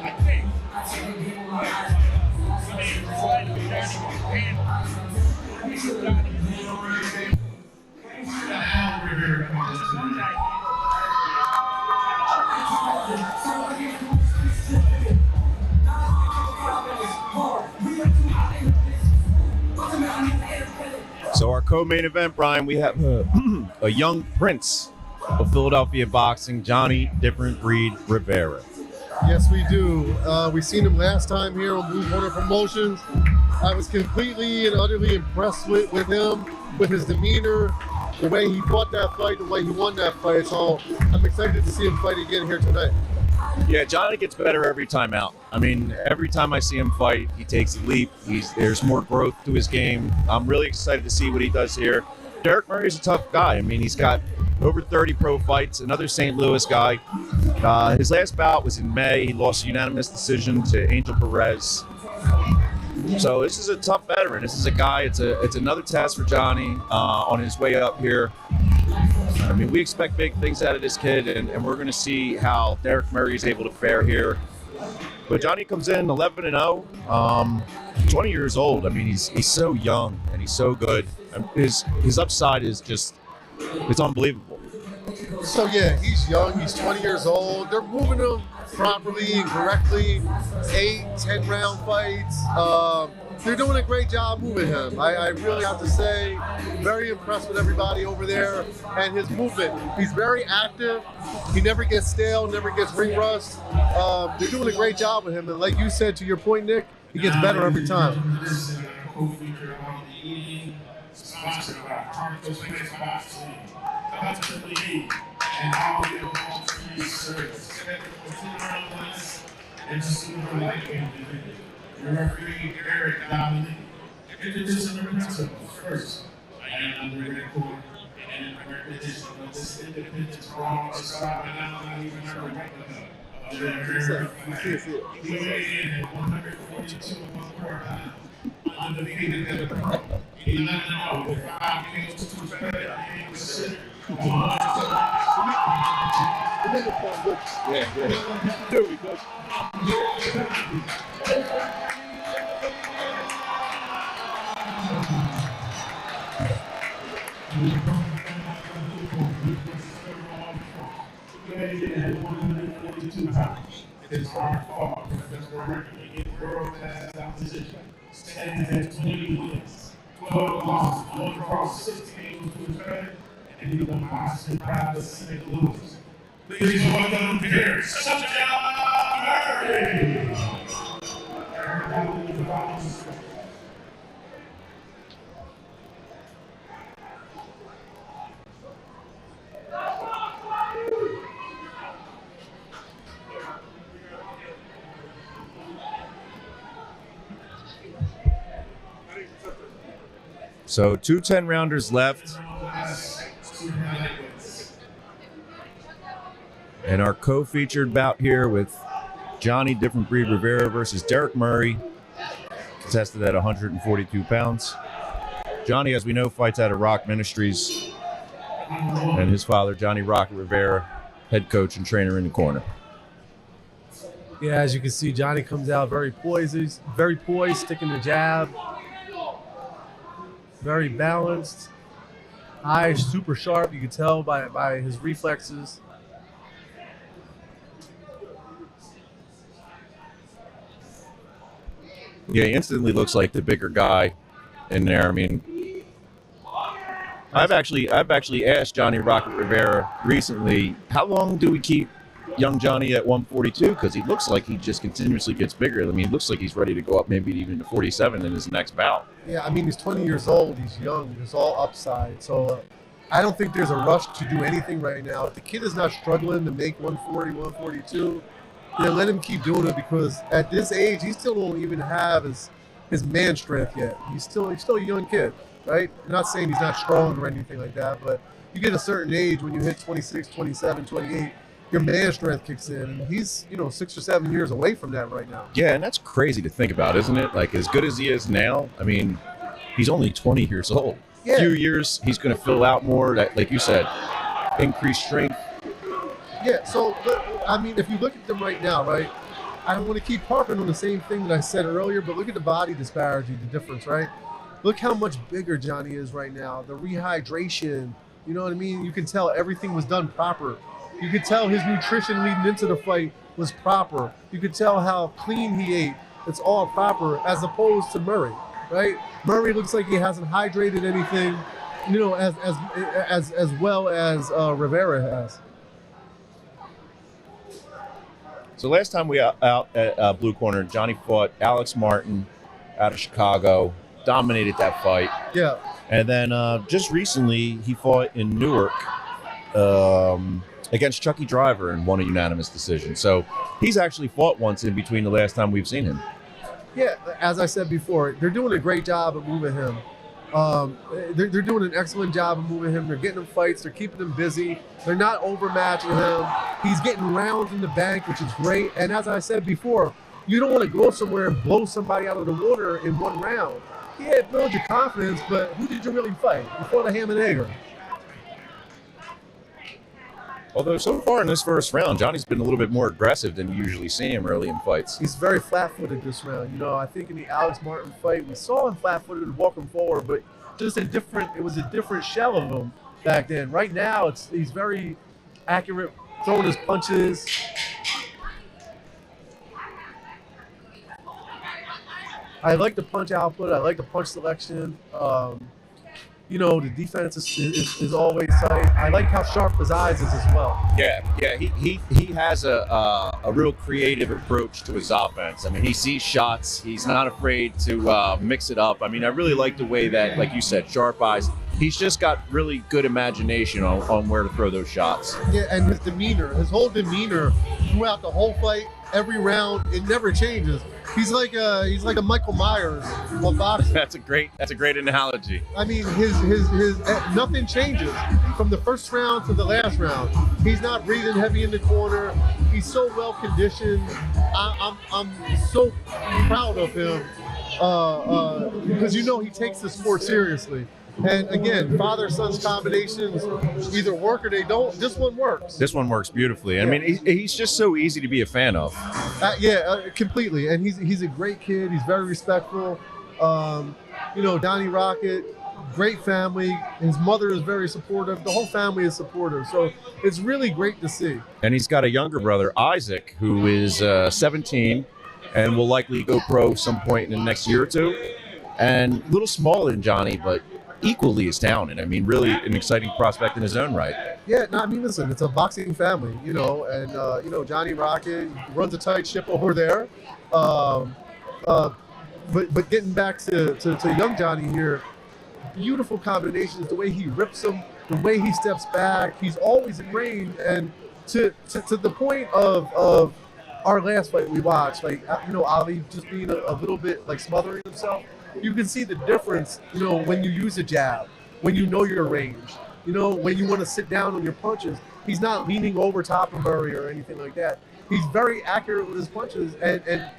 I think. So our co-main event, Brian, we have a young prince of Philadelphia boxing, Johnny Different Breed Rivera. Yes, we do. We seen him last time here on Blue Corner Promotions. I was completely and utterly impressed with him, with his demeanor, the way he fought that fight, the way he won that fight. So I'm excited to see him fight again here tonight. Yeah, Johnny gets better every time out. I mean, every time I see him fight, he takes a leap. There's more growth to his game. I'm really excited to see what he does here. Derek Murray's a tough guy. I mean, he's got over 30 pro fights, another St. Louis guy. His last bout was in May. He lost a unanimous decision to Angel Perez. So this is a tough veteran. This is a guy, it's another test for Johnny on his way up here. I mean, we expect big things out of this kid, and we're going to see how Derek Murray is able to fare here. But Johnny comes in 11-0, 20 years old. I mean, he's so young and he's so good. His upside is just, it's unbelievable. So yeah, he's young, he's 20 years old. They're moving him properly and correctly, 8-10 round fights. They're doing a great job moving him. I really have to say, very impressed with everybody over there and his movement. He's very active. He never gets stale, never gets ring rust. They're doing a great job with him. And like you said, to your point, Nick, he gets better every time. Sponsored by Carlos Place Boxing, and all the free service. And super lightweight division. Your referee, Eric Dominic, introducing the principles first. I am under the record and in the repetition of this independence brawl described by not even a replica of the Rivera fight. We weigh in at 142 1/4 undefeated at the pro. 11-0 with 5 games to better and considered. There we go. It's hard fought professional record against world-class opposition. Standing at 20 wins, 12 losses, 1 draw, 6 games to his credit, and he won boxing proud of St. Louis. Please welcome here, John Murray. So 2 10-rounders left. And our co-featured bout here with Johnny Different Breed Rivera versus Derek Murray, contested at 142 pounds. Johnny, as we know, fights out of Rock Ministries, and his father, Johnny Rocket Rivera, head coach and trainer in the corner. Yeah, as you can see, Johnny comes out very poised, sticking the jab. Very balanced. Eyes super sharp, you can tell by his reflexes. Yeah, he instantly looks like the bigger guy in there. I mean, I've actually asked Johnny Rocket Rivera recently, how long do we keep young Johnny at 142? Because he looks like he just continuously gets bigger. I mean, it looks like he's ready to go up maybe even to 47 in his next bout. Yeah, I mean, he's 20 years old. He's young. There's all upside. So I don't think there's a rush to do anything right now. If the kid is not struggling to make 140, 142, let him keep doing it, because at this age, he still don't even have his man strength yet. He's still a young kid, right? I'm not saying he's not strong or anything like that, but you get a certain age when you hit 26, 27, 28, your man strength kicks in, and he's 6 or 7 years away from that right now. Yeah, and that's crazy to think about, isn't it? Like, as good as he is now, I mean, he's only 20 years old. Yeah. A few years, he's going to fill out more. That, like you said, increased strength. Yeah, so I mean, if you look at them right now, right? I don't want to keep harping on the same thing that I said earlier, but look at the body disparity, the difference, right? Look how much bigger Johnny is right now. The rehydration, you know what I mean? You can tell everything was done proper. You could tell his nutrition leading into the fight was proper. You could tell how clean he ate. It's all proper, as opposed to Murray, right? Murray looks like he hasn't hydrated anything, you know, as well as Rivera has. So last time we out at Blue Corner, Johnny fought Alex Martin out of Chicago, dominated that fight. Yeah. And then just recently, he fought in Newark against Chucky Driver and won a unanimous decision. So he's actually fought once in between the last time we've seen him. Yeah, as I said before, they're doing a great job of moving him. They're doing an excellent job of moving him. They're getting him fights. They're keeping him busy. They're not overmatching him. He's getting rounds in the bank, which is great. And as I said before, you don't want to go somewhere and blow somebody out of the water in one round. Yeah, it builds your confidence, but who did you really fight? You fought a ham and egger. Although so far in this first round, Johnny's been a little bit more aggressive than you usually see him early in fights. He's very flat-footed this round. You know, I think in the Alex Martin fight, we saw him flat-footed walking forward, but just it was a different shell of him back then. Right now, he's very accurate, throwing his punches. I like the punch output. I like the punch selection. You know, the defense is always tight. I like how sharp his eyes is as well. Yeah, he has a real creative approach to his offense. I mean, he sees shots. He's not afraid to mix it up. I mean, I really like the way that, like you said, sharp eyes. He's just got really good imagination on where to throw those shots. Yeah, and his demeanor, his whole demeanor throughout the whole fight, every round, it never changes. He's like a Michael Myers of boxing. That's a great analogy. I mean, his nothing changes from the first round to the last round. He's not breathing heavy in the corner. He's so well conditioned. I'm so proud of him because you know he takes the sport seriously. And again, father-son's combinations either work or they don't. This one works. This one works beautifully. I mean, he's just so easy to be a fan of. Completely. And he's a great kid. He's very respectful. You know, Donnie Rocket, great family. His mother is very supportive. The whole family is supportive. So it's really great to see. And he's got a younger brother, Isaac, who is 17 and will likely go pro some point in the next year or two. And a little smaller than Johnny, but equally as talented. I mean, really an exciting prospect in his own right. Yeah, no, I mean, listen, it's a boxing family, you know, and, you know, Johnny Rocket runs a tight ship over there. But getting back to young Johnny here, beautiful combinations, the way he rips him, the way he steps back, he's always in range. And to the point of our last fight we watched, like, you know, Ali just being a little bit like smothering himself. You can see the difference, you know, when you use a jab, when you know your range, you know, when you want to sit down on your punches. He's not leaning over top of Murray or anything like that. He's very accurate with his punches. And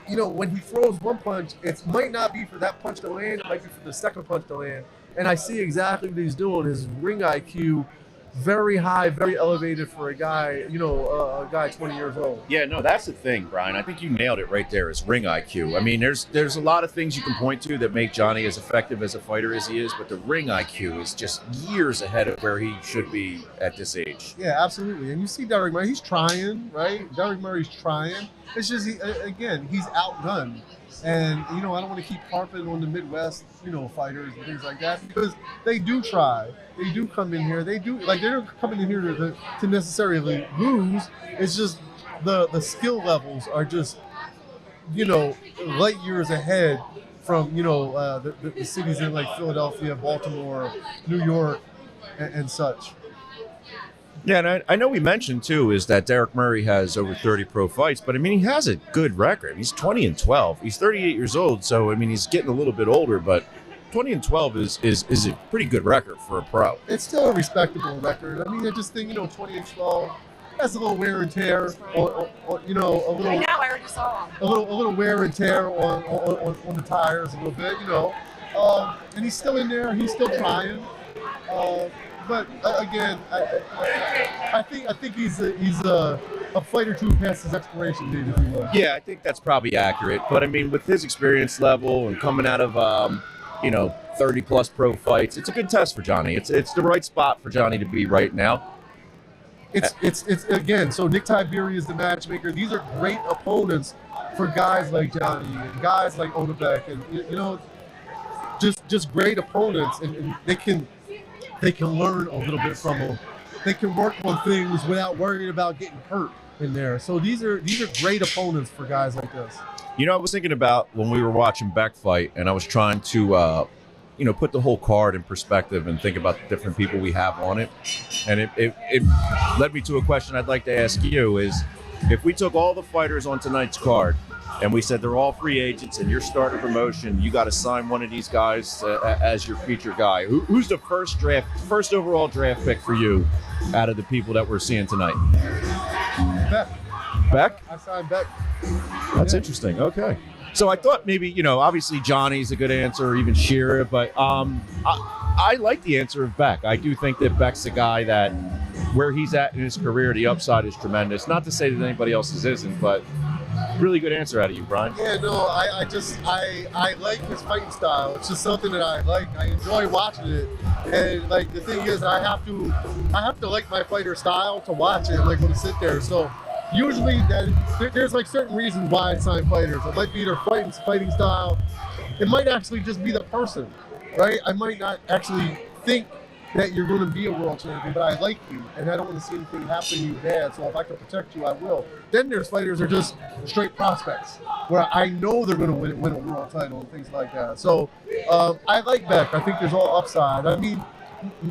you know, when he throws one punch, it might not be for that punch to land. It might be for the second punch to land. And I see exactly what he's doing. His ring IQ, very high, very elevated for a guy, you know, a guy 20 years old. Yeah, no, that's the thing, Brian. I think you nailed it right there, is ring IQ. I mean, there's a lot of things you can point to that make Johnny as effective as a fighter as he is, but the ring IQ is just years ahead of where he should be at this age. Yeah, absolutely. And you see Derek Murray, he's trying, right? Derek Murray's trying. It's just, he's outgunned. And, you know, I don't want to keep harping on the Midwest, you know, fighters and things like that, because they do try. They do come in here. They do, like, they're not coming in here to necessarily lose. It's just the skill levels are just, you know, light years ahead from, you know, the cities in, like, Philadelphia, Baltimore, New York, and such. Yeah, and I know we mentioned, too, is that Derek Murray has over 30 pro fights, but, I mean, he has a good record. He's 20-12. He's 38 years old, so, I mean, he's getting a little bit older, but 20-12 is a pretty good record for a pro. It's still a respectable record. I mean, I just think, you know, 20-12, that's a little wear and tear, or you know, a little. I know, I already saw him. A little wear and tear on the tires a little bit, you know. And he's still in there. He's still trying. but again, I think he's a fight or two past his expiration date, if you will. Yeah, I think that's probably accurate. But I mean, with his experience level and coming out of 30 plus pro fights, it's a good test for Johnny. It's the right spot for Johnny to be right now. It's again. So Nick Tiberi is the matchmaker. These are great opponents for guys like Johnny and guys like Odebek, and just great opponents, and they can learn a little bit from them. They can work on things without worrying about getting hurt in there. So these are great opponents for guys like this. I was thinking about when we were watching Beck fight, and I was trying to, put the whole card in perspective and think about the different people we have on it. And it led me to a question I'd like to ask you is, if we took all the fighters on tonight's card and we said they're all free agents and you're starting a promotion, you got to sign one of these guys as your feature guy. Who's the first overall draft pick for you out of the people that we're seeing tonight? Beck? I signed Beck. That's interesting. Okay. So I thought maybe, obviously Johnny's a good answer, or even Shearer, but I like the answer of Beck. I do think that Beck's a guy that where he's at in his career, the upside is tremendous. Not to say that anybody else's isn't, but really good answer out of you, Brian. Yeah, no, I like his fighting style. It's just something that I like. I enjoy watching it. And like the thing is, I have to like my fighter style to watch it, like when to sit there. So usually there's like certain reasons why I sign fighters. It might be their fighting style. It might actually just be the person, right? I might not actually think that you're going to be a world champion, but I like you, and I don't want to see anything happen to you bad, so if I can protect you, I will. Then there's fighters that are just straight prospects, where I know they're going to win a world title and things like that. So I like Beck. I think there's all upside. I mean,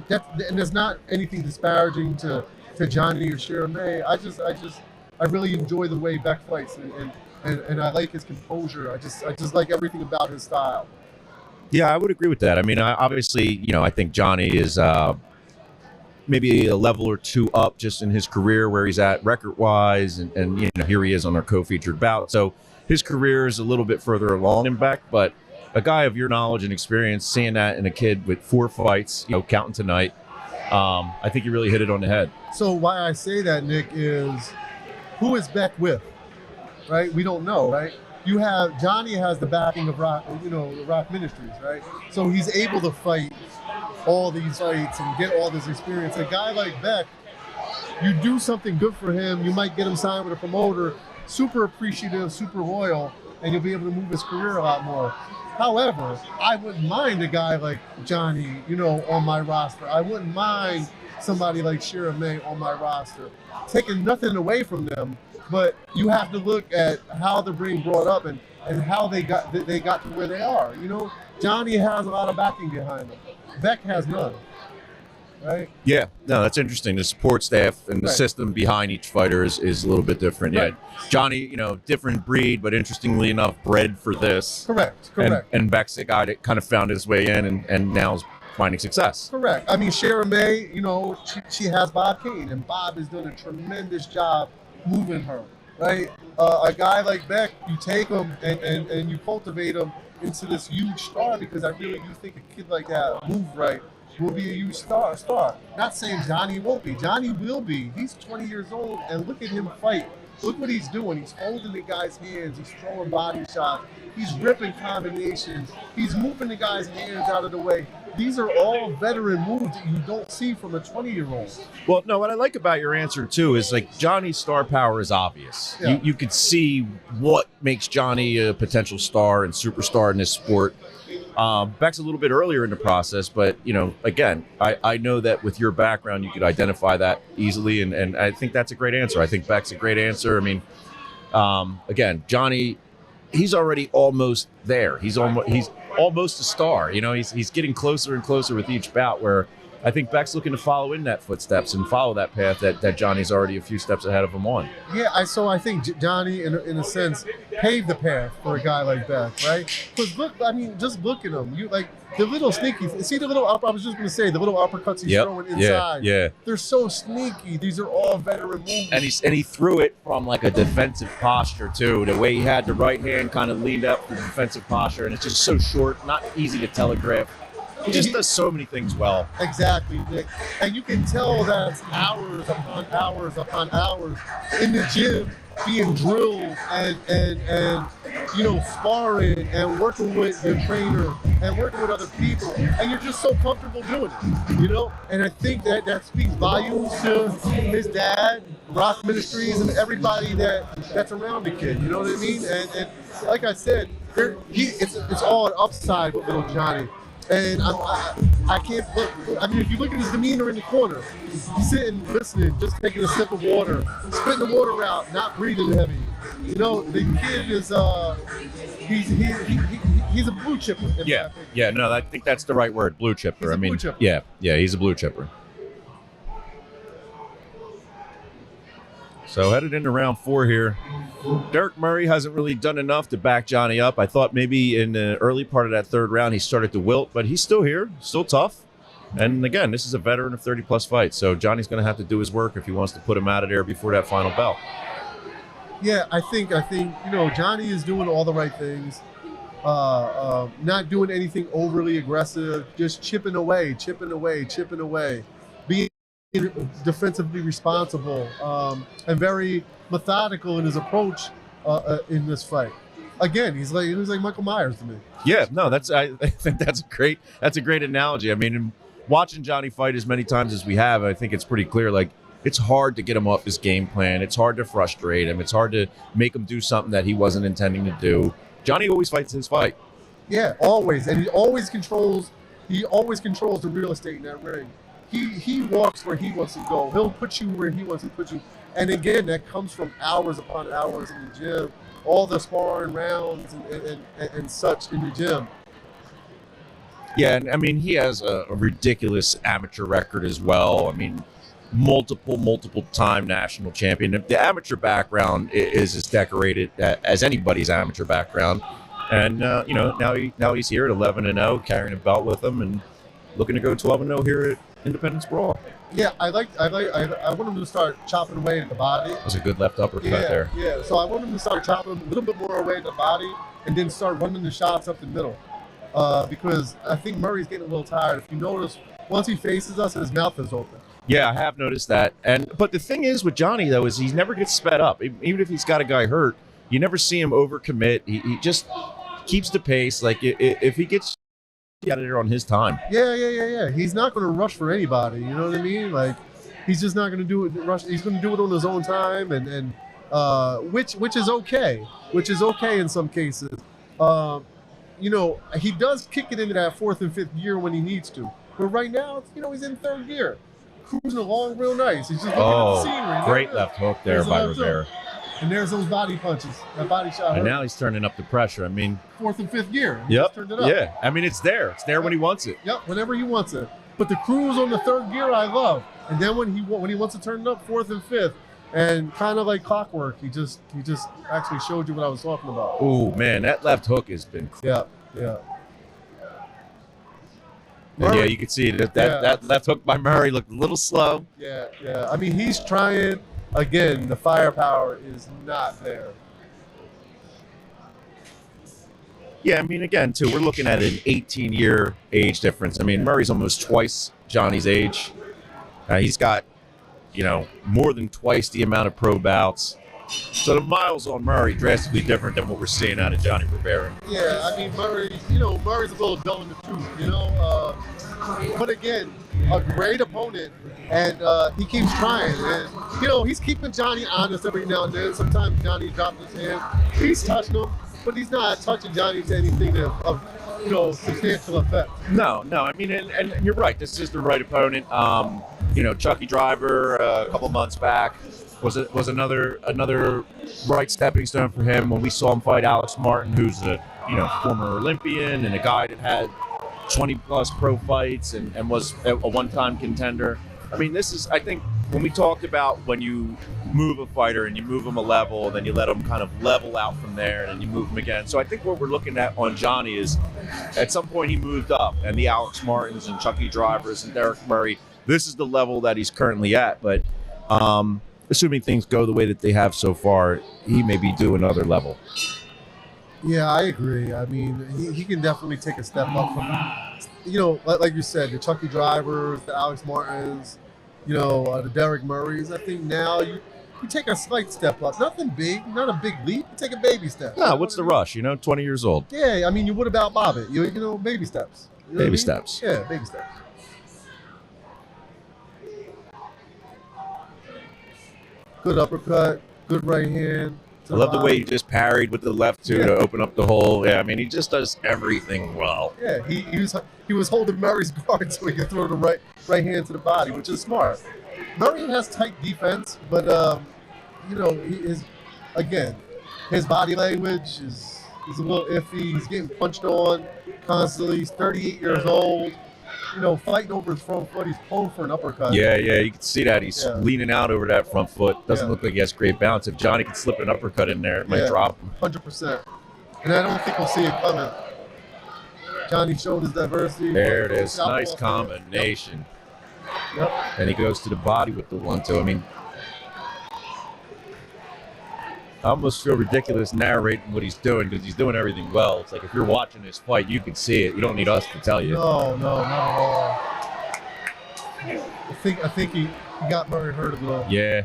and there's not anything disparaging to Johnny or Shira May. I really enjoy the way Beck fights, and I like his composure. I just like everything about his style. Yeah, I would agree with that. I mean, obviously, I think Johnny is maybe a level or two up just in his career where he's at record-wise, and here he is on our co-featured bout. So his career is a little bit further along and back, but a guy of your knowledge and experience, seeing that in a kid with 4 fights, counting tonight, I think you really hit it on the head. So why I say that, Nick, is who is Beck with, right? We don't know, right? Johnny has the backing of Rock Ministries, right? So he's able to fight all these fights and get all this experience. A guy like Beck, you do something good for him, you might get him signed with a promoter, super appreciative, super loyal, and you'll be able to move his career a lot more. However, I wouldn't mind a guy like Johnny, on my roster. I wouldn't mind somebody like Shira May on my roster. Taking nothing away from them, but you have to look at how they're being brought up and how they got to where they are. Johnny has a lot of backing behind him. Beck has none, right? Yeah, no, that's interesting. The support staff and the system behind each fighter is a little bit different. Right. Yeah, Johnny, different breed, but interestingly enough, bred for this. Correct. And Beck's a guy that kind of found his way in and now is finding success. Correct. I mean, Shira May, she has Bob Kane, and Bob has done a tremendous job moving her, right? A guy like Beck, you take him and you cultivate him into this huge star, because I really do think a kid like that, move right, will be a huge star. Not saying Johnny won't be. Johnny will be. He's 20 years old, and look at him fight. Look what he's doing. He's holding the guy's hands. He's throwing body shots. He's ripping combinations. He's moving the guy's hands out of the way. These are all veteran moves that you don't see from a 20-year-old. Well, no, what I like about your answer, too, is like Johnny's star power is obvious. Yeah. You could see what makes Johnny a potential star and superstar in this sport. Beck's a little bit earlier in the process, but, again, I know that with your background, you could identify that easily, and I think that's a great answer. I think Beck's a great answer. I mean, again, Johnny, he's already almost there. He's almost a star. He's getting closer and closer with each bout, where I think Beck's looking to follow in that footsteps and follow that path that Johnny's already a few steps ahead of him on. Yeah, I think Johnny, in a sense, paved the path for a guy like Beck, right? Because just look at him. You like the little sneaky. See the little I was just going to say the little uppercuts he's throwing inside. Yeah. They're so sneaky. These are all veteran moves. And he threw it from like a defensive posture too. The way he had the right hand kind of leaned up for defensive posture, and it's just so short, not easy to telegraph. He just does so many things well. Exactly, Nick. And you can tell that's hours upon hours in the gym being drilled and sparring and working with your trainer and working with other people, and you're just so comfortable doing it, And I think that speaks volumes to his dad, Rock Ministries, and everybody that's around the kid. You know what I mean? And like I said, it's all an upside with little Johnny. And I can't look. I mean, if you look at his demeanor in the corner, he's sitting, listening, just taking a sip of water, spitting the water out, not breathing heavy. The kid is he's a blue chipper. Yeah. No, I think that's the right word, blue chipper. Blue chipper. Yeah, he's a blue chipper. So headed into round 4 here. Derek Murray hasn't really done enough to back Johnny up. I thought maybe in the early part of that 3rd round he started to wilt, but he's still here, still tough. And again, this is a veteran of 30-plus fights, so Johnny's going to have to do his work if he wants to put him out of there before that final bell. Yeah, I think Johnny is doing all the right things. Not doing anything overly aggressive, just chipping away, being defensively responsible, and very methodical in his approach in this fight. Again, he was like Michael Myers to me. Yeah, no, I think that's a great analogy. I mean, watching Johnny fight as many times as we have, I think it's pretty clear. Like, it's hard to get him off his game plan. It's hard to frustrate him. It's hard to make him do something that he wasn't intending to do. Johnny always fights his fight. Yeah, always, and he always controls the real estate in that ring. He walks where he wants to go. He'll put you where he wants to put you. And again, that comes from hours upon hours in the gym, all the sparring rounds and such in the gym. Yeah, and I mean, he has a ridiculous amateur record as well. I mean, multiple time national champion. The amateur background is as decorated as anybody's amateur background. And now he's here at 11-0, carrying a belt with him and looking to go 12-0 here at Independence Brawl. Yeah, I want him to start chopping away at the body. That was a good left uppercut there. Yeah, so I want him to start chopping a little bit more away at the body and then start running the shots up the middle. Because I think Murray's getting a little tired. If you notice, once he faces us, his mouth is open. Yeah, I have noticed that. But the thing is with Johnny, though, is he never gets sped up. Even if he's got a guy hurt, you never see him overcommit. He just keeps the pace. Like, if he gets out of there on his time. Yeah. He's not going to rush for anybody. You know what I mean? Like, he's just not going to do it rush. He's going to do it on his own time, and which is okay. Which is okay in some cases. He does kick it into that 4th and 5th gear when he needs to. But right now, he's in 3rd gear, cruising along real nice. He's just looking at the scenery. Great left hook there by Rivera. And there's those body punches, that body shot. And now he's turning up the pressure. I mean, 4th and 5th gear. Yep. Turned it up. Yeah. I mean, it's there. It's there when he wants it. Yep. Whenever he wants it. But the cruise on the 3rd gear, I love. And then when he wants to turn it up 4th and 5th, and kind of like clockwork, he just actually showed you what I was talking about. Oh man, that left hook has been. Yeah. And yeah, you can see that left hook by Murray looked a little slow. Yeah. I mean, he's trying. Again, the firepower is not there. Yeah, I mean, again, too, we're looking at an 18-year age difference. I mean, Murray's almost twice Johnny's age. He's got, more than twice the amount of pro bouts. So the miles on Murray drastically different than what we're seeing out of Johnny Rivera. Yeah, I mean, Murray, Murray's a little dull in the tooth, But again, a great opponent, and he keeps trying. And, he's keeping Johnny honest every now and then. Sometimes Johnny drops his hand. He's touching him, but he's not touching Johnny to anything of substantial effect. No. I mean, and you're right. This is the right opponent. Chucky Driver a couple months back was another right stepping stone for him when we saw him fight Alex Martin, who's a former Olympian and a guy that had 20-plus pro fights and was a one-time contender. I mean, this is, I think, when we talked about when you move a fighter and you move him a level, then you let him kind of level out from there, and then you move him again. So I think what we're looking at on Johnny is, at some point he moved up, and the Alex Martins and Chucky Drivers and Derek Murray, this is the level that he's currently at. But assuming things go the way that they have so far, he may be due another level. Yeah, I agree. I mean, he can definitely take a step up from, like you said, the Chucky Drivers, the Alex Martins, the Derek Murrays. I think now you take a slight step up. Nothing big, not a big leap. You take a baby step. Nah, what's the rush? 20 years old. Yeah, I mean, you would about bob it. Baby steps. You know what I Baby mean? steps. Yeah, baby steps. Good uppercut, good right hand. I love the way he just parried with the left too to open up the hole. Yeah, I mean, he just does everything well. Yeah, he was holding Murray's guard so he could throw the right hand to the body, which is smart. Murray has tight defense, but his body language is a little iffy. He's getting punched on constantly. He's 38 years old. Fighting over his front foot. He's pulling for an uppercut. Yeah, you can see that. He's leaning out over that front foot. Doesn't look like he has great balance. If Johnny can slip an uppercut in there, it might drop him. 100%. And I don't think we'll see it coming. Johnny showed his diversity. There it is. Nice combination. Yep. And he goes to the body with the 1-2. I mean, I almost feel ridiculous narrating what he's doing because he's doing everything well. It's like if you're watching this fight, you can see it. You don't need us to tell you. No, not at all. I think he got Murray hurt a little. Yeah.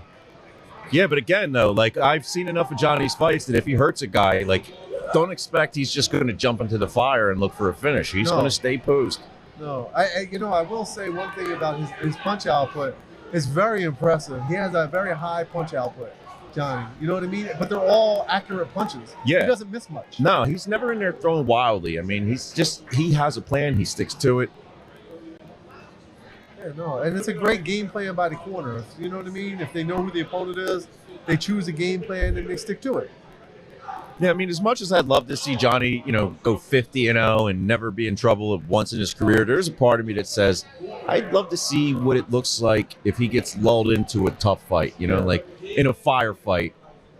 Yeah, but again, though, like I've seen enough of Johnny's fights that if he hurts a guy, like don't expect he's just going to jump into the fire and look for a finish. He's going to stay posed. No, I will say one thing about his punch output. It's very impressive. He has a very high punch output. Johnny, you know what I mean? But they're all accurate punches. Yeah. He doesn't miss much. No, he's never in there throwing wildly. I mean, he has a plan. He sticks to it. Yeah, no, and it's a great game plan by the corner. You know what I mean? If they know who the opponent is, they choose a game plan and they stick to it. Yeah, I mean, as much as I'd love to see Johnny, go 50-0 and never be in trouble once in his career, there's a part of me that says I'd love to see what it looks like if he gets lulled into a tough fight. Like in a firefight,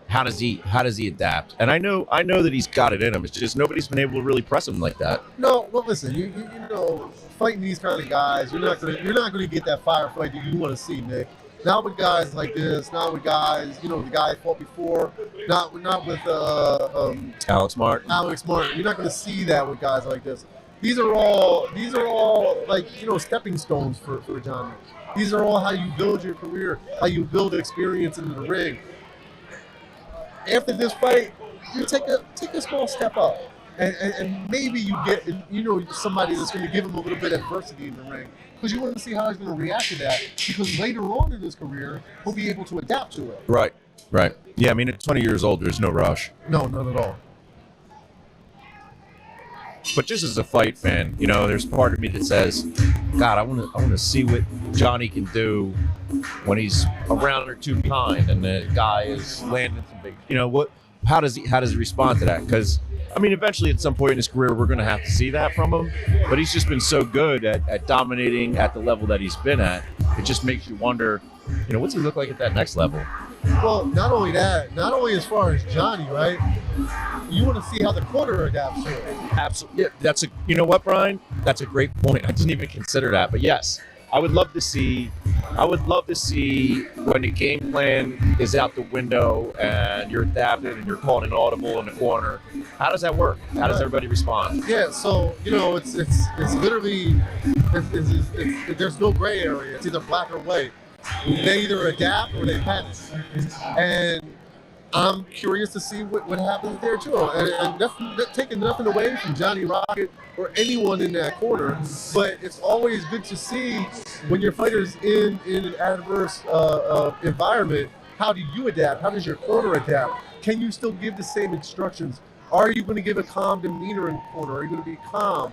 how does he adapt? And I know that he's got it in him. It's just nobody's been able to really press him like that. No, well, listen, you fighting these kind of guys, you're not gonna get that firefight that you want to see, Nick. Not with guys like this. Not with guys, the guy I fought before. Not with Alex Martin. Alex Martin. You're not going to see that with guys like this. These are all like stepping stones for Johnny. These are all how you build your career, how you build experience into the ring. After this fight, you take a small step up, and maybe you get somebody that's going to give him a little bit of adversity in the ring. Because you want to see how he's going to react to that. Because later on in his career, he'll be able to adapt to it. Right. Yeah, I mean, at 20 years old, there's no rush. No, not at all. But just as a fight fan, there's part of me that says, God, I want to see what Johnny can do when he's a round or two behind and the guy is landing some big. How does he respond to that? Because I mean, eventually at some point in his career, we're going to have to see that from him. But he's just been so good at dominating at the level that he's been at. It just makes you wonder, what's he look like at that next level? Well, not only as far as Johnny, right? You want to see how the corner adapts to it. Absolutely. Yeah, you know what, Brian? That's a great point. I didn't even consider that. But yes, I would love to see when the game plan is out the window and you're adapting and you're calling an audible in the corner. How does that work? How does everybody respond? Yeah, so it's literally there's no gray area. It's either black or white. They either adapt or they panic. And I'm curious to see what happens there too. And that's taking nothing away from Johnny Rocket or anyone in that corner, but it's always good to see when your fighter's in an adverse environment. How do you adapt? How does your corner adapt? Can you still give the same instructions? Are you going to give a calm demeanor in the corner? Are you going to be calm?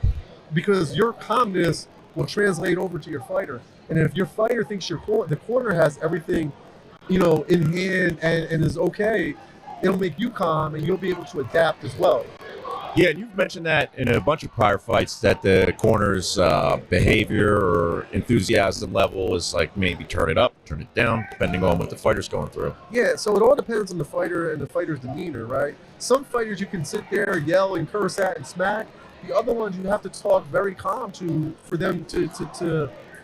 Because your calmness will translate over to your fighter. And if your fighter thinks the corner has everything, in hand and is okay, it'll make you calm and you'll be able to adapt as well. Yeah, and you've mentioned that in a bunch of prior fights that the corner's behavior or enthusiasm level is like maybe turn it up, turn it down, depending on what the fighter's going through. Yeah, so it all depends on the fighter and the fighter's demeanor, right? Some fighters you can sit there, yell and curse at and smack. The other ones you have to talk very calm to for them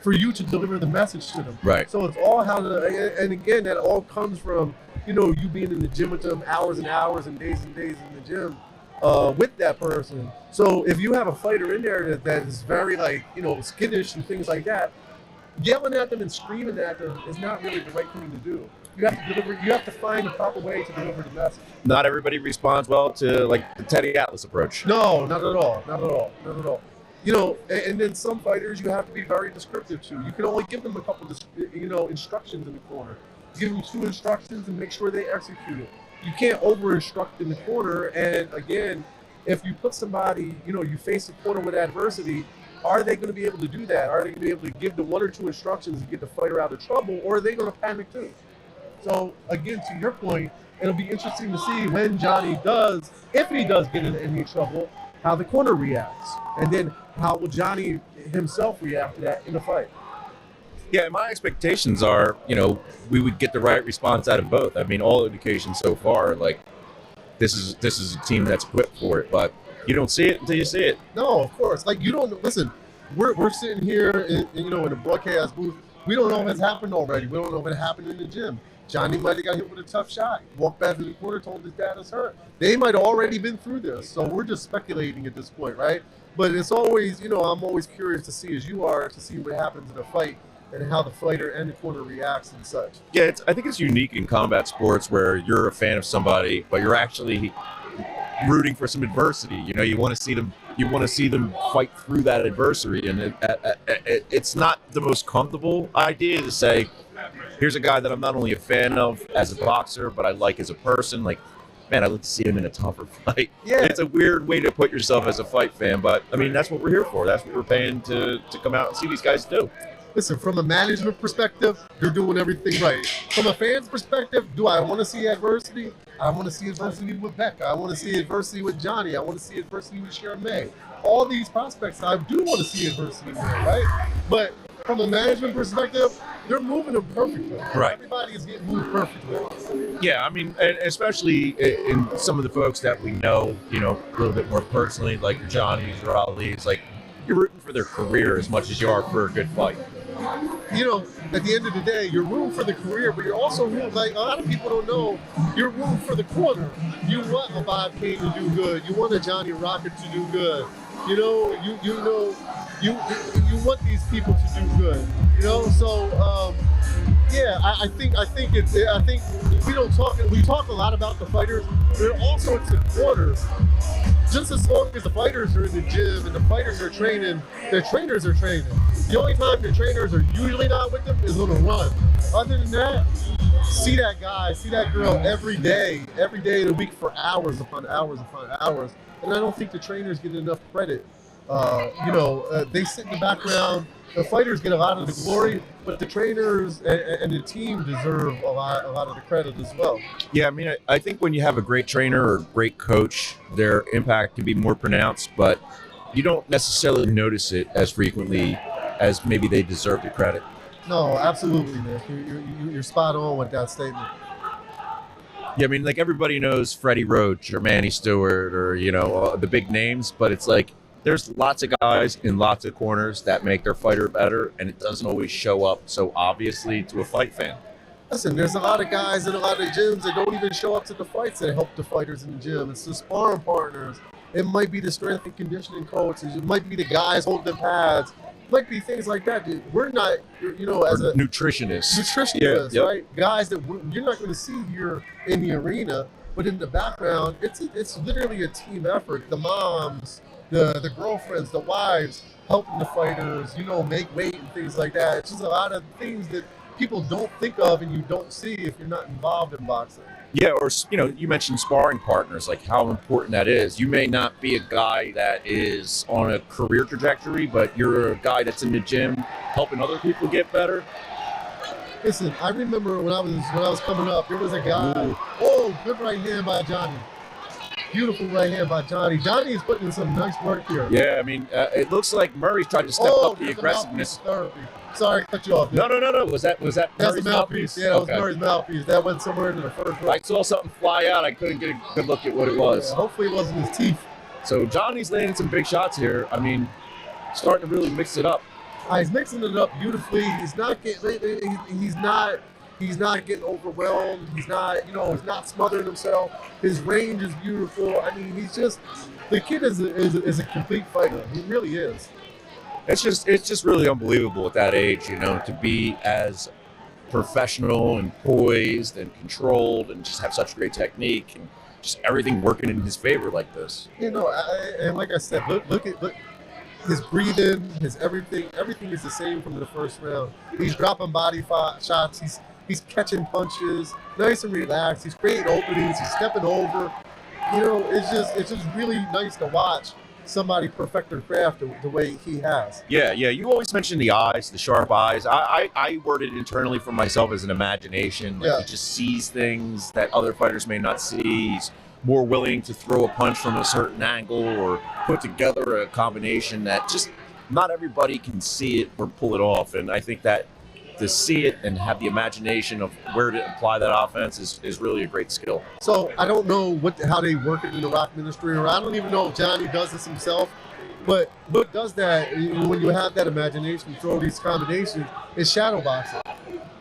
for you to deliver the message to them. Right. So it's all and again, that all comes from, you being in the gym with them hours and hours and days in the gym. with that person. So if you have a fighter in there that is very skittish and things like that, yelling at them and screaming at them is not really the right thing to do. You have to deliver. You have to find the proper way to deliver the message. Not everybody responds well to like the Teddy Atlas approach. No, not at all. Not at all. Not at all. And then some fighters you have to be very descriptive to. You can only give them a couple, instructions in the corner. Give them 2 instructions and make sure they execute it. You can't over-instruct in the corner. And again, if you put somebody, you face a corner with adversity, are they going to be able to do that? Are they going to be able to give the 1 or 2 instructions and get the fighter out of trouble, or are they going to panic too? So again, to your point, it'll be interesting to see when Johnny does, if he does get into any trouble, how the corner reacts, and then how will Johnny himself react to that in the fight. Yeah, my expectations are, we would get the right response out of both. I mean, all indications so far, like this is a team that's equipped for it, but you don't see it until you see it. No, of course. Like, you don't listen. We're sitting here, in the broadcast booth. We don't know if it's happened already. We don't know if it happened in the gym. Johnny might have got hit with a tough shot. Walked back to the corner, told his dad is hurt. They might have already been through this. So we're just speculating at this point, right? But it's always, I'm always curious to see, as you are, to see what happens in a fight and how the fighter and the corner reacts and such. Yeah, I think it's unique in combat sports where you're a fan of somebody, but you're actually rooting for some adversity. You want to see them fight through that adversity, and it's not the most comfortable idea to say, here's a guy that I'm not only a fan of as a boxer, but I like as a person. Like, man, I'd like to see him in a tougher fight. Yeah. It's a weird way to put yourself as a fight fan, but I mean, that's what we're here for. That's what we're paying to come out and see these guys do. Listen, from a management perspective, they're doing everything right. From a fan's perspective, do I want to see adversity? I want to see adversity with Becca. I want to see adversity with Johnny. I want to see adversity with Sharon May. All these prospects, I do want to see adversity with, right? But from a management perspective, they're moving them perfectly. Right. Everybody is getting moved perfectly. Yeah, I mean, and especially in some of the folks that we know, a little bit more personally, like your Johnny's or Ali's, like, you're rooting for their career as much as you are for a good fight. At the end of the day, you're rooting for the career, but you're also rooting, like a lot of people don't know, you're rooting for the corner. You want a Bob Kane to do good. You want a Johnny Rocket to do good. You want these people to do good. So I think we talk a lot about the fighters, but also it's the corners. Just as long as the fighters are in the gym and the fighters are training, their trainers are training. The only time the trainers are usually not with them is on a run. Other than that, see that guy, see that girl every day of the week for hours upon hours upon hours. And I don't think the trainers get enough credit. They sit in the background. The fighters get a lot of the glory, but the trainers and the team deserve a lot of the credit as well. Yeah, I mean, I think when you have a great trainer or great coach, their impact can be more pronounced, but you don't necessarily notice it as frequently as maybe they deserve the credit. No, absolutely, Nick. You're spot on with that statement. Yeah, I mean, like everybody knows Freddie Roach or Manny Stewart or, the big names, but it's like, there's lots of guys in lots of corners that make their fighter better, and it doesn't always show up so obviously to a fight fan. Listen, there's a lot of guys in a lot of gyms that don't even show up to the fights that help the fighters in the gym. It's the sparring partners. It might be the strength and conditioning coaches. It might be the guys holding the pads. It might be things like that. Dude. We're not, as a nutritionist, yeah, right? Guys that you're not going to see here in the arena, but in the background, it's literally a team effort. The moms, the girlfriends, the wives helping the fighters, make weight and things like that. It's just a lot of things that people don't think of and you don't see if you're not involved in boxing. Yeah, or, you mentioned sparring partners, like how important that is. You may not be a guy that is on a career trajectory, but you're a guy that's in the gym helping other people get better. Listen, I remember when I was coming up, there was a guy, oh, good right hand by Johnny. Beautiful right hand by Johnny. Johnny is putting in some nice work here. Yeah, I mean, it looks like Murray's tried to step up the aggressiveness. Sorry, I cut you off. No. Was that That's Murray's a mouthpiece? Yeah, that was Murray's mouthpiece. That went somewhere into the first row. I saw something fly out. I couldn't get a good look at what it was. Yeah, hopefully it wasn't his teeth. So Johnny's landing some big shots here. I mean, starting to really mix it up. He's mixing it up beautifully. He's not He's not getting overwhelmed. He's not, he's not smothering himself. His range is beautiful. I mean, the kid is a complete fighter. He really is. It's just really unbelievable at that age, to be as professional and poised and controlled and just have such great technique and just everything working in his favor like this. And like I said, look his breathing, his everything is the same from the first round. He's dropping body shots. He's catching punches, nice and relaxed. He's creating openings. He's stepping over. It's just really nice to watch somebody perfect their craft the way he has. Yeah. You always mention the eyes, the sharp eyes. I word it internally for myself as an imagination. He just sees things that other fighters may not see. He's more willing to throw a punch from a certain angle or put together a combination that just not everybody can see it or pull it off. And I think that to see it and have the imagination of where to apply that offense is really a great skill. So I don't know how they work it in the Rock Ministry, or I don't even know if Johnny does this himself, but what does that when you have that imagination to throw these combinations is shadow boxing,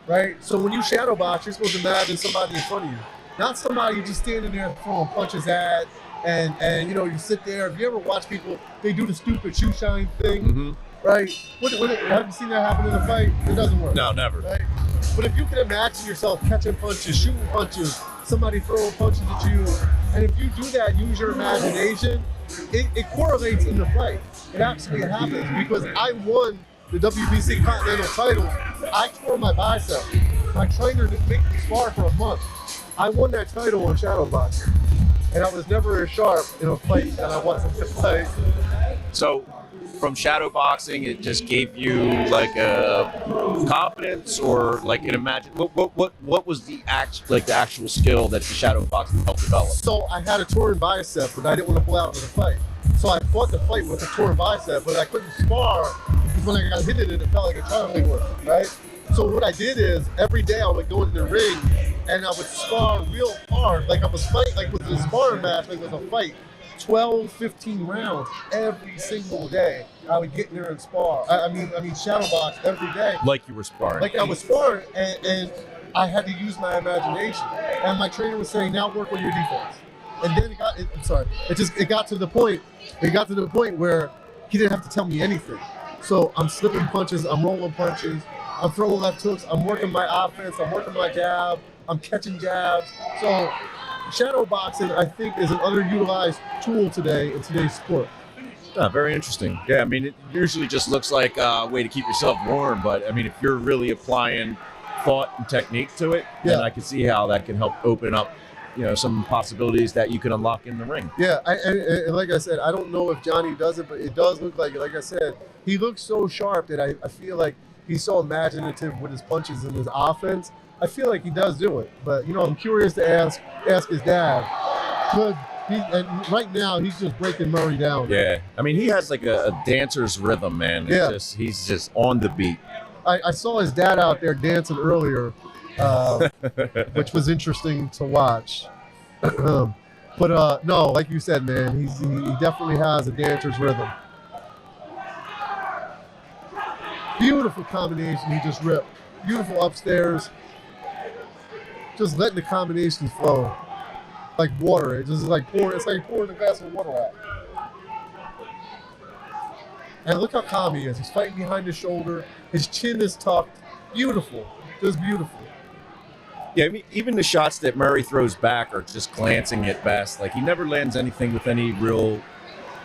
right? So when you shadow box, you're supposed to imagine somebody in front of you, not somebody you're just standing there throwing punches at, and you sit there. If you ever watch people, they do the stupid shoe shine thing. Mm-hmm. Right? Have you seen that happen in a fight? It doesn't work. No, never. Right? But if you can imagine yourself catching punches, shooting punches, somebody throwing punches at you, and if you do that, use your imagination, it correlates in the fight. It absolutely happens because I won the WBC Continental title. I tore my bicep. My trainer didn't make me spar for a month. I won that title on shadow boxing, and I was never as sharp in a fight that I was in this fight. So, from shadow boxing, it just gave you like a confidence, or like an imagine. What was the actual skill that the shadow boxing helped develop? So I had a torn bicep, but I didn't want to pull out of the fight. So I fought the fight with a torn bicep, but I couldn't spar because when I got hit it felt like a traveling work, right? So what I did is every day I would go in the ring and I would spar real hard, like I was fighting, like with a sparring match, like it was a fight. 12, 15 rounds every single day. I would get in there and spar. I mean, shadow box every day. Like you were sparring. Like I was sparring, and I had to use my imagination. And my trainer was saying, now work on your defense. And then it got to the point. It got to the point where he didn't have to tell me anything. So I'm slipping punches, I'm rolling punches, I'm throwing left hooks, I'm working my offense, I'm working my jab, I'm catching jabs. So shadow boxing, I think, is an underutilized tool today in today's sport. Very interesting. Yeah, I mean, it usually just looks like a way to keep yourself warm, but I mean, if you're really applying thought and technique to it, then I can see how that can help open up, some possibilities that you can unlock in the ring. Yeah, and like I said, I don't know if Johnny does it, but it does look like I said, he looks so sharp that I feel like he's so imaginative with his punches and his offense. I feel like he does do it, but I'm curious to ask his dad. And right now he's just breaking Murray down. Yeah, I mean he has like a dancer's rhythm, man. He's just on the beat. I saw his dad out there dancing earlier, which was interesting to watch. But no, like you said, man, he definitely has a dancer's rhythm. Beautiful combination he just ripped. Beautiful upstairs. Just letting the combinations flow like water. It's like pouring a glass of water out. And look how calm he is. He's fighting behind his shoulder. His chin is tucked. Beautiful. Just beautiful. Yeah, I mean, even the shots that Murray throws back are just glancing at best. Like he never lands anything with any real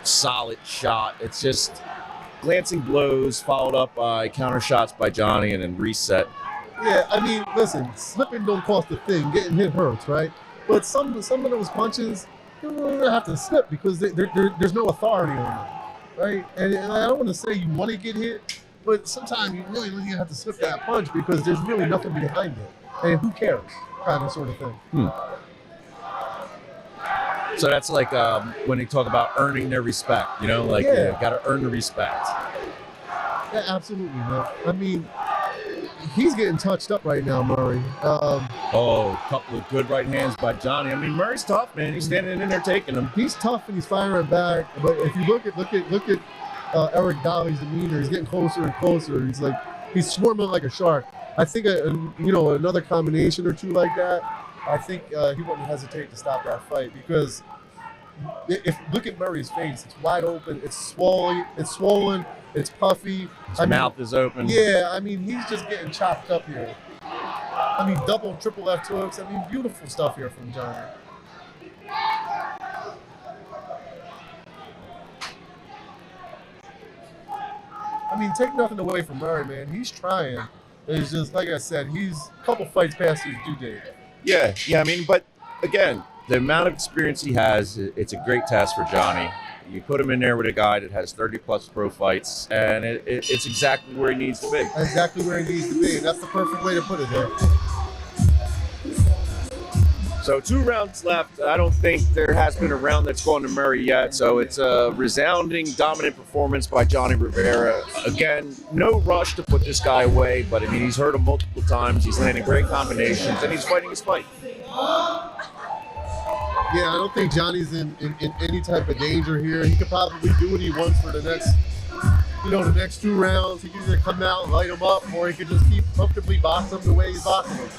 solid shot. It's just glancing blows followed up by counter shots by Johnny and then reset. Yeah, I mean, listen, slipping don't cost a thing. Getting hit hurts, right? But some of those punches, you don't have to slip because there's no authority on them, right? And I don't want to say you want to get hit, but sometimes you really have to slip that punch because there's really nothing behind it. And who cares? Kind of sort of thing. So that's like when they talk about earning their respect, you got to earn the respect. Yeah, absolutely, man. I mean, he's getting touched up right now, Murray. A couple of good right hands by Johnny. I mean, Murray's tough, man. He's standing in there taking them. He's tough and he's firing back. But if you look at Eric Dolly's demeanor, he's getting closer and closer. He's swarming like a shark. I think another combination or two like that, I think he wouldn't hesitate to stop that fight, because if look at Murray's face, it's wide open, it's swollen, it's puffy. His mouth is open. Yeah, I mean, he's just getting chopped up here. I mean, double, triple left hooks. I mean, beautiful stuff here from Johnny. I mean, take nothing away from Murray, man. He's trying. It's just, like I said, he's a couple fights past his due date. Yeah. I mean, but again, the amount of experience he has, it's a great test for Johnny. You put him in there with a guy that has 30-plus pro fights, and it's exactly where he needs to be. Exactly where he needs to be. That's the perfect way to put it there. So 2 rounds left. I don't think there has been a round that's gone to Murray yet. So it's a resounding, dominant performance by Johnny Rivera. Again, no rush to put this guy away, but I mean, he's hurt him multiple times. He's landing great combinations, and he's fighting his fight. Yeah, I don't think Johnny's in any type of danger here. He could probably do what he wants for the next 2 rounds. He can either come out and light him up, or he could just keep comfortably boxing him the way he's boxing him.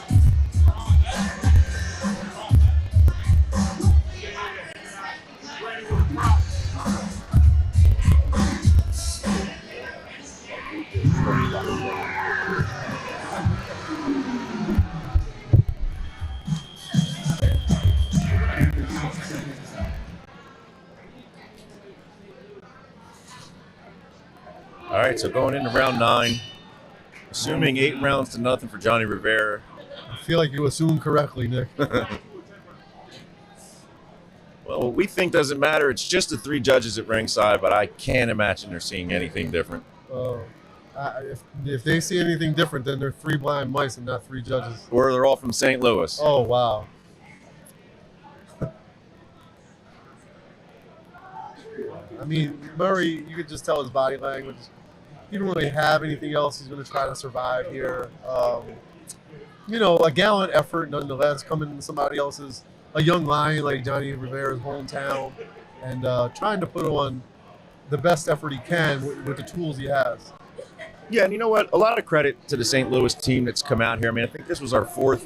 All right, so going into round 9, assuming 8 rounds to nothing for Johnny Rivera. I feel like you assumed correctly, Nick. Well, what we think doesn't matter. It's just the 3 judges at ringside, but I can't imagine they're seeing anything different. If they see anything different, then they're 3 blind mice and not 3 judges. Or they're all from St. Louis. Oh, wow. I mean, Murray, you could just tell his body language. He don't really have anything else. He's going to try to survive here. A gallant effort nonetheless, coming into somebody else's, a young lion like Johnny Rivera's hometown, and trying to put on the best effort he can with the tools he has. Yeah, and you know what? A lot of credit to the St. Louis team that's come out here. I mean, I think this was our 4th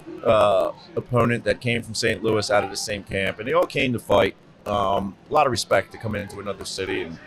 opponent that came from St. Louis out of the same camp, and they all came to fight. A lot of respect to come into another city and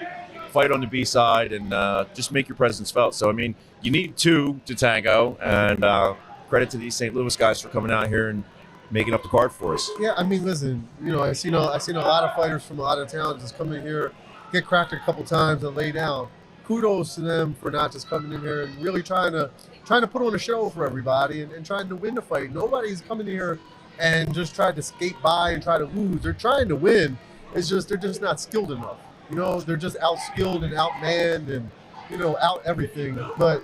fight on the B side and just make your presence felt. So, I mean, you need 2 to tango, and credit to these St. Louis guys for coming out here and making up the card for us. Yeah, I mean, listen, I've seen a lot of fighters from a lot of towns just come in here, get cracked a couple times and lay down. Kudos to them for not just coming in here and really trying to put on a show for everybody and trying to win the fight. Nobody's coming here and just tried to skate by and try to lose. They're trying to win. It's just they're just not skilled enough. They're just outskilled and outmanned and out everything. But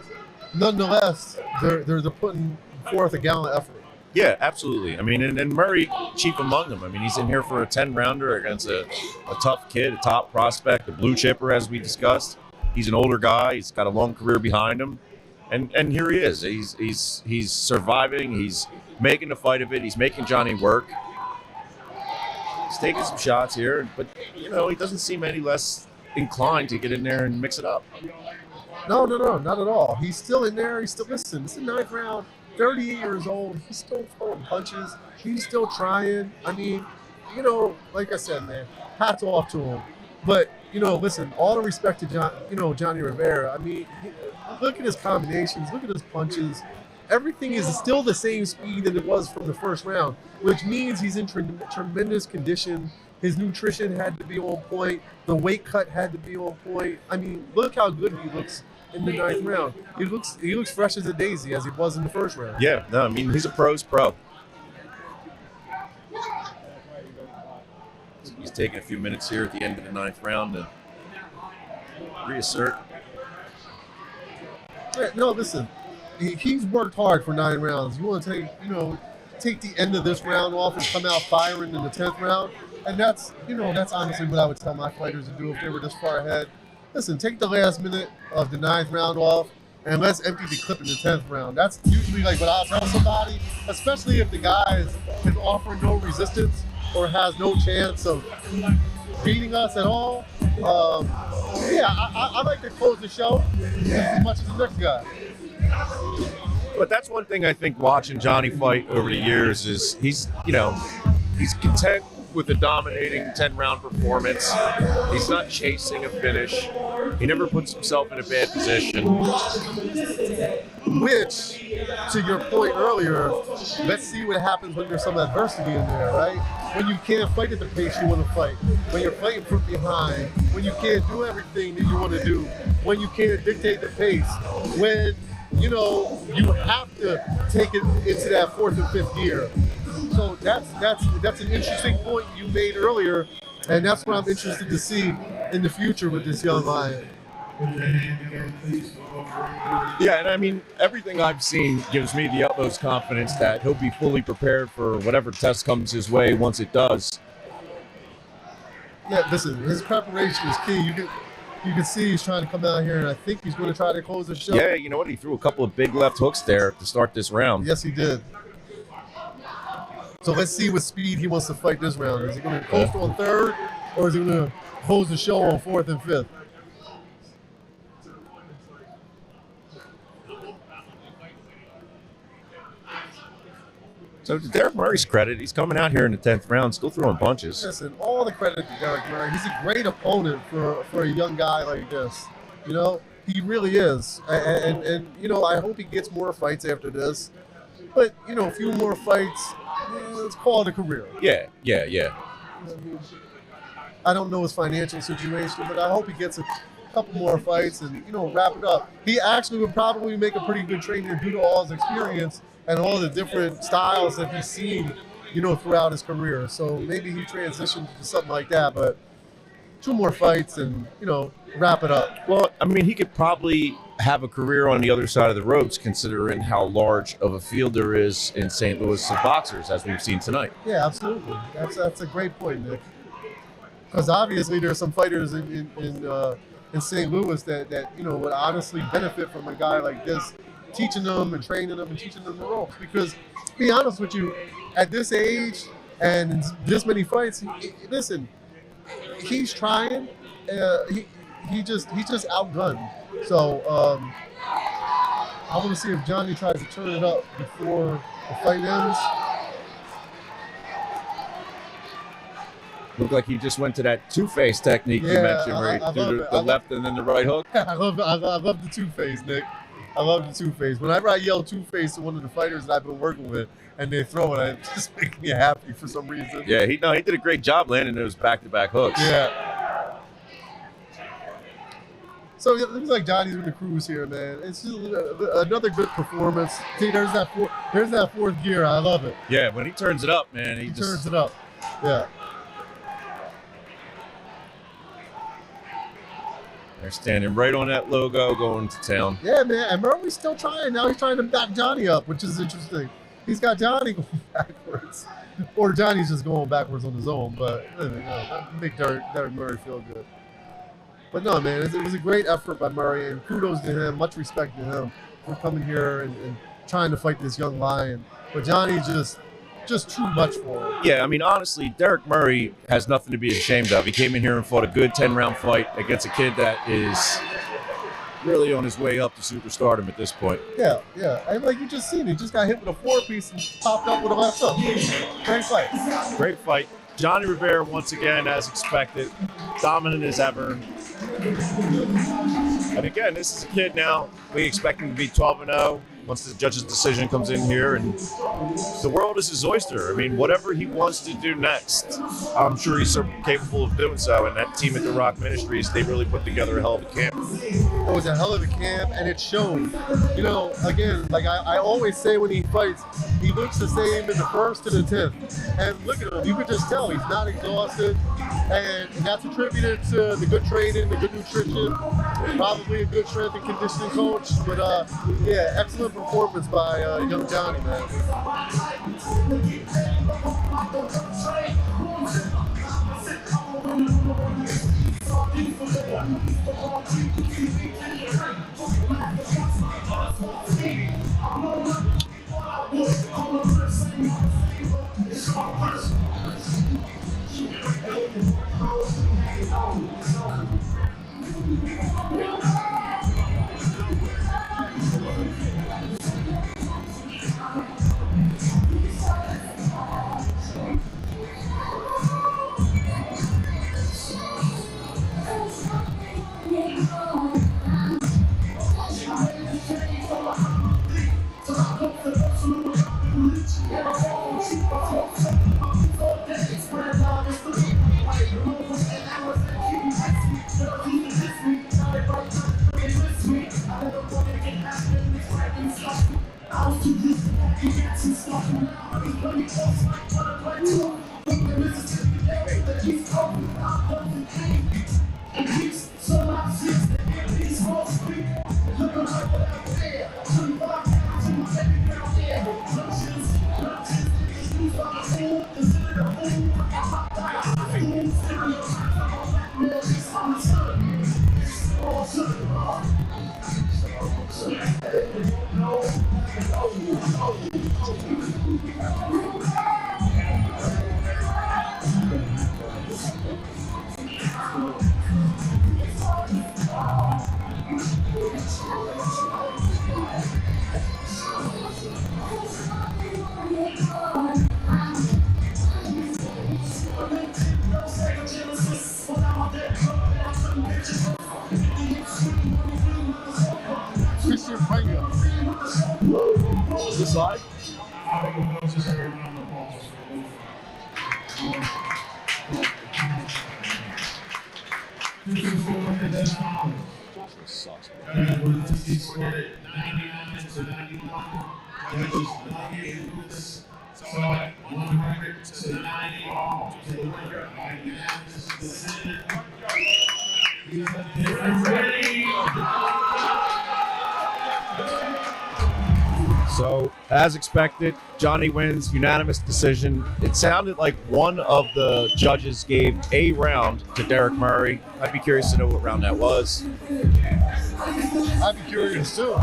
nonetheless, they're putting forth a gallant effort. Yeah, absolutely. I mean, and Murray, chief among them. I mean, he's in here for a 10-rounder against a tough kid, a top prospect, a blue chipper, as we discussed. He's an older guy. He's got a long career behind him, and here he is. He's surviving. He's making a fight of it. He's making Johnny work. He's taking some shots here, but he doesn't seem any less inclined to get in there and mix it up. No, not at all. He's still in there. He's still listening. It's the 9th round. 38 years old. He's still throwing punches. He's still trying. I mean, like I said, man, hats off to him. But listen, all the respect to Johnny Rivera. I mean, look at his combinations. Look at his punches. Everything is still the same speed that it was from the first round, which means he's in tremendous condition. His nutrition had to be on point. The weight cut had to be on point. I mean, look how good he looks in the 9th round. He looks fresh as a daisy as he was in the first round. Yeah, no, I mean, he's a pro's pro. He's taking a few minutes here at the end of the 9th round to reassert. Yeah, no, listen, he's worked hard for 9 rounds. You want to take the end of this round off and come out firing in the 10th round, and that's honestly what I would tell my fighters to do if they were this far ahead. Listen, take the last minute of the 9th round off, and let's empty the clip in the 10th round. That's usually like what I'll tell somebody, especially if the guy is offering no resistance or has no chance of beating us at all. I like to close the show as much as the next guy. But that's one thing I think watching Johnny fight over the years is he's content with a dominating 10-round performance. He's not chasing a finish. He never puts himself in a bad position. Which, to your point earlier, let's see what happens when there's some adversity in there, right? When you can't fight at the pace you want to fight, when you're fighting from behind, when you can't do everything that you want to do, when you can't dictate the pace, when, you know, you have to take it into that fourth and fifth gear. So that's an interesting point you made earlier, and that's what I'm interested to see in the future with this young lion. Yeah, and I mean, everything I've seen gives me the utmost confidence that he'll be fully prepared for whatever test comes his way once it does. Yeah, listen, his preparation is key. You can see he's trying to come out here, and I think he's going to try to close the show. Yeah, you know what? He threw a couple of big left hooks there to start this round. Yes, he did. So let's see what speed he wants to fight this round. Is he going to coast on third, or is he going to close the show on fourth and fifth? So to Derek Murray's credit, he's coming out here in the 10th round, still throwing punches. Listen, all the credit to Derek Murray. He's a great opponent for a young guy like this. You know, he really is. And you know, I hope he gets more fights after this. But, you know, a few more fights, let's call it a career. Yeah. I don't know his financial situation, but I hope he gets a couple more fights and, you know, wrap it up. He actually would probably make a pretty good trainer due to all his experience and all the different styles that he's seen, you know, throughout his career. So maybe he transitioned to something like that, but 2 more fights and, you know, wrap it up. Well, I mean, he could probably have a career on the other side of the ropes considering how large of a field there is in St. Louis of boxers, as we've seen tonight. Yeah, absolutely. That's a great point, Nick. Because obviously there are some fighters in St. Louis that, you know, would honestly benefit from a guy like this, teaching them and training them and teaching them the ropes. Because, to be honest with you, at this age and this many fights, listen, he's trying. He just outgunned. So I want to see if Johnny tries to turn it up before the fight ends. Looked like he just went to that two-face technique you mentioned, where he threw the left and then the right hook. I love the two-face, Nick. I love the two-face. Whenever I yell two-face to one of the fighters that I've been working with and they throw it, it just makes me happy for some reason. Yeah, he did a great job landing those back-to-back hooks. Yeah. So it looks like Johnny's going to cruise here, man. It's just another good performance. See, there's that fourth gear. I love it. Yeah, when he turns it up, man, he turns it up. Yeah. They're standing right on that logo going to town. Yeah, man. And Murray's still trying. Now he's trying to back Johnny up, which is interesting. He's got Johnny going backwards. Or Johnny's just going backwards on his own. But make Derek Murray feel good. But no, man, it was a great effort by Murray. And kudos to him. Much respect to him for coming here and trying to fight this young lion. But Johnny's just too much for him. Yeah, I mean, honestly, Derek Murray has nothing to be ashamed of. He came in here and fought a good 10-round fight against a kid that is really on his way up to superstardom at this point. Yeah. And like you just seen, he just got hit with a 4-piece and popped up with a left hook. Great fight. Great fight. Johnny Rivera, once again, as expected, dominant as ever. And again, this is a kid now. We expect him to be 12-0 once the judge's decision comes in here. And the world is his oyster. I mean, whatever he wants to do next, I'm sure he's capable of doing so. And that team at the Rock Ministries, they really put together a hell of a camp. It was a hell of a camp, and it showed. You know, again, like I always say when he fights, he looks the same in the 1st to the 10th. And look at him. You could just tell he's not exhausted. And that's attributed to the good training, the good nutrition, probably a good strength and conditioning coach. But yeah, excellent performance by young Johnny, man. Christian Pringle. This side? Sucks. So, as expected, Johnny wins, unanimous decision. It sounded like one of the judges gave a round to Derek Murray. I'd be curious to know what round that was. I'd be curious too.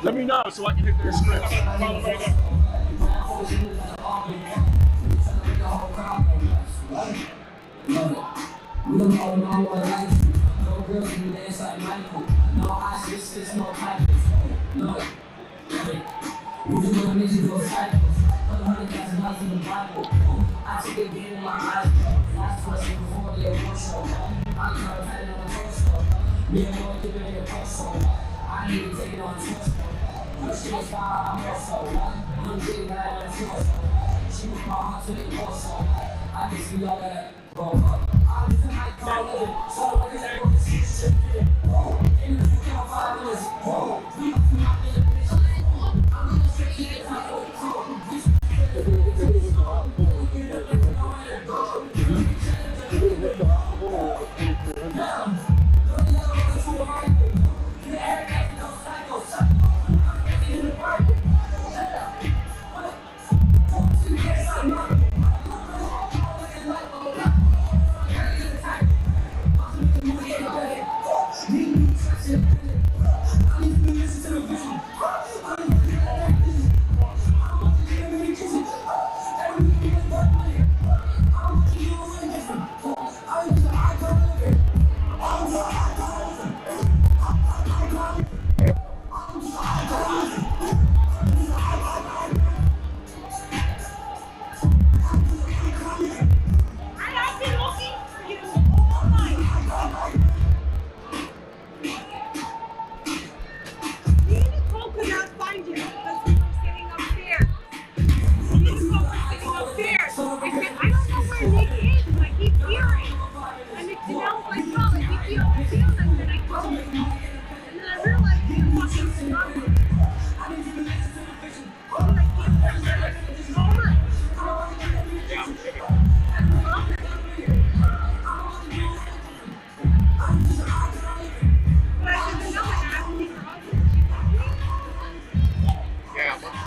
Let me know so I can hit their script. Follow right up. We don't all know what life is. No girls can dance like Michael. No ice, biscuits, no pipers. No. We do no musical cycles. $100,000 in the Bible. I took a game in my eyes. Last question before the award show. I'm trying to find on a torso. Me and Lord keep it in a torso. I need to take it on a torso. First she was fire, I'm also. I'm getting that on a torso. She was my heart to the torso. I guess we all gotta grow up. I'm just a high car living, so look at that road, see shit, get it. In the future, 5 minutes, we up from out in the bitch. I'm in the street, yeah, it's not going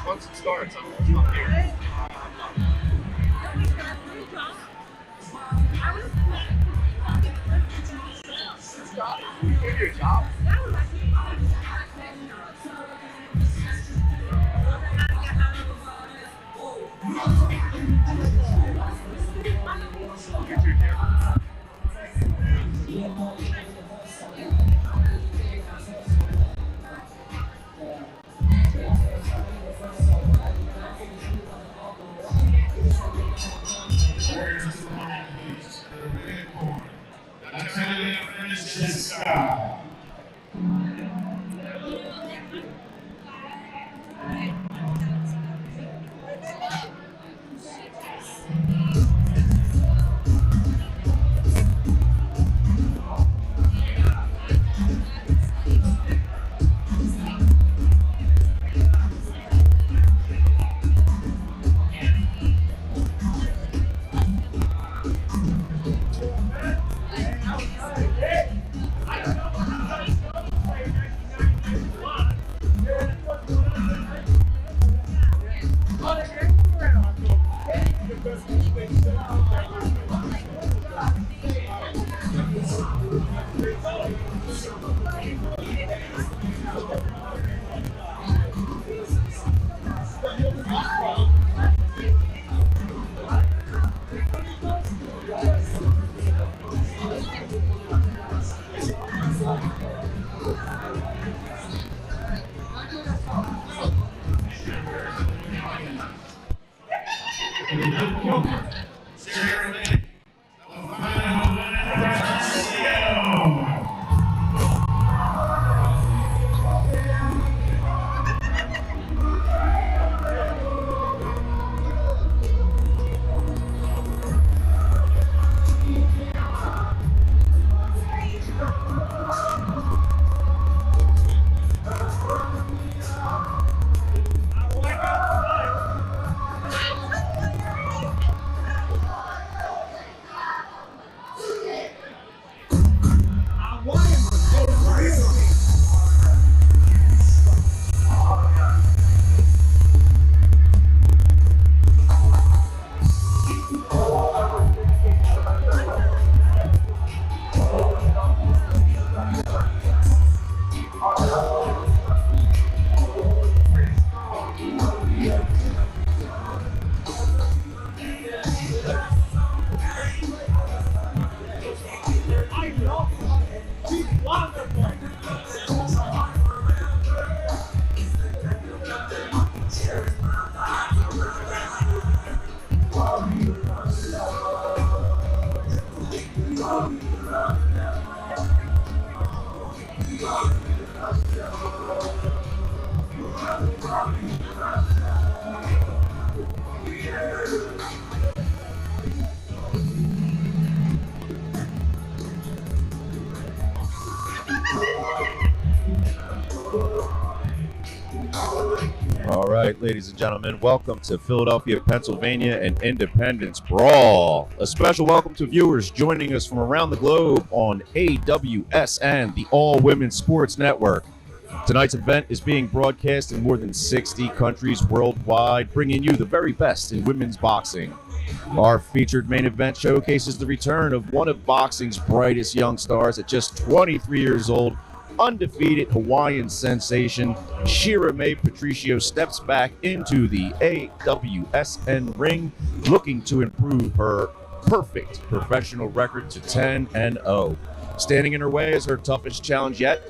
Once it starts, I'm here. Do your job. Francesca. All right, ladies and gentlemen, welcome to Philadelphia, Pennsylvania, and Independence Brawl. A special welcome to viewers joining us from around the globe on AWSN, the All Women's Sports Network. Tonight's event is being broadcast in more than 60 countries worldwide, bringing you the very best in women's boxing. Our featured main event showcases the return of one of boxing's brightest young stars at just 23 years old. Undefeated Hawaiian sensation Shira May Patricio steps back into the AWSN ring, looking to improve her perfect professional record to 10-0. Standing in her way is her toughest challenge yet,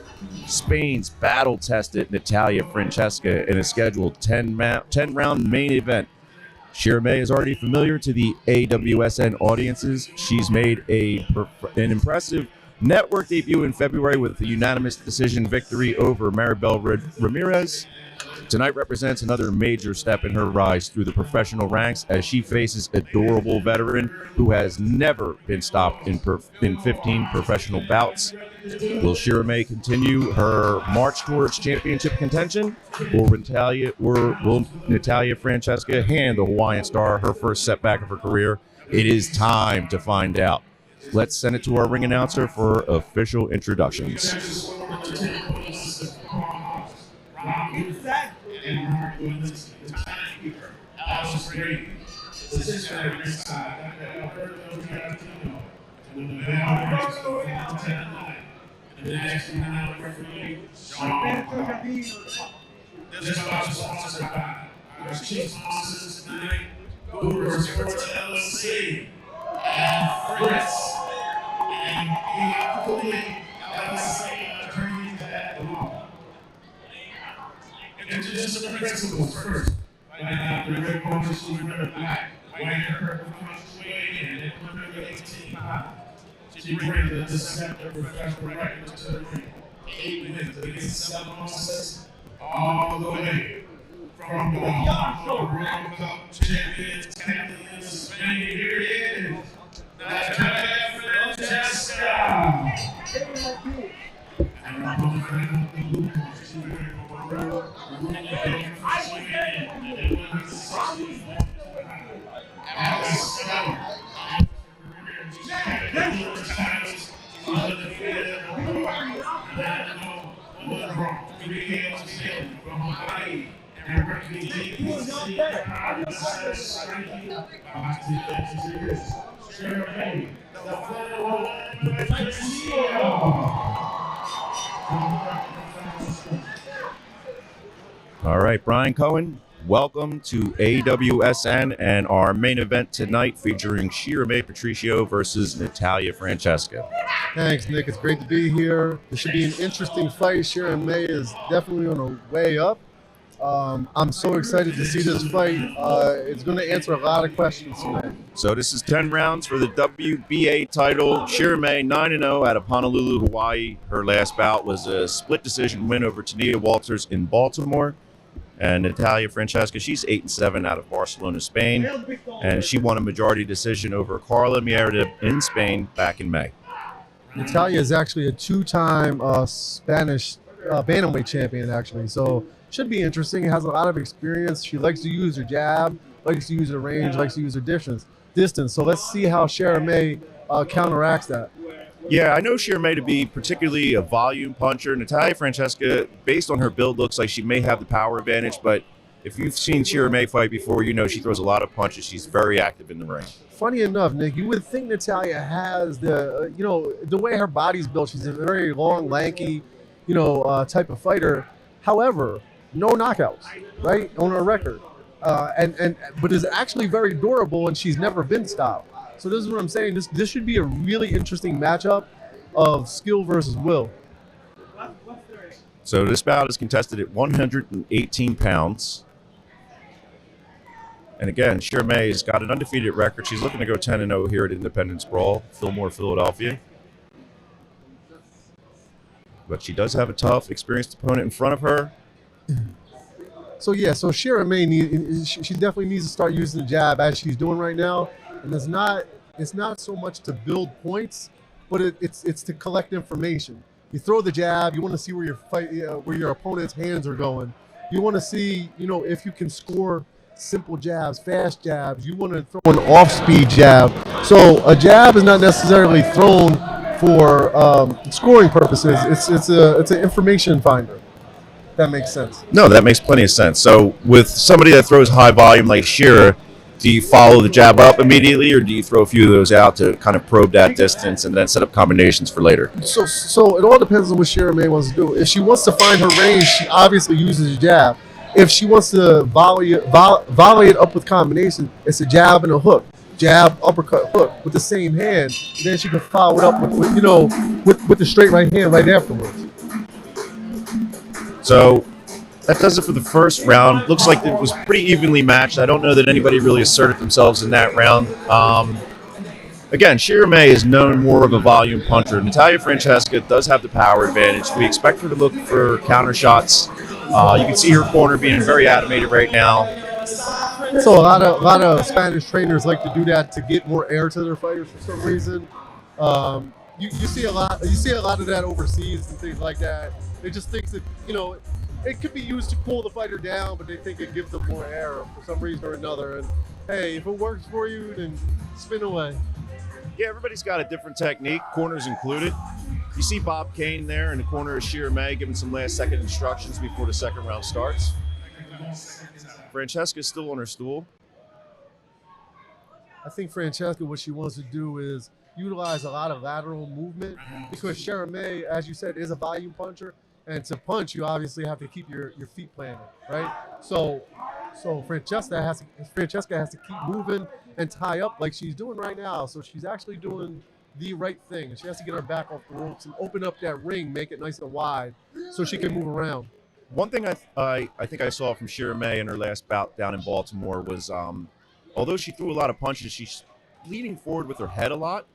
Spain's battle-tested Natalia Francesca in a scheduled 10-round main event. Shira May is already familiar to the AWSN audiences. She's made an impressive network debut in February with a unanimous decision victory over Maribel Ramirez. Tonight represents another major step in her rise through the professional ranks as she faces a durable veteran who has never been stopped in 15 professional bouts. Will Shira May continue her march towards championship contention, or will Natalia Francesca hand the Hawaiian star her first setback of her career? It is time to find out. Let's send it to our ring announcer for official introductions. And we are fully attorneys at the law. Introduce the principles first. By Dr. Rick Morris, who's Black, white and purple, comes way in at 118 pounds. She She brings the second professional record to the ring. 8 wins against 7 losses, all the way from the World Cup champions, Captain of Spain. Here it is, Natalia Francesca. And I'm going to bring up the blue corner. She's wearing a red All right, Brian Cohen, welcome to AWSN and our main event tonight featuring Shira May Patricio versus Natalia Francesca. Thanks, Nick. It's great to be here. This should be an interesting fight. Shira May is definitely on her way up. I'm so excited to see this fight. It's going to answer a lot of questions tonight. So this is 10 rounds for the WBA title. Shira May 9-0 out of Honolulu, Hawaii. Her last bout was a split decision win over Tania Walters in Baltimore. And Natalia Francesca, she's 8-7 out of Barcelona, Spain. And she won a majority decision over Carla Mierda in Spain back in May. Natalia is actually a 2-time Spanish bantamweight champion, actually. So should be interesting. Has a lot of experience. She likes to use her jab, likes to use her range, likes to use her distance. So let's see how Shira May counteracts that. Yeah, I know Shira May to be particularly a volume puncher. Natalia Francesca, based on her build, looks like she may have the power advantage, but if you've seen Shira May fight before, you know she throws a lot of punches. She's very active in the ring. Funny enough, Nick, you would think Natalia has the, the way her body's built. She's a very long, lanky, type of fighter. However, no knockouts, right, on her record, but is actually very durable, and she's never been stopped. So this is what I'm saying. This should be a really interesting matchup of skill versus will. So this bout is contested at 118 pounds. And again, Shira May has got an undefeated record. She's looking to go 10-0 here at Independence Brawl, Fillmore, Philadelphia. But she does have a tough, experienced opponent in front of her. So Shira May she definitely needs to start using the jab as she's doing right now. And it's not so much to build points, but it's to collect information. You throw the jab, you want to see where your opponent's hands are going. You want to see, if you can score simple jabs, fast jabs. You want to throw an off-speed jab. So a jab is not necessarily thrown for scoring purposes. It's an information finder. That makes sense. No, that makes plenty of sense. So with somebody that throws high volume like Shira, do you follow the jab up immediately, or do you throw a few of those out to kind of probe that distance and then set up combinations for later? So it all depends on what Shira May wants to do. If she wants to find her range, she obviously uses a jab. If she wants to volley it up with combination, it's a jab and a hook. Jab, uppercut, hook with the same hand. And then she can follow it up with the straight right hand right afterwards. So that does it for the first round. Looks like it was pretty evenly matched. I don't know that anybody really asserted themselves in that round. Again, Shira May is known more of a volume puncher. Natalia Francesca does have the power advantage. We expect her to look for counter shots. You can see her corner being very animated right now. So a lot of Spanish trainers like to do that to get more air to their fighters for some reason. You see a lot of that overseas and things like that. They just think that it could be used to cool the fighter down, but they think it gives them more air for some reason or another. And hey, if it works for you, then spin away. Yeah, everybody's got a different technique, corners included. You see Bob Kane there in the corner of Shira May giving some last-second instructions before the second round starts. Francesca's still on her stool. I think Francesca, what she wants to do is utilize a lot of lateral movement because Shira May, as you said, is a volume puncher. And to punch, you obviously have to keep your feet planted, right? So Francesca has to keep moving and tie up like she's doing right now. So she's actually doing the right thing. She has to get her back off the ropes and open up that ring, make it nice and wide, so she can move around. One thing I think I saw from Shira May in her last bout down in Baltimore was, although she threw a lot of punches, she's leaning forward with her head a lot.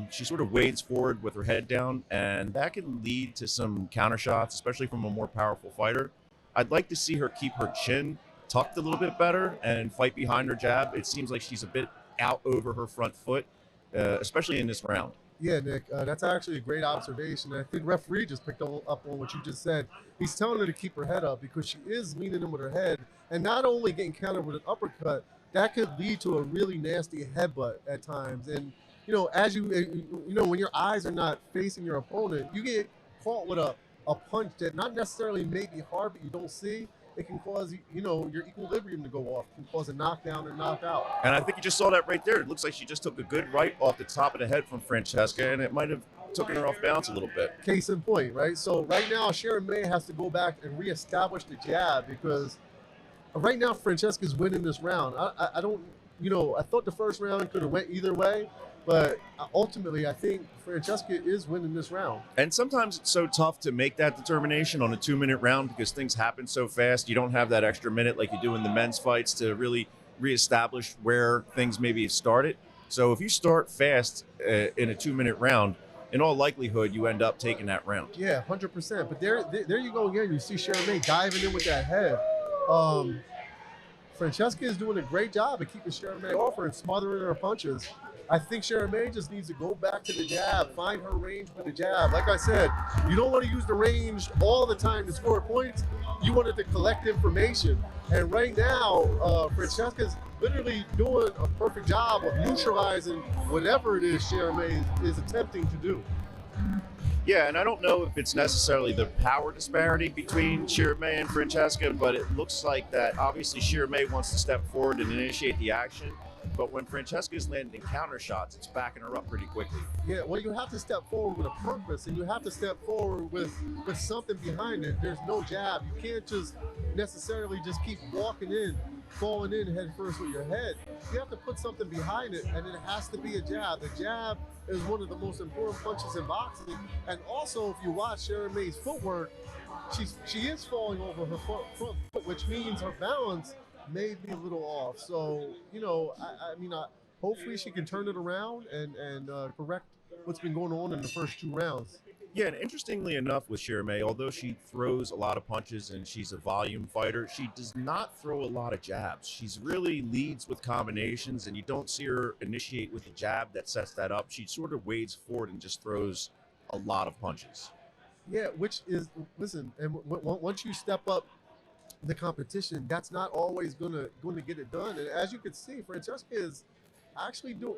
She sort of wades forward with her head down, and that can lead to some counter shots, especially from a more powerful fighter. I'd like to see her keep her chin tucked a little bit better and fight behind her jab. It seems like she's a bit out over her front foot, especially in this round. Yeah, Nick, that's actually a great observation. I think referee just picked up on what you just said. He's telling her to keep her head up because she is leaning in with her head, and not only getting countered with an uppercut, that could lead to a really nasty headbutt at times. And as when your eyes are not facing your opponent, you get caught with a punch that not necessarily may be hard, but you don't see. It can cause your equilibrium to go off. It can cause a knockdown or knockout. And I think you just saw that right there. It looks like she just took a good right off the top of the head from Francesca, and it might have taken her off balance a little bit. Case in point, right? So right now, Sharon May has to go back and reestablish the jab because right now Francesca's winning this round. I don't, I thought the first round could have went either way, but ultimately I think Francesca is winning this round. And sometimes it's so tough to make that determination on a 2-minute round because things happen so fast. You don't have that extra minute like you do in the men's fights to really reestablish where things maybe have started. So if you start fast in a 2-minute round, in all likelihood, you end up taking that round. Yeah, 100%. But there you go again. You see Sharon May diving in with that head. Francesca is doing a great job of keeping Sharon May off her and smothering her punches. I think Sharon May just needs to go back to the jab, find her range with the jab. Like I said, you don't want to use the range all the time to score points. You want it to collect information. And right now, Francesca's literally doing a perfect job of neutralizing whatever it is Sharon May is attempting to do. Yeah, and I don't know if it's necessarily the power disparity between Sharon May and Francesca, but it looks like that obviously Sharon May wants to step forward and initiate the action. But when Francesca's landing counter shots, it's backing her up pretty quickly. Yeah, well, you have to step forward with a purpose, and you have to step forward with something behind it. There's no jab. You can't just necessarily just keep walking in, falling in head first with your head. You have to put something behind it, and it has to be a jab. The jab is one of the most important punches in boxing. And also, if you watch Sharon May's footwork, she is falling over her front foot, which means her balance may be a little off. So, hopefully she can turn it around and correct what's been going on in the first 2 rounds. Yeah, and interestingly enough with Sharon May, although she throws a lot of punches and she's a volume fighter, she does not throw a lot of jabs. She's really leads with combinations, and you don't see her initiate with a jab that sets that up. She sort of wades forward and just throws a lot of punches. Yeah, which is, listen, and once you step up the competition, that's not always going to get it done. And as you can see, Francesca is actually doing,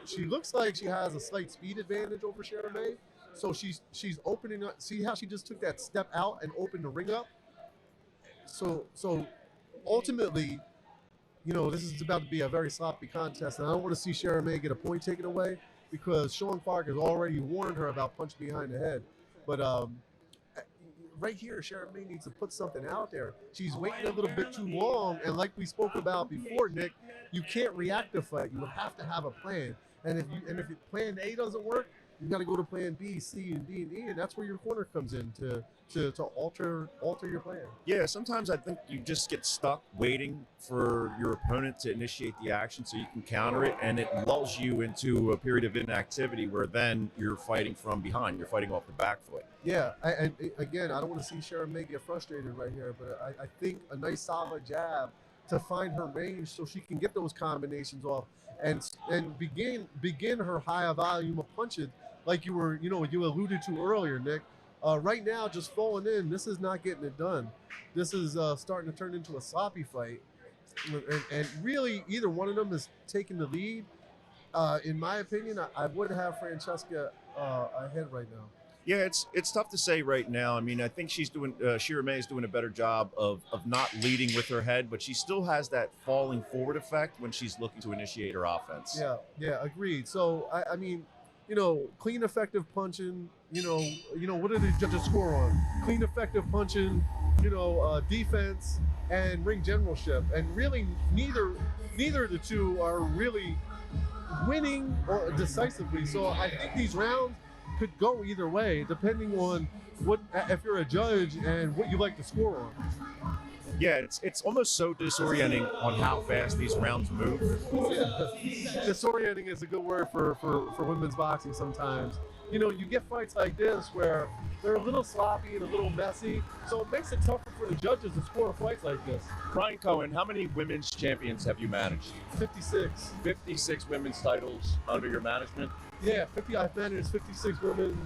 she looks like she has a slight speed advantage over Sharon May. So she's opening up. See how she just took that step out and opened the ring up? So ultimately, this is about to be a very sloppy contest, and I don't want to see Sharon May get a point taken away because Sean Clark has already warned her about punch behind the head. But right here, Sharon May needs to put something out there. She's waiting a little bit too long, and like we spoke about before, Nick, you can't react to fight. You have to have a plan. And if plan A doesn't work, you got to go to plan B, C, and D, and E, and that's where your corner comes in to alter your plan. Yeah, sometimes I think you just get stuck waiting for your opponent to initiate the action so you can counter it, and it lulls you into a period of inactivity where then you're fighting from behind. You're fighting off the back foot. Yeah, and again, I don't want to see Sharon May get frustrated right here, but I think a nice solid jab to find her range so she can get those combinations off and begin her higher volume of punches like you alluded to earlier, Nick. Right now, just falling in, this is not getting it done. This is starting to turn into a sloppy fight. And really, either one of them is taking the lead. In my opinion, I would have Francesca ahead right now. Yeah, it's tough to say right now. I mean, I think Sharon May is doing a better job of not leading with her head, but she still has that falling forward effect when she's looking to initiate her offense. Yeah, agreed. So, I mean, clean, effective punching, what did the judges score on? Clean, effective punching, defense and ring generalship. And really, neither of the two are really winning or decisively. So I think these rounds could go either way, depending on if you're a judge and what you like to score on. Yeah, it's almost so disorienting on how fast these rounds move. Disorienting is a good word for women's boxing sometimes. You know, you get fights like this where they're a little sloppy and a little messy, so it makes it tougher for the judges to score fights like this. Brian Cohen, how many women's champions have you managed? 56. 56 women's titles under your management? Yeah, 50. I've managed 56 women.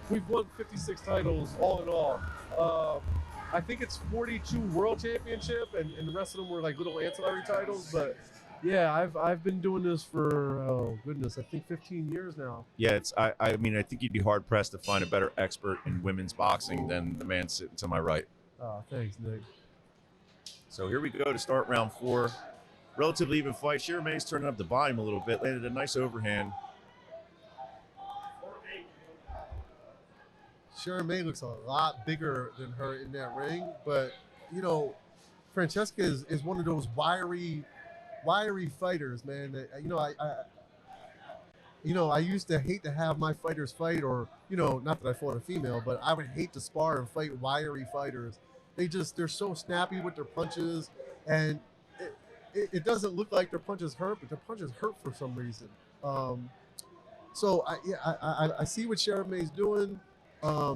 We've won 56 titles all in all. I think it's 42 world championship, and the rest of them were like little ancillary titles. But yeah, I've been doing this for, oh goodness, I think 15 years now. Yeah, I mean, I think you'd be hard pressed to find a better expert in women's boxing than the man sitting to my right. Thanks, Nick. So here we go to start round 4. Relatively even fight. Shira May's turning up the volume a little bit. Landed a nice overhand. Shira May looks a lot bigger than her in that ring, but you know, Francesca is one of those wiry fighters, man. That, I used to hate to have my fighters fight, or not that I fought a female, but I would hate to spar and fight wiry fighters. They're so snappy with their punches, and it doesn't look like their punches hurt, but their punches hurt for some reason. So I see what Shira May's doing.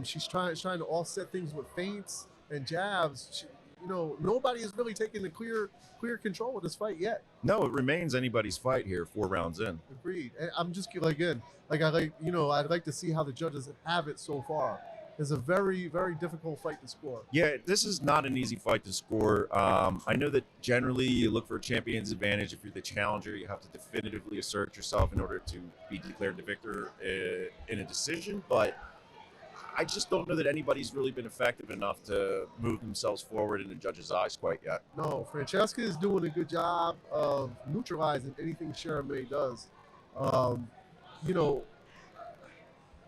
She's trying to offset things with feints and jabs. Nobody is really taking the clear control of this fight yet. No, it remains anybody's fight here 4 rounds in. Agreed. And I'm just I'd like to see how the judges have it so far. It's a very, very difficult fight to score. Yeah, this is not an easy fight to score. I know that generally you look for a champion's advantage. If you're the challenger, you have to definitively assert yourself in order to be declared the victor in a decision. But I just don't know that anybody's really been effective enough to move themselves forward in the judges' eyes quite yet. No, Francesca is doing a good job of neutralizing anything Shira May does.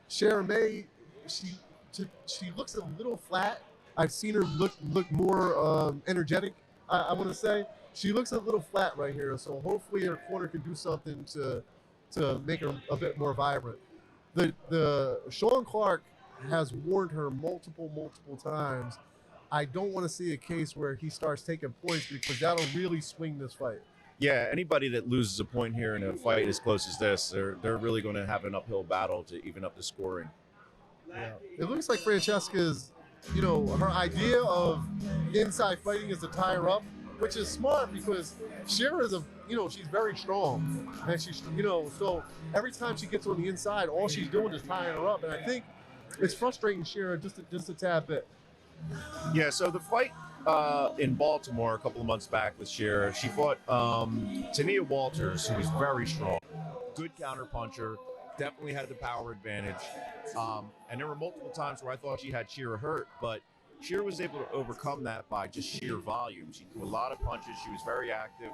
Shira May, she looks a little flat. I've seen her look more energetic. I want to say she looks a little flat right here. So hopefully her corner can do something to make her a bit more vibrant. The Sean Clark has warned her multiple times. I don't want to see a case where he starts taking points, because that'll really swing this fight. Yeah, anybody that loses a point here in a fight as close as this, they're really going to have an uphill battle to even up the scoring. Yeah. It looks like Francesca's, her idea of inside fighting is to tie her up, which is smart, because Shira is she's very strong, and she's so every time she gets on the inside, all she's doing is tying her up, and I think it's frustrating Shira just a tad bit. Yeah, so the fight in Baltimore a couple of months back with Shira, she fought Tania Walters, who was very strong, good counter puncher, definitely had the power advantage. And there were multiple times where I thought she had Shira hurt, but Shira was able to overcome that by just sheer volume. She threw a lot of punches, she was very active,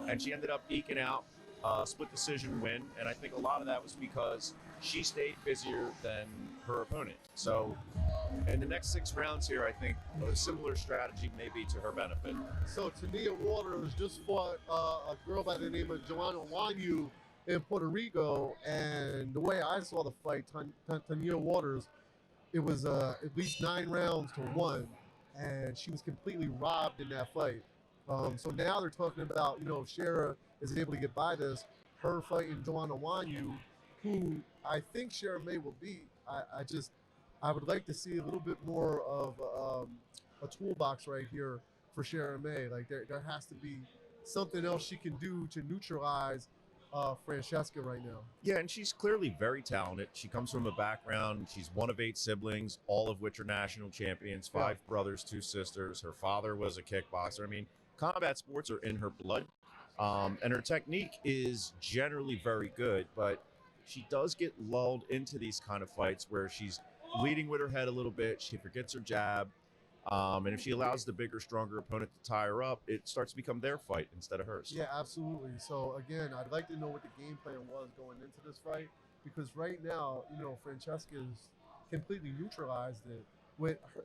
and she ended up eking out a split decision win. And I think a lot of that was because she stayed busier than her opponent. So in the next 6 rounds here, I think a similar strategy may be to her benefit. So Tania Walters just fought a girl by the name of Joanna Wanyu in Puerto Rico, and the way I saw the fight, Tania Walters, it was at least 9 rounds to 1, and she was completely robbed in that fight. So now they're talking about, Shira is able to get by this, her fighting Joanna Wanyu, who I think Shira May will beat. I would like to see a little bit more of a toolbox right here for Shira May. Like there has to be something else she can do to neutralize Francesca right now. Yeah, and she's clearly very talented. She comes from a background, she's one of 8 siblings, all of which are national champions, 5 brothers, 2 sisters. Her father was a kickboxer. I mean, combat sports are in her blood. And her technique is generally very good, but she does get lulled into these kind of fights where she's leading with her head a little bit. She forgets her jab. And if she allows the bigger, stronger opponent to tie her up, it starts to become their fight instead of hers. Yeah, absolutely. So again, I'd like to know what the game plan was going into this fight, because right now, Francesca's completely neutralized it. With her,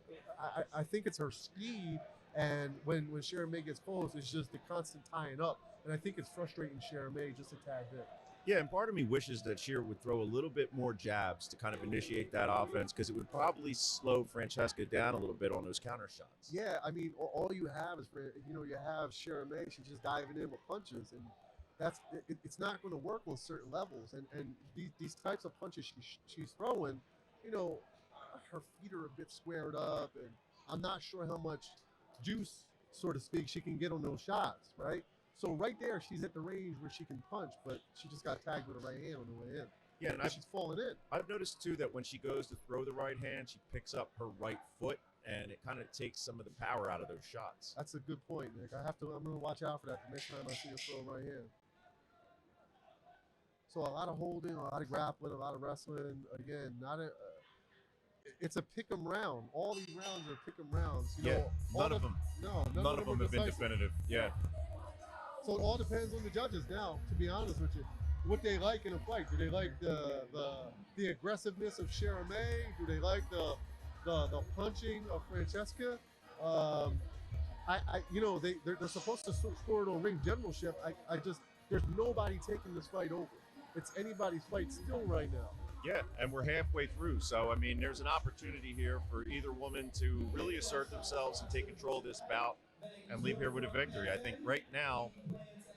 I think it's her speed, and when Shira May gets close, it's just the constant tying up. And I think it's frustrating Shira May just a tad bit. Yeah, and part of me wishes that Shearer would throw a little bit more jabs to kind of initiate that offense, because it would probably slow Francesca down a little bit on those counter shots. Yeah, I mean, all you have is, you have Shara May. She's just diving in with punches, and it's not going to work on certain levels. And these types of punches she's throwing, her feet are a bit squared up, and I'm not sure how much juice, so to speak, she can get on those shots, right? So right there, she's at the range where she can punch, but she just got tagged with a right hand on the way in. Yeah, and she's falling in. I've noticed too that when she goes to throw the right hand, she picks up her right foot, and it kind of takes some of the power out of those shots. That's a good point, Nick. I'm going to watch out for that the next time I see her throw a right hand. So a lot of holding, a lot of grappling, a lot of wrestling. Again, it's a pick'em round. All these rounds are pick'em rounds. None of them have been definitive. Yeah. So it all depends on the judges now, to be honest with you. What they like in a fight. Do they like the aggressiveness of Shara May? Do they like the punching of Francesca? They're supposed to score it on ring generalship. There's nobody taking this fight over. It's anybody's fight still right now. Yeah, and we're halfway through. So, I mean, there's an opportunity here for either woman to really assert themselves and take control of this bout and leave here with a victory. I think right now,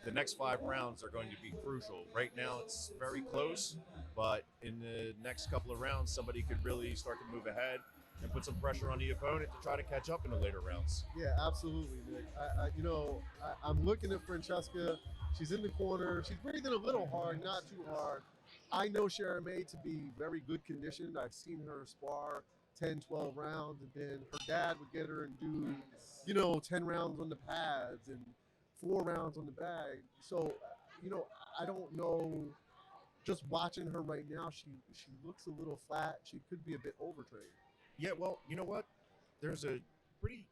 the next 5 rounds are going to be crucial. Right now, it's very close, but in the next couple of rounds, somebody could really start to move ahead and put some pressure on the opponent to try to catch up in the later rounds. Yeah, absolutely, Nick. I'm looking at Francesca. She's in the corner. She's breathing a little hard, not too hard. I know Shara May to be very good conditioned. I've seen her spar 10, 12 rounds, and then her dad would get her and do, 10 rounds on the pads and 4 rounds on the bag. So, I don't know. Just watching her right now, she looks a little flat. She could be a bit overtrained. Yeah, well, you know what? There's a pretty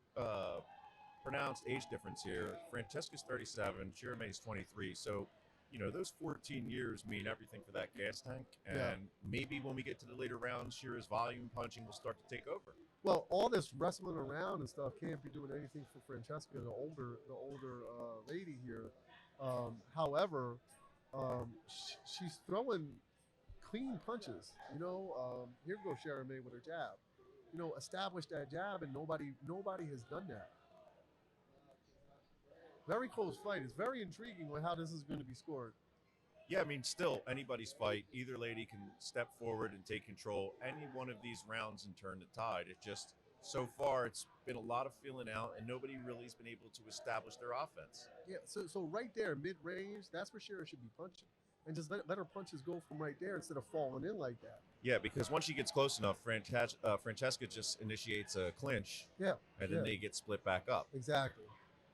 pronounced age difference here. Francesca's 37, Shara May's 23. So, those 14 years mean everything for that gas tank. And maybe when we get to the later rounds, Shira's volume punching will start to take over. Well, all this wrestling around and stuff can't be doing anything for Francesca, the older lady here. However, she's throwing clean punches. Here goes Shara May with her jab. Establish that jab, and nobody has done that. Very close fight. It's very intriguing on how this is going to be scored. Yeah, I mean, still, anybody's fight. Either lady can step forward and take control any one of these rounds and turn the tide. It just, so far, it's been a lot of feeling out, and nobody really has been able to establish their offense. Yeah, so right there, mid-range, that's where Shara should be punching. And just let her punches go from right there instead of falling in like that. Yeah, because once she gets close enough, Francesca just initiates a clinch. Yeah. And then they get split back up. Exactly.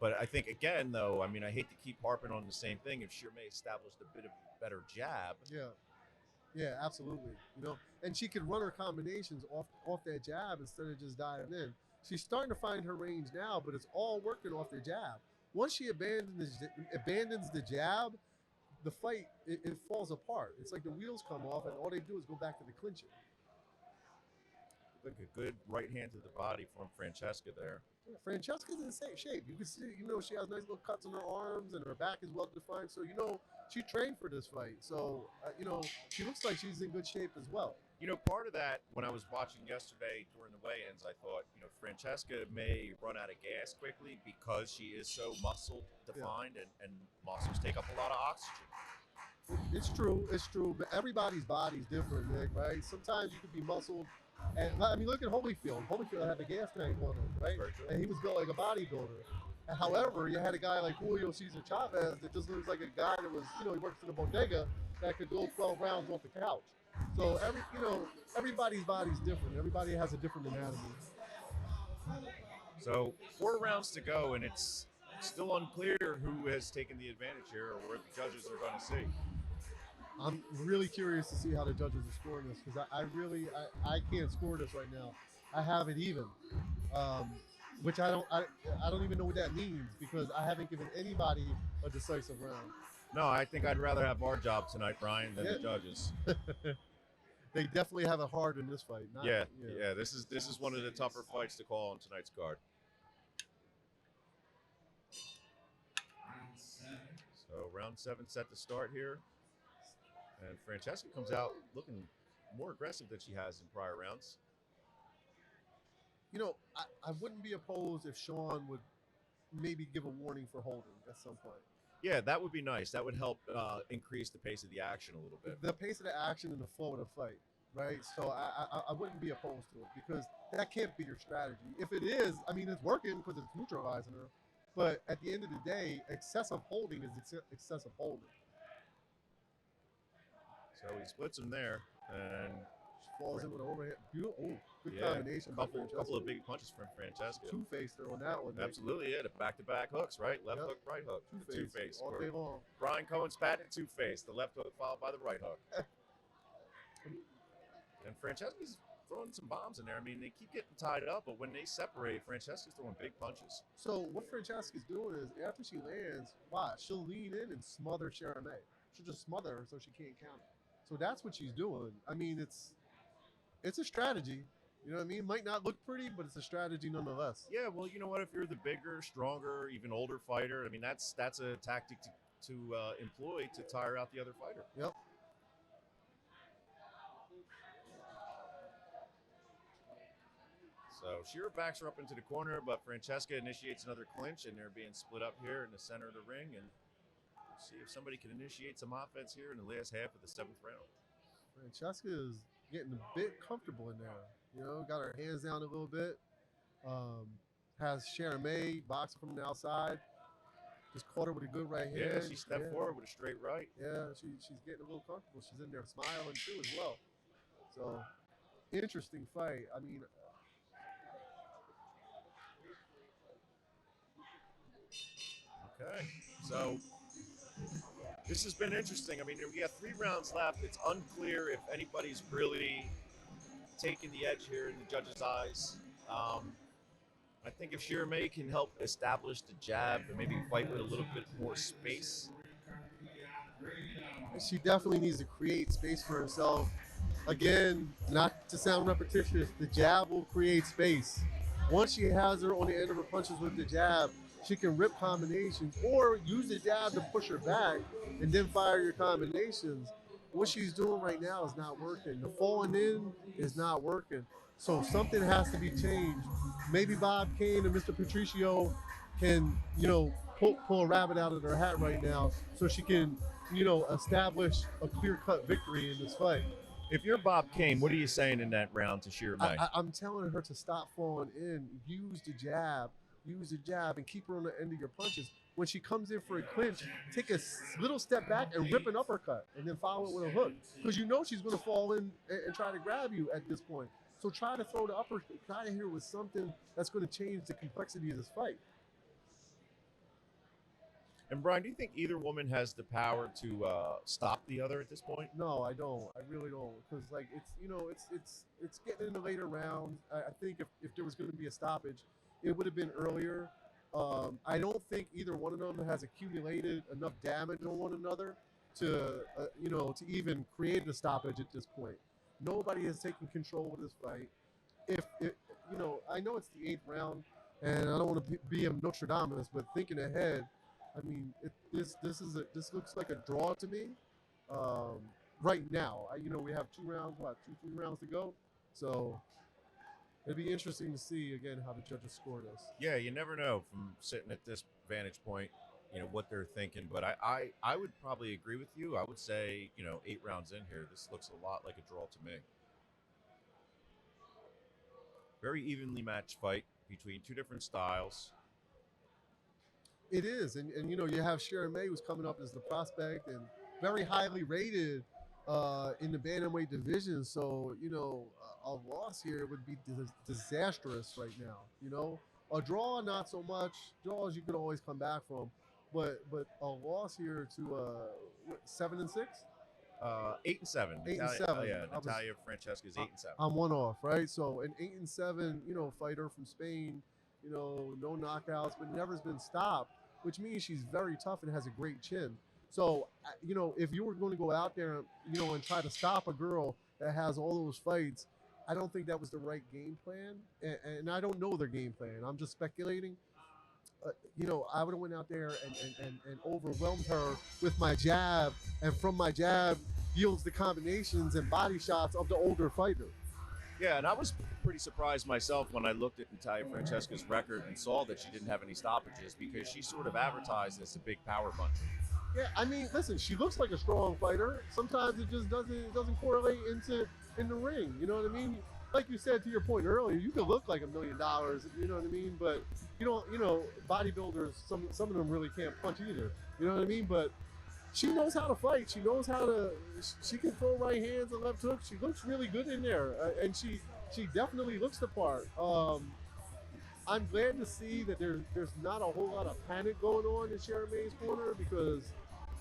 But I think, again, though, I mean, I hate to keep harping on the same thing. If Shara May established a bit of a better jab. Yeah, absolutely. And she could run her combinations off that jab instead of just diving in. She's starting to find her range now, but it's all working off the jab. Once she abandons the jab, the fight, it falls apart. It's like the wheels come off, and all they do is go back to the clinching. Look, a good right hand to the body from Francesca there. Yeah, Francesca's in the same shape. You can see, she has nice little cuts on her arms, and her back is well defined. So, she trained for this fight. So, she looks like she's in good shape as well. Part of that, when I was watching yesterday during the weigh-ins, I thought, Francesca may run out of gas quickly because she is so muscle defined, and muscles take up a lot of oxygen. It's true. But everybody's body's different, Nick, right? Sometimes you could be muscled. And I mean, look at Holyfield. Holyfield had the gas tank on him, right? And he was built like a bodybuilder. And however, you had a guy like Julio Cesar Chavez that just looks like a guy that was, he works in a bodega that could go 12 rounds off the couch. So everybody's body's different. Everybody has a different anatomy. So 4 rounds to go, and it's still unclear who has taken the advantage here or where the judges are going to see. I'm really curious to see how the judges are scoring this, because I can't score this right now. I have it even, which I don't even know what that means, because I haven't given anybody a decisive round. No, I think I'd rather have our job tonight, Brian, than the judges. They definitely have it hard in this fight. This is one of the tougher fights to call on tonight's card. So round 7 set to start here. And Francesca comes out looking more aggressive than she has in prior rounds. You know, I wouldn't be opposed if Sean would maybe give a warning for holding at some point. Yeah, that would be nice. That would help increase the pace of the action a little bit. The pace of the action and the flow of the fight, right? So I wouldn't be opposed to it because that can't be your strategy. If it is, I mean, it's working because it's neutralizing her. But at the end of the day, excessive holding is excessive holding. So he splits him there, and She falls in with an overhead. Beautiful. Oh, good yeah, combination. by couple Francesca. of big punches from Francesca. Two-faced her on that one. Absolutely, yeah. The back-to-back hooks, right? Left Yep. hook, right hook. The two-face. all day long. Brian Cohen's patented two-face. The left hook followed by the right hook. And Francesca's throwing some bombs in there. I mean, they keep getting tied up, but when they separate, Francesca's throwing big punches. So what Francesca's doing is after she lands, watch, she'll lean in and smother Sharon May. She'll just smother her so she can't counter. So that's what she's doing. I mean, it's a strategy. You know what I mean? Might not look pretty, but it's a strategy nonetheless. Yeah, well, you know what? If you're the bigger, stronger, even older fighter, I mean, that's a tactic to employ to tire out the other fighter. Yep. So Shira backs her up into the corner, but Francesca initiates another clinch, and they're being split up here in the center of the ring. And we'll see if somebody can initiate some offense here in the last half of the 7th round. Francesca is getting a bit comfortable in there. You know, got her hands down a little bit. Has Sharon May boxing from the outside. Just caught her with a good right hand. Yeah, she stepped forward with a straight right. Yeah, she's getting a little comfortable. She's in there smiling too as well. So, interesting fight. I mean, Okay, so this has been interesting. I mean, we got 3 rounds left. It's unclear if anybody's really taking the edge here in the judges' eyes. I think if Shira May can help establish the jab and maybe fight with a little bit more space. she definitely needs to create space for herself. Again, not to sound repetitious, the jab will create space. Once she has her on the end of her punches with the jab, she can rip combinations or use the jab to push her back and then fire your combinations. What she's doing right now is not working. The falling in is not working. So something has to be changed. Maybe Bob Kane and Mr. Patricio can, pull a rabbit out of their hat right now so she can, establish a clear-cut victory in this fight. If you're Bob Kane, what are you saying in that round to Shira May? I'm telling her to stop falling in, use the jab, and keep her on the end of your punches. When she comes in for a clinch, take a little step back and rip an uppercut, and then follow it with a hook. Because she's going to fall in and try to grab you at this point. So try to throw the uppercut, try to hit her with something that's going to change the complexity of this fight. And Brian, do you think either woman has the power to stop the other at this point? No, I don't. I really don't. Because it's getting in the later rounds. I think if there was going to be a stoppage, it would have been earlier. I don't think either one of them has accumulated enough damage on one another to to even create a stoppage at this point. Nobody has taken control of this fight. I know it's the 8th round, and I don't want to be a Nostradamus, but thinking ahead, I mean, this looks like a draw to me right now. We have 3 rounds to go, so it'd be interesting to see again how the judges score this. Yeah, you never know from sitting at this vantage point, what they're thinking. But I would probably agree with you. I would say, 8 rounds in here, this looks a lot like a draw to me. Very evenly matched fight between 2 different styles. It is, and you have Sharon May, who's coming up as the prospect and very highly rated in the bantamweight division. So a loss here would be disastrous right now. A draw, not so much. Draws you could always come back from, but a loss here to 7-6. 8-7. 8-7. Yeah, Natalia Francesca is 8-7. I'm one off, right? So an 8-7, fighter from Spain, no knockouts, but never has been stopped, which means she's very tough and has a great chin. So, if you were going to go out there, and try to stop a girl that has all those fights, I don't think that was the right game plan. And I don't know their game plan. I'm just speculating. I would have went out there and overwhelmed her with my jab, and from my jab yields the combinations and body shots of the older fighter. Yeah, and I was pretty surprised myself when I looked at Natalia Francesca's record and saw that she didn't have any stoppages, because she sort of advertised as a big power puncher. Yeah, I mean, listen, she looks like a strong fighter. Sometimes it just doesn't correlate in the ring. You know what I mean? Like you said, to your point earlier, you could look like $1 million. You know what I mean? But bodybuilders, some of them really can't punch either. You know what I mean? But she knows how to fight. She knows how to. She can throw right hands and left hooks. She looks really good in there, and she definitely looks the part. I'm glad to see that there's not a whole lot of panic going on in Sharon May's corner, because,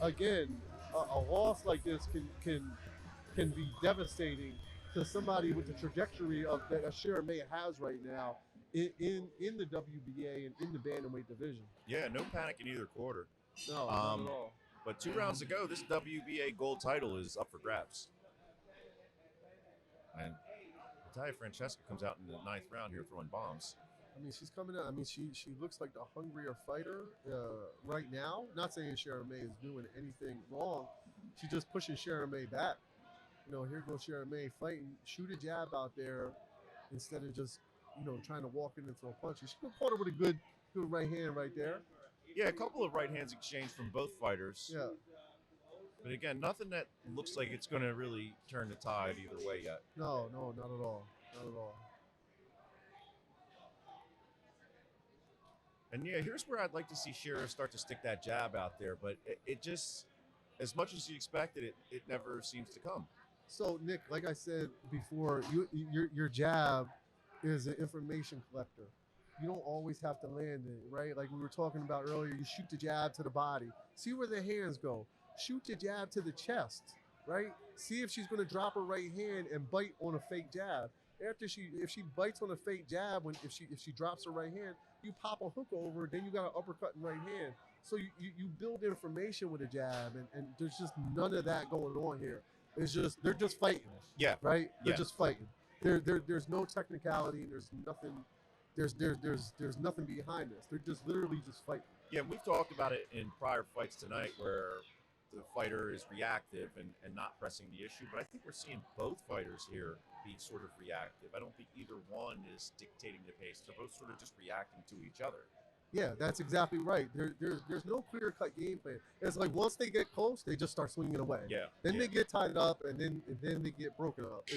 again, a loss like this can be devastating to somebody with the trajectory that Sharon May has right now in the WBA and in the bantamweight division. Yeah, no panic in either quarter. No, not at all. But 2 rounds to go, this WBA gold title is up for grabs. And Natalia Francesca comes out in the 9th round here throwing bombs. I mean, she's coming out. I mean, she looks like the hungrier fighter right now. Not saying Sharon May is doing anything wrong. She's just pushing Sharon May back. Here goes Sharon May fighting, shoot a jab out there instead of just, trying to walk in and throw punches. She caught her with a good right hand right there. Yeah, a couple of right hands exchanged from both fighters. Yeah. But again, nothing that looks like it's going to really turn the tide either way yet. No, not at all. Not at all. And yeah, here's where I'd like to see Shira start to stick that jab out there, but it just, as much as you expected, it never seems to come. So, Nick, like I said before, your jab is an information collector. You don't always have to land it, right? Like we were talking about earlier, you shoot the jab to the body. See where the hands go. Shoot the jab to the chest, right? See if she's going to drop her right hand and bite on a fake jab. If she bites on a fake jab, if she drops her right hand, you pop a hook over, then you got an uppercut in right hand. So you build information with a jab, and there's just none of that going on here. It's just they're just fighting. Yeah. Right? They're Yeah. just fighting. There's no technicality. There's nothing. There's nothing behind this. They're just literally just fighting. Yeah, we've talked about it in prior fights tonight where the fighter is reactive and not pressing the issue, but I think we're seeing both fighters here be sort of reactive. I don't think either one is dictating the pace. They're both sort of just reacting to each other. Yeah, that's exactly right. There's no clear-cut game plan. It's like once they get close, they just start swinging away. Yeah. Then yeah. they get tied up, and then they get broken up.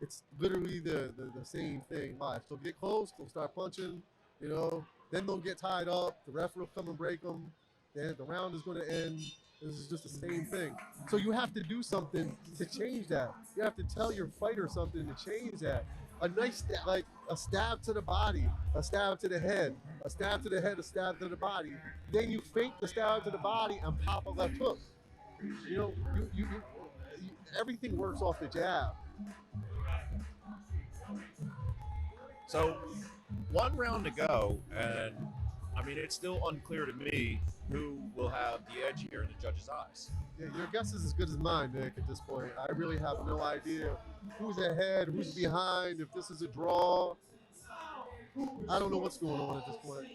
It's literally the same thing live. So get close, they'll start punching, then they'll get tied up, the ref will come and break them, then the round is going to end. This is just the same thing. So you have to do something to change that. You have to tell your fighter something to change that. A nice, like a stab to the body, a stab to the head, a stab to the head, a stab to the body. Then you fake the stab to the body and pop a left hook. Everything works off the jab. So 1 round to go, and I mean, it's still unclear to me who will have the edge here in the judge's eyes. Yeah, your guess is as good as mine, Nick, at this point. I really have no idea who's ahead, who's behind, if this is a draw. I don't know what's going on at this point.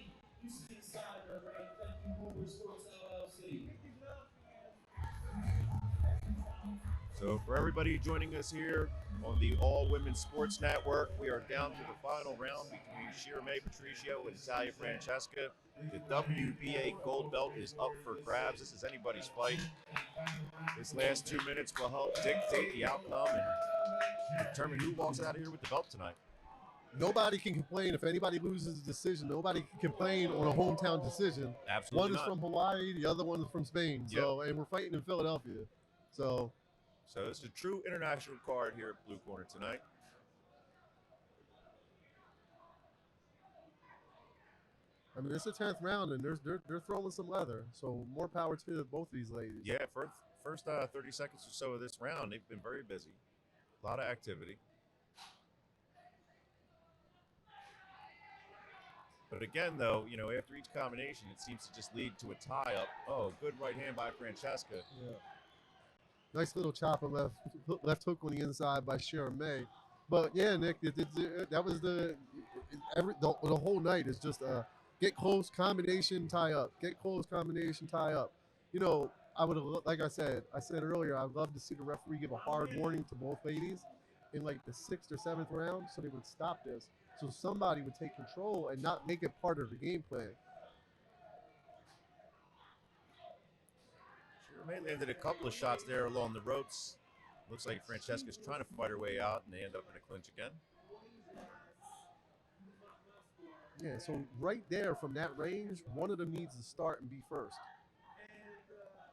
So for everybody joining us here on the All Women Sports Network, we are down to the final round between Shira May Patricio and Natalia Francesca. The WBA gold belt is up for grabs. This is anybody's fight. This last 2 minutes will help dictate the outcome and determine who walks out of here with the belt tonight. Nobody can complain if anybody loses a decision. Nobody can complain on a hometown decision. Absolutely One is not. from Hawaii, the other one is from Spain. So, and we're fighting in Philadelphia. So it's a true international card here at Blue Corner tonight. I mean, it's the 10th round, and they're throwing some leather. So more power to both of these ladies. Yeah, first 30 seconds or so of this round, they've been very busy. A lot of activity. But again, though, after each combination, it seems to just lead to a tie-up. Oh, good right hand by Francesca. Yeah. Nice little chopper left hook on the inside by Sharon May. But yeah, Nick, that was the whole night is just a Get close, combination, tie up. Get close, combination, tie up. You know, I would have, like I said earlier, I'd love to see the referee give a hard warning to both ladies in like the 6th or 7th round so they would stop this. So somebody would take control and not make it part of the game plan. May landed a couple of shots there along the ropes. Looks like Francesca's trying to fight her way out, and they end up in a clinch again. Yeah, so right there from that range, one of them needs to start and be first.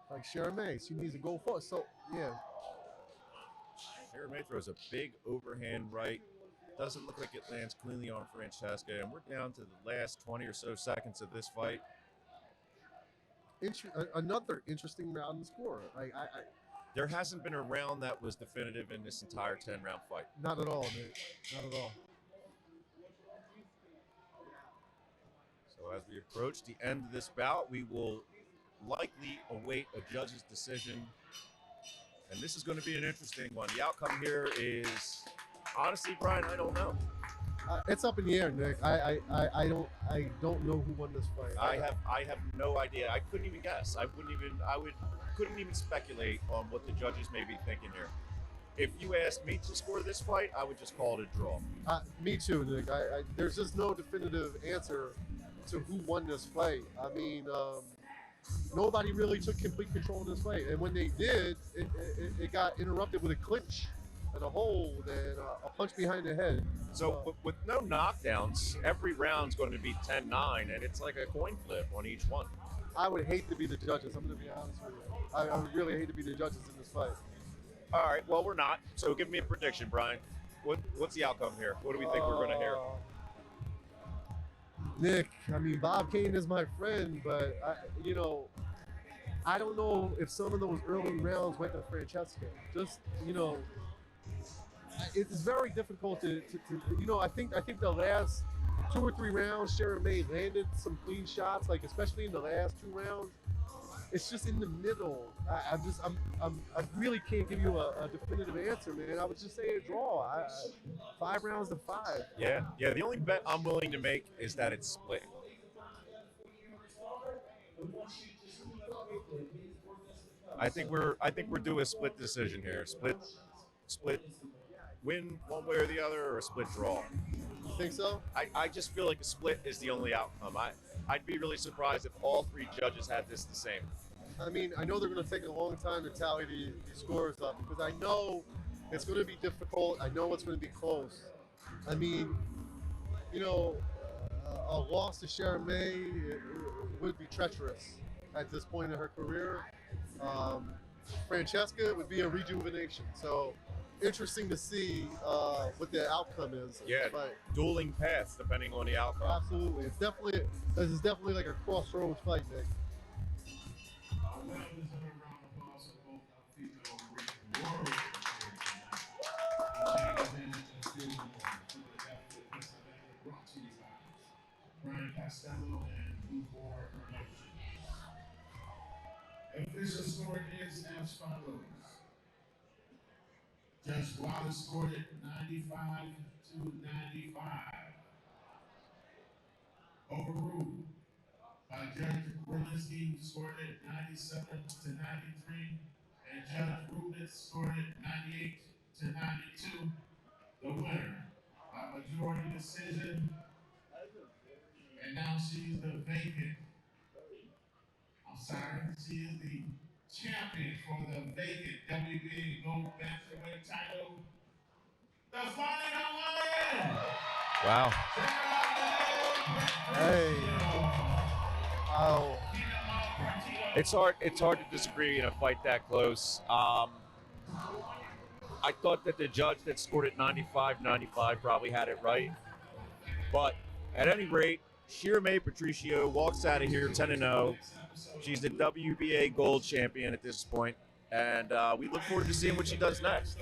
Like Shara May, she needs to go first. So, yeah. Shara May throws a big overhand right. Doesn't look like it lands cleanly on Francesca, and we're down to the last 20 or so seconds of this fight. Another interesting round in the score. There hasn't been a round that was definitive in this entire 10-round fight. Not at all, man. Not at all. So as we approach the end of this bout, we will likely await a judge's decision. And this is going to be an interesting one. The outcome here is, honestly, Brian, I don't know. It's up in the air, Nick. I don't know who won this fight. I have no idea. I couldn't even guess. Couldn't even speculate on what the judges may be thinking here. If you asked me to score this fight, I would just call it a draw. Me too, Nick. There's just no definitive answer to who won this fight. I mean, nobody really took complete control of this fight, and when they did, it got interrupted with a clinch and a hold and a punch behind the head. So with no knockdowns, every round's going to be 10-9, and it's like a coin flip on each one. I would hate to be the judges. I'm going to be honest with you. I would really hate to be the judges in this fight. All right, well, we're not. So give me a prediction, Brian. What's the outcome here? What do we think we're going to hear? Nick, I mean, Bob Kane is my friend, but, I don't know if some of those early rounds went to Francesca. Just, it's very difficult to I think the last 2 or 3 rounds, Shara May landed some clean shots, like especially in the last 2 rounds. It's just in the middle. I really can't give you a definitive answer, man. I would just say a draw. 5 rounds to 5. Yeah. The only bet I'm willing to make is that it's split. I think we're due a split decision here. Split win one way or the other, or a split draw. You think so? I just feel like a split is the only outcome. I'd be really surprised if all 3 judges had this the same. I mean, I know they're going to take a long time to tally the scores up because I know it's going to be difficult. I know it's going to be close. I mean, a loss to Shara May would be treacherous at this point in her career. Francesca would be a rejuvenation. So interesting to see what the outcome is. Yeah, dueling paths depending on the outcome. Absolutely. This is definitely like a crossroads fight, Nick. Brian Costello and Blue Boar Promotions. Official score is as follows. Judge Wallace scored it 95-95. Overruled by Judge Berlinski, who scored it 97-93, and Judge Rubin scored it 98-92. The winner by majority decision. And now she's the vacant. She is the champion for the vacant WBA Gold Bantamweight title. The Fighting Lion! Wow. Hey. Oh. It's hard to disagree in a fight that close. I thought that the judge that scored it 95-95 probably had it right. But at any rate, Shara May Patricio walks out of here 10-0. She's the WBA Gold Champion at this point, and we look forward to seeing what she does next.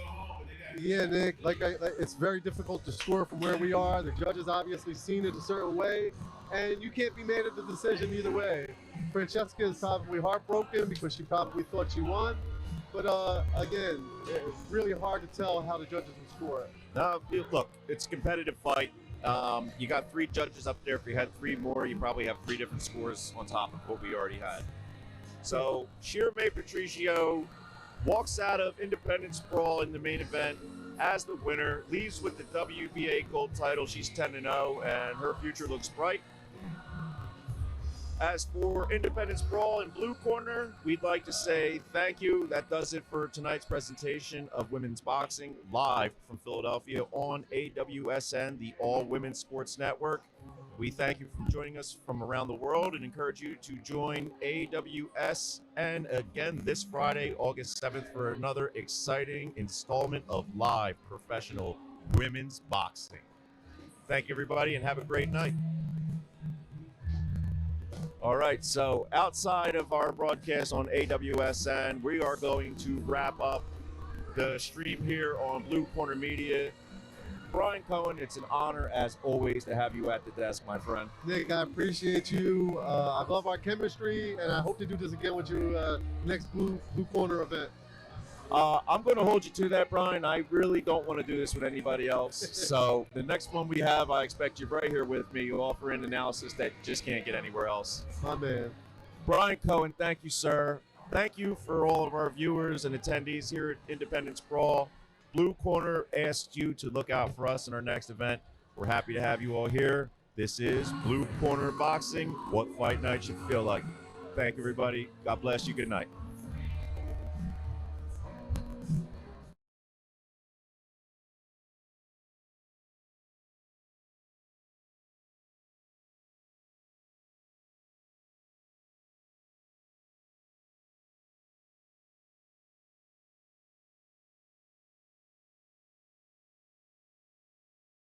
Yeah, Nick. It's very difficult to score from where we are. The judges obviously seen it a certain way, and you can't be mad at the decision either way. Francesca is probably heartbroken because she probably thought she won, but again, it's really hard to tell how the judges will score it. No, look, it's a competitive fight. You got 3 judges up there. If you had 3 more, you probably have 3 different scores on top of what we already had. So Shira May Patricio walks out of Independence Brawl in the main event as the winner, leaves with the WBA gold title. She's 10-0, and her future looks bright. As for Independence Brawl in blue corner, we'd like to say thank you. That does it for tonight's presentation of women's boxing live from Philadelphia on AWSN, the All Women's Sports Network. We thank you for joining us from around the world and encourage you to join AWSN again this Friday, August 7th, for another exciting installment of live professional women's boxing. Thank you, everybody, and have a great night. All right, so outside of our broadcast on AWSN, we are going to wrap up the stream here on Blue Corner Media. Brian Cohen, it's an honor, as always, to have you at the desk, my friend. Nick, I appreciate you. I love our chemistry, and I hope to do this again with you next Blue Corner event. I'm going to hold you to that, Brian. I really don't want to do this with anybody else. So the next one we have, I expect you right here with me. You offer an analysis that you just can't get anywhere else. My man. Brian Cohen, thank you, sir. Thank you for all of our viewers and attendees here at Independence Brawl. Blue Corner asked you to look out for us in our next event. We're happy to have you all here. This is Blue Corner Boxing, what fight night should feel like. Thank you, everybody. God bless you. Good night.